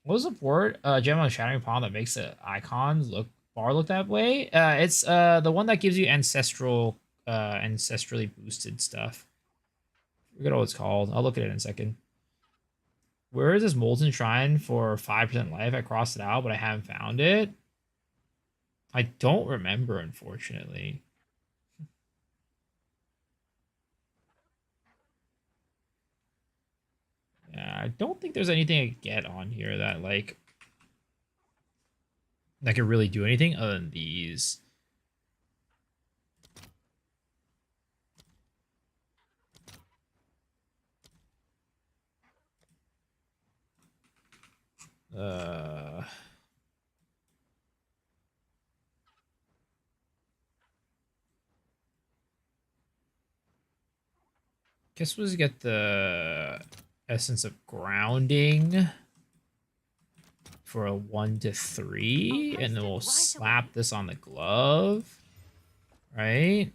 What was the word? Gem on Shattering Palm that makes the icons look that way? It's the one that gives you ancestrally boosted stuff. I forget what it's called. I'll look at it in a second. Where is this Molten Shrine for 5% life? I crossed it out, but I haven't found it. I don't remember, unfortunately. Yeah, I don't think there's anything I get on here that, like, that could really do anything other than these. Guess we'll just get the Essence of Grounding for a 1 to 3, and then we'll slap this on the glove, right?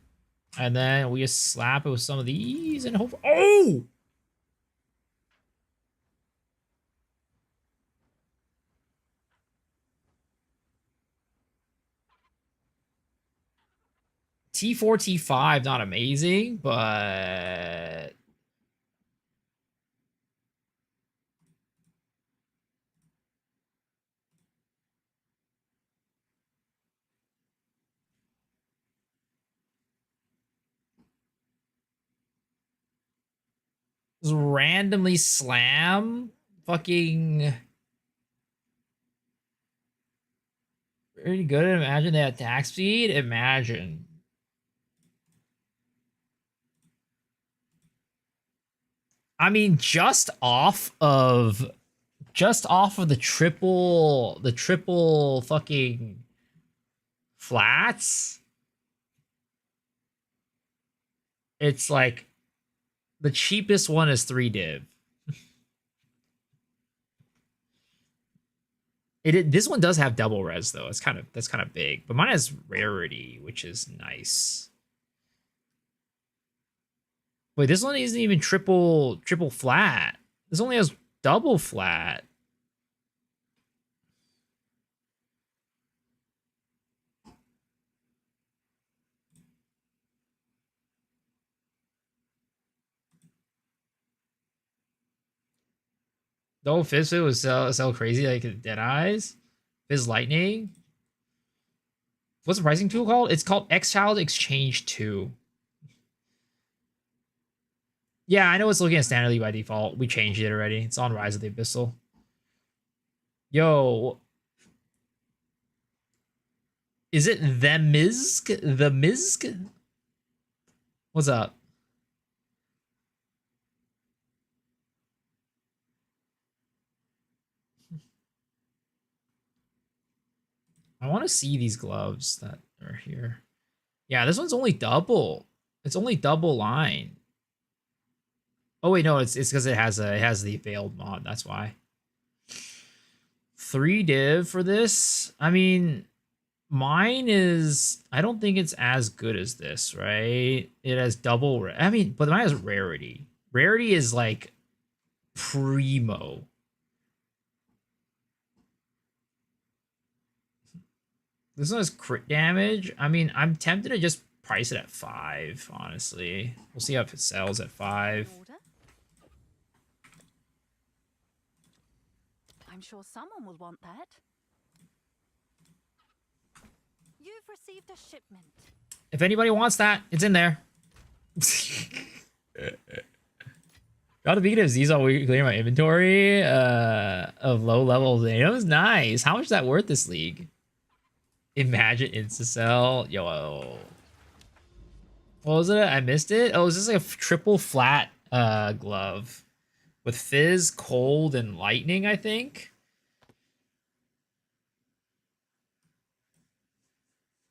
And then we just slap it with some of these and hope. Oh! T4, T5, not amazing, but just randomly slam fucking pretty good. Imagine that attack speed. Imagine. I mean, just off of the triple fucking flats, it's like the cheapest one is 3 div. This one does have double res though. That's kind of big, but mine has rarity, which is nice. Wait, this one isn't even triple flat. This only has double flat. Double Fizz was so crazy like Dead Eyes. Fizz Lightning. What's the pricing tool called? It's called X-Child Exchange 2. Yeah, I know it's looking at Standard League by default. We changed it already. It's on Rise of the Abyssal. Yo. Is it the Mizk? The Mizk? What's up? I want to see these gloves that are here. Yeah, this one's only double. It's only double line. Oh wait, no, it's because it has the veiled mod. That's why. 3 div for this. I mean, mine is. I don't think it's as good as this, right? It has double. I mean, but mine has rarity. Rarity is like primo. This one has crit damage. I mean, I'm tempted to just price it at 5, honestly. We'll see if it sells at 5. Order? I'm sure someone will want that. You've received a shipment. If anybody wants that, it's in there. Got the beacon of Z's all week clearing my inventory of low level items. Nice. How much is that worth this league? Imagine Instacell. Yo. What was it? I missed it. Oh, is this like a triple flat glove with fizz, cold, and lightning, I think.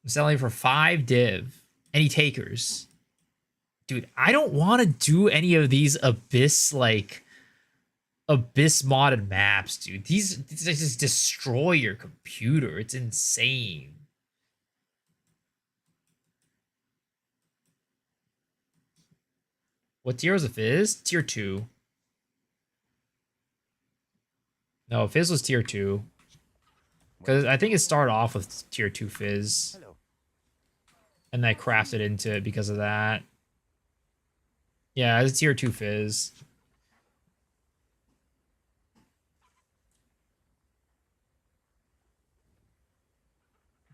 I'm selling for 5 div. Any takers? Dude, I don't want to do any of these abyss modded maps, dude. These just destroy your computer. It's insane. What tier was a fizz? Tier 2. No, fizz was tier 2. Because I think it started off with tier 2 fizz. And I crafted into it because of that. Yeah, it's tier 2 fizz.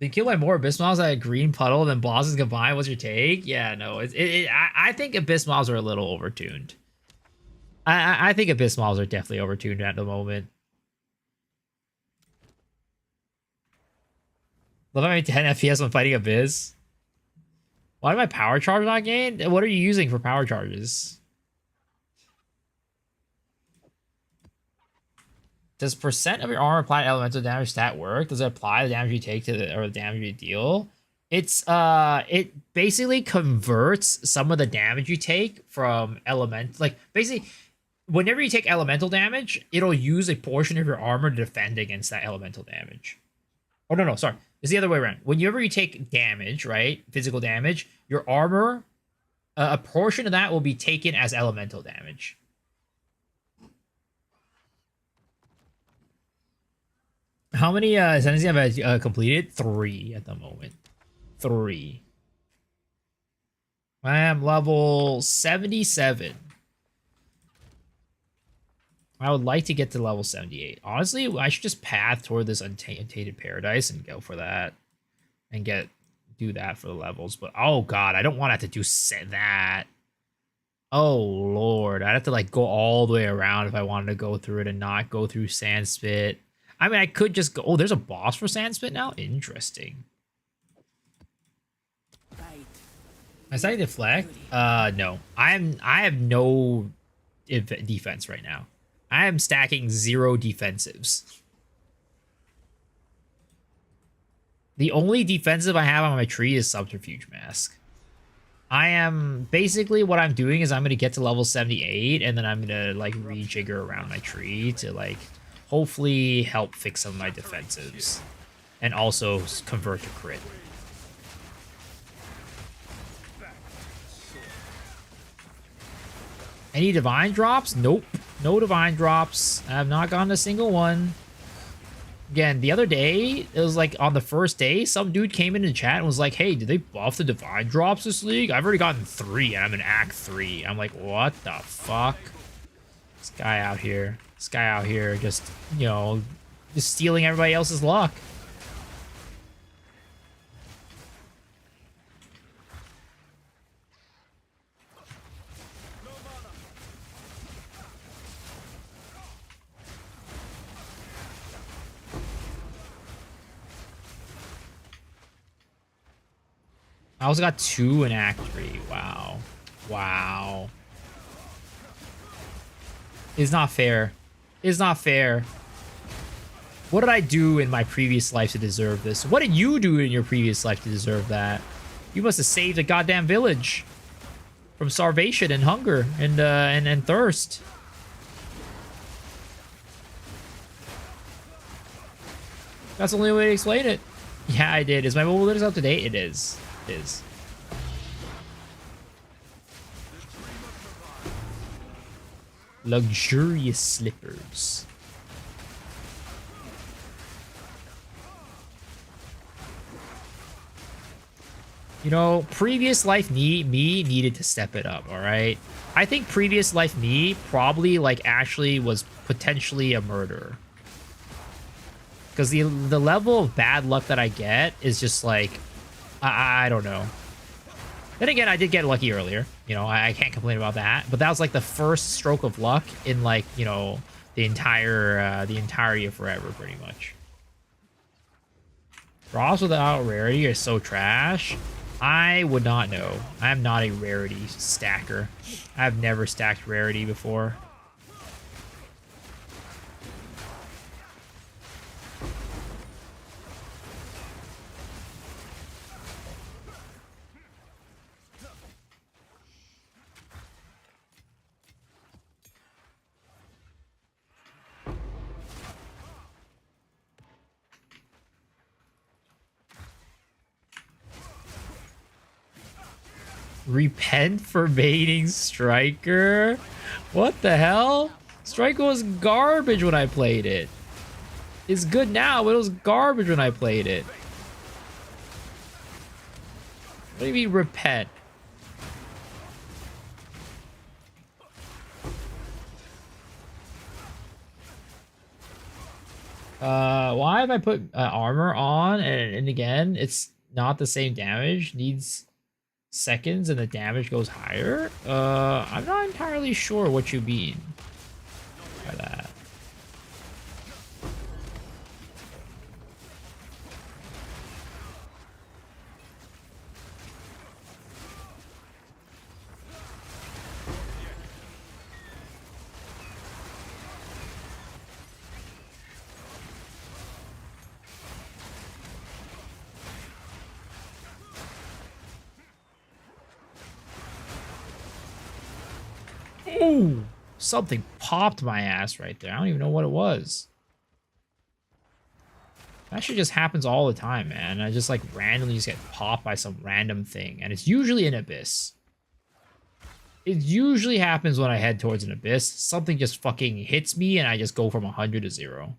They kill by more Abyss Mobs at a green puddle than bosses combined. What's your take? Yeah, no. I think Abyss Mobs are a little overtuned. I think Abyss Mobs are definitely overtuned at the moment. Love having 10 FPS when fighting Abyss. Why did my power charge not gain? What are you using for power charges? Does percent of your armor apply to elemental damage stat work? Does it apply the damage you take to the damage you deal? It's it basically converts some of the damage you take from basically whenever you take elemental damage, it'll use a portion of your armor to defend against that elemental damage. Oh no, sorry. It's the other way around. Whenever you take damage, right? Physical damage, your armor, a portion of that will be taken as elemental damage. How many sentences have I completed? 3 at the moment. 3. I am level 77. I would like to get to level 78. Honestly, I should just path toward this untainted paradise and go for that. And do that for the levels. But, oh god, I don't want to have to do that. Oh lord, I'd have to like go all the way around if I wanted to go through it and not go through Sandspit. I mean, I could just go... Oh, there's a boss for Sandspit now? Interesting. Am I starting to deflect? No. I have no defense right now. I am stacking 0 defensives. The only defensive I have on my tree is Subterfuge Mask. I am... Basically, what I'm doing is I'm going to get to level 78, and then I'm going to, like, rejigger around my tree to, like, hopefully help fix some of my defensives. And also convert to crit. Any divine drops? Nope. No divine drops. I have not gotten a single one. Again, the other day, it was like on the first day, some dude came into chat and was like, hey, did they buff the divine drops this league? I've already gotten 3 and I'm in Act 3. I'm like, what the fuck? This guy out here. This guy out here just, you know, just stealing everybody else's luck. I also got 2 in Act 3. Wow. Wow. It's not fair. It's not fair. What did I do in my previous life to deserve this? What did you do in your previous life to deserve that? You must have saved a goddamn village from starvation and hunger and thirst. That's the only way to explain it. Yeah, I did. Is my mobile latest up to date? It is. It is. Luxurious slippers. You know, previous life me needed to step it up, all right? I think previous life me probably, like, actually was potentially a murderer. Because the level of bad luck that I get is just, like, I don't know. Then again, I did get lucky earlier. You know, I can't complain about that. But that was, like, the first stroke of luck in, like, you know, the entirety of forever, pretty much. Draws without rarity are so trash. I would not know. I am not a rarity stacker. I've never stacked rarity before. Repent for baiting Striker? What the hell? Striker was garbage when I played it. It's good now, but it was garbage when I played it. What do you mean repent? Why have I put armor on and again it's not the same damage? Needs seconds and the damage goes higher? I'm not entirely sure what you mean by that. Ooh, something popped my ass right there. I don't even know what it was. That shit just happens all the time, man. I just like randomly just get popped by some random thing. And it's usually an abyss. It usually happens when I head towards an abyss. Something just fucking hits me and I just go from 100 to 0.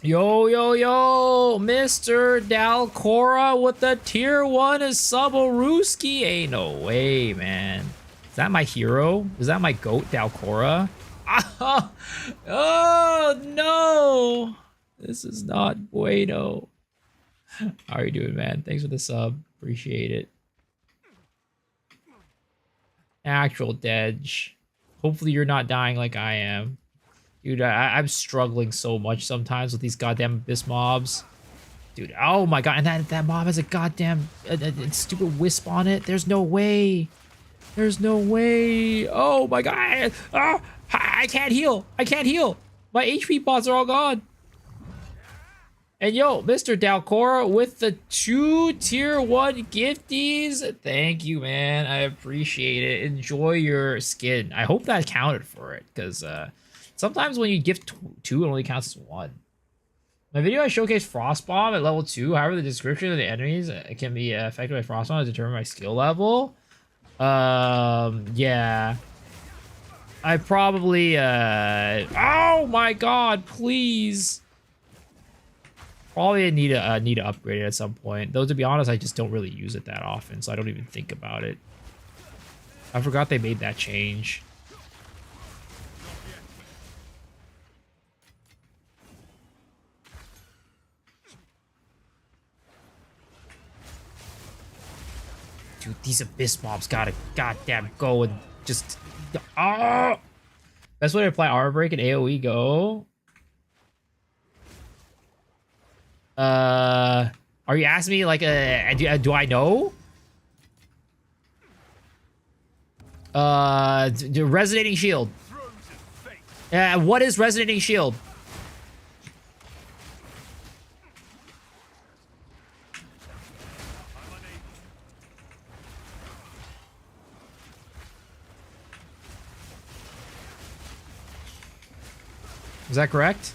Yo, yo, yo, Mr. Dalcora with the tier 1 is Subaruski. Ain't no way, man. Is that my hero? Is that my goat, Dalcora? Oh, no. This is not bueno. How are you doing, man? Thanks for the sub. Appreciate it. Actual Dedge. Hopefully you're not dying like I am. Dude, I'm struggling so much sometimes with these goddamn abyss mobs. Dude, oh my god, and that mob has a goddamn stupid wisp on it. There's no way. There's no way. Oh my god. Oh, I can't heal. I can't heal. My HP pots are all gone. And yo, Mr. Dalcora with the 2 tier 1 gifties. Thank you, man. I appreciate it. Enjoy your skin. I hope that counted for it, because sometimes when you gift 2, it only counts as 1. My video I showcased Frostbomb at level 2. However, the description of the enemies can be affected by Frostbomb to determine my skill level. Yeah. I probably, oh my god, please. Probably need to upgrade it at some point. Though, to be honest, I just don't really use it that often, so I don't even think about it. I forgot they made that change. Dude, these abyss mobs gotta goddamn go and just... Oh! Best way to apply armor break and AoE go. Are you asking me like do I know? Resonating shield. What is resonating shield? Is that correct?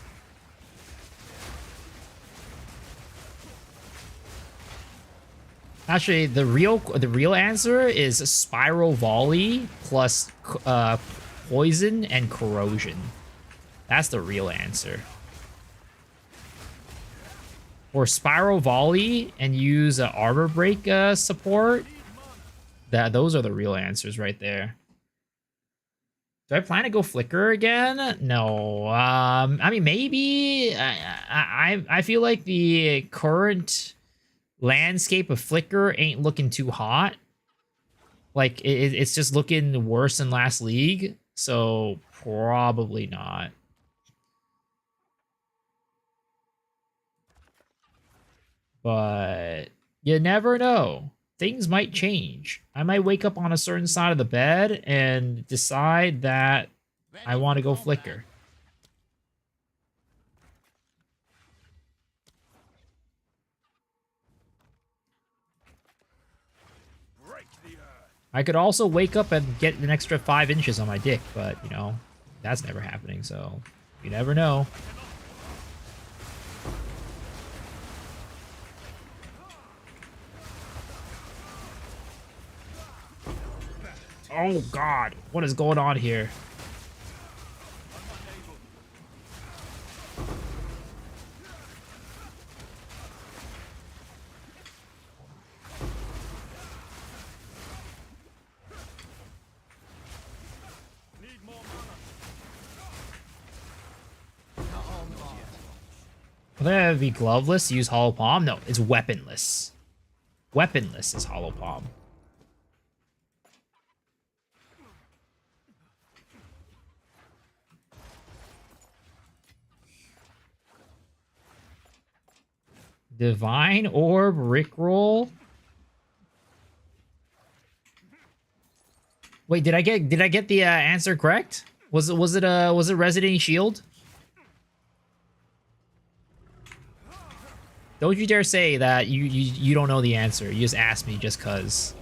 Actually, the real answer is spiral volley plus poison and corrosion. That's the real answer. Or spiral volley and use armor break support. Those are the real answers right there. Do I plan to go Flicker again? No. I mean, maybe. I feel like the current landscape of Flicker ain't looking too hot. Like, it's just looking worse than last league. So, probably not. But you never know. Things might change. I might wake up on a certain side of the bed and decide that I want to go Flicker. I could also wake up and get an extra 5 inches on my dick, but, you know, that's never happening, so you never know. Oh god, what is going on here? Would that be gloveless? Use hollow palm? No, it's weaponless. Weaponless is hollow palm. Divine Orb, Rickroll. Wait, did I get the answer correct? Was it Resonating Shield? Don't you dare say that you don't know the answer. You just asked me just cuz.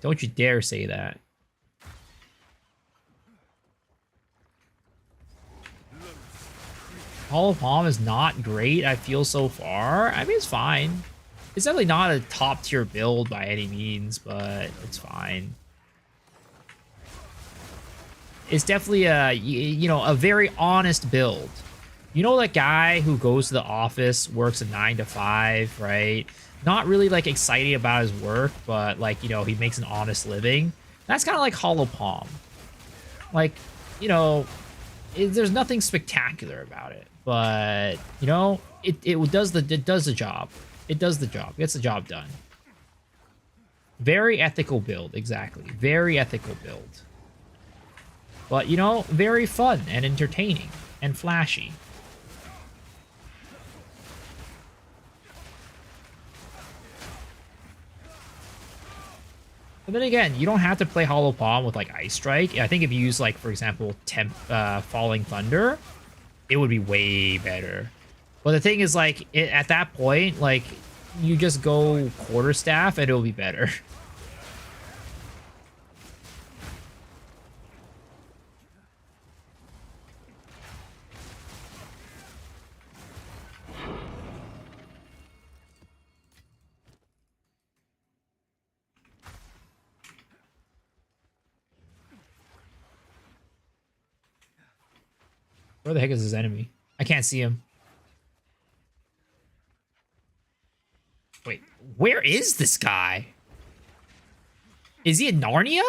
Don't you dare say that. Hollow Palm is not great, I feel, so far. I mean, it's fine. It's definitely not a top tier build by any means, but it's fine. It's definitely a, you know, a very honest build. You know that guy who goes to the office, works a 9 to 5, right? Not really, like, excited about his work, but, like, you know, he makes an honest living. That's kind of like Hollow Palm. Like, you know, there's nothing spectacular about it. But, you know, it does the job. It does the job. It gets the job done. Very ethical build, exactly. Very ethical build. But, you know, very fun and entertaining and flashy. But then again, you don't have to play Hollow Palm with, like, Ice Strike. I think if you use, like, for example, Falling Thunder, it would be way better. But the thing is, like, at that point, like, you just go Quarterstaff and it'll be better. Where the heck is his enemy? I can't see him. Wait, where is this guy? Is he in Narnia?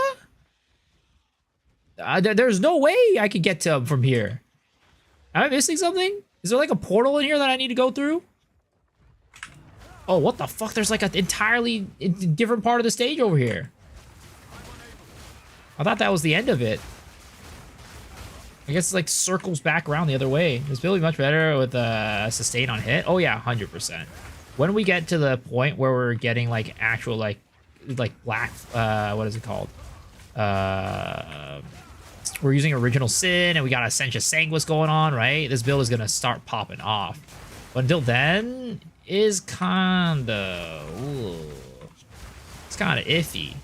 There's no way I could get to him from here. Am I missing something? Is there like a portal in here that I need to go through? Oh, what the fuck? There's like an entirely different part of the stage over here. I thought that was the end of it. I guess it like circles back around the other way. This build will be much better with sustain on hit. Oh yeah, 100%. When we get to the point where we're getting like actual like black, what is it called? We're using Original Sin and we got Essentia Sanguis going on, right? This build is gonna start popping off. But until then, is kinda, it's kinda iffy.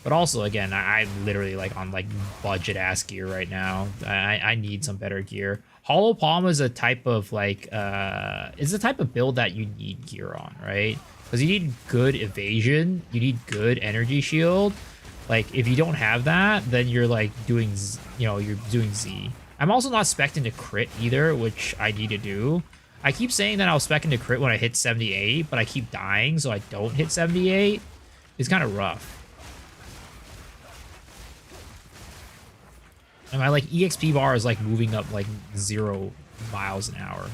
But also, again, I'm literally like on like budget ass gear right now. I need some better gear. Hollow Palm is a type of like is the type of build that you need gear on, right? Because you need good evasion, you need good energy shield. Like if you don't have that, then you're like doing, you're doing Z. I'm also not spec'ing to crit either, which I need to do. I keep saying that I'll spec'ing to crit when I hit 78, but I keep dying, so I don't hit 78. It's kind of rough. And my like EXP bar is like moving up like 0 miles an hour.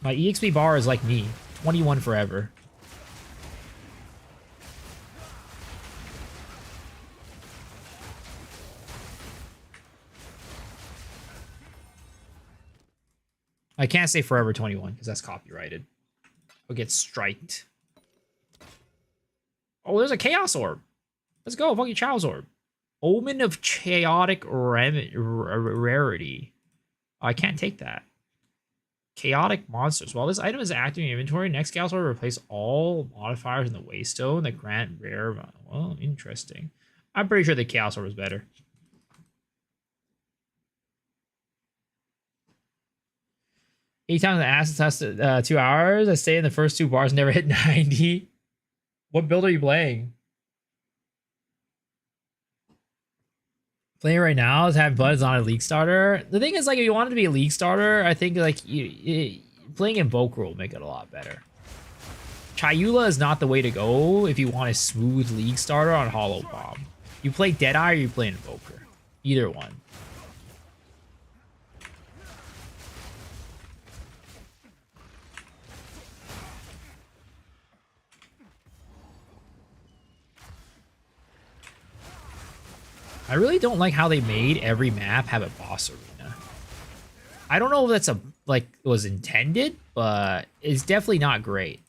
My EXP bar is like me, 21 forever. I can't say forever 21 because that's copyrighted. I'll get striked. Oh, there's a Chaos Orb. Let's go, fucking Chow's Orb. Omen of Chaotic Rarity. Oh, I can't take that. Chaotic Monsters. While this item is active in your inventory, next Chaos Orb will replace all modifiers in the Waystone that grant rare... Well, interesting. I'm pretty sure the Chaos Orb is better. Eight times the acid test 2 hours. I stay in the first 2 bars, never hit 90. What build are you playing? Playing right now is having fun. It's not a league starter. The thing is, like, if you wanted to be a league starter, I think like playing Invoker will make it a lot better. Chayula is not the way to go if you want a smooth league starter on Hollow Bomb. You play Deadeye or you play Invoker. Either one. I really don't like how they made every map have a boss arena. I don't know if that's a like was intended, but it's definitely not great.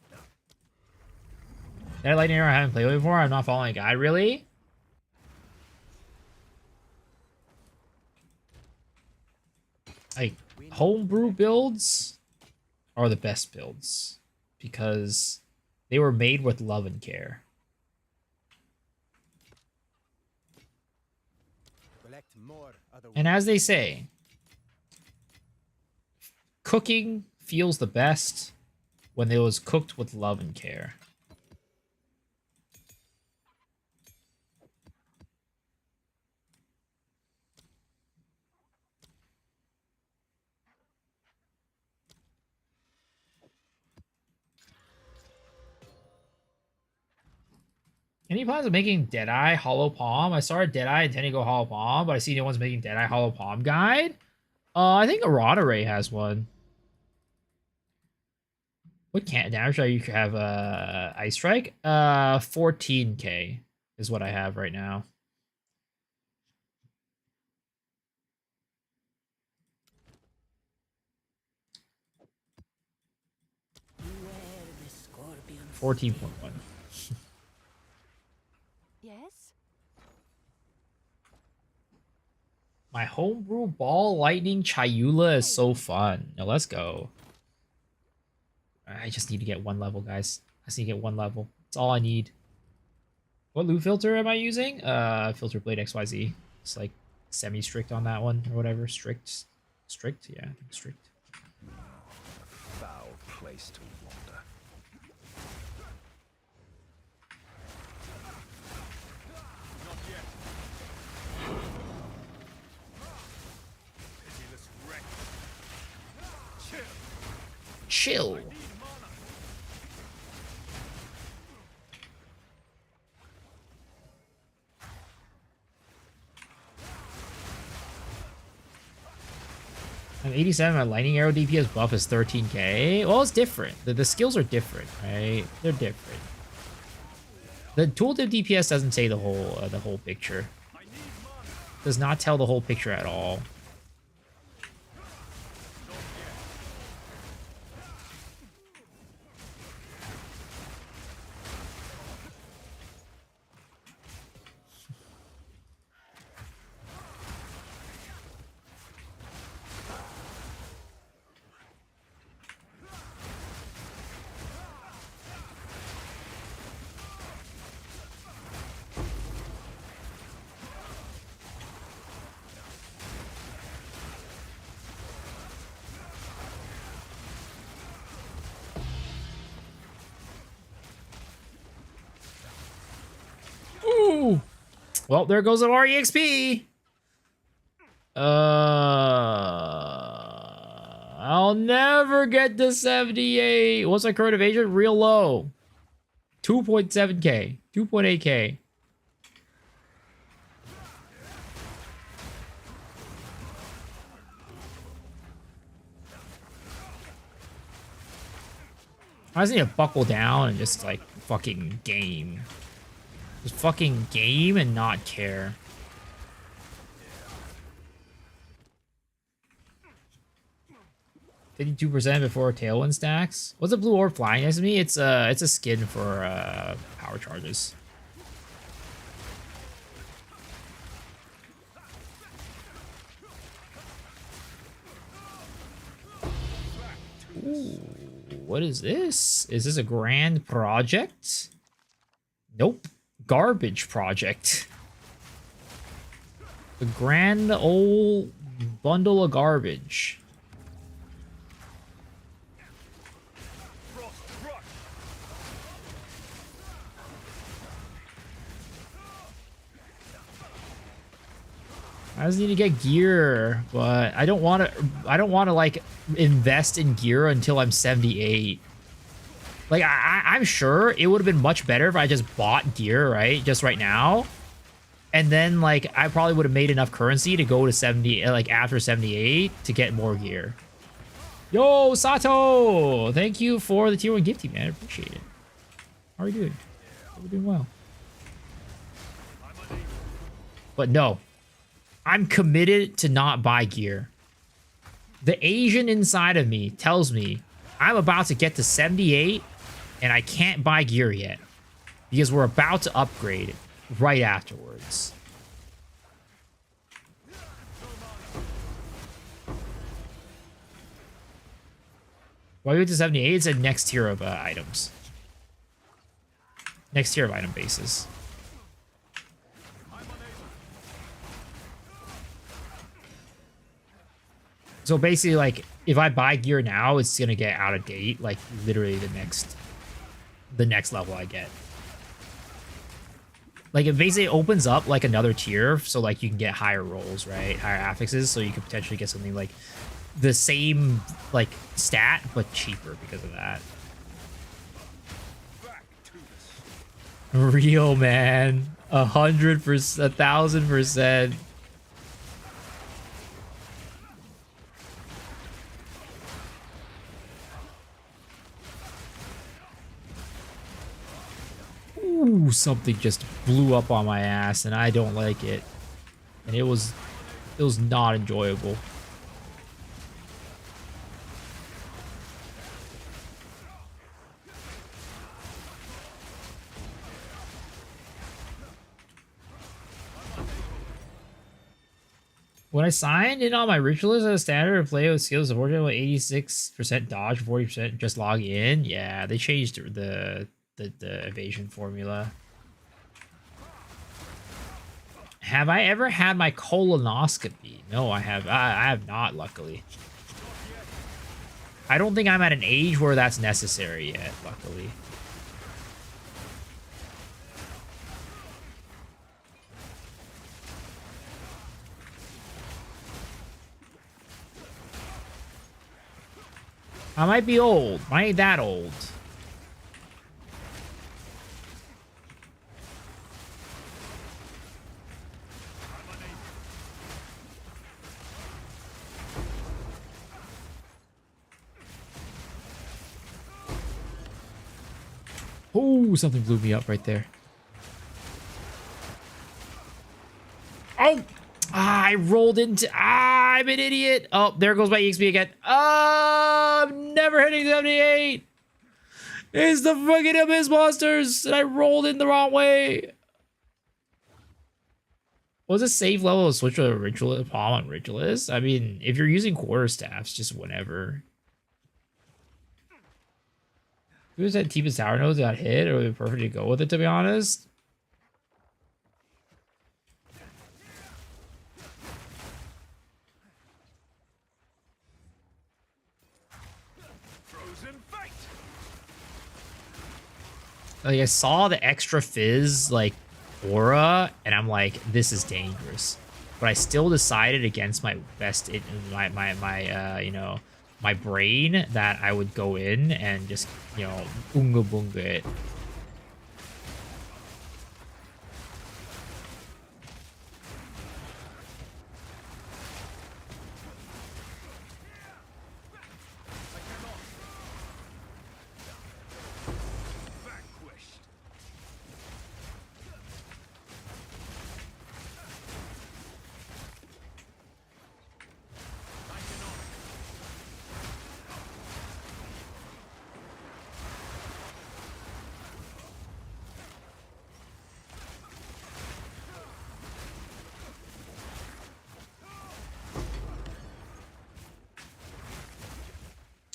That lightning arrow I haven't played with before. I'm not following a guide really. Like homebrew builds are the best builds because they were made with love and care. And as they say, cooking feels the best when it was cooked with love and care. Any plans of making Deadeye Hollow Palm? I started Deadeye intending to go Hollow Palm, but I see no one's making Deadeye Hollow Palm guide. I think Errata Ray has one. What damage do you have? Ice Strike? 14k is what I have right now. Scorpion. 14.1. Yes? My homebrew ball lightning Chayula is so fun. Now let's go. I just need to get 1 level, guys. I just need to get 1 level. That's all I need. What loot filter am I using? Filter Blade XYZ. It's like semi-strict on that one or whatever. Strict? Yeah, I think strict. Foul place to wander. Chill. I'm 87. My lightning arrow DPS buff is 13k. Well, it's different. The skills are different, right? They're different. The tooltip DPS doesn't say the whole picture. Does not tell the whole picture at all. Ooh. Well, there goes our EXP. I'll never get to 78. What's my current evasion? Real low. 2.7k. 2.8k. I just need to buckle down and just like fucking game. Just fucking game and not care. %52% before Tailwind stacks. What's a blue orb flying next to me? It's a skin for power charges. Ooh, what is this? Is this a grand project? Nope. Garbage project. A grand old bundle of garbage. I just need to get gear, but I don't want to like invest in gear until I'm 78. Like I'm sure it would have been much better if I just bought gear, right? Just right now. And then like I probably would have made enough currency to go to 70, like after 78 to get more gear. Yo, Sato! Thank you for the tier 1 gifting, man. I appreciate it. How are you doing? We're doing well. But no. I'm committed to not buy gear. The Asian inside of me tells me I'm about to get to 78 and I can't buy gear yet because we're about to upgrade right afterwards. Why we went to 78? It's a next tier of items. Next tier of item bases. So basically, like, if I buy gear now, it's gonna get out of date, like, literally the next level I get. Like, it basically opens up, like, another tier, so, like, you can get higher rolls, right? Higher affixes, so you could potentially get something, like, the same, like, stat, but cheaper because of that. Real, man. 100%, 1,000%. Ooh, something just blew up on my ass and I don't like it. And it was not enjoyable. When I signed in on my ritualist as a standard play with skills supported with 86% dodge, 40% just log in, yeah, they changed the evasion formula. Have I ever had my colonoscopy? No, I have not, luckily. I don't think I'm at an age where that's necessary yet, luckily. I might be old. I ain't that old. Ooh, something blew me up right there. Oh! Ah, I rolled into... Ah, I'm an idiot. Oh, there goes my EXP again. Oh, I'm never hitting 78. It's the fucking Abyss Monsters. And I rolled in the wrong way. Was a safe level to switch to a ritual palm on ritualist? I mean, if you're using quarterstaffs, just whenever. If it was that Tifa's Tower Nose got hit, it would be perfect to go with it, to be honest. Like, I saw the extra fizz, like, aura, and I'm like, this is dangerous. But I still decided against my best, you know, my brain that I would go in and just, you know, boonga boonga it.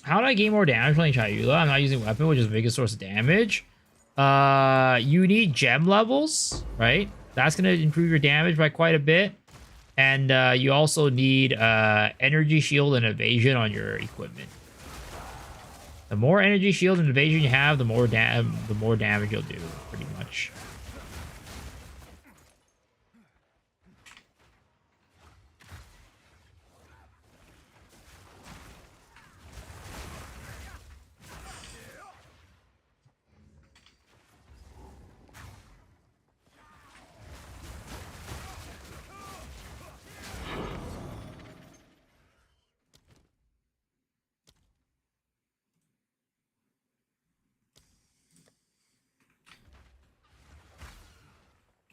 How do I gain more damage playing Chayula? I'm not using weapon, which is the biggest source of damage. You need gem levels, right? That's going to improve your damage by quite a bit. And you also need energy shield and evasion on your equipment. The more energy shield and evasion you have, the more damage you'll do, pretty much.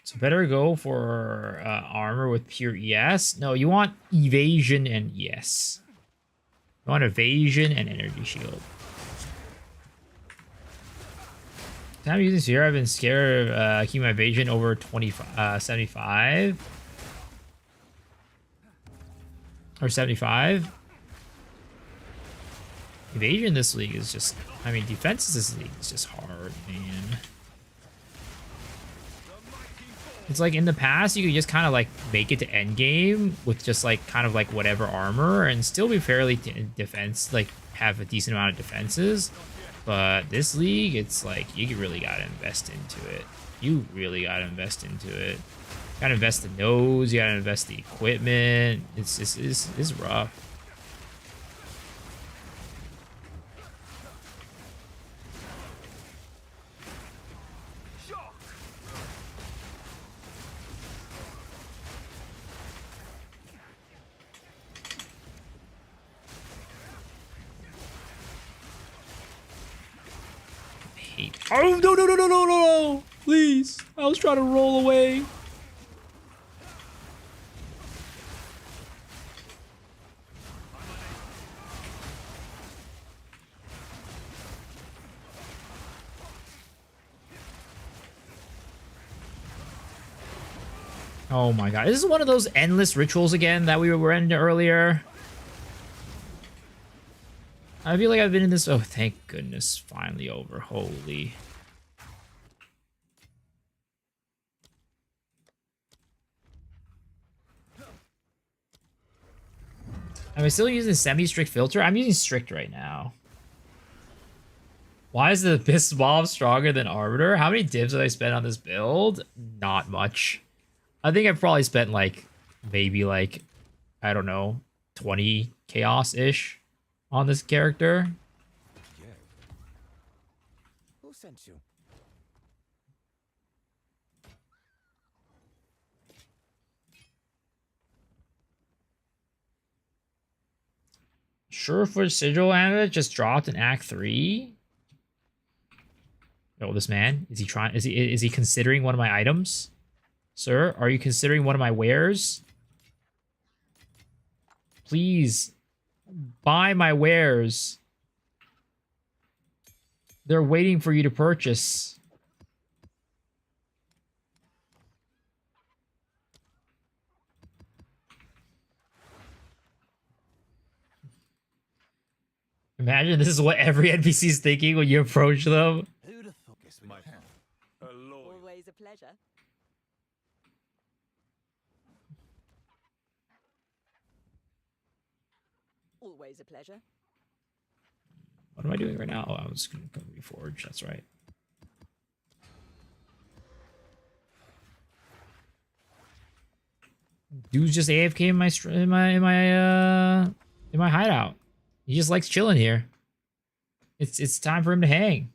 So better go for armor with pure ES. No, you want evasion and ES. You want evasion and energy shield. Time using Sphere, I've been scared of keeping my evasion over 75 or 75. Evasion this league is just, I mean, defense this league is just hard, man. It's like in the past, you could just kind of like make it to end game with just like kind of like whatever armor and still be fairly defense, like have a decent amount of defenses. But this league, it's like you really gotta invest into it. You really gotta invest into it. You gotta invest the nose. You gotta invest the equipment. It's rough. Oh, no. Please. I was trying to roll away. Oh my god. This is one of those endless rituals again that we were into earlier. I feel like I've been in this. Oh, thank goodness. Finally over. Holy. Am I still using semi-strict filter? I'm using strict right now. Why is the Abyss Mob stronger than Arbiter? How many divs did I spend on this build? Not much. I think I've probably spent like, maybe like, I don't know, 20 chaos-ish on this character. Yeah. Who sent you? Surefoot Sigil Amulet just dropped in Act 3. Oh, this man, is he trying? Is he considering one of my items? Sir, are you considering one of my wares? Please buy my wares. They're waiting for you to purchase. Imagine this is what every NPC is thinking when you approach them. Always a pleasure. Always a pleasure. What am I doing right now? Oh, I was going to reforge. That's right. Dude's just AFK in my hideout. He just likes chilling here. It's time for him to hang.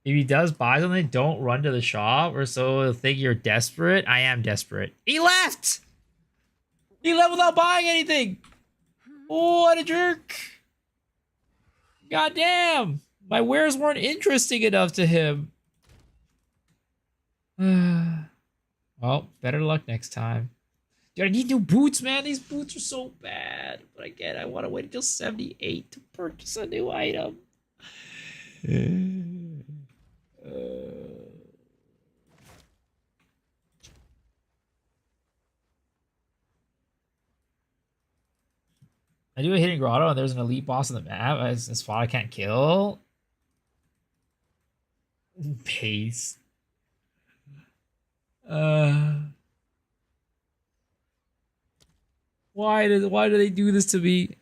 If he does buy something, don't run to the shop or so he'll think you're desperate. I am desperate. He left! He left without buying anything! Oh, what a jerk! God damn! My wares weren't interesting enough to him. Well, better luck next time. Dude, I need new boots, man. These boots are so bad. But again, I want to wait until 78 to purchase a new item. I do a hidden grotto and there's an elite boss on the map. It's a spot I can't kill. Pace. Why do they do this to me?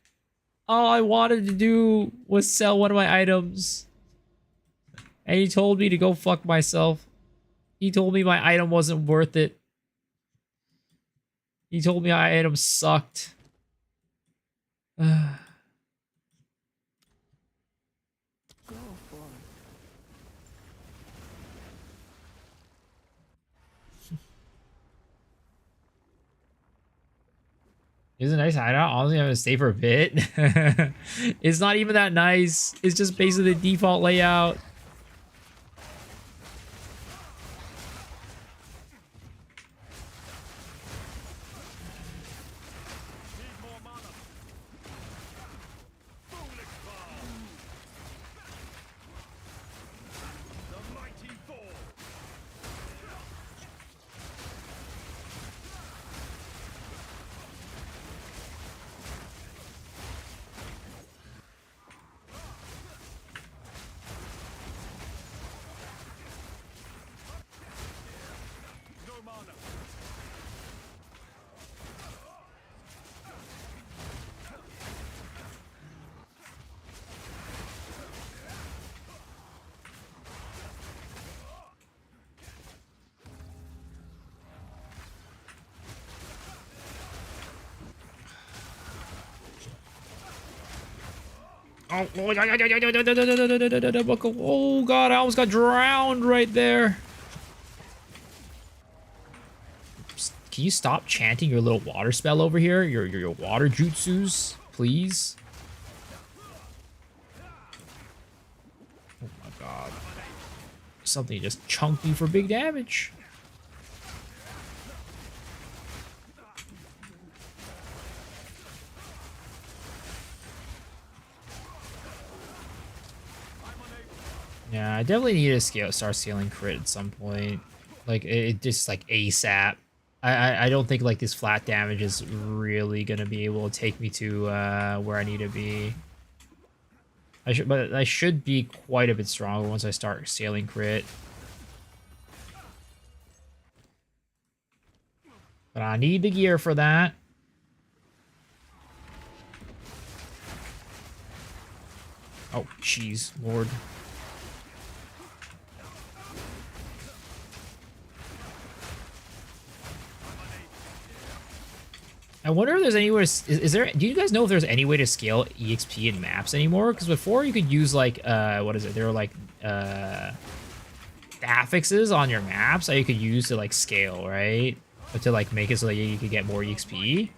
All I wanted to do was sell one of my items. And he told me to go fuck myself. He told me my item wasn't worth it. He told me my item sucked. It's a nice hideout. Honestly, I'm gonna stay for a bit. It's not even that nice. It's just basically the default layout. Oh god, I almost got drowned right there. Can you stop chanting your little water spell over here? Your water jutsus, please? Oh my god. Something just chunked me for big damage. Yeah, I definitely need to start scaling crit at some point. Like, it just, like, ASAP. I don't think, like, this flat damage is really gonna be able to take me to where I need to be. But I should be quite a bit stronger once I start scaling crit. But I need the gear for that. Oh, jeez, Lord. I wonder if there's any way to, is there, do you guys know if there's any way to scale EXP in maps anymore? Because before you could use like, what is it? There were like, affixes on your maps that you could use to like scale, right? But to like make it so that you could get more EXP.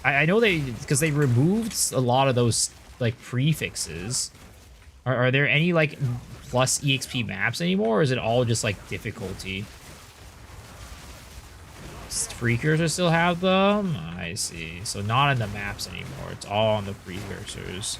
I know because they removed a lot of those like prefixes. Are there any like plus EXP maps anymore, or is it all just like difficulty? Precursors still have them? I see. So not in the maps anymore. It's all on the precursors.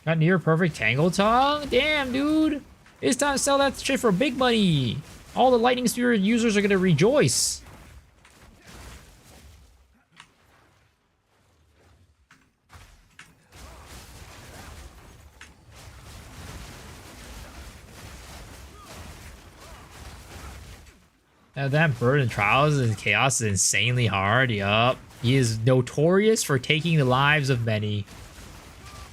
Got near perfect Tangle Tongue? Damn, dude. It's time to sell that shit for big money. All the Lightning Spear users are gonna rejoice. Now that bird in Trials and Chaos is insanely hard. Yup. He is notorious for taking the lives of many.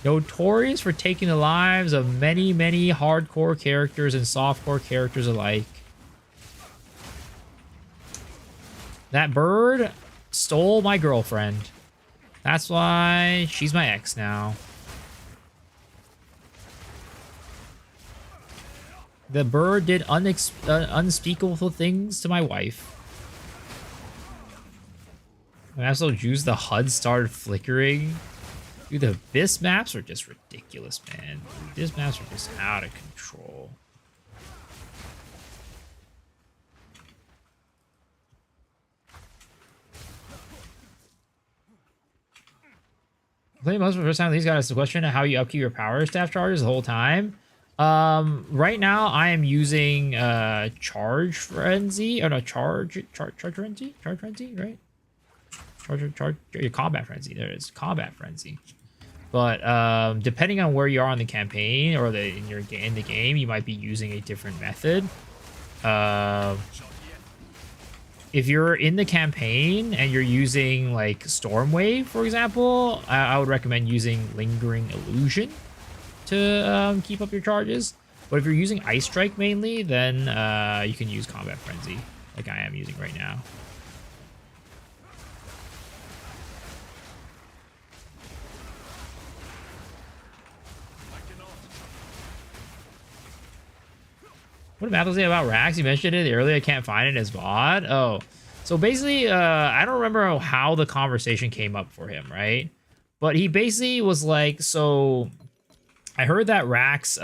Notorious for taking the lives of many, many hardcore characters and softcore characters alike. That bird stole my girlfriend. That's why she's my ex now. The bird did unspeakable things to my wife. And also, juice, the HUD started flickering. Dude, the Abyss maps are just ridiculous, man. The Abyss maps are just out of control. Playing most for the first time, these guys the question of how you upkeep your power staff charges the whole time. Right now I am using charge frenzy. Oh no, charge frenzy, right? Charge your combat frenzy. There it is, combat frenzy. But depending on where you are in the campaign or in the game, you might be using a different method. If you're in the campaign and you're using like Stormwave, for example, I would recommend using Lingering Illusion to keep up your charges. But if you're using Ice Strike mainly, then you can use Combat Frenzy, like I am using right now. What map was it about Rax? You mentioned it earlier. I can't find it as VOD. Oh, so basically, I don't remember how the conversation came up for him, right? But he basically was like, so I heard that Rax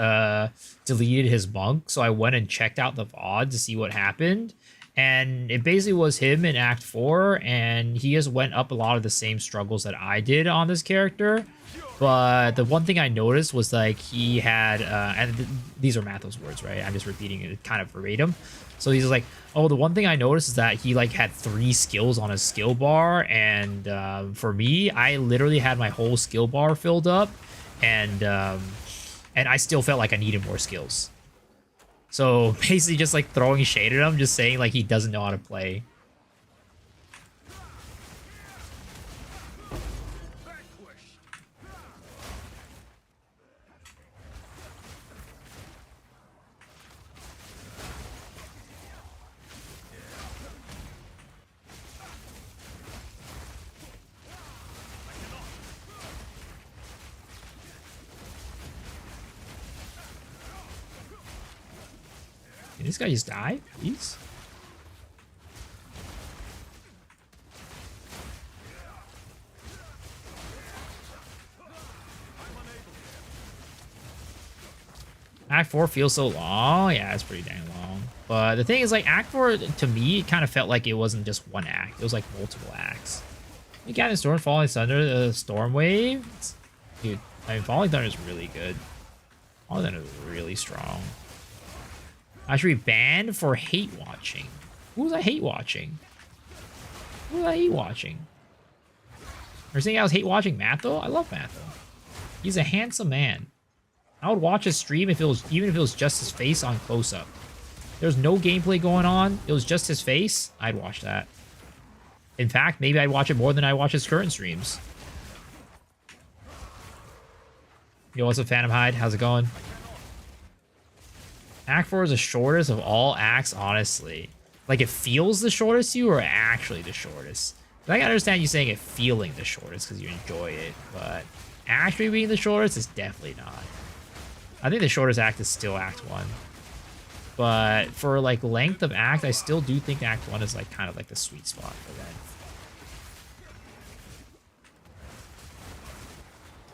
deleted his monk, so I went and checked out the VOD to see what happened. And it basically was him in Act 4, and he just went up a lot of the same struggles that I did on this character. But the one thing I noticed was like he had, and these are Mathos words, right? I'm just repeating it kind of verbatim. So he's like, oh, the one thing I noticed is that he like had 3 skills on his skill bar. And for me, I literally had my whole skill bar filled up, and I still felt like I needed more skills. So basically just like throwing shade at him, just saying like he doesn't know how to play. Can this guy just die, please? Act 4 feels so long. Yeah, it's pretty dang long. But the thing is, like, Act 4, to me, it kind of felt like it wasn't just one act. It was, like, multiple acts. You got in Storm, Falling Thunder, the Storm Wave. Dude, I mean, Falling Thunder is really good. Oh, that is really strong. I should be banned for hate watching. Who was I hate watching? Who was I hate watching? You're saying I was hate watching Matho? I love Matho. He's a handsome man. I would watch his stream if it was even if it was just his face on close up. There's no gameplay going on. It was just his face. I'd watch that. In fact, maybe I'd watch it more than I watch his current streams. Yo, what's up, Phantom Hide? How's it going? Act 4 is the shortest of all acts, honestly. Like, it feels the shortest to you, or actually the shortest? I can understand you saying it feeling the shortest because you enjoy it, but actually being the shortest is definitely not. I think the shortest act is still Act 1. But for, like, length of act, I still do think Act 1 is, like, kind of like the sweet spot for that.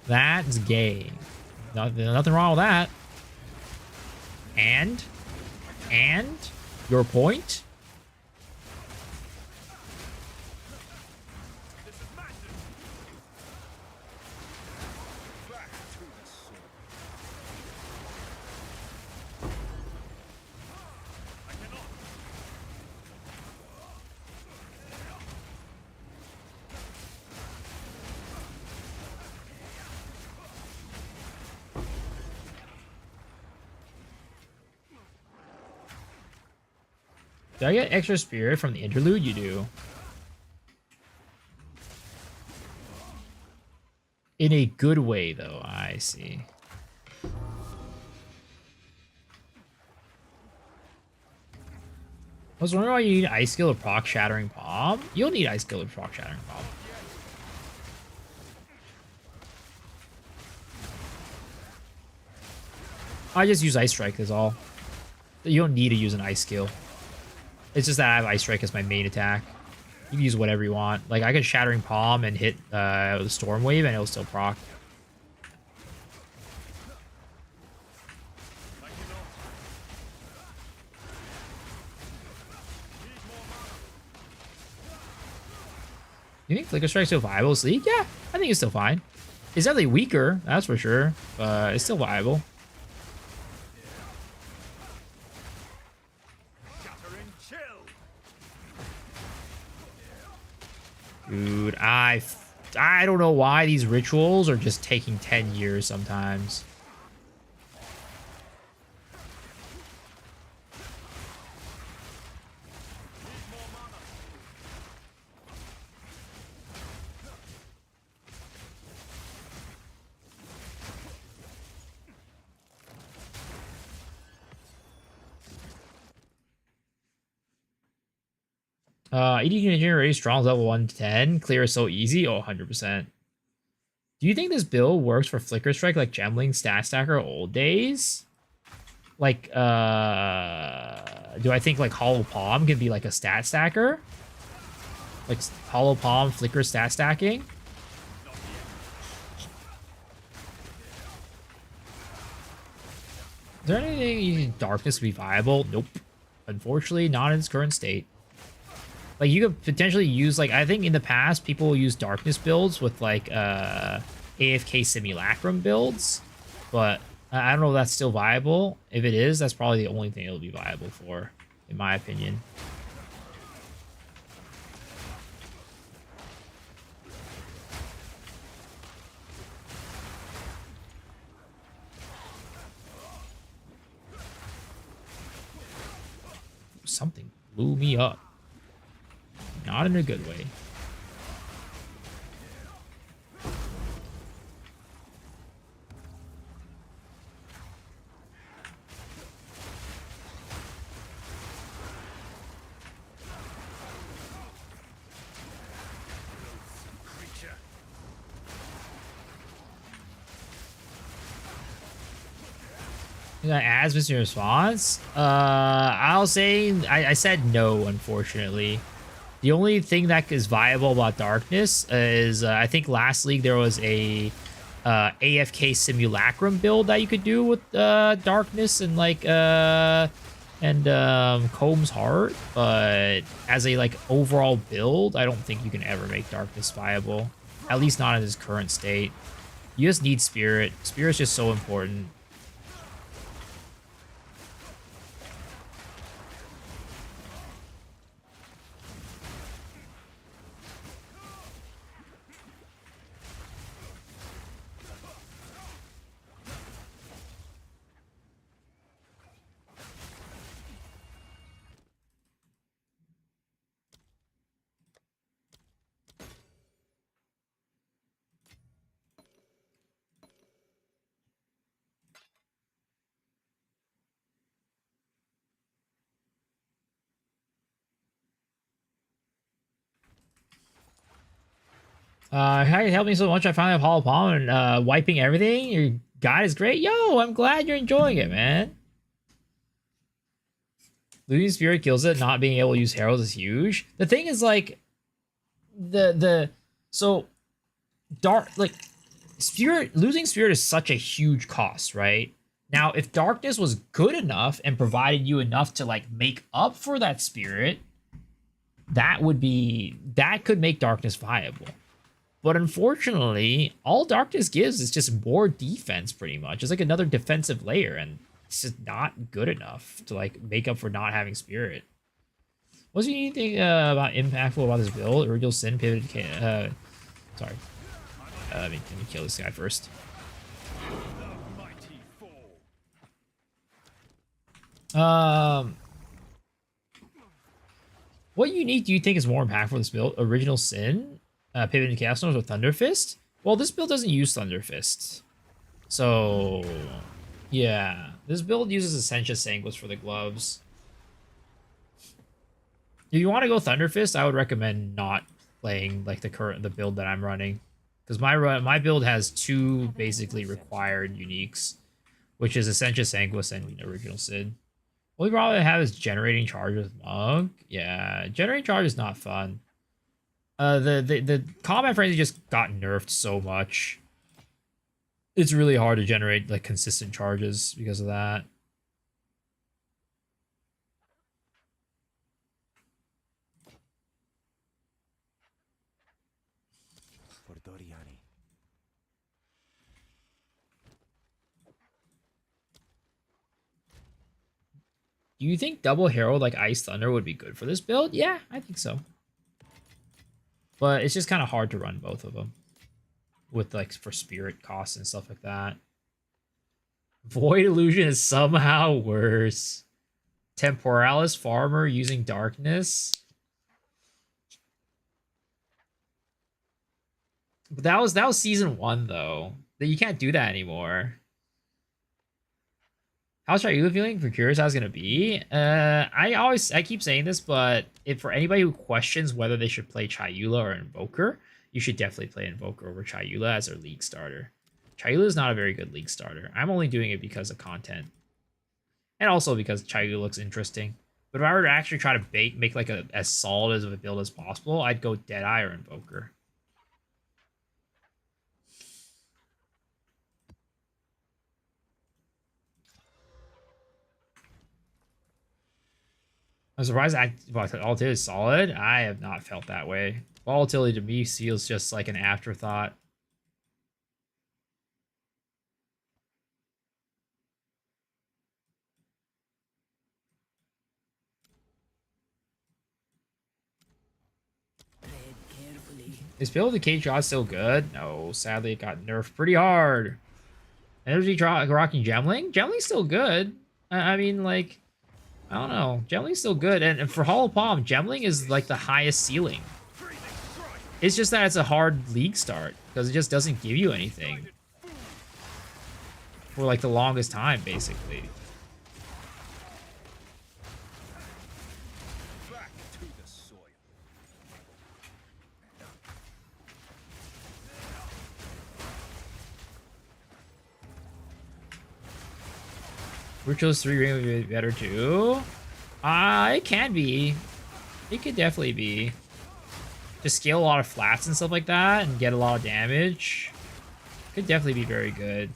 That's gay. Nothing wrong with that. And your point? Do I get extra spirit from the interlude? You do. In a good way, though. I see. I was wondering why you need Ice Skill to proc Shattering Palm. You'll need Ice Skill to proc Shattering Palm. I just use Ice Strike, is all. You don't need to use an Ice Skill. It's just that I have Ice Strike as my main attack. You can use whatever you want. Like, I could Shattering Palm and hit the Storm Wave and it'll still proc. You think Flicker Strike's still viable this league? Yeah, I think it's still fine. It's definitely weaker, that's for sure. But it's still viable. Dude, I don't know why these rituals are just taking 10 years sometimes. EDQ Engineer already strong level 110. Clear is so easy. Oh, 100%. Do you think this build works for Flicker Strike like Gemling, Stat Stacker, old days? Like, do I think like Hollow Palm can be like a stat stacker? Like Hollow Palm, Flicker stat stacking? Is there anything using Darkness to be viable? Nope. Unfortunately, not in its current state. Like, you could potentially use, like, I think in the past, people will use Darkness builds with, like, AFK Simulacrum builds. But I don't know if that's still viable. If it is, that's probably the only thing it'll be viable for, in my opinion. Something blew me up. Not in a good way. As Mr. Response, I'll say I said no, unfortunately. The only thing that is viable about Darkness is I think last league there was a AFK Simulacrum build that you could do with Darkness and like Comb's Heart, but as a like overall build, I don't think you can ever make Darkness viable, at least not in its current state. You just need Spirit. Spirit's just so important. How you helped me so much. I finally have Hollow Palm and wiping everything. Your guide is great. Yo, I'm glad you're enjoying it, man. Losing Spirit kills it. Not being able to use Herald is huge. The thing is, like, so dark, like, losing Spirit is such a huge cost, right? Now, if Darkness was good enough and provided you enough to, like, make up for that Spirit, that could make Darkness viable. But unfortunately, all Darkness gives is just more defense, pretty much. It's like another defensive layer, and it's just not good enough to, like, make up for not having Spirit. Was there anything about impactful about this build? Original Sin, pivot, sorry. Let me kill this guy first. What unique do you think is more impactful for this build? Original Sin, pivot into Chaos Storms, or Thunder Fist? Well, this build doesn't use Thunder Fist. So, yeah. This build uses Essentia Sanguis for the gloves. If you want to go Thunder Fist, I would recommend not playing like the build that I'm running. Because my build has two basically required uniques, which is Essentia Sanguis and Original Sin. What we probably have is Generating Charge with Monk. Yeah, Generating Charge is not fun. The combat frenzy just got nerfed so much. It's really hard to generate like consistent charges because of that. Do you think double Herald like Ice Thunder would be good for this build? Yeah, I think so. But it's just kind of hard to run both of them with like for spirit costs and stuff like that. Void Illusion is somehow worse. Temporalis Farmer using Darkness. But that was season 1 though. You can't do that anymore. How's Chayula feeling? For curious how it's gonna be. I keep saying this, but if for anybody who questions whether they should play Chayula or Invoker, you should definitely play Invoker over Chayula as their league starter. Chayula is not a very good league starter. I'm only doing it because of content, and also because Chayula looks interesting. But if I were to actually try to make like as solid as of a build as possible, I'd go Deadeye or Invoker. I'm surprised volatility is solid. I have not felt that way. Volatility to me feels just like an afterthought. Is Bill the Cage Draw still good? No, sadly it got nerfed pretty hard. Energy Draw rocking Gemling? Gemling's still good. I mean, like, I don't know. Gemling's still good. And for Hollow Palm, Gemling is like the highest ceiling. It's just that it's a hard league start because it just doesn't give you anything for like the longest time, basically. Ritualist 3 ring would be better too. It can be. It could definitely be. Just scale a lot of flats and stuff like that and get a lot of damage. Could definitely be very good.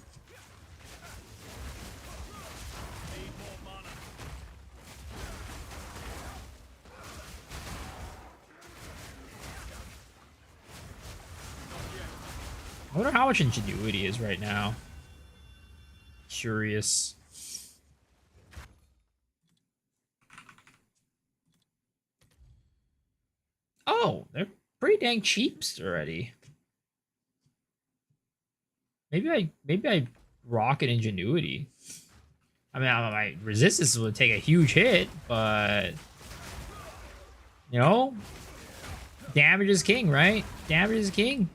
I wonder how much ingenuity is right now. Curious. Oh, they're pretty dang cheap already. Maybe I rock an ingenuity. I mean, my resistance would take a huge hit, but you know, damage is king, right? Damage is king.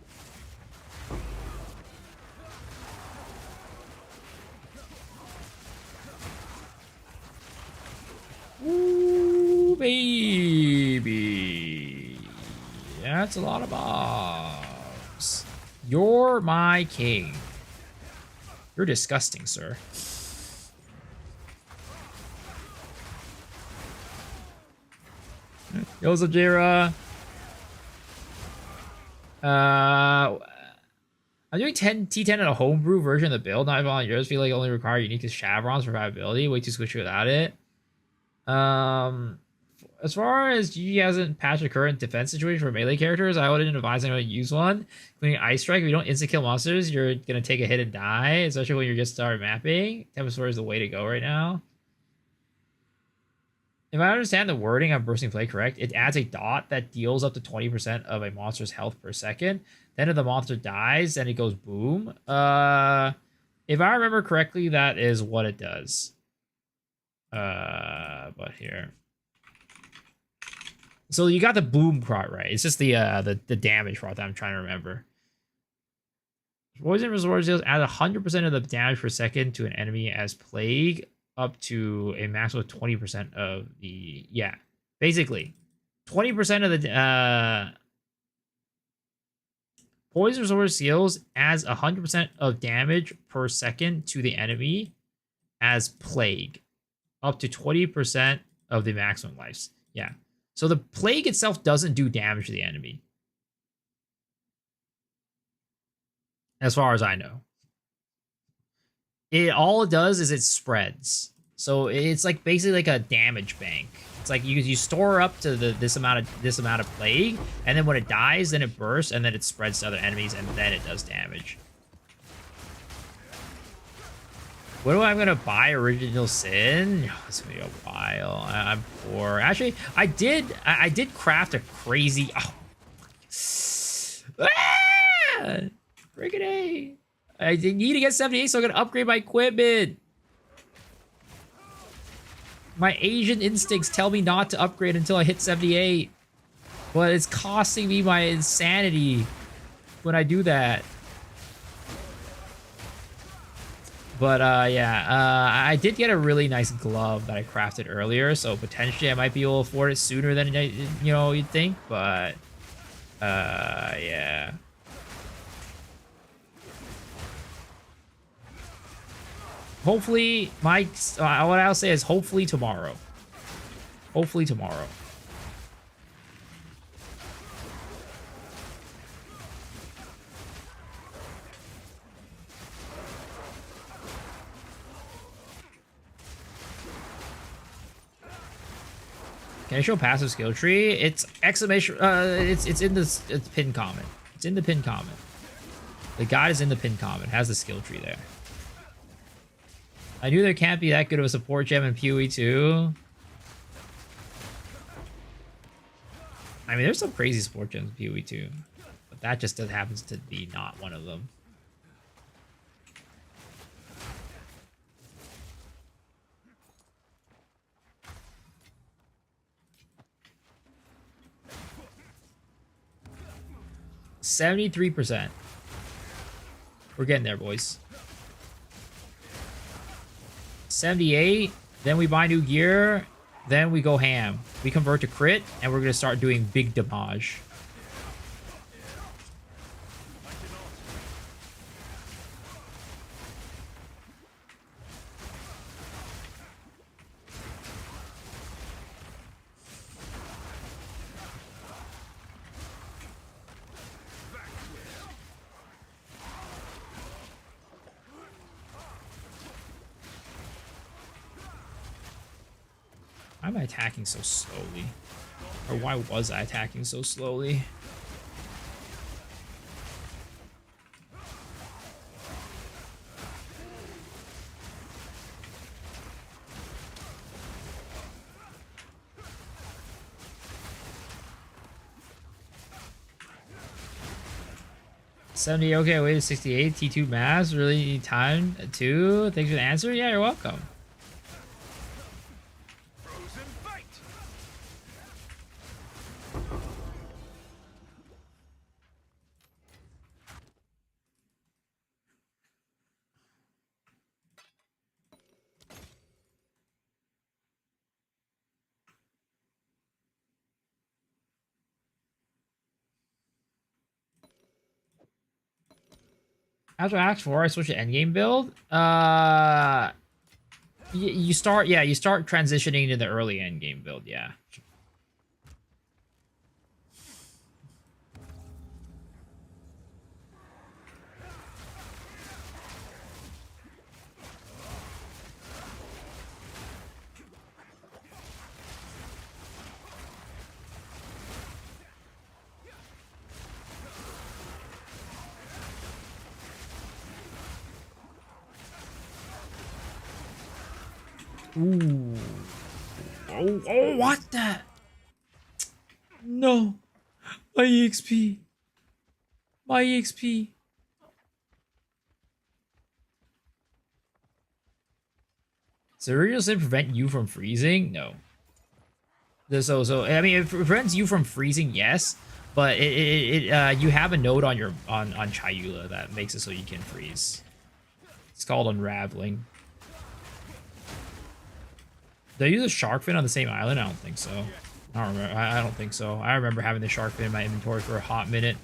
Ooh, baby. That's a lot of buff. You're my king. You're disgusting, sir. Yo, what's up, Jira? I'm doing T10 in a homebrew version of the build. Not volunteers feel like only require unique to Chevrons for survivability. Way too squishy without it. As far as GG hasn't patched the current defense situation for melee characters, I wouldn't advise anyone to use one. Including Ice Strike, if you don't instant kill monsters, you're gonna take a hit and die, especially when you're just starting mapping. Tempest Sword is the way to go right now. If I understand the wording of Bursting Play correct, it adds a dot that deals up to 20% of a monster's health per second. Then if the monster dies, then it goes boom. If I remember correctly, that is what it does. But here. So you got the boom part right. It's just the damage part that I'm trying to remember. Poison Resort deals add 100% of the damage per second to an enemy as Plague, up to a maximum of 20% of the... Yeah, basically. 20% of the... Poison Resort Seals adds 100% of damage per second to the enemy as Plague, up to 20% of the maximum lives. Yeah. So the Plague itself doesn't do damage to the enemy. As far as I know. All it does is it spreads. So it's like basically like a damage bank. It's like you store up to this amount of Plague, and then when it dies, then it bursts, and then it spreads to other enemies, and then it does damage. What am I gonna buy? Original Sin? Oh, it's gonna be a while. I'm poor. Actually, I did craft a crazy. Oh. Ah! Friggin' A. I need to get 78, so I'm gonna upgrade my equipment. My Asian instincts tell me not to upgrade until I hit 78. But it's costing me my insanity when I do that. But yeah, I did get a really nice glove that I crafted earlier, so potentially I might be able to afford it sooner than you'd think. But yeah. Hopefully, what I'll say is hopefully tomorrow. Hopefully tomorrow. Can I show passive skill tree? It's exclamation. It's in this. It's pinned comment. It's in the pinned comment. The guide is in the pinned comment. It has the skill tree there. I knew there can't be that good of a support gem in PoE 2. I mean, there's some crazy support gems in PoE 2, but that just happens to be not one of them. %. We're getting there, boys. 78, then we buy new gear, then we go ham. We convert to crit, and we're going to start doing big damage. Why am I attacking so slowly? Or why was I attacking so slowly? $70, okay, wait, 68, T2 mass, really need time too? Thanks for the answer? Yeah, you're welcome. After Act 4, I switched to endgame build. You start transitioning to the early endgame build, yeah. Ooh. Oh, what the? No. My EXP. My EXP. Does the original sin prevent you from freezing? No. So I mean, it prevents you from freezing, yes, but you have a node on your on Chayula that makes it so you can freeze. It's called unraveling. Did I use a shark fin on the same island? I don't think so. I don't remember. I don't think so. I remember having the shark fin in my inventory for a hot minute.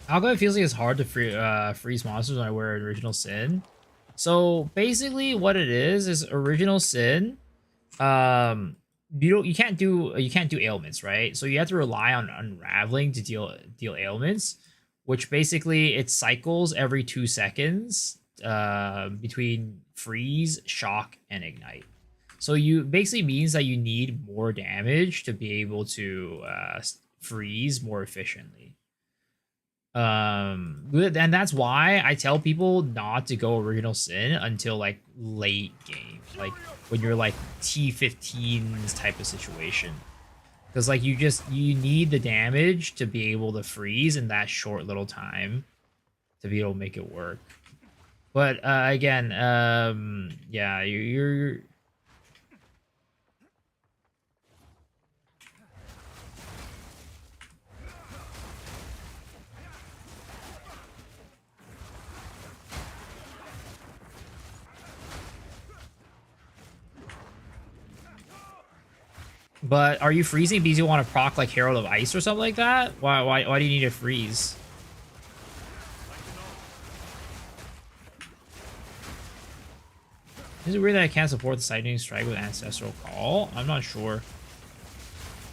How come it feels like it's hard to freeze monsters when I wear Original Sin? So basically, what it is Original Sin. You can't do ailments, right? So you have to rely on unraveling to deal ailments, which basically it cycles every 2 seconds between freeze, shock, and ignite. So you basically means that you need more damage to be able to freeze more efficiently. And that's why I tell people not to go Original Sin until like late game, like when you're like T15s type of situation, because like you need the damage to be able to freeze in that short little time to be able to make it work. But again, yeah, you're But are you freezing because you want to proc like Herald of Ice or something like that? Why do you need to freeze? Is it weird that I can't support the Sightning Strike with Ancestral Call? I'm not sure.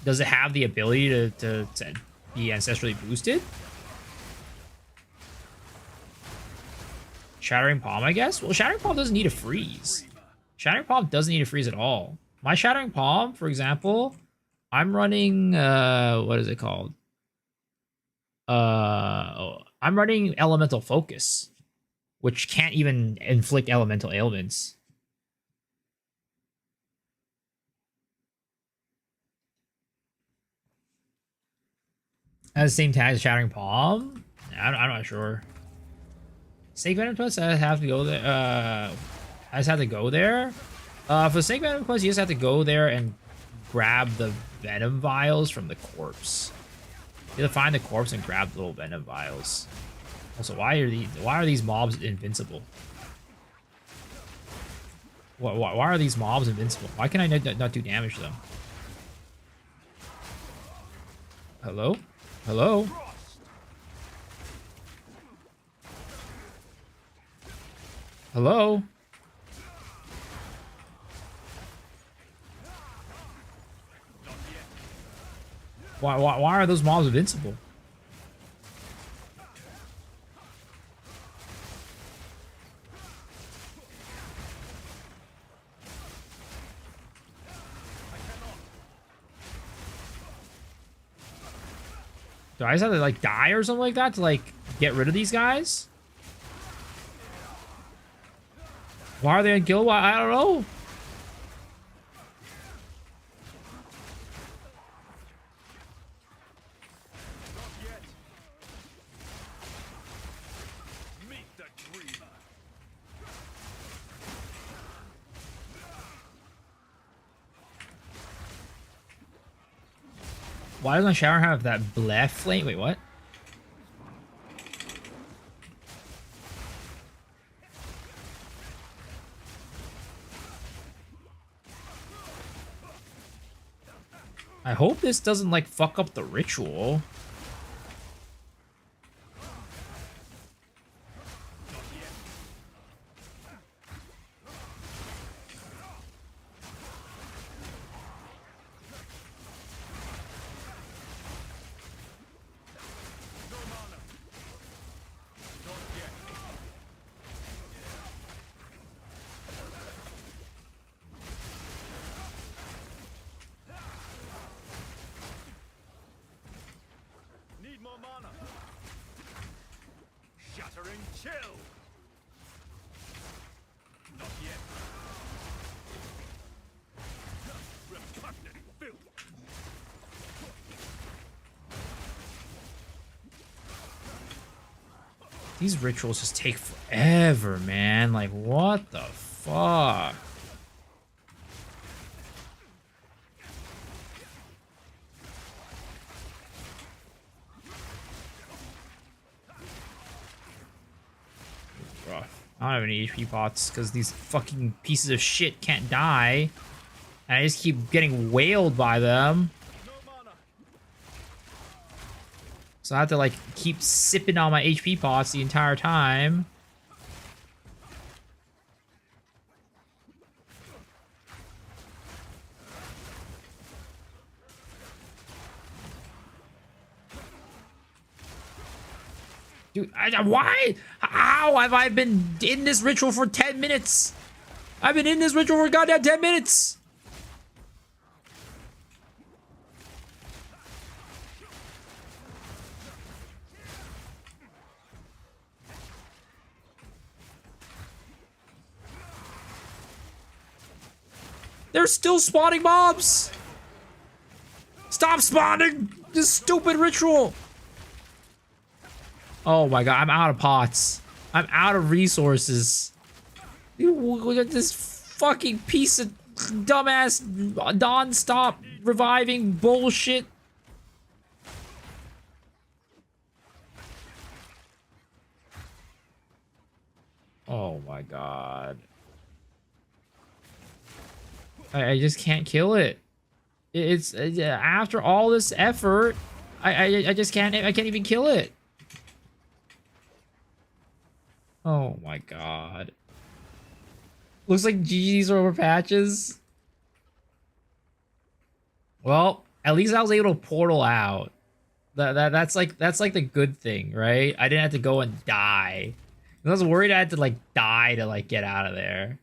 Does it have the ability to be ancestrally boosted? Shattering Palm, I guess? Well, Shattering Palm doesn't need a freeze. Shattering Palm doesn't need a freeze at all. My Shattering Palm, for example, I'm running, what is it called? I'm running Elemental Focus, which can't even inflict elemental ailments. Has the same tag as Shattering Palm? I'm not sure. Snake Venom Quest, I have to go there. I just have to go there. For Snake Venom Quest, you just have to go there and grab the Venom Vials from the corpse. You have to find the corpse and grab the little Venom Vials. Also, why are these mobs invincible? Why are these mobs invincible? Why can I not do damage to them? Hello? Hello? Hello? Why are those mobs invincible? Do I just have to like die or something like that to like get rid of these guys? Why are they unkillable? I don't know. Why does my shower have that black flame? Wait, what? I hope this doesn't like fuck up the ritual. These rituals just take forever, man. Like, what the fuck? Rough. I don't have any HP pots because these fucking pieces of shit can't die. And I just keep getting wailed by them. So I have to like keep sipping on my HP pots the entire time. Dude, why? How have I been in this ritual for 10 minutes? I've been in this ritual for goddamn 10 minutes. They're still spawning mobs! Stop spawning this stupid ritual! Oh my god, I'm out of pots. I'm out of resources. Look at this fucking piece of dumbass non-stop reviving bullshit. Oh my god. I just can't kill it. It's after all this effort, I just can't. I can't even kill it. Oh my god. Looks like GG's are over patches. Well, at least I was able to portal out. That's like the good thing, right? I didn't have to go and die. I was worried I had to like die to like get out of there.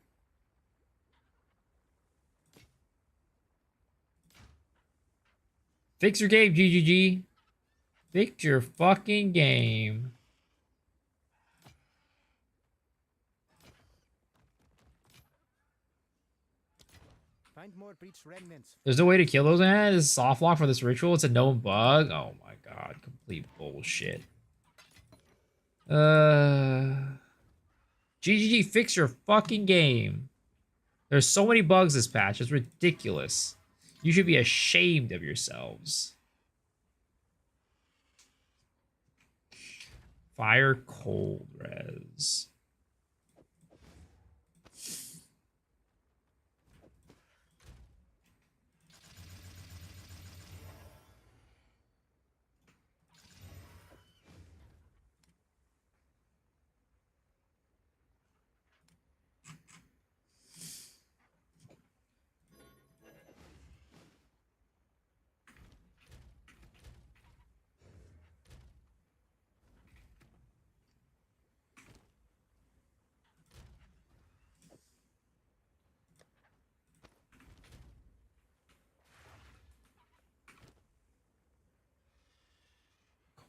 Fix your game, GGG. Fix your fucking game. Find more breach remnants. There's no way to kill those, man. This is soft lock for this ritual. It's a known bug. Oh my god, complete bullshit. GGG, fix your fucking game. There's so many bugs this patch. It's ridiculous. You should be ashamed of yourselves. Fire cold res.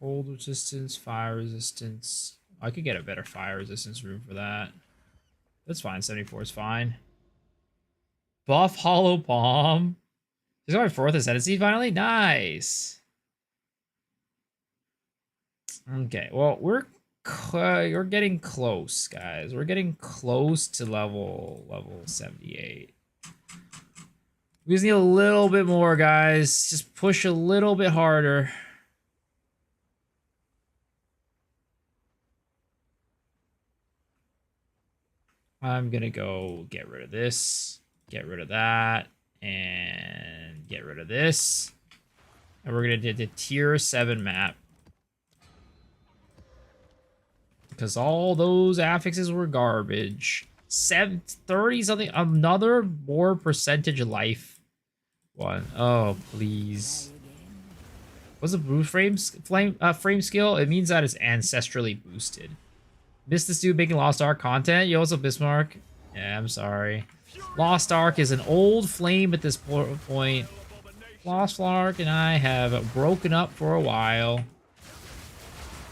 Cold resistance, fire resistance. I could get a better fire resistance room for that. That's fine. 74 is fine. Buff Hollow Bomb. He's got my 4th Ascendancy finally? Nice. Okay, well, we're getting close, guys. We're getting close to level 78. We just need a little bit more, guys. Just push a little bit harder. I'm gonna go get rid of this, get rid of that, and get rid of this. And we're gonna do the tier 7 map. Because all those affixes were garbage. 30 something, another more percentage life one. Oh, please. What's the blue frame skill? It means that it's ancestrally boosted. Missed this dude making Lost Ark content? Yo, what's up, Bismarck? Yeah, I'm sorry. Lost Ark is an old flame at this point. Lost Ark and I have broken up for a while.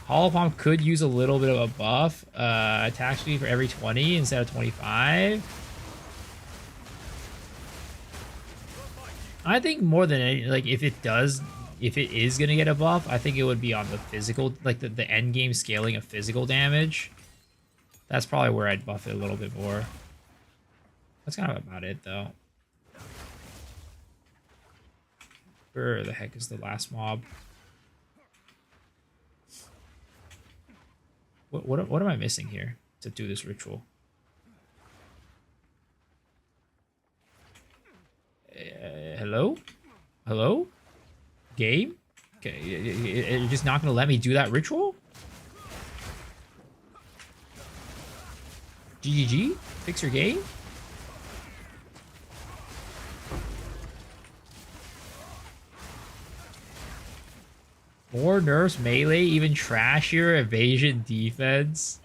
Hollow Palm could use a little bit of a buff. Attack speed for every 20 instead of 25. I think more than any, like, if it is gonna get a buff, I think it would be on the physical, like the end game scaling of physical damage. That's probably where I'd buff it a little bit more. That's kind of about it, though. Where the heck is the last mob? What am I missing here to do this ritual? Hello? Hello? Game? Okay, you're just not gonna let me do that ritual? GGG? Fix your game? More nerfs, melee, even trashier evasion defense.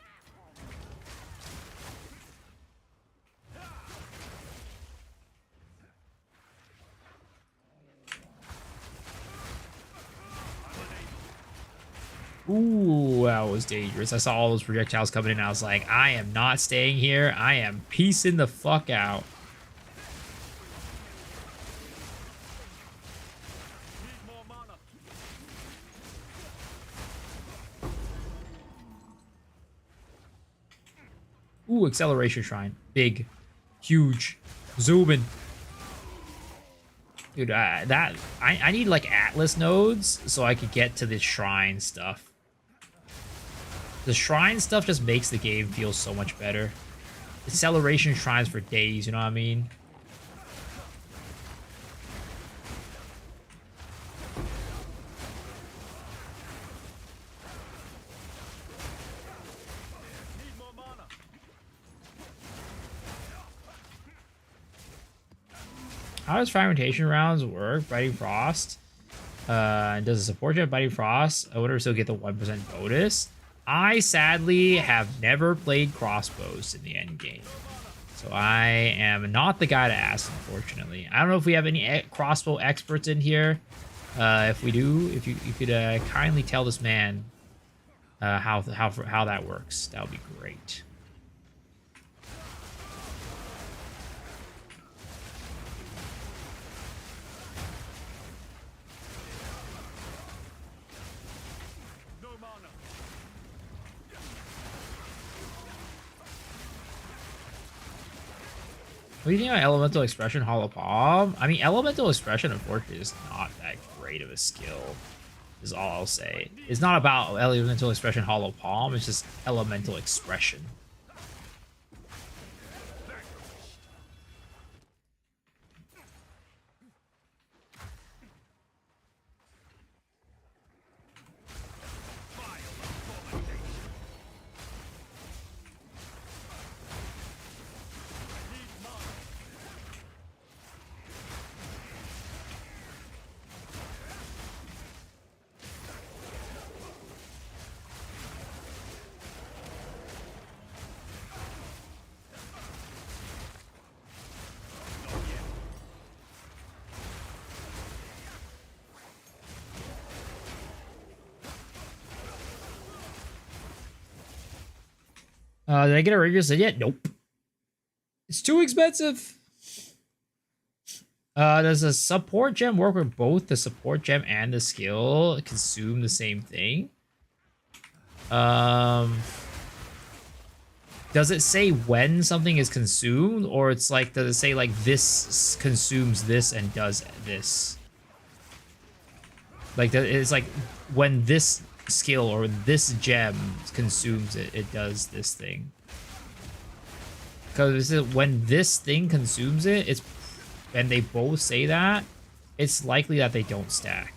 Ooh, that was dangerous. I saw all those projectiles coming in. I was like, I am not staying here. I am peacing the fuck out. Ooh, acceleration shrine. Big. Huge. Zooming. Dude, I need like Atlas nodes so I could get to the shrine stuff. The shrine stuff just makes the game feel so much better. Acceleration shrines for days, you know what I mean? How does fragmentation rounds work? Biting Frost. Does it support you at Biting Frost? I wonder if still get the 1% bonus. I sadly have never played crossbows in the end game, so I am not the guy to ask, unfortunately. I don't know if we have any crossbow experts in here. If we do, if you could kindly tell this man how that works, that would be great. What do you think about Elemental Expression Hollow Palm? I mean, Elemental Expression, unfortunately, is not that great of a skill, is all I'll say. It's not about Elemental Expression Hollow Palm, it's just Elemental Expression. Did I get a regular set yet? Nope. It's too expensive. Does a support gem work where both the support gem and the skill consume the same thing? Does it say when something is consumed, or it's like, does it say like this consumes this and does this? Like, it's like when this skill or this gem consumes it, it does this thing. Because when this thing consumes it, it's, and they both say that, it's likely that they don't stack.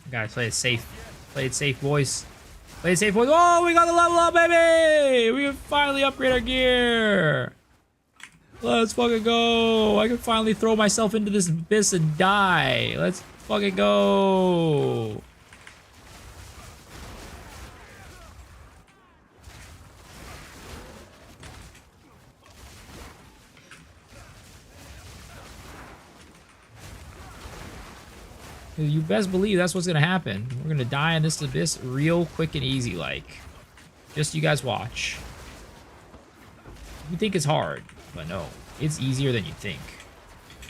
Gotta play it safe. Play it safe, boys. Play it safe, boys. Oh, we got the level up, baby! We can finally upgrade our gear. Let's fucking go. I can finally throw myself into this abyss and die. Let's fucking go. You best believe that's what's gonna happen. We're gonna die in this abyss real quick and easy, like. Just you guys watch. You think it's hard, but no. It's easier than you think.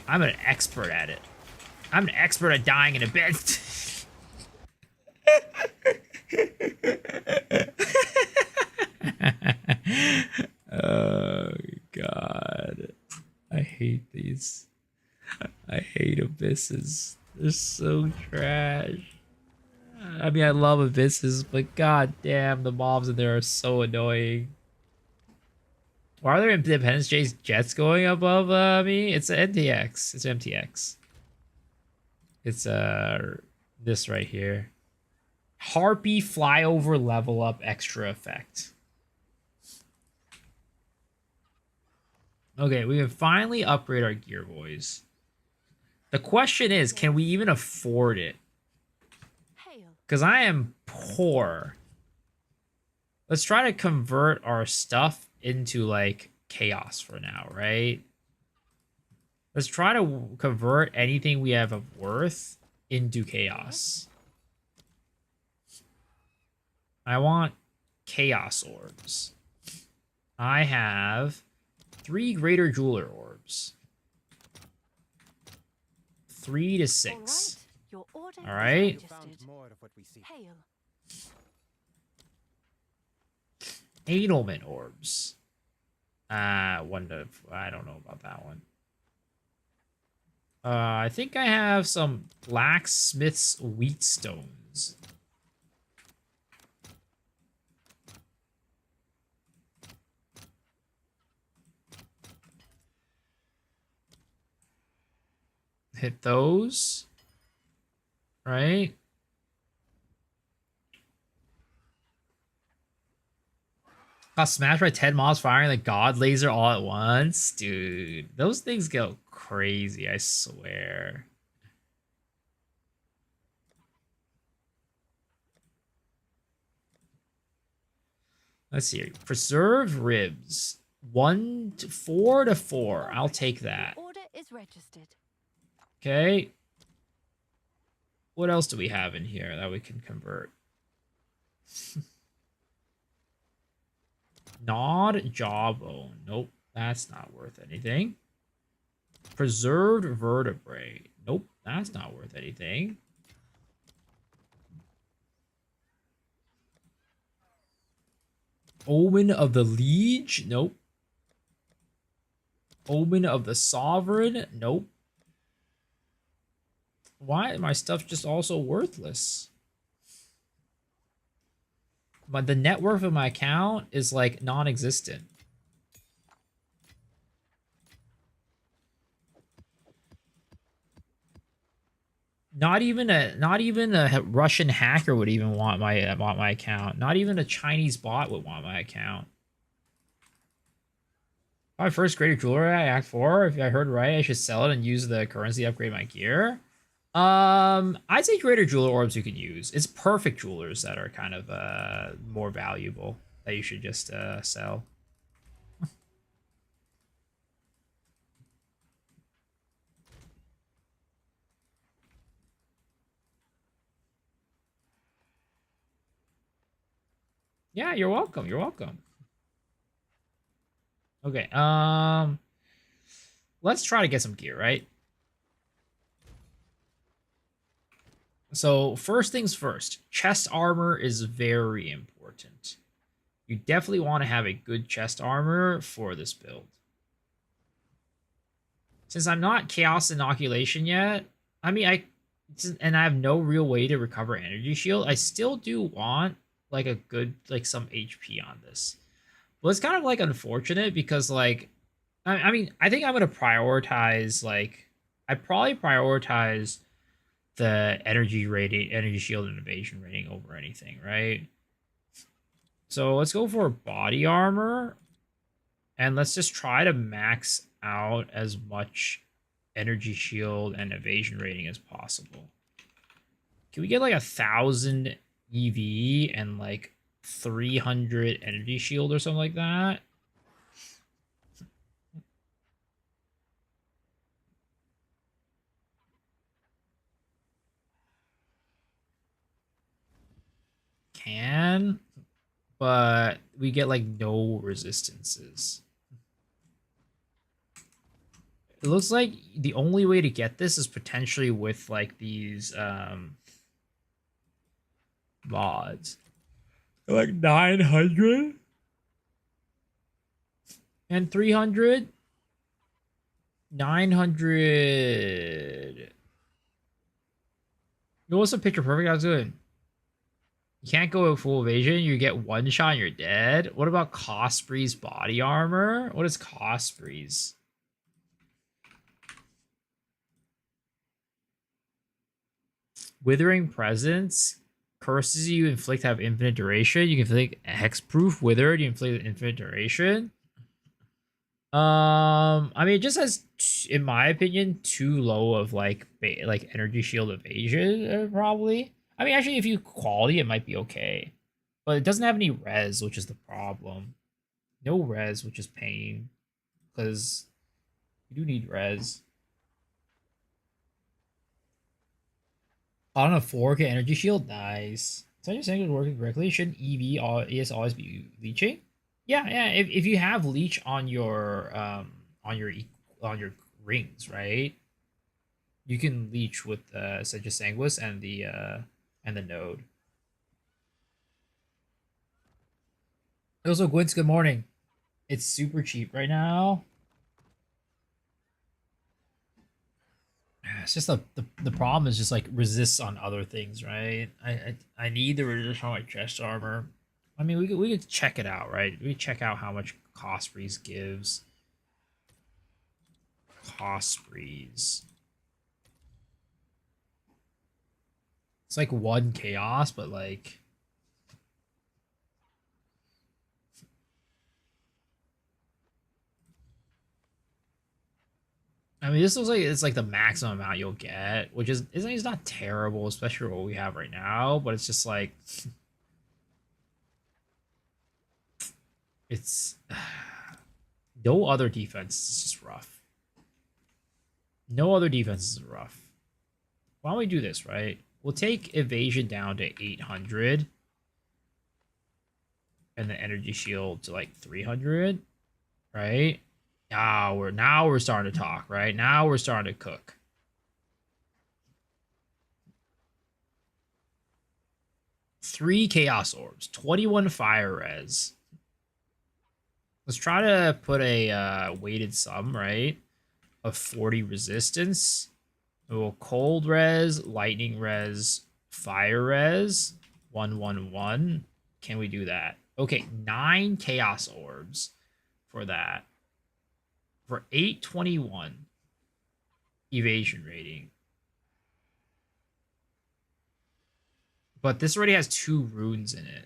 I'm an expert at it. I'm an expert at dying in a bed. Oh, God. I hate these. I hate abysses. They're so trash. I mean, I love abysses, but god damn, the mobs in there are so annoying. Why are there Independence Day's jets going above me? It's an NTX. It's MTX. It's this right here. Harpy flyover level up extra effect. Okay, we can finally upgrade our gear, boys. The question is, can we even afford it? Because I am poor. Let's try to convert our stuff into, like, chaos for now, right? Let's try to convert anything we have of worth into chaos. I want chaos orbs. I have 3 greater jeweler orbs. 3 to 6. All right. Edelman orbs. 1 to, I don't know about that one. I think I have some blacksmith's wheat stones. Hit those. Right? Got smashed by 10 mobs firing the god laser all at once? Dude, those things go crazy, I swear. Let's see. Preserved ribs. 4 to 4. I'll take that. Order is registered. Okay. What else do we have in here that we can convert? Gnawed jawbone. Nope, that's not worth anything. Preserved vertebrae. Nope, that's not worth anything. Omen of the Liege. Nope. Omen of the Sovereign? Nope. Why is my stuff just also worthless? But the net worth of my account is like non-existent. Not even a Russian hacker would even want my account. Not even a Chinese bot would want my account. My first greater jeweler at Act 4, if I heard right, I should sell it and use the currency to upgrade my gear. I'd say greater jeweler orbs you could use. It's perfect jewelers that are kind of more valuable that you should just sell. Yeah, you're welcome. You're welcome. Okay, let's try to get some gear, right? So first things first, chest armor is very important. You definitely want to have a good chest armor for this build. Since I'm not Chaos Inoculation yet, I mean, and I have no real way to recover energy shield, I still do want like a good, like some HP on this. Well, it's kind of like unfortunate because like, I mean, I think I'm going to prioritize like, I probably prioritize the energy rating, energy shield and evasion rating over anything, right? So let's go for body armor and let's just try to max out as much energy shield and evasion rating as possible. Can we get like 1,000 EV and like 300 energy shield or something like that? Can, but we get like no resistances. It looks like the only way to get this is potentially with like these mods. Like 900 and 300, 900. You what's the picture perfect? I was doing. You can't go full evasion. You get one shot and you're dead. What about Cosprey's body armor? What is Cosprey's? Withering Presence. Curses you inflict have infinite duration. You can inflict hexproof. Withered. You inflict infinite duration. I mean, it just has, in my opinion, too low of like energy shield evasion. Probably. I mean, actually, if you quality, it might be okay, but it doesn't have any res, which is the problem. No res, which is pain, because you do need res. On a 4K energy shield, nice. So you're saying it's working correctly? Shouldn't ES always be leeching? Yeah, yeah. If you have leech on your rings, right? You can leech with Sedge Sanguis and the node. Also, Gwyn's good morning. It's super cheap right now. It's just the problem is just like resists on other things, right? I need the resist on my chest armor. I mean, we could check it out, right? We check out how much Cosprey's gives. Cosprey's. It's like 1 chaos, but like. I mean, this looks like it's like the maximum amount you'll get, which is not terrible, especially what we have right now. But it's just like it's no other defense is just rough. No other defense is rough. Why don't we do this, right? We'll take evasion down to 800 and the energy shield to like 300, right? Now we're starting to talk, right? Now we're starting to cook. Three chaos orbs, 21 fire res. Let's try to put a weighted sum, right? Of 40 resistance. We'll cold res, lightning res, fire res, 111. Can we do that? Okay, 9 chaos orbs for that. For 821 evasion rating. But this already has 2 runes in it.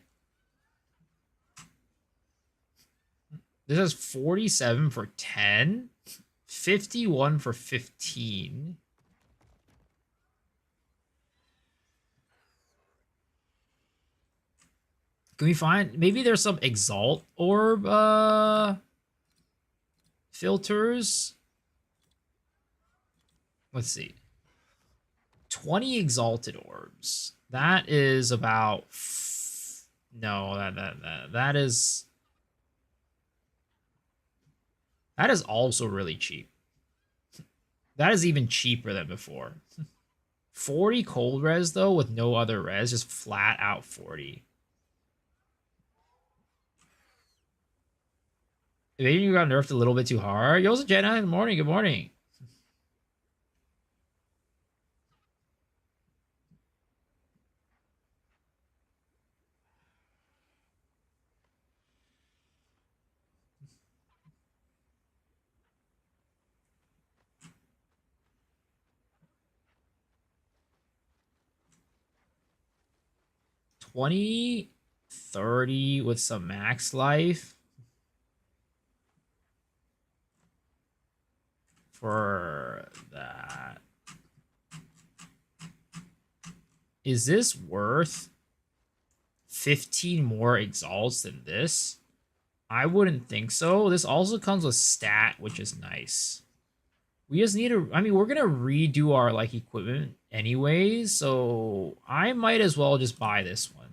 This has 47 for 10, 51 for 15. Can we find, maybe there's some exalt orb filters? Let's see. 20 exalted orbs. That is about no, that is also really cheap. That is even cheaper than before. 40 cold res though with no other res, just flat out 40. Maybe you got nerfed a little bit too hard. Yo, Jenna, good morning, good morning. $20, $30 with some max life. For that. Is this worth 15 more exalts than this? I wouldn't think so. This also comes with stat, which is nice. We just need to, I mean, we're gonna redo our like equipment anyways, so I might as well just buy this one.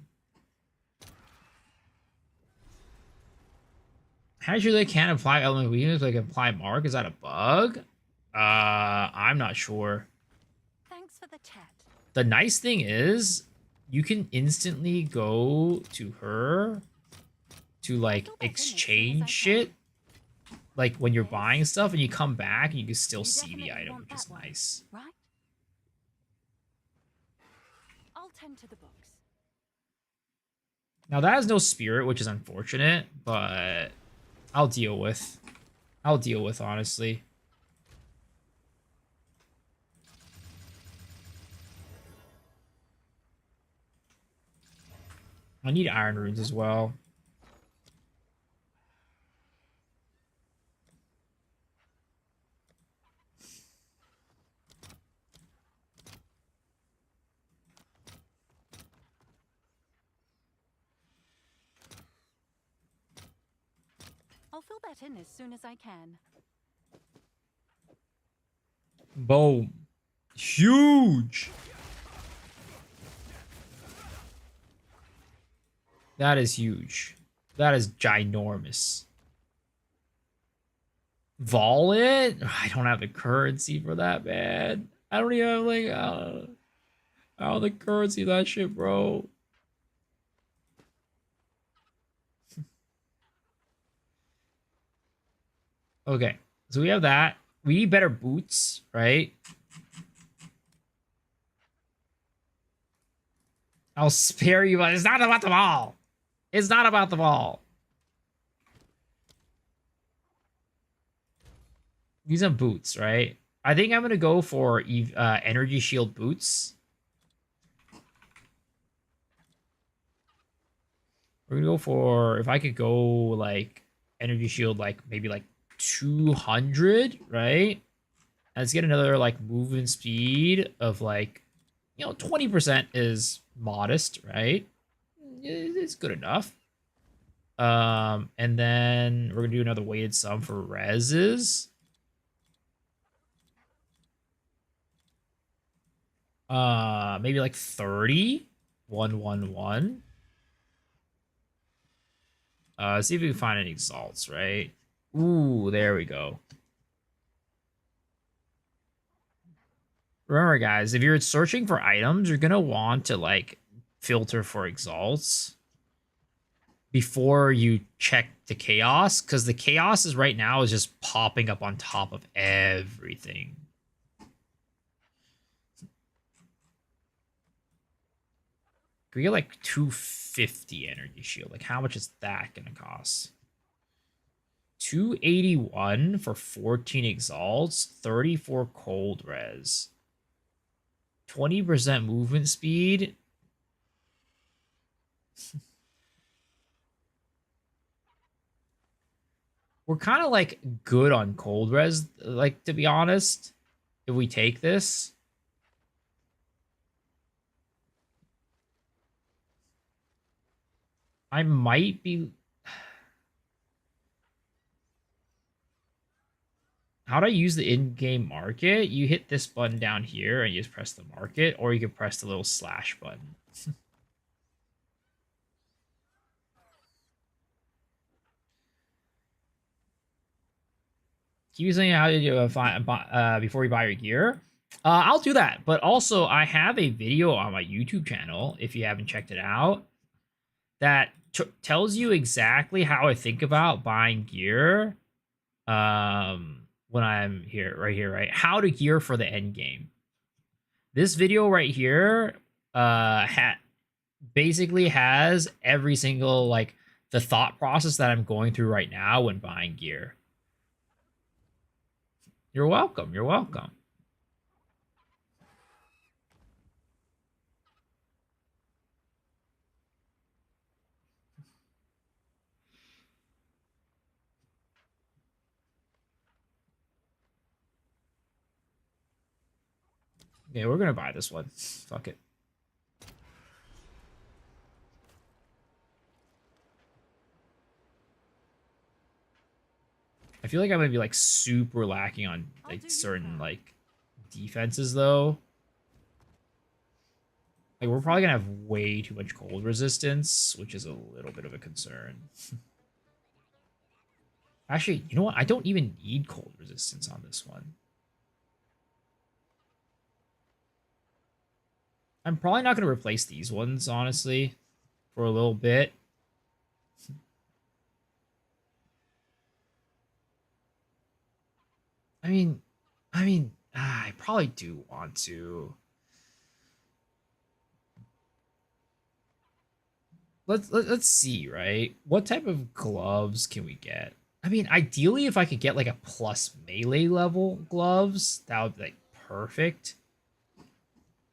Actually, they can't apply element weakness, like apply mark. Is that a bug? I'm not sure. Thanks for the chat. The nice thing is you can instantly go to her to like exchange shit. Like when you're buying stuff and you come back and you can still see the item, which is nice. Right? I'll tend to the books. Now that has no spirit, which is unfortunate, but I'll deal with. Honestly. I need iron runes as well. I'll fill that in as soon as I can. Boom. Huge. That is huge. That is ginormous. Vol it? I don't have the currency for that, man. I don't even have like I don't have the currency for that shit, bro. Okay, so we have that. We need better boots, right? I'll spare you, but it's not about the ball. It's not about the ball. These are boots, right? I think I'm gonna go for energy shield boots. We're gonna go for, if I could go like energy shield, like maybe like 200, right? Let's get another like movement speed of like, 20% is modest, right? It's good enough. And then we're gonna do another weighted sum for reses. Maybe like 30. 111. See if we can find any exalts, right? Ooh, there we go. Remember, guys, if you're searching for items, you're gonna want to like filter for exalts. before you check the chaos, because the chaos is right now is just popping up on top of everything. Can we get like 250 energy shield? Like how much is that gonna cost? 281 for 14 exalts, 34 cold res, 20% movement speed. We're kind of like good on cold res, like to be honest, if we take this. I might be. How do I use the in-game market? You hit this button down here and you just press the market, or you can press the little slash button. Keep using how to do before you buy your gear. I'll do that, but also I have a video on my YouTube channel, if you haven't checked it out, that tells you exactly how I think about buying gear. When I'm here, right? How to gear for the end game. This video right here, basically has every single, like, the thought process that I'm going through right now when buying gear. You're welcome. You're welcome. Okay, we're gonna buy this one. Fuck it. I feel like I'm gonna be like super lacking on like certain like defenses though. Like we're probably gonna have way too much cold resistance, which is a little bit of a concern. Actually, you know what? I don't even need cold resistance on this one. I'm probably not gonna replace these ones, honestly, for a little bit. I probably do want to. Let's see, right? What type of gloves can we get? I mean, ideally, if I could get like a plus melee level gloves, that would be like perfect.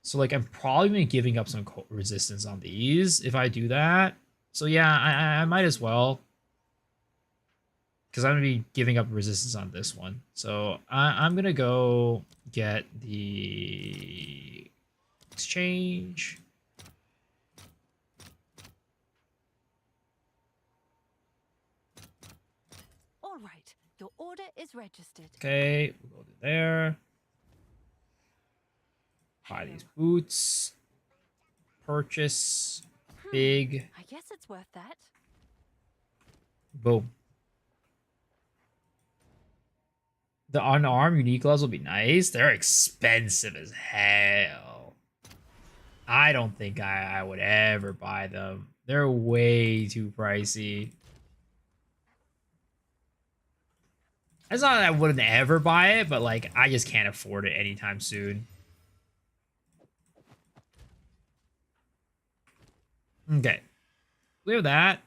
So like, I'm probably gonna be giving up some resistance on these if I do that. So yeah, I might as well. Because I'm going to be giving up resistance on this one. So I'm going to go get the exchange. All right, your order is registered. Okay, we'll go to there. Buy these boots. Purchase. Big. I guess it's worth that. Boom. The unarmed unique gloves will be nice. They're expensive as hell. I don't think I would ever buy them. They're way too pricey. It's not that I wouldn't ever buy it, but like I just can't afford it anytime soon. Okay. We have that.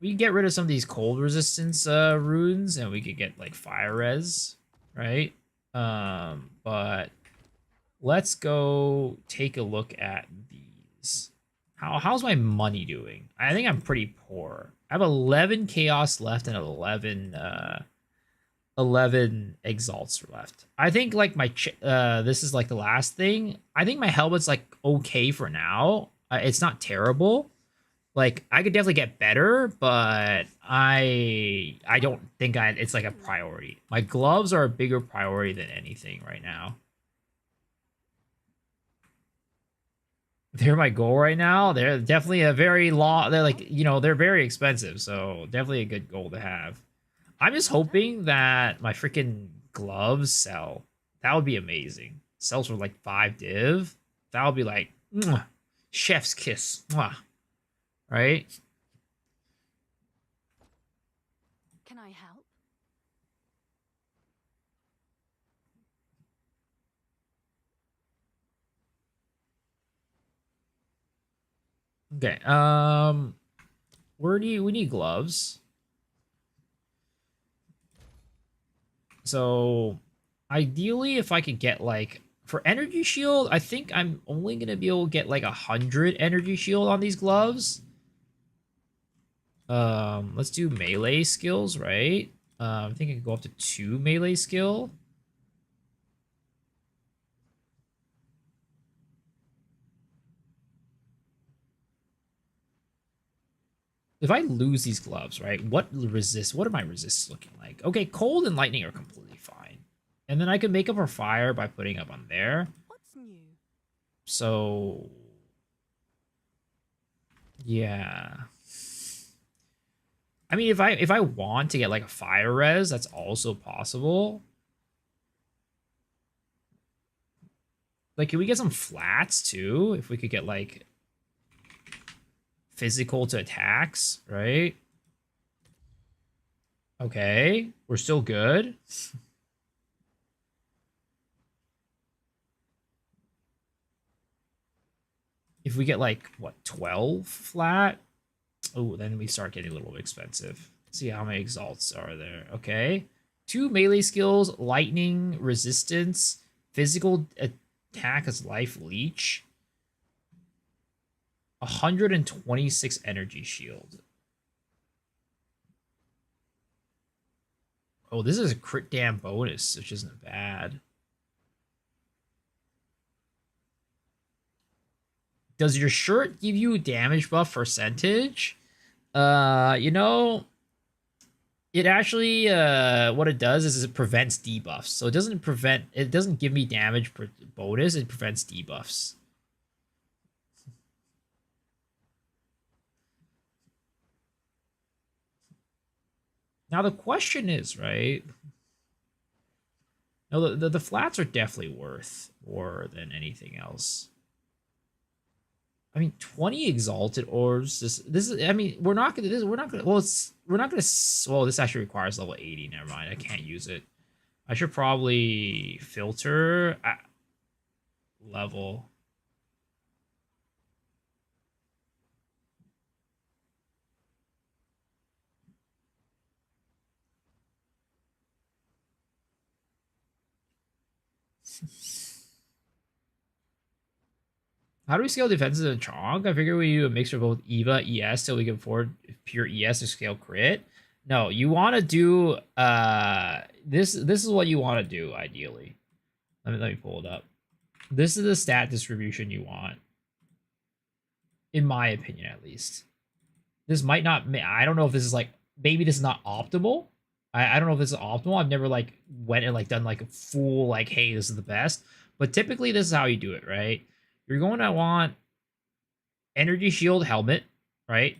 We can get rid of some of these cold resistance runes, and we could get like fire res, right? But let's go take a look at these. How's my money doing? I think I'm pretty poor. I have 11 chaos left and 11 exalts left. I think like my this is like the last thing. I think my helmet's like okay for now. It's not terrible. Like, I could definitely get better, but I don't think it's like a priority. My gloves are a bigger priority than anything right now. They're my goal right now. They're definitely a very they're like, you know, they're very expensive, so definitely a good goal to have. I'm just hoping that my freaking gloves sell. That would be amazing. Sells for like 5 div. That would be like, mwah, chef's kiss. Mwah. Right? can I help? Okay. Where do we need gloves? So ideally, if I could get like for energy shield, I think I'm only gonna be able to get like 100 energy shield on these gloves. Let's do melee skills, right? I think I can go up to 2 melee skill. If I lose these gloves, right? What are my resists looking like? Okay, cold and lightning are completely fine. And then I can make up for fire by putting up on there. What's new? So yeah. I mean, if I want to get like a fire res, that's also possible. Like, can we get some flats too? If we could get like physical to attacks, right? Okay, we're still good. If we get like what 12 flat, oh, then we start getting a little bit expensive. See how many exalts are there. Okay, 2 melee skills, lightning resistance, physical attack as life leech, 126 energy shield. Oh, this is a crit damn bonus, which isn't bad. Does your shirt give you damage buff percentage? You know, it actually, what it does is it prevents debuffs. So it doesn't give me damage bonus, it prevents debuffs. Now the question is, right? No, the flats are definitely worth more than anything else. I mean, 20 exalted orbs. This is. I mean, we're not gonna. Well, we're not gonna. Well, this actually requires level 80. Never mind. I can't use it. I should probably filter level. How do we scale defenses in Chonk? I figure we do a mixture of both EVA, ES, so we can afford pure ES to scale crit. No, you want to do this is what you want to do ideally. Let me pull it up. This is the stat distribution you want. In my opinion, at least. This might not, I don't know if this is like, maybe this is not optimal. I don't know if this is optimal. I've never like went and like done like a full like, hey, this is the best. But typically this is how you do it, right? You're going to want energy shield helmet, right?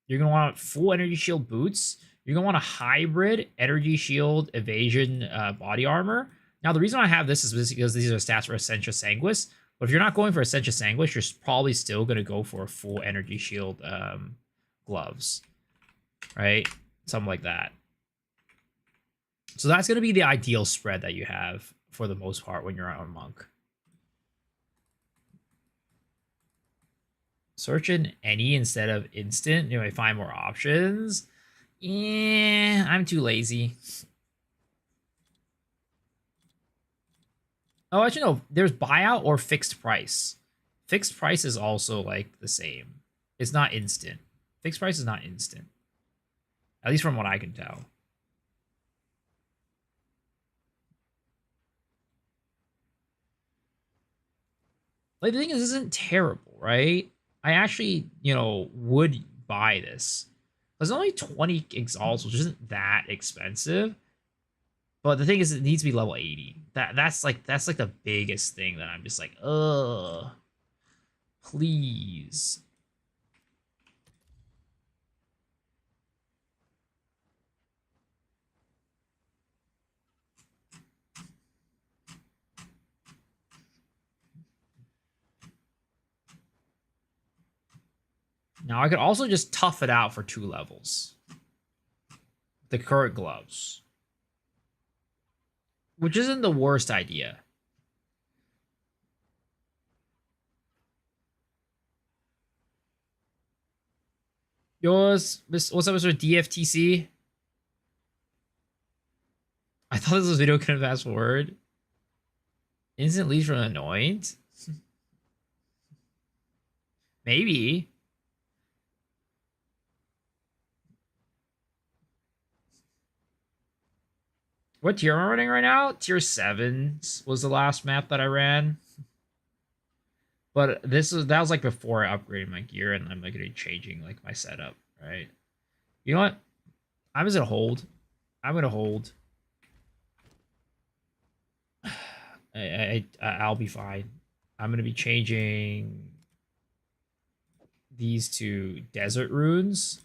You're going to want full energy shield boots. You're going to want a hybrid energy shield evasion body armor. Now, the reason I have this is because these are stats for Essentia Sanguis. But if you're not going for Essentia Sanguis, you're probably still going to go for a full energy shield gloves, right? Something like that. So that's going to be the ideal spread that you have for the most part when you're on Monk. Search in any instead of instant. You know, I find more options. Yeah, I'm too lazy. Oh, actually, no. There's buyout or fixed price. Fixed price is also like the same. It's not instant. Fixed price is not instant. At least from what I can tell. Like, the thing is, this isn't terrible, right? I actually, you know, would buy this. There's only 20 exalts, which isn't that expensive. But the thing is, it needs to be level 80. That's like the biggest thing that I'm just like, ugh. Please. Now I could also just tough it out for 2 levels. the current gloves, which isn't the worst idea. Yours, what's up, Mr. DFTC? I thought this was video couldn't fast forward. Instant lead from annoyed? Maybe. What tier am I running right now? Tier 7 was the last map that I ran. But that was like before I upgraded my gear, and I'm like gonna be changing like my setup, right? You know what? I'm just gonna hold. I'm gonna hold. I'll be fine. I'm gonna be changing these to desert runes,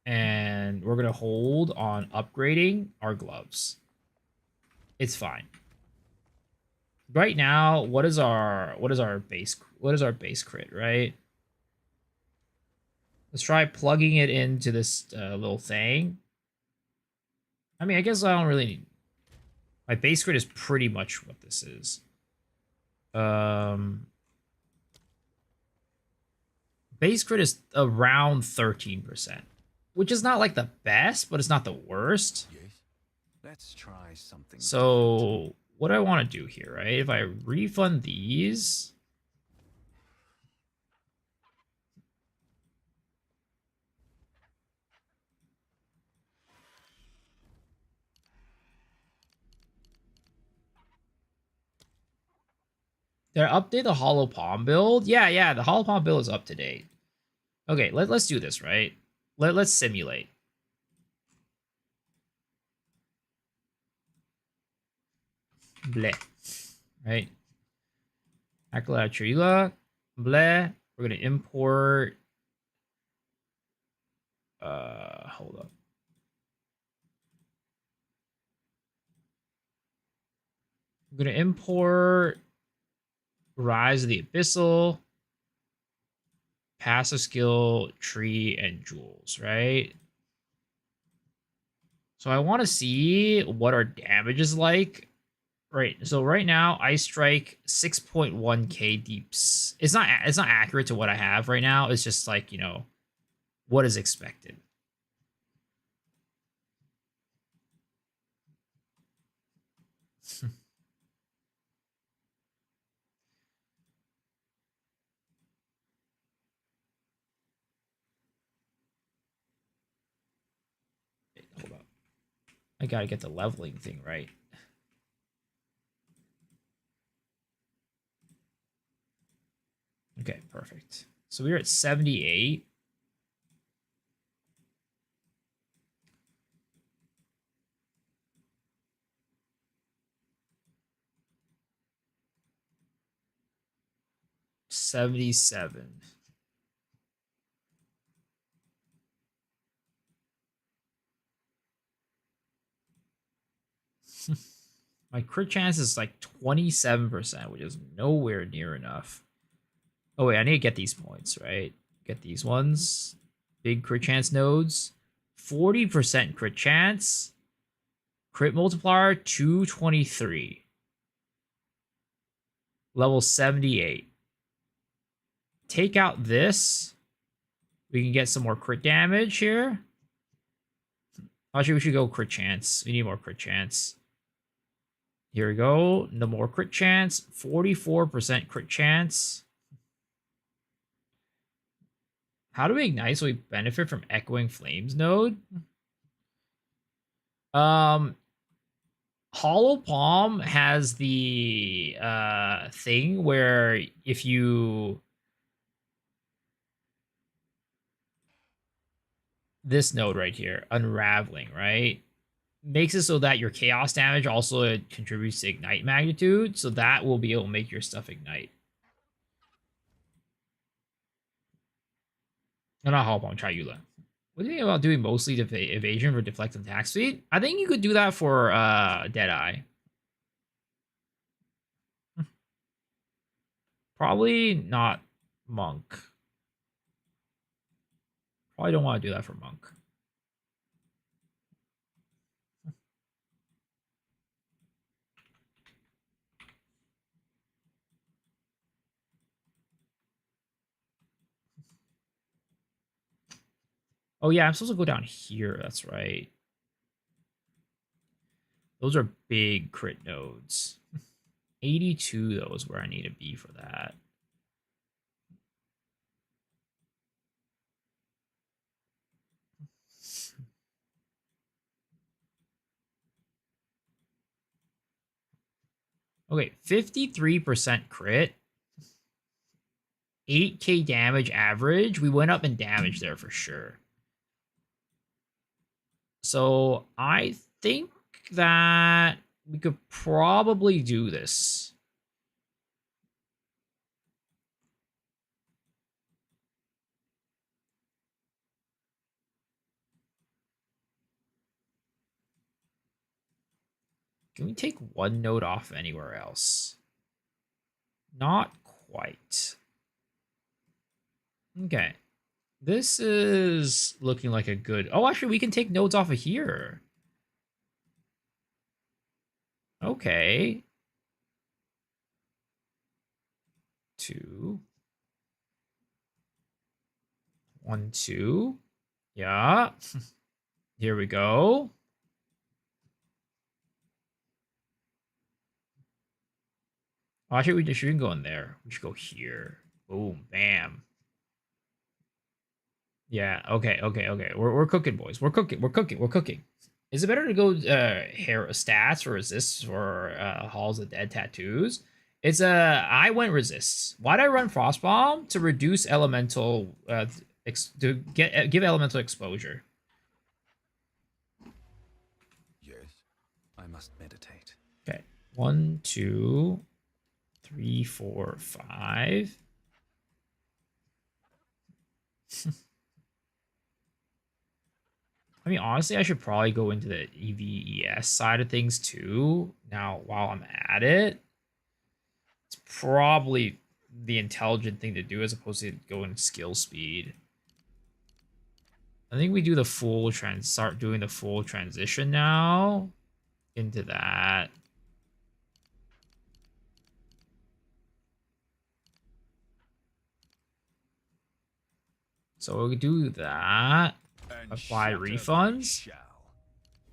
and we're gonna hold on upgrading our gloves. It's fine. Right now, what is our base crit, right? Let's try plugging it into this little thing. I mean, I guess I don't really need... My base crit is pretty much what this is. Base crit is around 13%, which is not like the best, but it's not the worst. Yes. Let's try something. So what do I want to do here, right? If I refund these... Did I update the Hollow Palm build? Yeah, the Hollow Palm build is up to date. Okay, let's do this, right? Let's simulate. Bleh. Right? Acolyte Chayula. Bleh. We're gonna import... hold up. I'm gonna import Rise of the Abyssal, passive skill, tree, and jewels, right? So I want to see what our damage is like. Right. So right now I strike 6.1k deeps. It's not accurate to what I have right now. It's just like, you know, what is expected. Hold up. I gotta get the leveling thing right. Okay, perfect. So we're at 78. $77. My crit chance is like 27%, which is nowhere near enough. Oh wait, I need to get these points, right? Get these ones. Big crit chance nodes. 40% crit chance. Crit multiplier 223. Level 78. Take out this. We can get some more crit damage here. Actually, we should go crit chance. We need more crit chance. Here we go. No more crit chance. 44% crit chance. How do we ignite so we benefit from Echoing Flames node? Hollow Palm has the thing where if you... This node right here, Unraveling, right? Makes it so that your chaos damage also contributes to ignite magnitude, so that will be able to make your stuff ignite. No, not Hollow Palm, Chayula. What do you think about doing mostly evasion for deflect and attack speed? I think you could do that for Deadeye. Probably not Monk. Probably don't want to do that for Monk. Oh yeah, I'm supposed to go down here. That's right. Those are big crit nodes. 82 though is where I need to be for that. Okay, 53% crit. 8k damage average. We went up in damage there for sure. So I think that we could probably do this. Can we take one node off anywhere else? Not quite. Okay. This is looking like a good... Oh, actually, we can take nodes off of here. Okay. 2. 1, 2. Yeah. Here we go. Oh, actually, we shouldn't go in there. We should go here. Boom. Bam. Yeah. Okay. We're cooking, boys. We're cooking. Is it better to go hair stats or resists for Halls of Dead Tattoos? It's I went resists. Why'd I run Frostbomb? To reduce elemental to give elemental exposure. Yes, I must meditate. Okay. 1, 2, 3, 4, 5. I mean, honestly, I should probably go into the EVES side of things too. Now, while I'm at it, it's probably the intelligent thing to do as opposed to going skill speed. I think we do the full start doing the full transition now into that. So we'll do that. Apply refunds.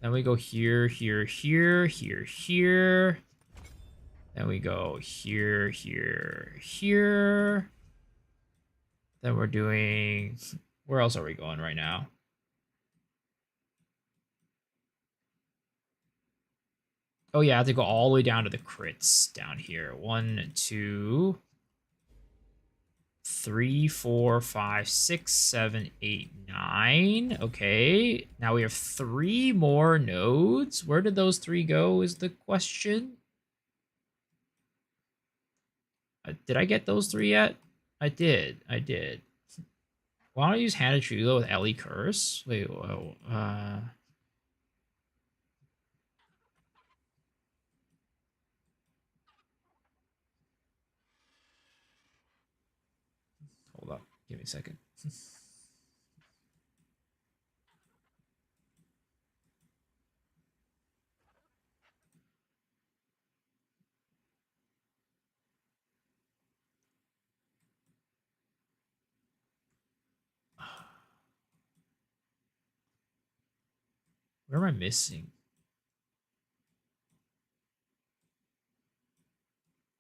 Then we go here, here, here, here, here. Then we go here, here, here. Then we're doing... Where else are we going right now? Oh yeah, I have to go all the way down to the crits down here. 1, 2, 3, 4, 5, 6, 7, 8, 9. Okay. Now we have 3 more nodes. Where did those 3 go is the question. Did I get those 3 yet? I did. Why don't I use Hannah Chayula with Ellie Curse? Wait, whoa. Hold up. Give me a second. Where am I missing?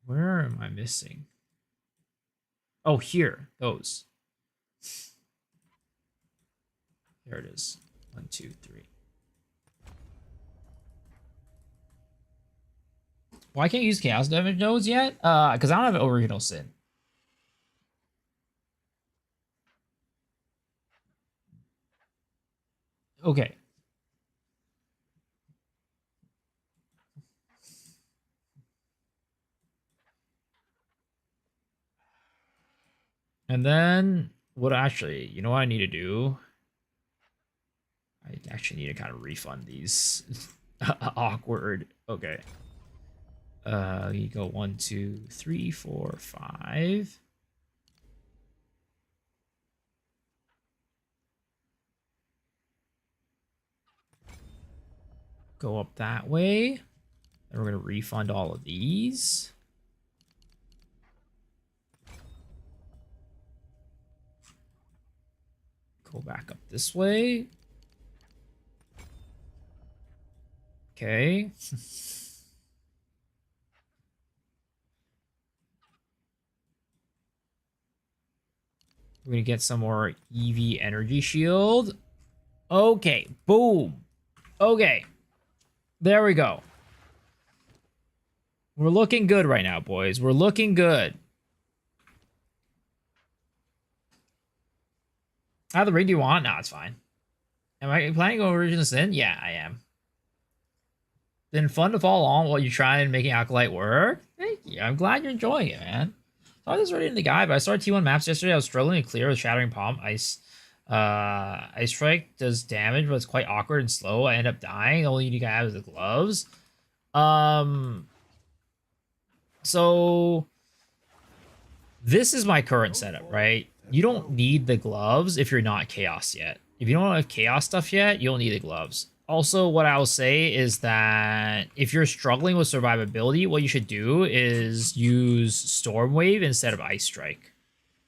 Where am I missing? Oh, here. Those. There it is. 1, 2, 3. Why can't I use Chaos Damage nodes yet? Because I don't have Original Sin. Okay. And then, what actually, you know what I need to do? I actually need to kind of refund these. Awkward. Okay. You go 1, 2, 3, 4, 5. go up that way. Then we're gonna refund all of these. Go back up this way. Okay. We're gonna get some more EV energy shield. Okay, boom. Okay, there we go. We're looking good right now, boys. We're looking good. How the ring do you want? No, it's fine. Am I planning on Origin of Sin? Yeah, I am. Been fun to follow along while you try and making Acolyte work. Thank you. I'm glad you're enjoying it, man. I was already in the guide, but I started T1 maps yesterday. I was struggling to clear with Shattering Palm. Ice Strike does damage, but it's quite awkward and slow. I end up dying. The only thing you can have is the gloves. So this is my current setup, right? You don't need the gloves if you're not Chaos yet. If you don't have Chaos stuff yet, you don't need the gloves. Also, what I will say is that if you're struggling with survivability, what you should do is use Stormwave instead of Ice Strike.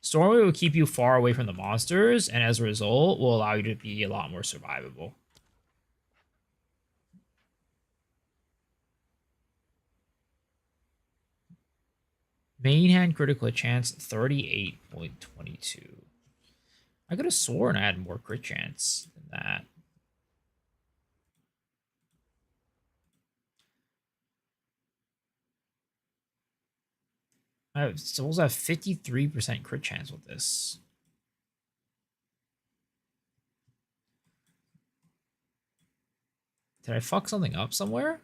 Stormwave will keep you far away from the monsters, and as a result, will allow you to be a lot more survivable. Main hand critical hit chance, 38.22. I could have sworn I had more crit chance than that. I suppose I have 53% crit chance with this. Did I fuck something up somewhere?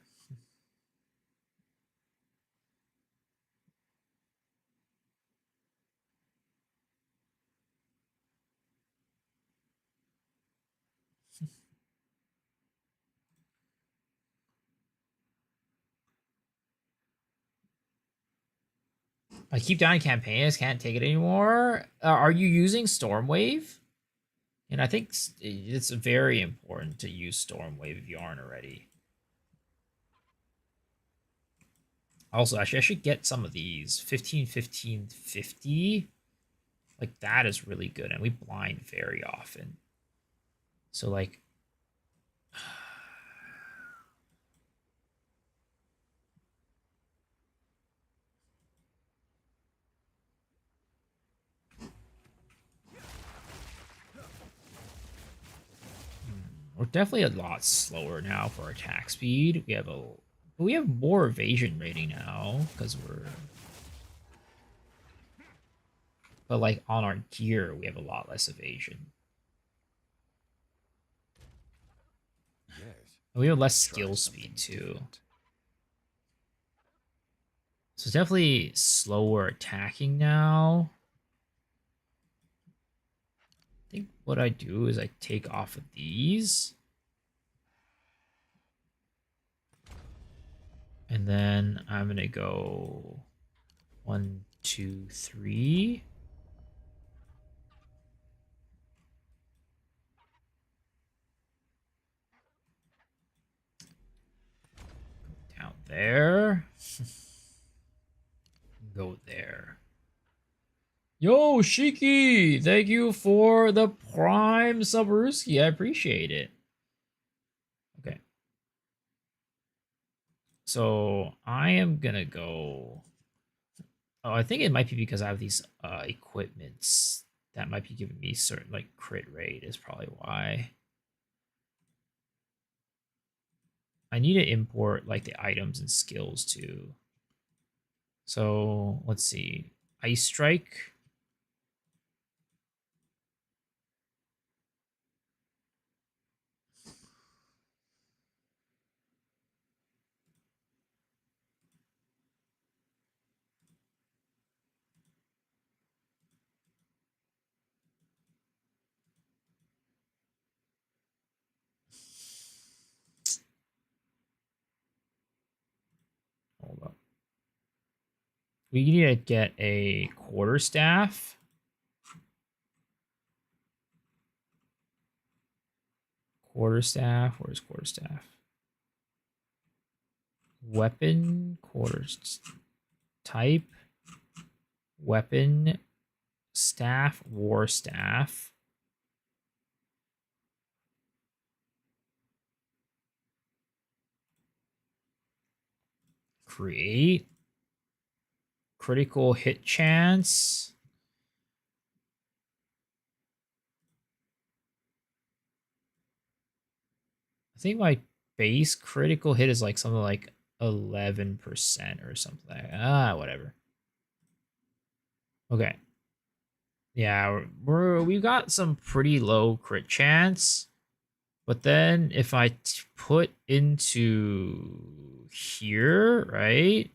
I keep dying campaigns, can't take it anymore. Are you using Stormwave? And I think it's very important to use Stormwave if you aren't already. Also, actually, I should get some of these. 15, 15, 50. Like, that is really good. And we blind very often. So, like... We're definitely a lot slower now for attack speed. We have more evasion rating now because we're, but like on our gear we have a lot less evasion. Yes. And we have less skill speed too. So it's definitely slower attacking now. I think what I do is I take off of these. And then I'm going to go 1, 2, 3. Down there. Go there. Yo, Shiki! Thank you for the Prime Subruski. I appreciate it. Okay. So I am gonna go. Oh, I think it might be because I have these equipments that might be giving me certain like crit rate is probably why. I need to import like the items and skills too. So let's see. Ice Strike. Hold up. We need to get a quarterstaff. Quarterstaff. Where's quarterstaff? Weapon quarters type. Weapon staff, war staff. Create. Critical hit chance. I think my base critical hit is like something like 11% or something. Whatever. Okay. Yeah, we've got some pretty low crit chance. But then if I put into here, right?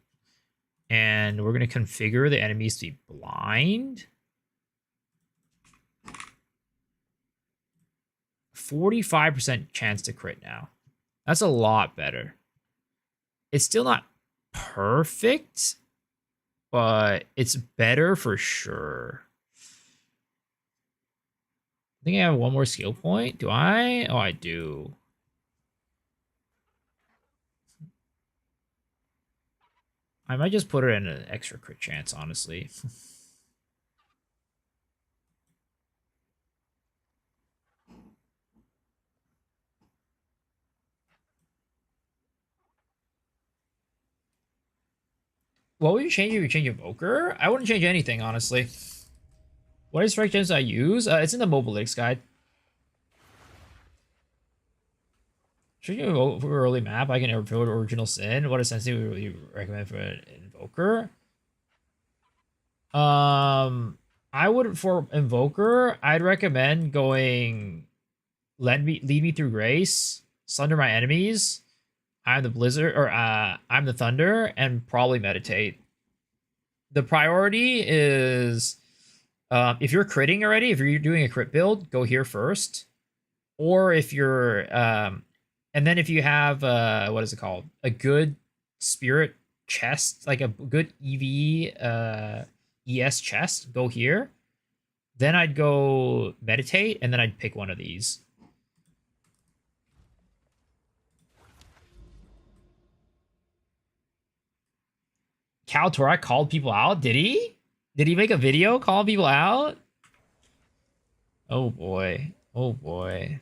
And we're going to configure the enemies to be blind. 45% chance to crit now. That's a lot better. It's still not perfect, but it's better for sure. I think I have one more skill point. Do I? Oh, I do. I might just put it in an extra crit chance, honestly. What would you change if you change Evoker? I wouldn't change anything, honestly. What is strike gems I use? It's in the mobile links guide. Should you vote for early map? I can vote original sin. What essentially would you recommend for an invoker? I would for invoker. I'd recommend going. Lead me through grace. Sunder my enemies. I'm the blizzard, or I'm the thunder, and probably meditate. The priority is, if you're critting already, if you're doing a crit build, go here first. Or if you're, and then if you have, what is it called? A good spirit chest, like a good ES chest, go here. Then I'd go meditate, and then I'd pick one of these. Cal Torak called people out? Did he? Did he make a video calling people out? Oh boy. Oh boy.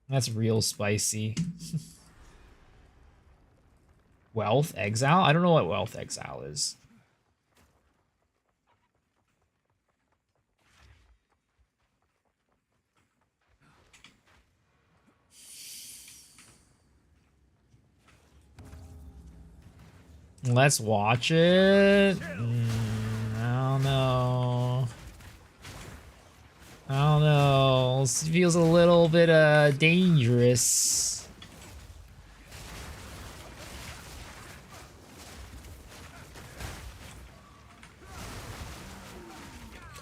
That's real spicy. Wealth Exile? I don't know what Wealth Exile is. Let's watch it. I don't know. I don't know. This feels a little bit dangerous.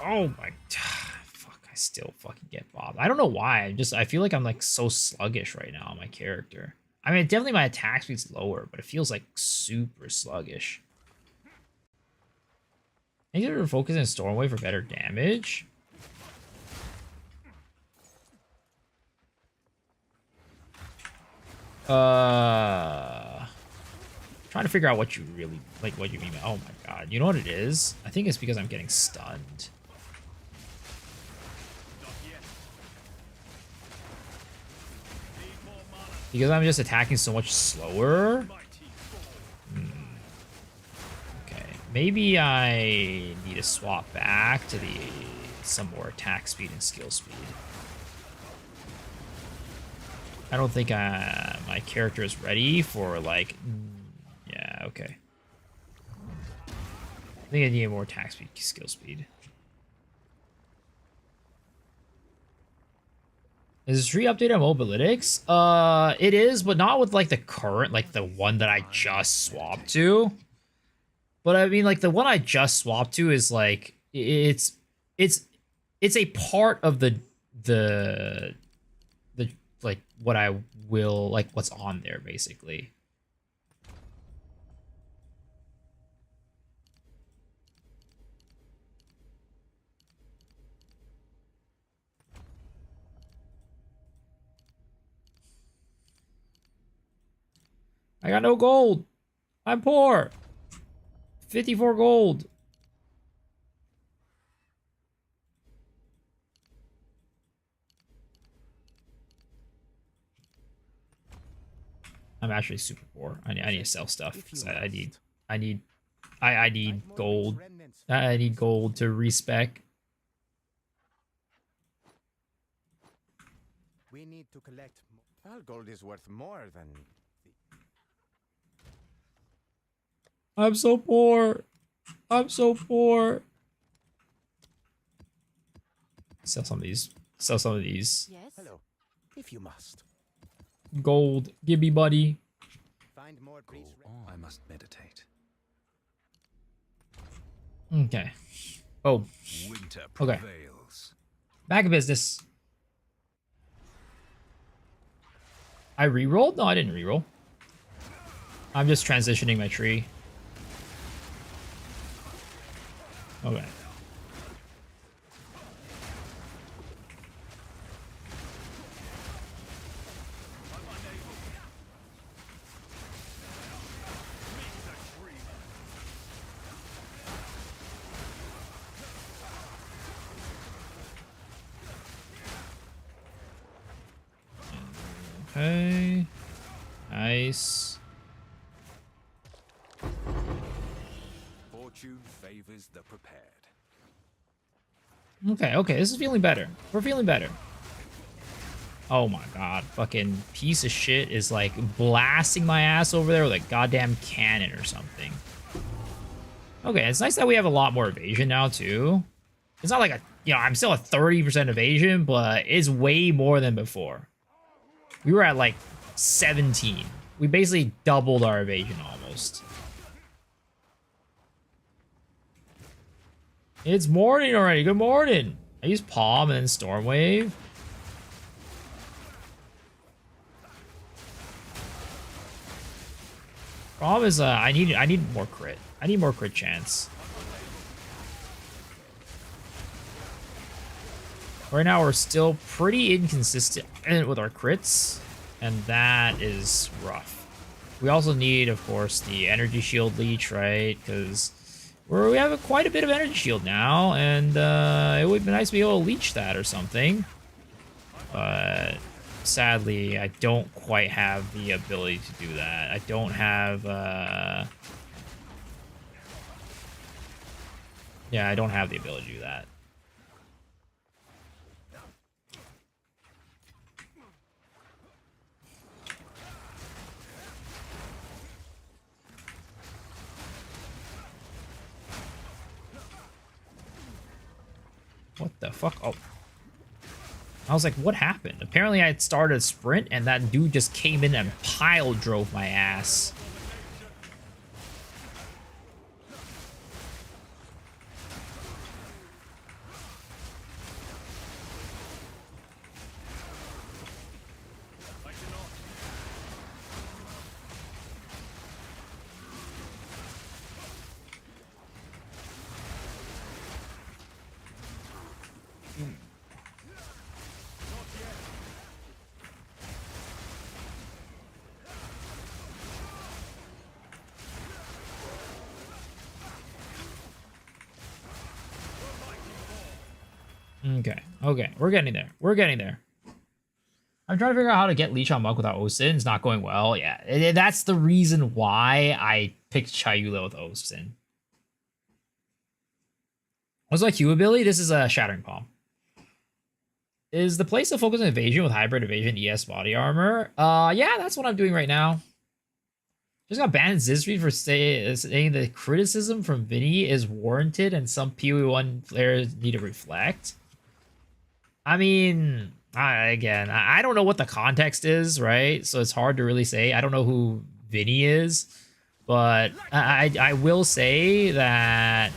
Oh my, fuck! I still fucking get bobbed. I don't know why. I feel like I'm like so sluggish right now on my character. I mean, definitely my attack speed's lower, but it feels like super sluggish. I think we're focusing on Stormwave for better damage. Trying to figure out what you really like. What you mean? Oh my god! You know what it is? I think it's because I'm getting stunned. Because I'm just attacking so much slower. Okay, maybe I need to swap back to some more attack speed and skill speed. I don't think my character is ready for like. Yeah, okay. I think I need more attack speed, skill speed. Is this tree update on mobilytics? It is, but not with like the current, like the one that I just swapped to. But I mean, like the one I just swapped to is like it's a part of the like what I will like what's on there basically. I got no gold. I'm poor. 54 gold. I'm actually super poor. I need to sell stuff. 'Cause I need gold. I need gold to respec. We need to collect. Well, gold is worth more than. I'm so poor. I'm so poor. Sell some of these. Sell some of these. Yes. Hello, if you must. Gold. Give me money. Find more breach. I must meditate. Okay. Oh. Winter Okay. prevails. Back in business. I rerolled? No, I didn't reroll. I'm just transitioning my tree. Okay. Okay. Nice. Fortune favors the prepared. Okay, okay, this is feeling better. We're feeling better. Oh my god, fucking piece of shit is like blasting my ass over there with a goddamn cannon or something. Okay, it's nice that we have a lot more evasion now too. It's not like a, I'm still at 30% evasion, but it's way more than before. We were at like 17. We basically doubled our evasion almost. It's morning already. Good morning. I used Palm and then Stormwave. Problem is, I need more crit. I need more crit chance. Right now, we're still pretty inconsistent with our crits, and that is rough. We also need, of course, the energy shield leech, right? Because we have quite a bit of energy shield now, and it would be nice to be able to leech that or something. But sadly, I don't quite have the ability to do that. I don't have, yeah, I don't have the ability to do that. What the fuck? Oh. I was like, what happened? Apparently I had started a sprint and that dude just came in and pile drove my ass. Okay, okay, we're getting there. We're getting there. I'm trying to figure out how to get Leech on Monk without Osin. It's not going well. Yeah, that's the reason why I picked Chayula with Osin. What's my Q ability? This is a Shattering Palm. Is the place to focus on evasion with hybrid evasion ES body armor? Yeah, that's what I'm doing right now. Just got banned Zizri for saying the criticism from Vinny is warranted and some PoE1 players need to reflect. I mean, I don't know what the context is, right? So it's hard to really say. I don't know who Vinny is, but I will say that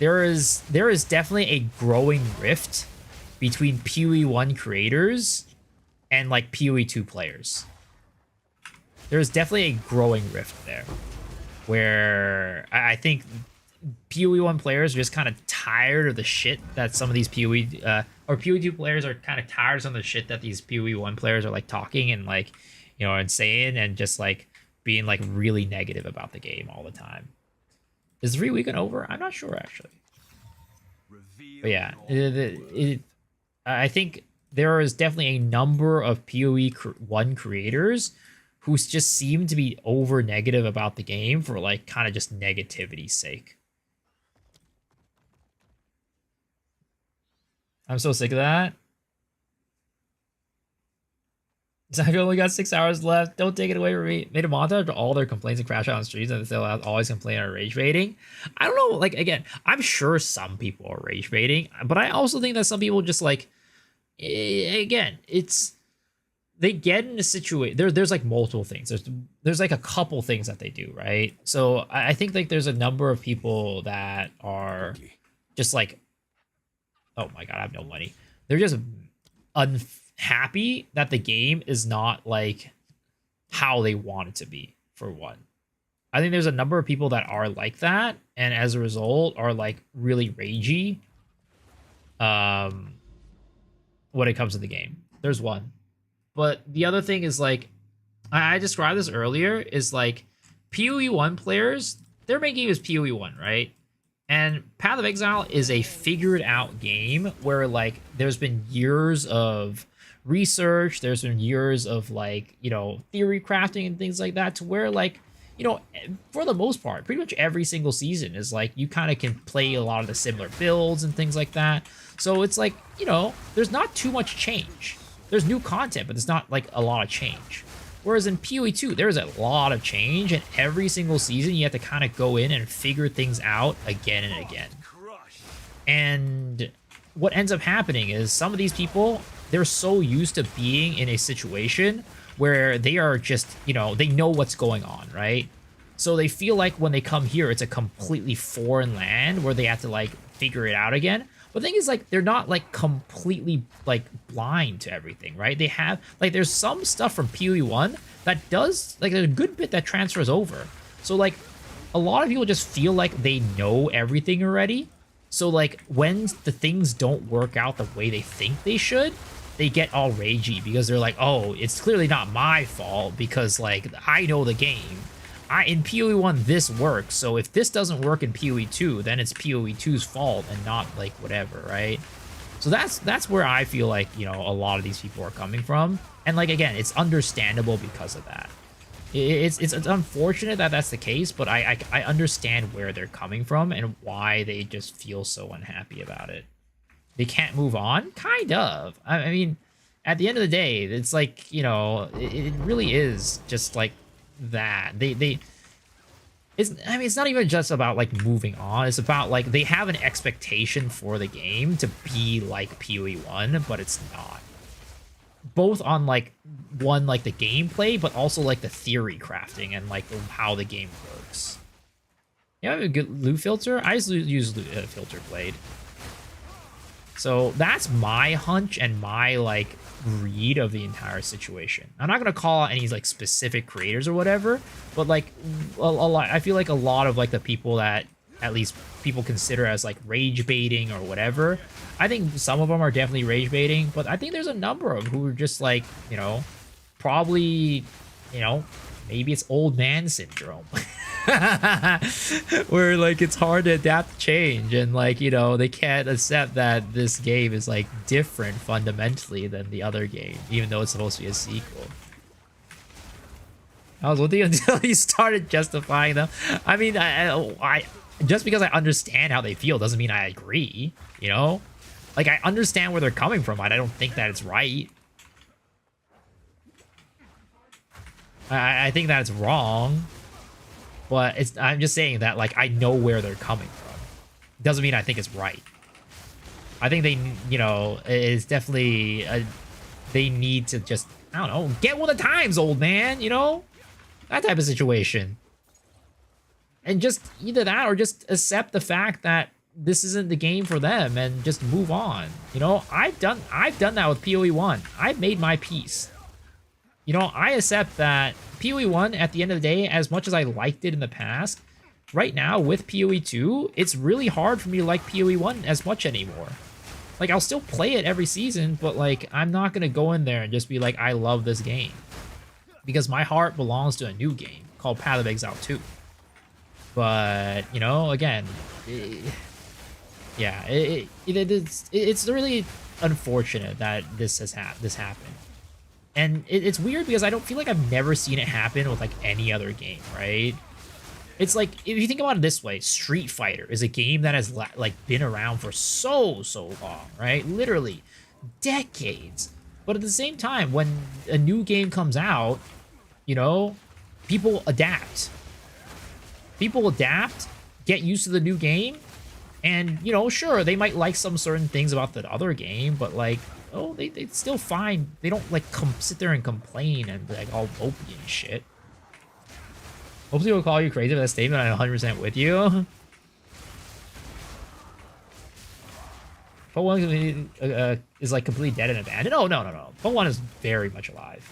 there is definitely a growing rift between PoE1 creators and like PoE2 players. There's definitely a growing rift there, where I think PoE1 players are just kind of tired of the shit that some of these or PoE2 players are kind of tired of some of the shit that these PoE1 players are like talking and like, and saying and just like being like really negative about the game all the time. Is 3 weekend over? I'm not sure actually. But yeah, I think there is definitely a number of PoE1 creators who just seem to be over negative about the game for like kind of just negativity's sake. I'm so sick of that. I've only got 6 hours left. Don't take it away from me. Made a montage of all their complaints and crash out on streams, and they'll always complain on rage baiting. I don't know. Like, again, I'm sure some people are rage baiting, but I also think that some people just like, again, it's they get in a situation. There's like multiple things. There's like a couple things that they do, right? So I think like there's a number of people that are just like, oh my god, I have no money. They're just unhappy that the game is not like how they want it to be, for one. I think there's a number of people that are like that, and as a result are like really ragey when it comes to the game. There's one. But the other thing is like, I described this earlier, is like PoE1 players, their main game is PoE1, right? And Path of Exile is a figured out game where like there's been years of research, there's been years of like, you know, theory crafting and things like that, to where like, you know, for the most part, pretty much every single season is like you kind of can play a lot of the similar builds and things like that. So it's like, you know, there's not too much change. There's new content, but there's not like a lot of change. Whereas in PoE2, there's a lot of change, and every single season you have to kind of go in and figure things out again and again. And what ends up happening is some of these people, they're so used to being in a situation where they are just, you know, they know what's going on, right? So they feel like when they come here, it's a completely foreign land where they have to like figure it out again. But the thing is, like, they're not like completely like blind to everything, right? They have like, there's some stuff from PoE1 that does like, there's a good bit that transfers over. So like a lot of people just feel like they know everything already. So like when the things don't work out the way they think they should, they get all ragey because they're like, oh, it's clearly not my fault because like I know the game. In PoE1 this works, so if this doesn't work in PoE2, then it's PoE2's fault and not like whatever, right? So that's where I feel like, you know, a lot of these people are coming from. And like, again, it's understandable because of that. It's unfortunate that that's the case, but I understand where they're coming from and why they just feel so unhappy about it. They can't move on? Kind of. I mean, at the end of the day, it's like, you know, it really is just like that. It's not even just about like moving on. It's about like they have an expectation for the game to be like PoE1, but it's not. Both on like one, like the gameplay, but also like the theory crafting and like how the game works. You have a good loot filter? I just use filter blade. So that's my hunch and my like read of the entire situation. I'm not gonna call out any like specific creators or whatever, but like a lot, I feel like a lot of like the people that at least people consider as like rage baiting or whatever, I think some of them are definitely rage baiting, but I think there's a number of them who are just like, you know, probably, you know, maybe it's old man syndrome. Where like it's hard to adapt to change, and like, you know, they can't accept that this game is like different fundamentally than the other game, even though it's supposed to be a sequel. I was with you until you started justifying them. I mean, I just because I understand how they feel doesn't mean I agree, you know? Like, I understand where they're coming from, but I don't think that it's right. I think that it's wrong. But I'm just saying that, like, I know where they're coming from. Doesn't mean I think it's right. I think they, you know, it's definitely, they need to just, I don't know, get with the times, old man, you know? That type of situation. And just either that or just accept the fact that this isn't the game for them and just move on. You know, I've done that with PoE1. I've made my peace. You know, I accept that PoE1, at the end of the day, as much as I liked it in the past, right now with PoE2, it's really hard for me to like PoE1 as much anymore. Like, I'll still play it every season, but like, I'm not going to go in there and just be like, I love this game. Because my heart belongs to a new game. called Path of Exile 2. But, you know, again, it's really unfortunate that this happened. And it's weird because I don't feel like I've never seen it happen with like any other game, right? It's like, if you think about it this way, Street Fighter is a game that has like been around for so long, right? Literally decades. But at the same time, when a new game comes out, you know, people adapt. People adapt, get used to the new game, and, you know, sure, they might like some certain things about the other game, but like, oh, they still fine. They don't like sit there and complain and be like all mopey and shit. Hopefully we'll call you crazy for that statement. I'm 100% with you. Put 1 is like completely dead and abandoned. Oh, no. Put 1 is very much alive.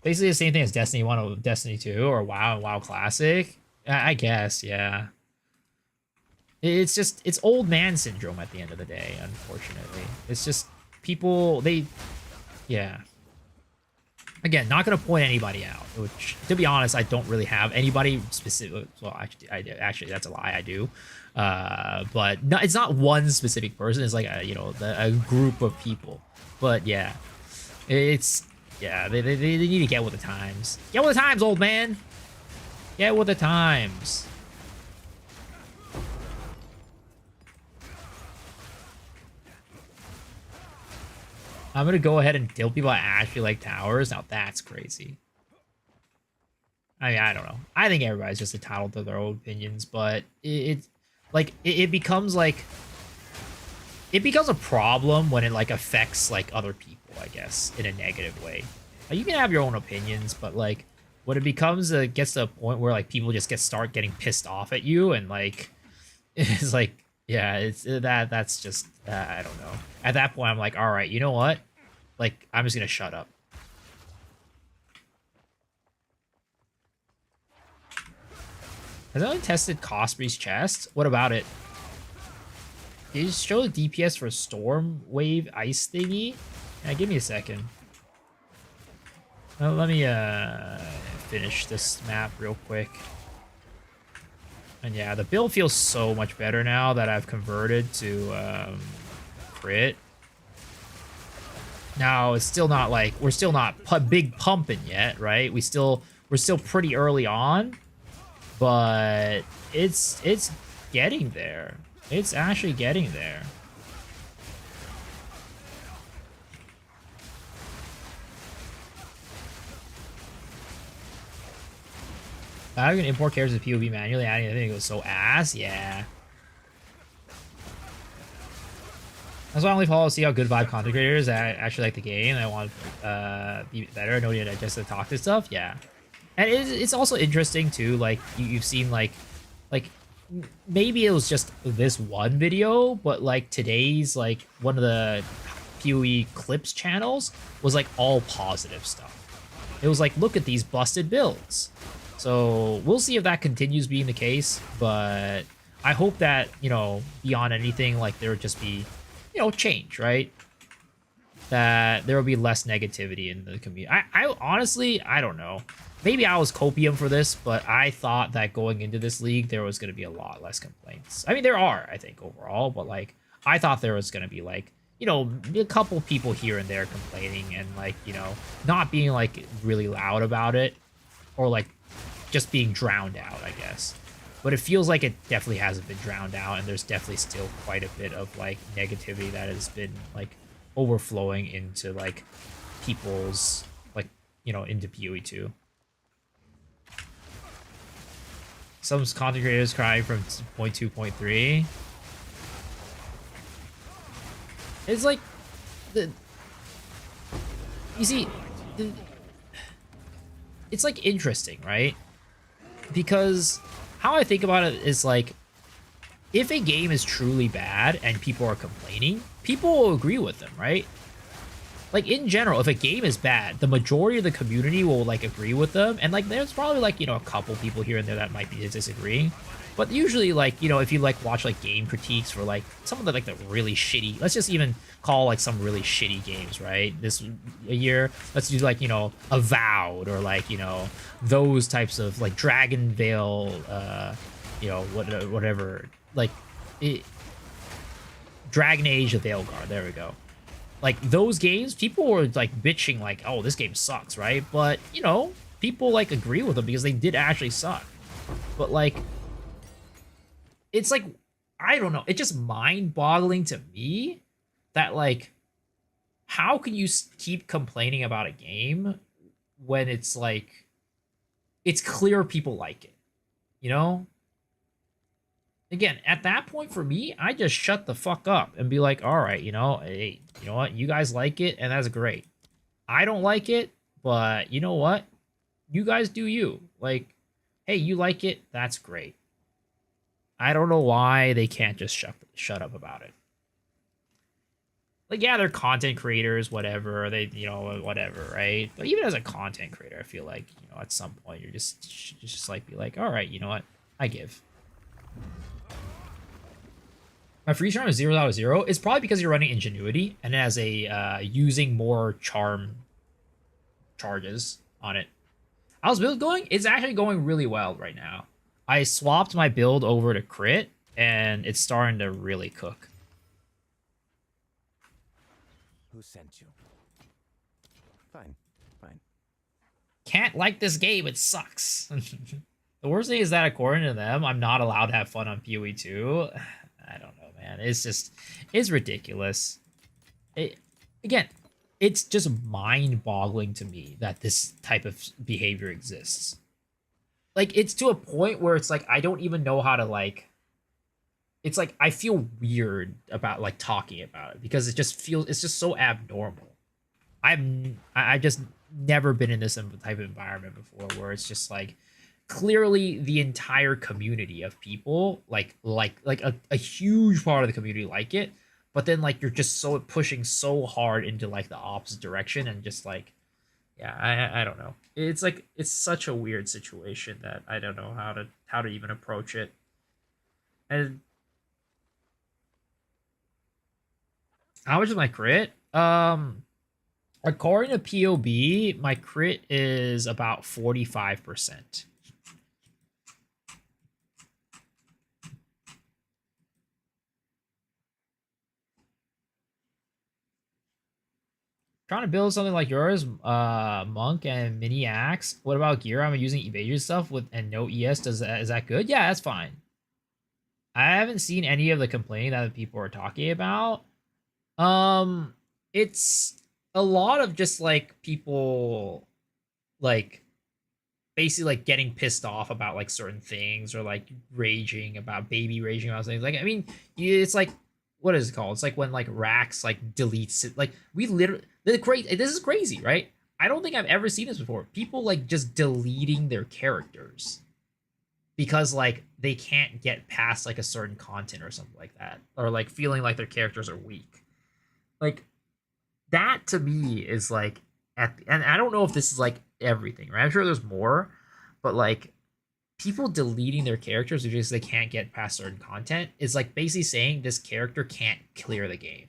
Basically the same thing as Destiny 1 or Destiny 2 or WoW and WoW Classic. I guess, yeah. It's just, it's old man syndrome at the end of the day, unfortunately. It's just people, yeah. Again, not going to point anybody out, which, to be honest, I don't really have anybody specific. Well, actually, that's a lie, I do. But no, it's not one specific person. It's like, a group of people. But yeah, yeah, they need to get with the times. Get with the times, old man. Get with the times. I'm gonna go ahead and tell people I actually like towers. Now that's crazy. I mean, I don't know. I think everybody's just entitled to their own opinions, but it becomes like, it becomes a problem when it like affects like other people, I guess, in a negative way. Like, you can have your own opinions, but like when it becomes gets to a point where like people just start getting pissed off at you, and like it's like, yeah, it's that's just I don't know. At that point, I'm like, all right, you know what? Like, I'm just gonna shut up. Has anyone tested Cosprey's chest? What about it? Did you just show the DPS for Storm Wave Ice thingy? Yeah, give me a second. Let me finish this map real quick. And yeah, the build feels so much better now that I've converted to crit. Now it's still not like, we're still not big pumping yet, right? We're still pretty early on, but it's getting there. It's actually getting there. I can import characters to POV manually, adding anything goes so ass, yeah. That's why I only follow to see how good vibe content creators that actually like the game. I want to be better. I know you digest the toxic stuff, yeah. And it's also interesting too. Like you've seen like maybe it was just this one video, but like today's like one of the PoE clips channels was like all positive stuff. It was like, look at these busted builds. So we'll see if that continues being the case, but I hope that, you know, beyond anything, like there would just be, you know, change, right? That there will be less negativity in the community. I honestly, I don't know. Maybe I was copium for this, but I thought that going into this league, there was going to be a lot less complaints. I mean, there are, I think, overall, but like, I thought there was going to be like, you know, a couple people here and there complaining and like, you know, not being like really loud about it, or like just being drowned out, I guess. But it feels like it definitely hasn't been drowned out, and there's definitely still quite a bit of like negativity that has been like overflowing into like people's like, you know, into PoE 2. Some content creators crying from 0.2, 0.3. It's like you see, it's like interesting, right? Because how I think about it is like, if a game is truly bad and people are complaining, people will agree with them, right? like in general, if a game is bad, the majority of the community will like agree with them, and like there's probably like, you know, a couple people here and there that might be disagreeing, but usually like, you know, if you like watch like game critiques for like some of the like the really shitty, let's just even call like some really shitty games, right? This a year, let's do like, you know, Avowed, or like, you know, those types of like Dragon Veil, you know, whatever, like Dragon Age of Veilguard, there we go. Like those games, people were like bitching like, oh, this game sucks, right? But, you know, people like agree with them because they did actually suck. But like, it's like, I don't know, it's just mind-boggling to me that like, how can you keep complaining about a game when it's like, it's clear people like it, you know? Again, at that point for me, I just shut the fuck up and be like, all right, you know, hey, you know what? You guys like it, and that's great. I don't like it, but you know what? You guys do you. Like, hey, you like it, that's great. I don't know why they can't just shut up about it. Like, yeah, they're content creators, whatever. They, you know, whatever, right? But even as a content creator, I feel like, you know, at some point you're just like, be like, all right, you know what? I give. My freeze charm is 0 out of 0. It's probably because you're running Ingenuity and it has a using more charm charges on it. How's build going? It's actually going really well right now. I swapped my build over to crit and it's starting to really cook. Who sent you? Fine, fine. Can't like this game, it sucks. The worst thing is that according to them, I'm not allowed to have fun on PoE 2. I don't know, man. It's ridiculous. Again, it's just mind-boggling to me that this type of behavior exists. Like, it's to a point where it's like, I don't even know how to, like... It's like, I feel weird about, like, talking about it. Because it just feels... It's just so abnormal. I've just never been in this type of environment before, where it's just, like... Clearly, the entire community of people, like a huge part of the community like it, but then, like, you're just so pushing so hard into, like, the opposite direction, and just, like... Yeah, I don't know. It's like, it's such a weird situation that I don't know how to even approach it. And how much is my crit? According to POB, my crit is about 45%. Trying to build something like yours, monk and mini axe. What about gear? I'm using evasion stuff with and no ES. Is that good? Yeah, that's fine. I haven't seen any of the complaining that people are talking about. It's a lot of just like people like basically like getting pissed off about like certain things, or like raging about things. Like, I mean, it's like, what is it called? It's like when like Rax like deletes it. Like, we literally, this is crazy, right? I don't think I've ever seen this before. People like just deleting their characters because like they can't get past like a certain content or something like that, or like feeling like their characters are weak. Like, that to me is like, and I don't know if this is like everything, right? I'm sure there's more, but like people deleting their characters because they can't get past certain content is like basically saying this character can't clear the game.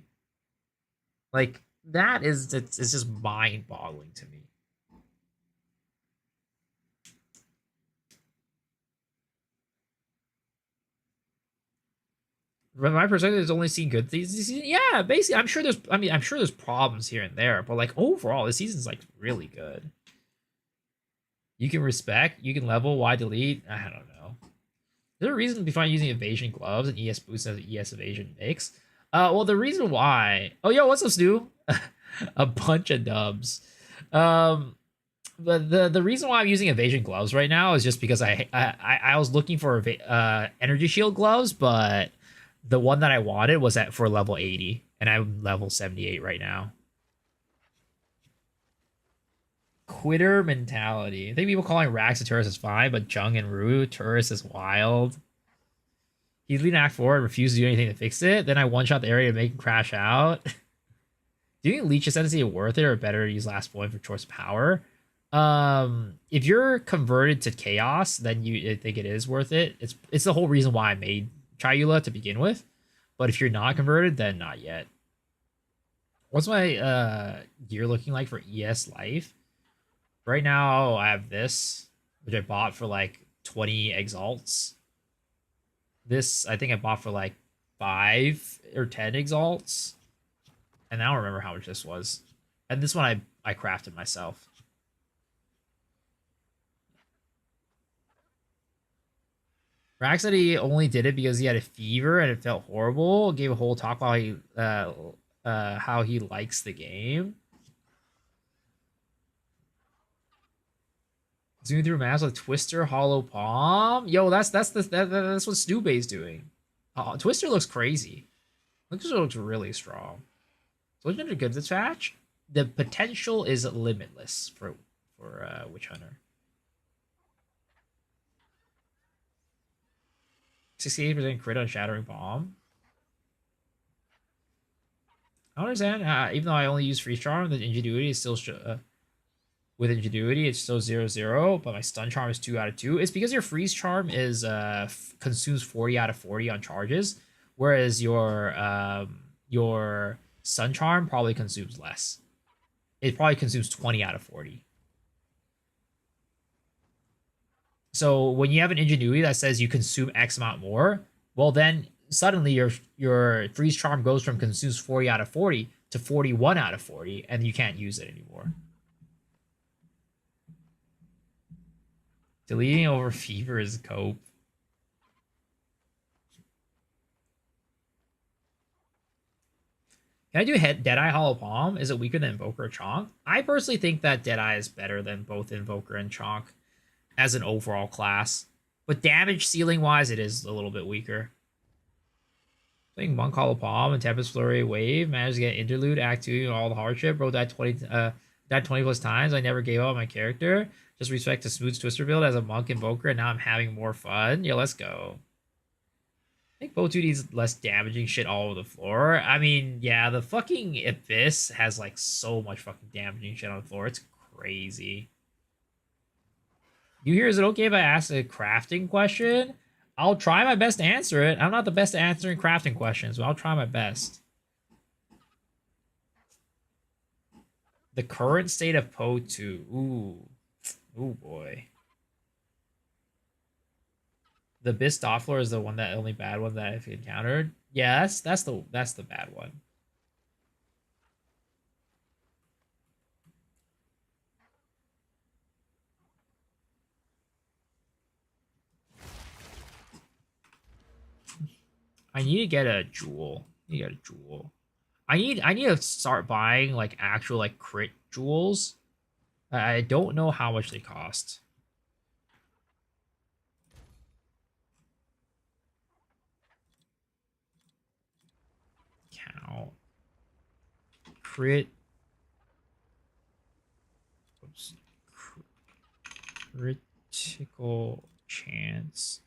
Like, it's just mind-boggling to me. From my perspective, it's only seen good things this season. Yeah, basically, I'm sure there's problems here and there, but like overall, this season's like really good. You can respect, you can level, why delete? I don't know. Is there a reason behind using evasion gloves and ES boost as an ES evasion mix? Well, the reason why... Oh, yo, what's up, Stu? A bunch of dubs. But the reason why I'm using evasion gloves right now is just because I was looking for energy shield gloves, but the one that I wanted was for level 80, and I'm level 78 right now. Quitter mentality. I think people calling Rax a tourist is fine, but Jung and Rue, tourist is wild. He's leading Act 4 and refused to do anything to fix it. Then I one-shot the area to make him crash out. Do you think Leech Ascendancy worth it or better to use last point for choice of power? If you're converted to Chaos, then I think it is worth it. It's the whole reason why I made Chayula to begin with. But if you're not converted, then not yet. What's my gear looking like for ES Life? Right now, I have this, which I bought for like 20 exalts. This, I think I bought for like 5 or 10 exalts. And I don't remember how much this was. And this one I crafted myself. Rack said he only did it because he had a fever and it felt horrible. Gave a whole talk about how he likes the game. Zoom through maps with Twister, Hollow Palm. Yo, that's what Snoobay's doing. Twister looks crazy. Twister looks really strong. So looking at a good dispatch, the potential is limitless for Witch Hunter. 68% crit on Shattering Bomb. I don't understand. Even though I only use Freeze Charm, the Ingenuity is still with Ingenuity, it's still 0/0, but my Stun Charm is 2 out of 2. It's because your Freeze Charm is consumes 40 out of 40 on charges, whereas your Stun Charm probably consumes less. It probably consumes 20 out of 40. So when you have an Ingenuity that says you consume X amount more, well then suddenly your Freeze Charm goes from consumes 40 out of 40 to 41 out of 40, and you can't use it anymore. Deleting over fever is cope. Can I do Deadeye Hollow Palm? Is it weaker than Invoker or Chonk? I personally think that Deadeye is better than both Invoker and Chonk as an overall class. But damage ceiling wise, it is a little bit weaker. I think Monk Hollow Palm and Tempest Flurry Wave managed to get Interlude, Act 2, and all the hardship. Bro died 20 plus times. I never gave up on my character. Just respect to Smooth's Twister build as a Monk Invoker, and now I'm having more fun. Yeah, let's go. I think Botu needs less damaging shit all over the floor. I mean, yeah, the fucking Abyss has like so much fucking damaging shit on the floor. It's crazy. You hear, is it okay if I ask a crafting question? I'll try my best to answer it. I'm not the best at answering crafting questions, but I'll try my best. The current state of Potu. Ooh. Ooh, boy. The Abyss Doffler is the only bad one that I've encountered. Yeah, that's the bad one. I need to get a jewel. I need to start buying like actual like crit jewels. I don't know how much they cost. Count. Crit. Oops. Critical chance.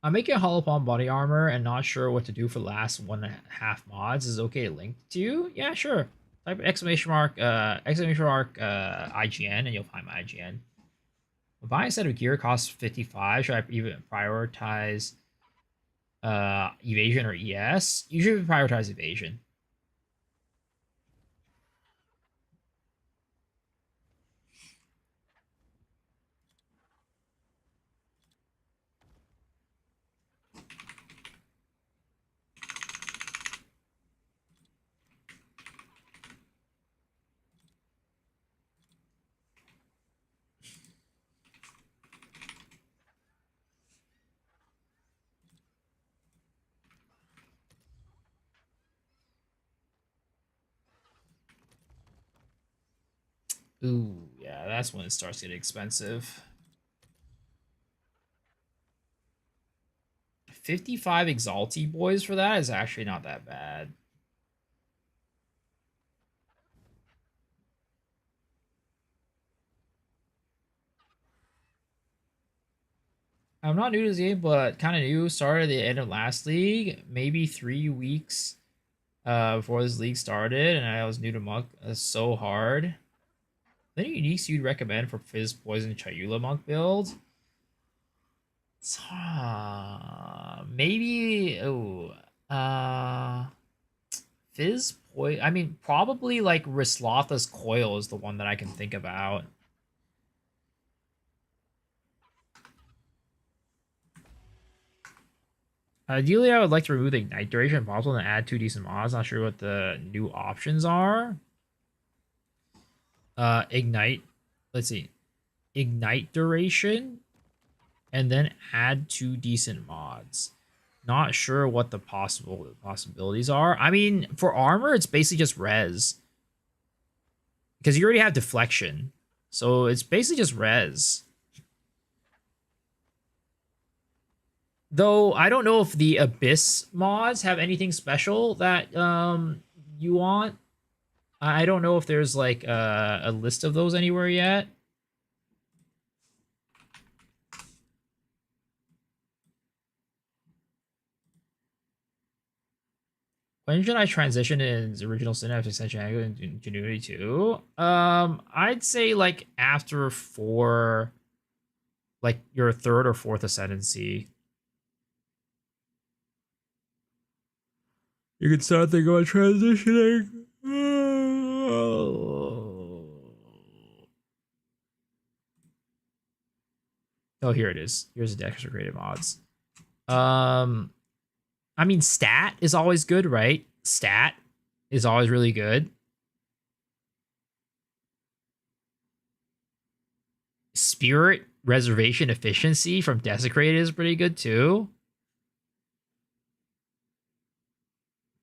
I'm making a Hollow Palm body armor and not sure what to do for the last 1.5 mods. Is it okay to link to you? Yeah, sure. Type IGN and you'll find my IGN. Buying a set of gear costs 55. Should I even prioritize evasion or ES? You should prioritize evasion. Ooh, yeah, that's when it starts getting expensive. 55 Exalti boys for that is actually not that bad. I'm not new to this game, but kind of new. Started at the end of last league, maybe 3 weeks before this league started, and I was new to Monk. That's so hard. Any uniques you'd recommend for Fizz, Poison, Chayula Monk build? Maybe Fizz Poison. I mean, probably like Rislotha's Coil is the one that I can think about. Ideally, I would like to remove the Ignite duration if possible and add 2 decent mods. Not sure what the new options are. Ignite. Let's see. Ignite duration. And then add 2 decent mods. Not sure what the possibilities are. I mean, for armor, it's basically just res. Because you already have deflection. So it's basically just res. Though I don't know if the Abyss mods have anything special that you want. I don't know if there's like a list of those anywhere yet. When should I transition in original sin after Extension and Ingenuity 2? I'd say like after 4, like your 3rd or 4th Ascendancy. You can start thinking about transitioning. Oh, here it is. Here's the extra creative mods. I mean, stat is always good, right? Stat is always really good. Spirit reservation efficiency from Desecrated is pretty good too.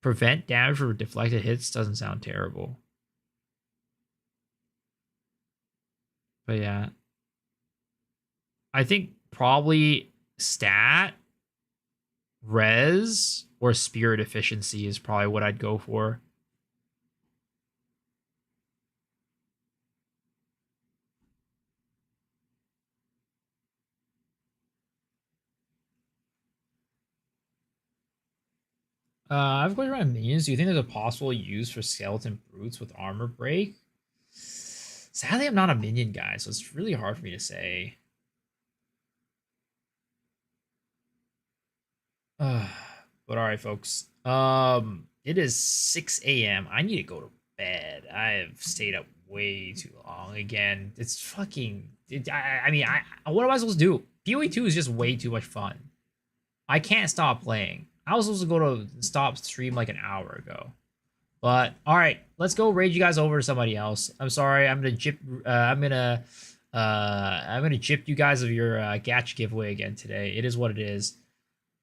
Prevent damage from deflected hits doesn't sound terrible. But yeah. I think probably stat, res, or spirit efficiency is probably what I'd go for. I have a question around minions. Do you think there's a possible use for skeleton brutes with armor break? Sadly, I'm not a minion guy, so it's really hard for me to say. But alright, folks. It is 6 a.m. I need to go to bed. I have stayed up way too long again. It's fucking... I mean, what am I supposed to do? PoE 2 is just way too much fun. I can't stop playing. I was supposed to go to stop stream like an hour ago. But all right, let's go raid you guys over to somebody else. I'm sorry, I'm gonna gyp you guys of your Gatch giveaway again today. It is what it is.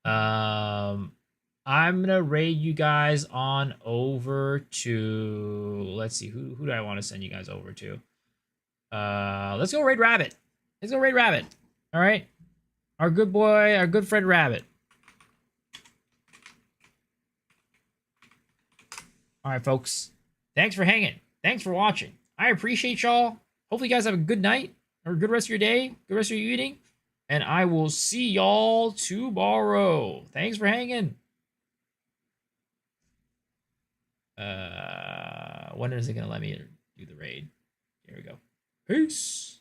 I'm gonna raid you guys on over to, let's see, who do I want to send you guys over to? Let's go raid Rabbit. Let's go raid Rabbit. All right, our good boy, our good friend Rabbit. All right, folks. Thanks for hanging. Thanks for watching. I appreciate y'all. Hopefully, you guys have a good night or a good rest of your day, good rest of your evening. And I will see y'all tomorrow. Thanks for hanging. When is it going to let me do the raid? Here we go. Peace.